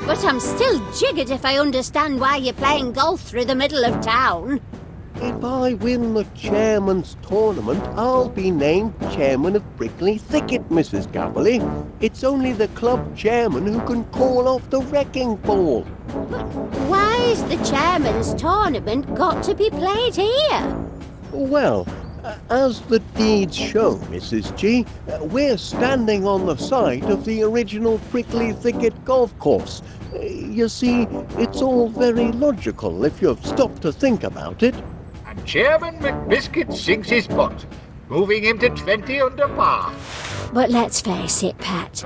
But I'm still jiggered if I understand why you're playing golf through the middle of town. If I win the chairman's tournament, I'll be named chairman of Prickly Thicket, Mrs. Gabberley. It's only the club chairman who can call off the wrecking ball. Why is the chairman's tournament got to be played here? Well, as the deeds show, Mrs. G, we're standing on the site of the original Prickly Thicket golf course. You see, it's all very logical if you stop to think about it. And Chairman McBiscuit sinks his butt, moving him to 20 under par. But let's face it, Pat,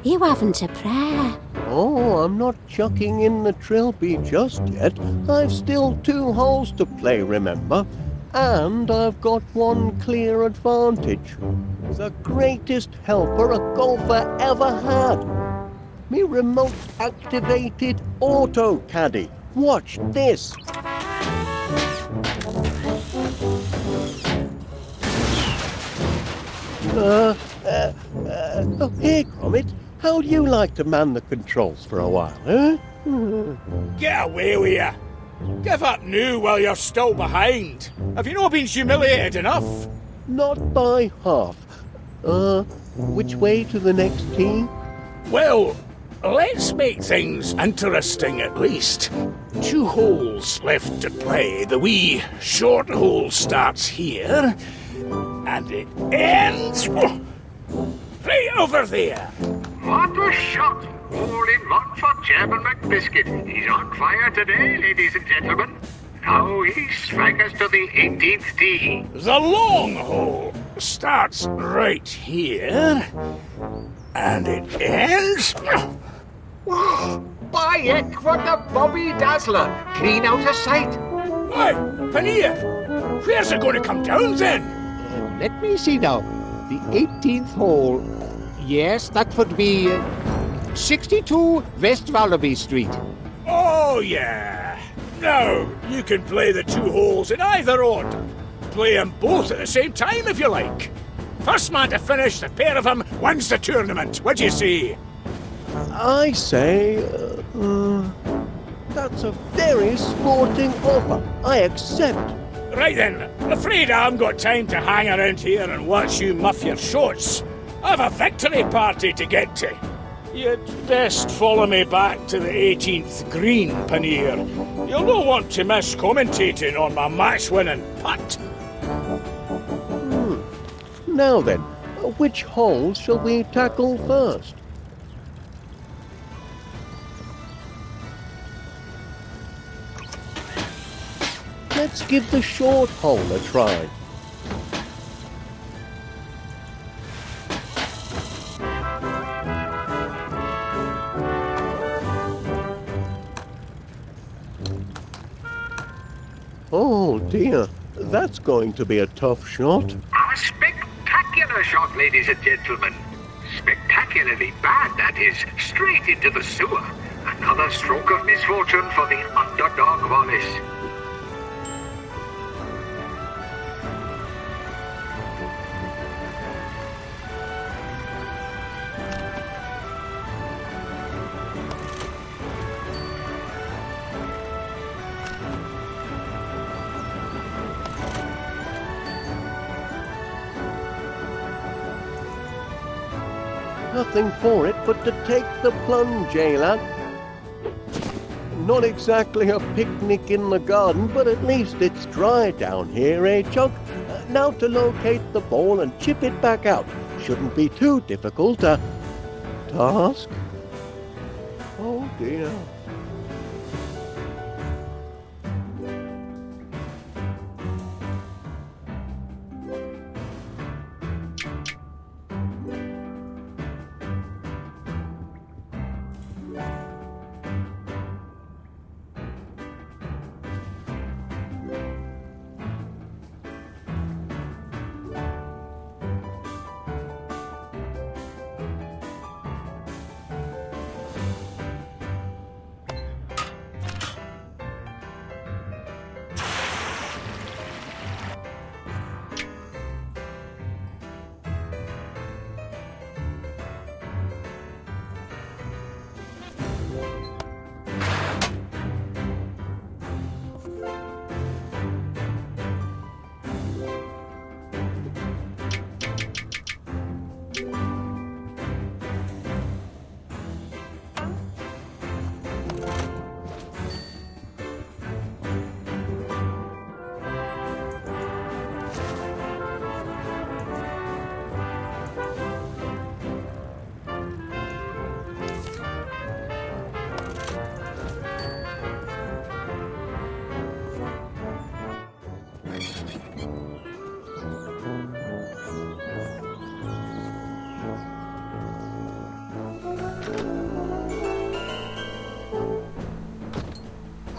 you haven't a prayer. Oh, I'm not chucking in the trilby just yet. I've still 2 holes to play, remember? And I've got one clear advantage. The greatest helper a golfer ever had. Me remote-activated auto caddy. Watch this. Oh, here, Gromit. How'd you like to man the controls for a while, huh? Get away with you. Give up now while you're still behind. Have you not been humiliated enough? Not by half. Which way to the next tee? Well, let's make things interesting at least. 2 holes left to play. The wee short hole starts here, and it ends right over there. What a shot! Hole in one for Chairman McBiscuit. He's on fire today, ladies and gentlemen. Now he strikes to the 18th tee. The long hole starts right here, and it ends... By heck, what a Bobby Dazzler! Clean out of sight. Why, Panea, where's it going to come down then? Let me see now. The 18th hole. Yes, that would be 62 West Wallaby Street. Oh, yeah. Now, you can play the 2 holes in either order. Play them both at the same time if you like. First man to finish, the pair of them, wins the tournament. What do you say? I say, that's a very sporting offer. I accept. Right then, afraid I haven't got time to hang around here and watch you muff your shorts. I've a victory party to get to. You'd best follow me back to the 18th green, Paneer. You'll not want to miss commentating on my match-winning putt. Now then, which hole shall we tackle first? Let's give the short hole a try. Oh dear, that's going to be a tough shot. A spectacular shot, ladies and gentlemen. Spectacularly bad, that is. Straight into the sewer. Another stroke of misfortune for the underdog Wallace. Nothing for it but to take the plunge, eh, lad? Not exactly a picnic in the garden, but at least it's dry down here, eh, Chuck? Now to locate the ball and chip it back out. Shouldn't be too difficult a task. Oh dear.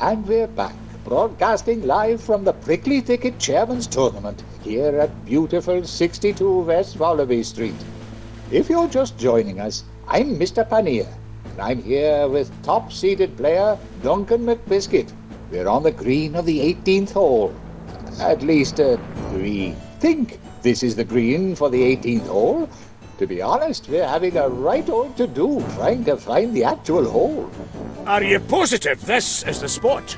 And we're back, broadcasting live from the Prickly Thicket Chairman's Tournament here at beautiful 62 West Wallaby Street. If you're just joining us, I'm Mr. Paneer, and I'm here with top-seeded player Duncan McBiscuit. We're on the green of the 18th hole. At least, we think this is the green for the 18th hole. To be honest, we're having a right old to-do trying to find the actual hole. Are you positive this is the spot?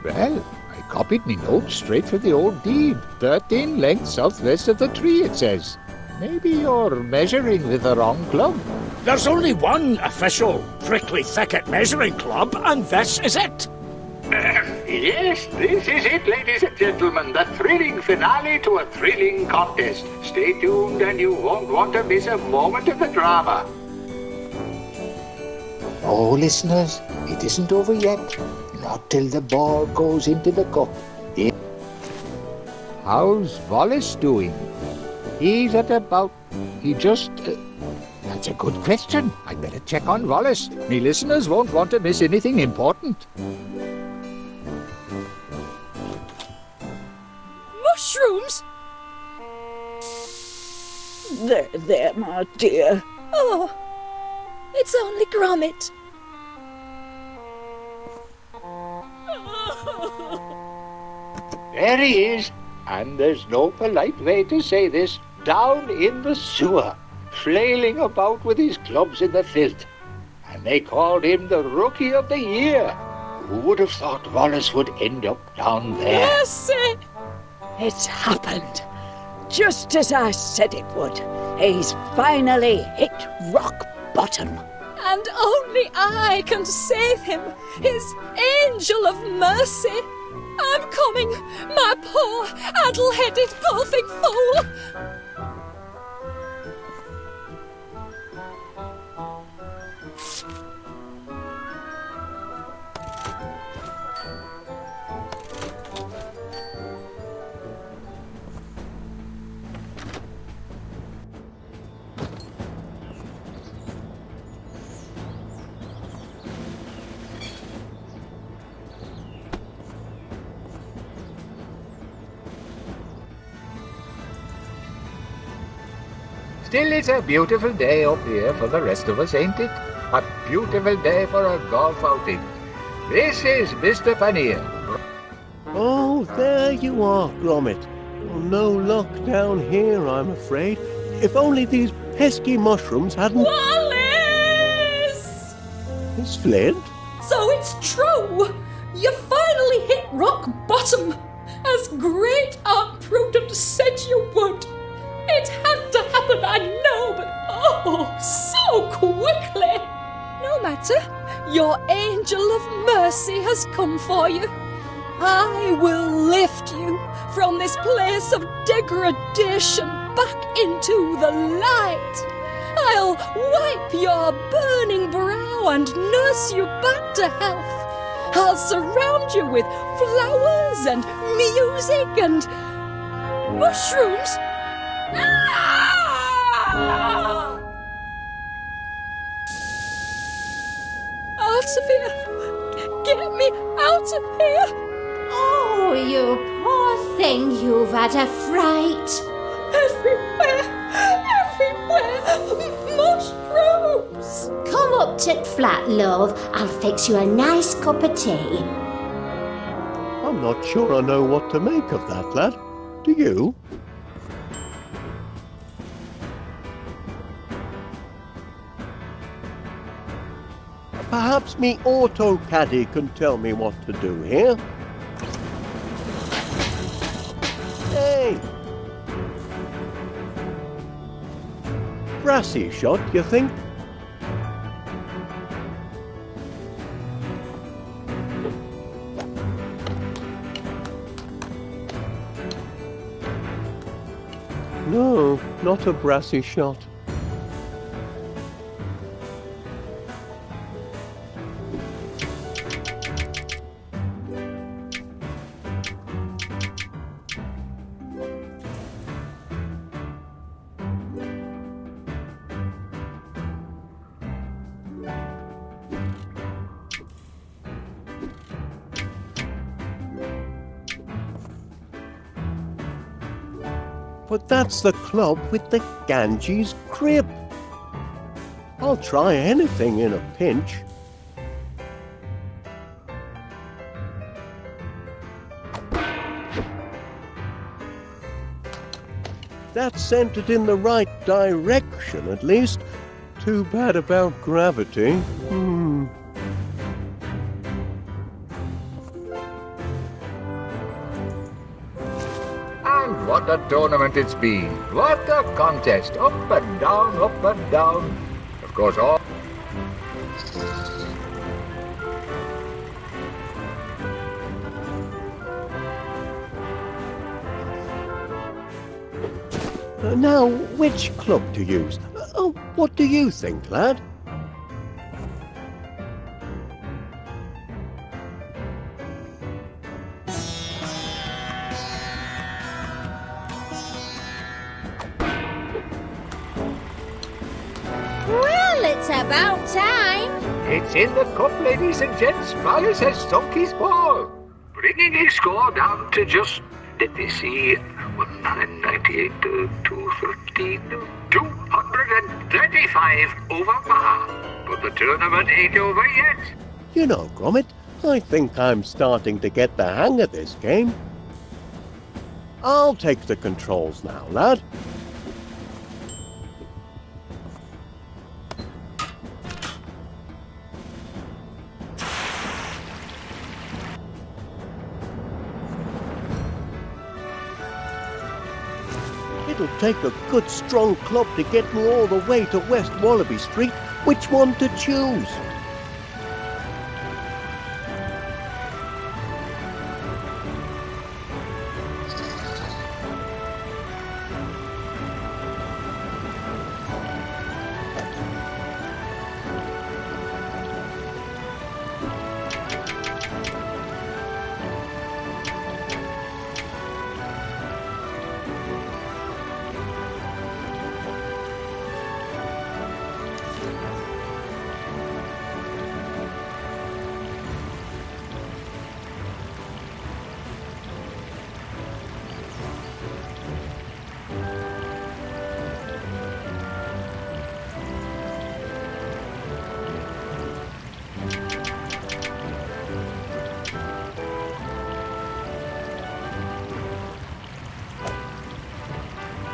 Well, I copied me notes straight from the old deed. 13 lengths southwest of the tree, it says. Maybe you're measuring with the wrong club. There's only one official Prickly Thicket measuring club, and this is it. Yes, this is it, ladies and gentlemen. The thrilling finale to a thrilling contest. Stay tuned and you won't want to miss a moment of the drama. Oh, listeners, it isn't over yet. Not till the ball goes into the cup. How's Wallace doing? He's at about... That's a good question. I'd better check on Wallace. Me listeners won't want to miss anything important. Mushrooms? There, my dear. Oh, it's only Gromit. There he is. And there's no polite way to say this. down in the sewer, flailing about with his clubs in the filth. And they called him the Rookie of the Year. Who would have thought Wallace would end up down there? Mercy! It's happened. Just as I said it would. He's finally hit rock bottom. And only I can save him, his angel of mercy. I'm coming, my poor, addle-headed, golfing fool. Still, it's a beautiful day up here for the rest of us, ain't it? A beautiful day for a golf outing. This is Mr. Pannier. Oh, there you are, Gromit. Well, no luck down here, I'm afraid. If only these pesky mushrooms hadn't... Wallace! It's Flint. So it's true! You finally hit rock bottom, as great Aunt Prudence said you would. It had to happen, I know, but oh, so quickly! No matter, your angel of mercy has come for you. I will lift you from this place of degradation back into the light. I'll wipe your burning brow and nurse you back to health. I'll surround you with flowers and music and mushrooms. Out of here! Get me out of here! Oh, you poor thing, you've had a fright. Everywhere! Mushrooms! Come up to the flat, love. I'll fix you a nice cup of tea. I'm not sure I know what to make of that, lad. Do you? Perhaps me auto caddy can tell me what to do here. Hey! Brassy shot, you think? No, not a brassy shot. But that's the club with the Ganges crib. I'll try anything in a pinch. That sent it in the right direction, at least. Too bad about gravity. And what a tournament it's been. What a contest. Up and down, up and down. Of course, all... Now, which club to use? Oh, what do you think, lad? Well, it's about time. It's in the cup, ladies and gents. Wallace has sunk his ball, bringing his score down to just, let me see, 198, 213, 235 over par. But the tournament ain't over yet. You know, Gromit, I think I'm starting to get the hang of this game. I'll take the controls now, lad. It'll take a good strong club to get me all the way to West Wallaby Street. Which one to choose?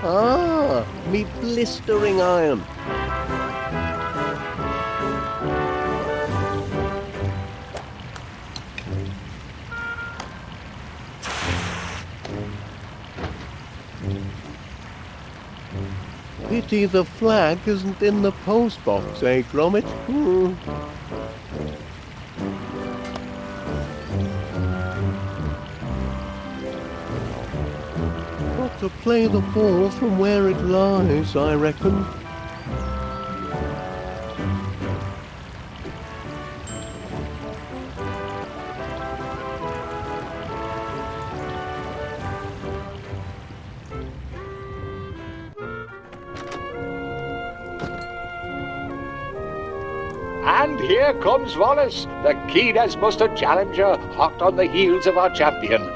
Ah, me blistering iron. Pity the flag isn't in the post box, eh, Gromit? Got to play the ball from where it lies, I reckon. And here comes Wallace, the keen as mustard challenger, hot on the heels of our champion.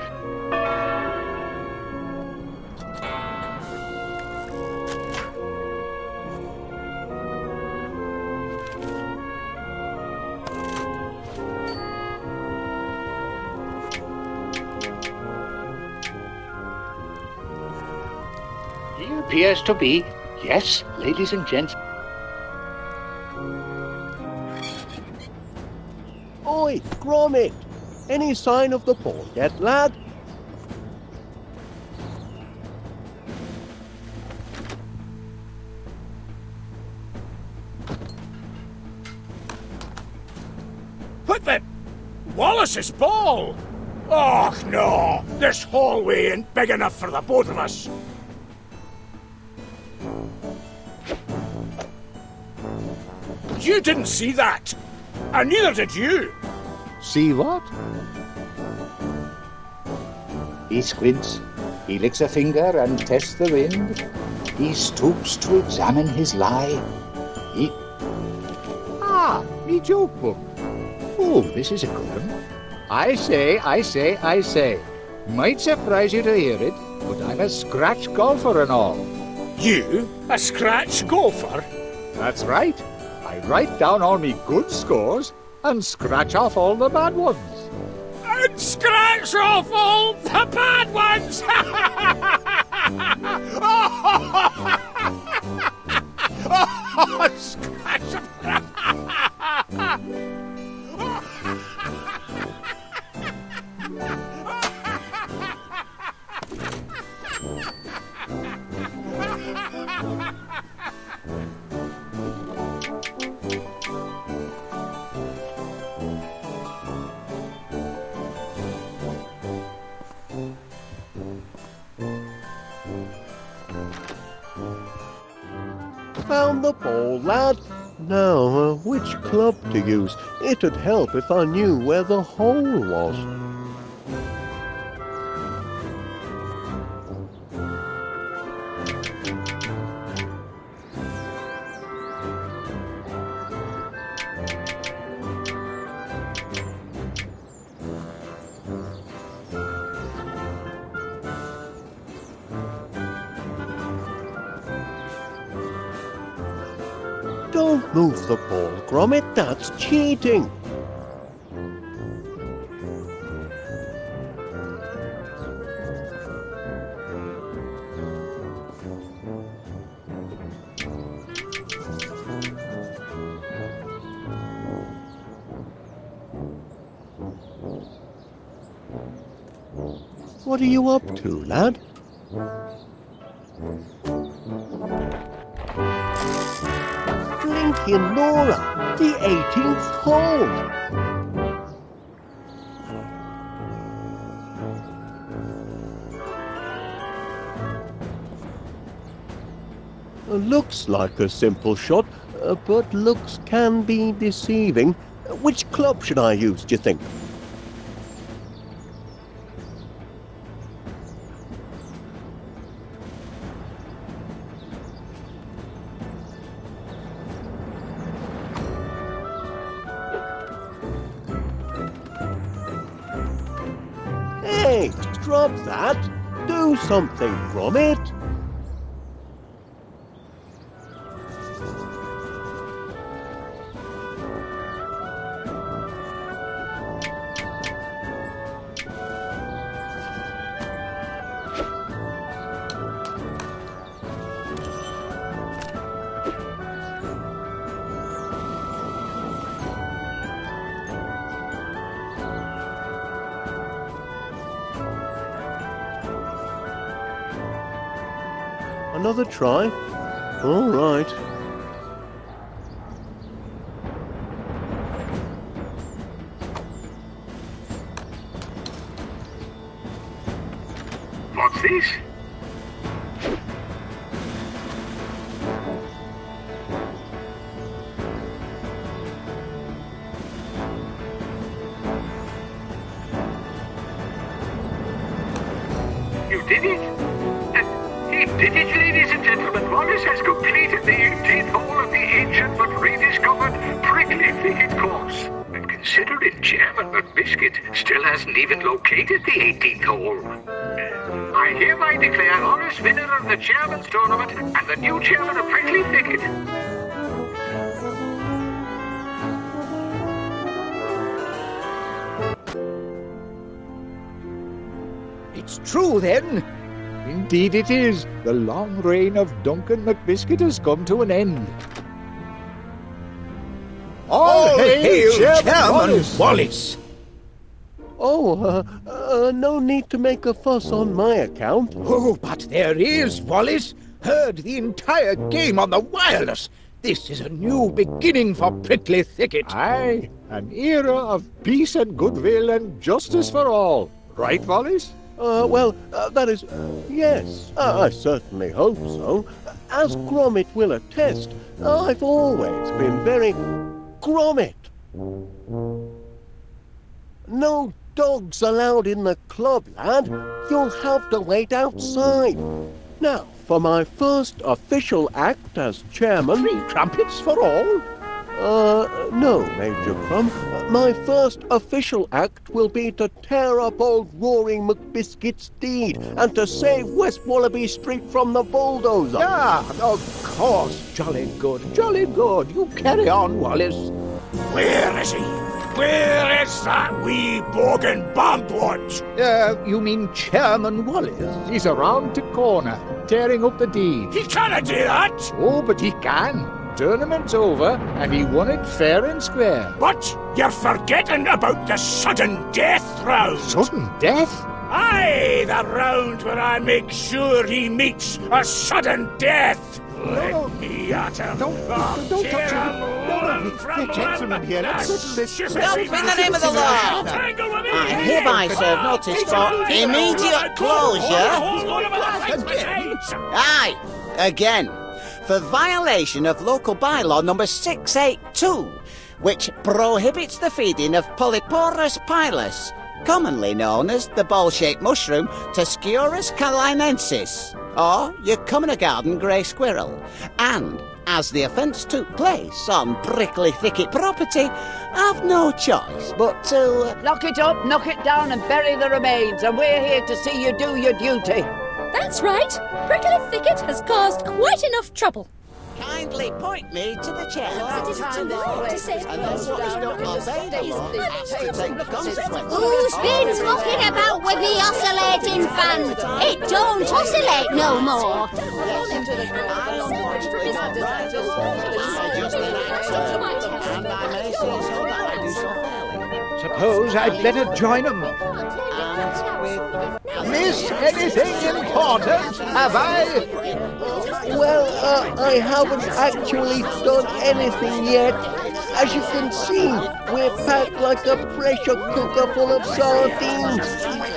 He appears to be, yes, ladies and gents. Oi, Gromit! Any sign of the ball yet, lad? What the? Wallace's ball? Oh, no! This hallway ain't big enough for the both of us. You didn't see that, and neither did you. See what? He squints, he licks a finger and tests the wind. He stoops to examine his lie. He... Ah, me joke book. Oh, this is a good one. I say. Might surprise you to hear it, but I'm a scratch golfer and all. You? A scratch golfer? That's right. I write down all me good scores and scratch off all the bad ones. And scratch off all the bad ones! Oh, scratch Found the ball, lad. Now, which club to use? It'd help if I knew where the hole was. Don't move the ball, Gromit, that's cheating. What are you up to, lad? Frankie and Laura, the 18th hole. Looks like a simple shot, but looks can be deceiving. Which club should I use, do you think? Hey, drop that! Do something from it! Another try? All right. What's this? You did it? He did it, ladies and gentlemen. Wallace has completed the 18th hole of the ancient but rediscovered prickly thicket course. And considering Chairman McBiscuit still hasn't even located the 18th hole, I hereby declare Wallace winner of the Chairman's Tournament and the new Chairman of Prickly Thicket. It's true, then. Indeed it is. The long reign of Duncan McBiscuit has come to an end. All hail Chairman Wallace! Wallace! Oh, no need to make a fuss on my account. Oh, but there is, Wallace. Heard the entire game on the wireless. This is a new beginning for Prickly Thicket. Aye, an era of peace and goodwill and justice for all. Right, Wallace? That is, yes, I certainly hope so. As Gromit will attest, I've always been very Gromit. No dogs allowed in the club, lad. You'll have to wait outside. Now, for my first official act as chairman... 3 trumpets for all? No, Major Crumb. My first official act will be to tear up old Roaring McBiscuit's deed and to save West Wallaby Street from the bulldozer. Ah, of course. Jolly good, jolly good. You carry on, Wallace. Where is he? Where is that wee boggin bumbwort? You mean Chairman Wallace? He's around the corner, tearing up the deed. He cannot do that! Oh, but he can. Tournament's over, and he won it fair and square. But you're forgetting about the sudden death round. Sudden death? Aye, the round where I make sure he meets a sudden death. Let me at him. Don't touch him. No, gentlemen here. Let's settle this. Stop in the name of the law. I hereby serve notice for immediate closure. Aye, again. For violation of local bylaw number 682, which prohibits the feeding of Polyporus pilus, commonly known as the ball-shaped mushroom Tusculus calinensis, or your common garden grey squirrel. And, as the offence took place on Prickly Thicket property, I've no choice but to... Lock it up, knock it down and bury the remains, and we're here to see you do your duty. That's right. Prickly Thicket has caused quite enough trouble. Kindly point me to the chair. It is too late to say and those what is not obeyed have to take the consequences. Who's been mucking about with the oscillating fan? It don't oscillate no more. Suppose I'd better join him. Miss anything important, have I? I haven't actually done anything yet. As you can see, we're packed like a pressure cooker full of sardines.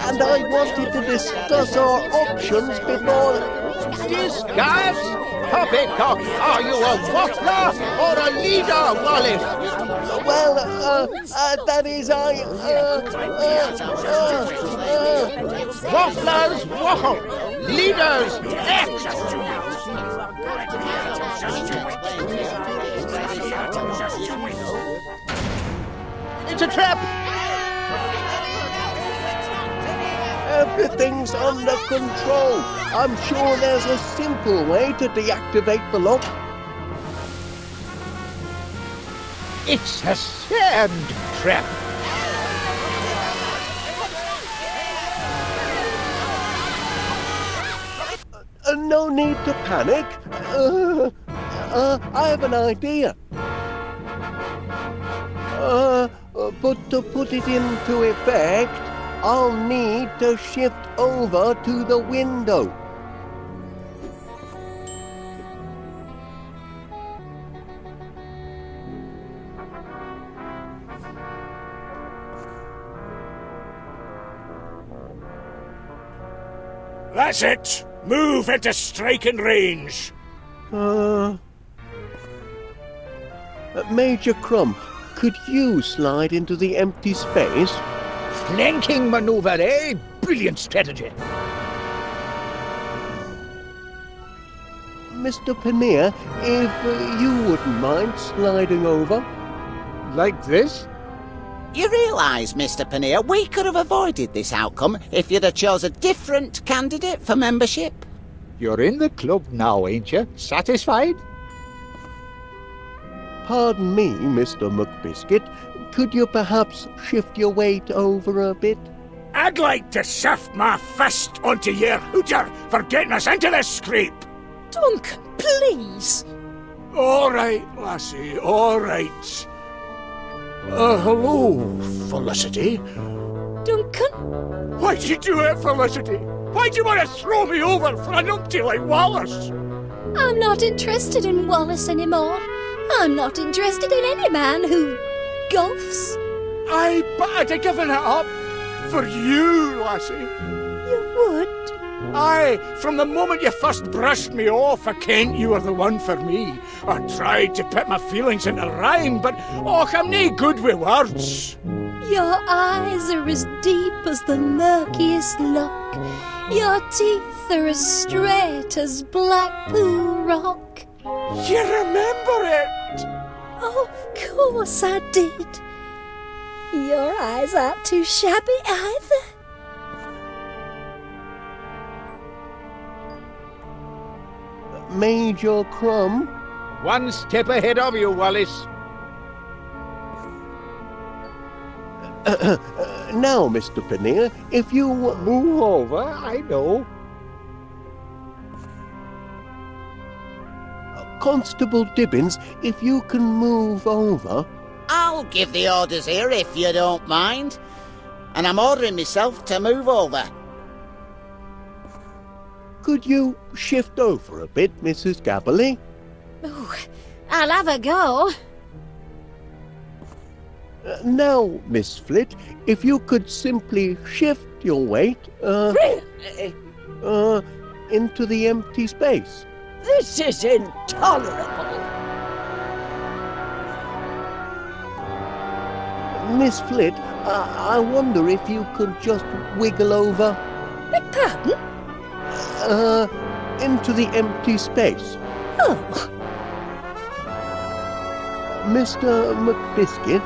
And I wanted to discuss our options before... Discuss? Poppycock, are you a waffler or a leader, Wallace? Well, that is, Wafflers waffle, leaders act! It's a trap! Everything's under control. I'm sure there's a simple way to deactivate the lock. It's a sand trap. No need to panic. I have an idea. But to put it into effect, I'll need to shift over to the window. That's it! Move into striking range! Major Crumb, could you slide into the empty space? Flanking maneuver, eh? Brilliant strategy. Mr. Paneer, if you wouldn't mind sliding over. Like this? You realise, Mr. Paneer, we could have avoided this outcome if you'd have chose a different candidate for membership. You're in the club now, ain't you? Satisfied? Pardon me, Mr. McBiscuit. Could you perhaps shift your weight over a bit? I'd like to shift my fist onto your hooter for getting us into this scrape. Duncan, please. All right, lassie, all right. Hello, Felicity. Duncan? Why'd you do it, Felicity? Why'd you want to throw me over for a numpty like Wallace? I'm not interested in Wallace anymore. I'm not interested in any man who golfs. But I'd have given it up for you, lassie. You would? Aye, from the moment you first brushed me off, I kent you were the one for me. I tried to put my feelings into rhyme, but I'm nae good with words. Your eyes are as deep as the murkiest loch. Your teeth are as straight as Blackpool Rock. You remember it? Of course I did. Your eyes aren't too shabby either. Major Crumb? One step ahead of you, Wallace. Now, Mr. Paneer, if you... Move over, I know. Constable Dibbins, if you can move over... I'll give the orders here if you don't mind. And I'm ordering myself to move over. Could you shift over a bit, Mrs. Gabberley? Oh, I'll have a go. Now, Miss Flit, if you could simply shift your weight, into the empty space. This is intolerable. Miss Flit, I wonder if you could just wiggle over... Beg pardon? Into the empty space. Oh. Mr. McBiscuit?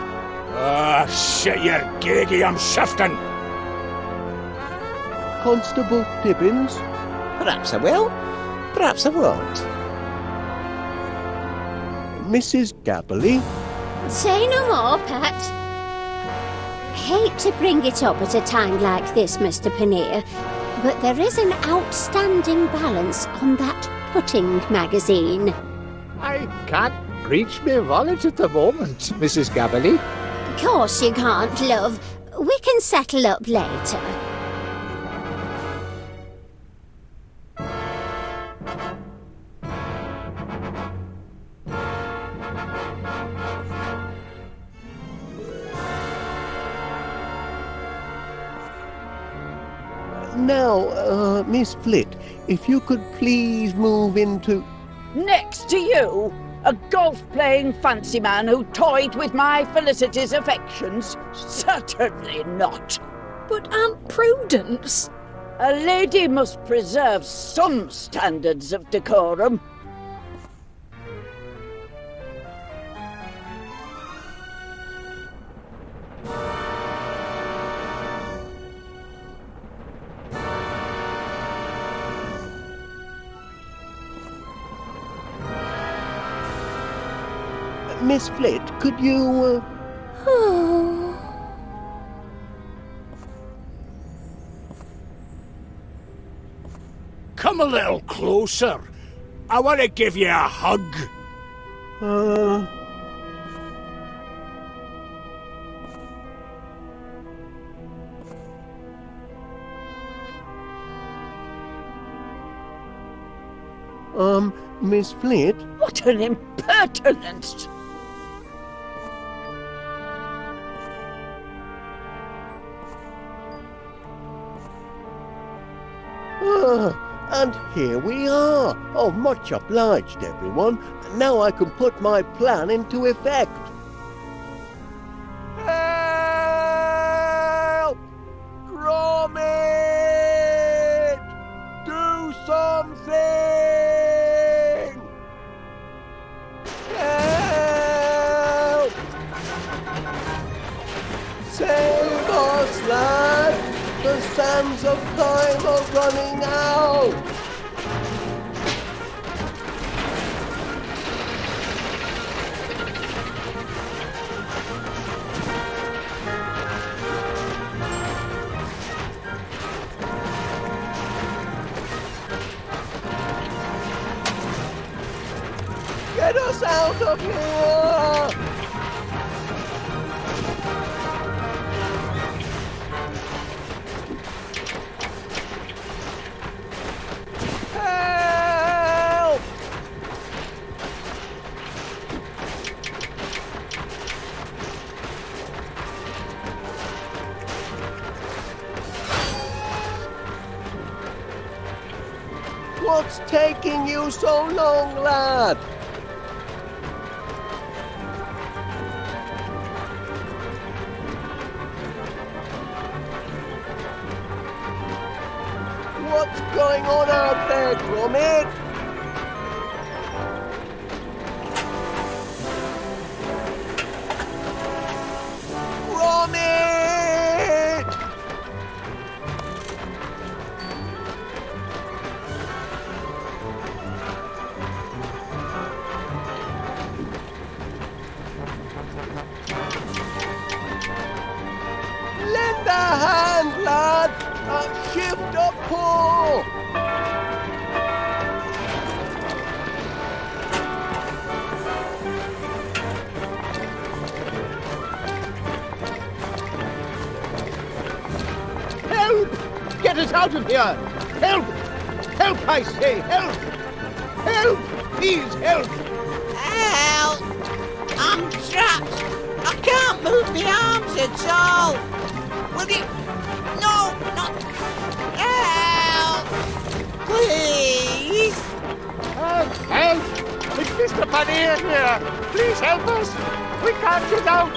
Shit, you're gaggy, I'm shifting. Constable Dibbins? Perhaps I will, perhaps I won't. Mrs. Gabberley? Say no more, Pat. Hate to bring it up at a time like this, Mr. Paneer, but there is an outstanding balance on that putting magazine. I can't reach my wallet at the moment, Mrs. Gabberley. Of course you can't, love. We can settle up later. Now, Miss Flit, if you could please move into... Next to you, a golf-playing fancy man who toyed with my Felicity's affections? Certainly not. But Aunt Prudence... A lady must preserve some standards of decorum. Miss Flit, could you... Come a little closer. I want to give you a hug. Miss Flit? What an impertinence! And here we are. Oh, much obliged, everyone. Now I can put my plan into effect. Help! Gromit! Do something! Help! Save us, lad! The sands of time are running out! Get us out of here! Help! What's taking you so long, lad? What's going on out there, Gromit? Gromit! Lend a hand, lad! Shift up pull! Help! Get us out of here! Help! Help, I say! Help! Help! Please, help! Help! I'm trapped! I can't move my arms at all! Will you... No, not... Help! Please! Help! Help! It's Mr. Paneer here! Please help us! We can't get out!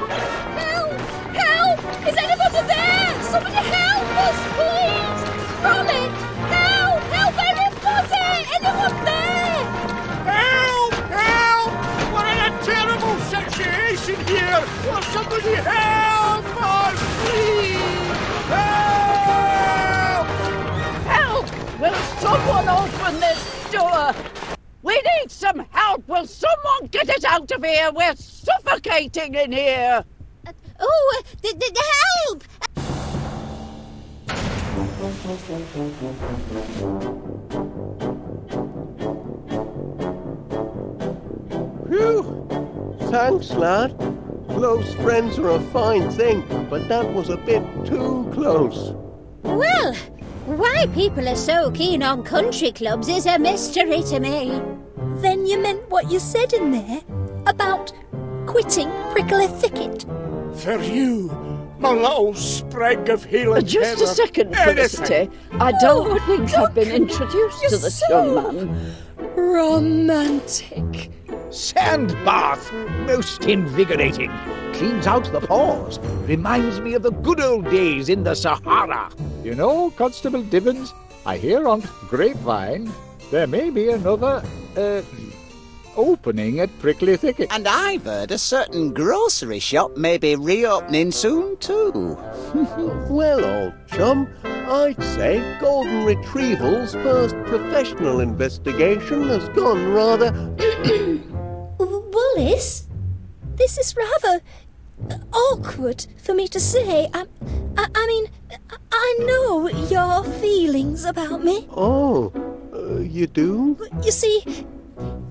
Help! Help! Is anybody there? Somebody help us, please! Gromit! Help! Help anybody! Anyone there? Help! Help! We're in a terrible situation here! Will somebody help us, please? Help! Help! Will someone open this door? We need some help! Will someone get us out of here? We're suffocating in here! The help! Phew! Thanks, lad. Close friends are a fine thing, but that was a bit too close. Well, why people are so keen on country clubs is a mystery to me. Then you meant what you said in there about quitting Prickly Thicket? For you, My little sprig of healing Just a heather. second, Felicity. I don't think I've been introduced to this young man. Romantic. Sand bath, most invigorating. Cleans out the pores. Reminds me of the good old days in the Sahara. You know, Constable Dibbons, I hear on grapevine there may be another, opening at Prickly Thicket. And I've heard a certain grocery shop may be reopening soon too. Well, old chum, I'd say Golden Retrieval's first professional investigation has gone rather... Wallace, this is rather awkward for me to say. I mean, I know your feelings about me. Oh, you do? You see,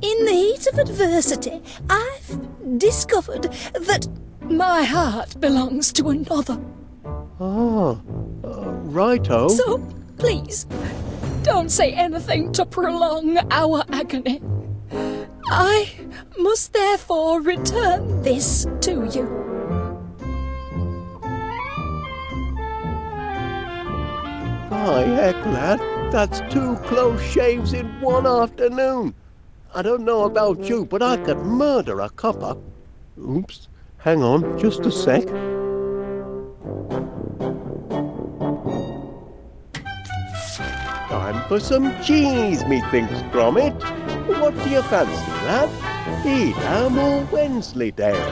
in the heat of adversity, I've discovered that my heart belongs to another. Ah, righto. So, please, don't say anything to prolong our agony. I must therefore return this to you. By heck, lad, that's 2 close shaves in one afternoon. I don't know about you, but I could murder a copper. Oops, hang on, just a sec. Time for some cheese, methinks, Gromit. What do you fancy, lad? Edam or Wensleydale?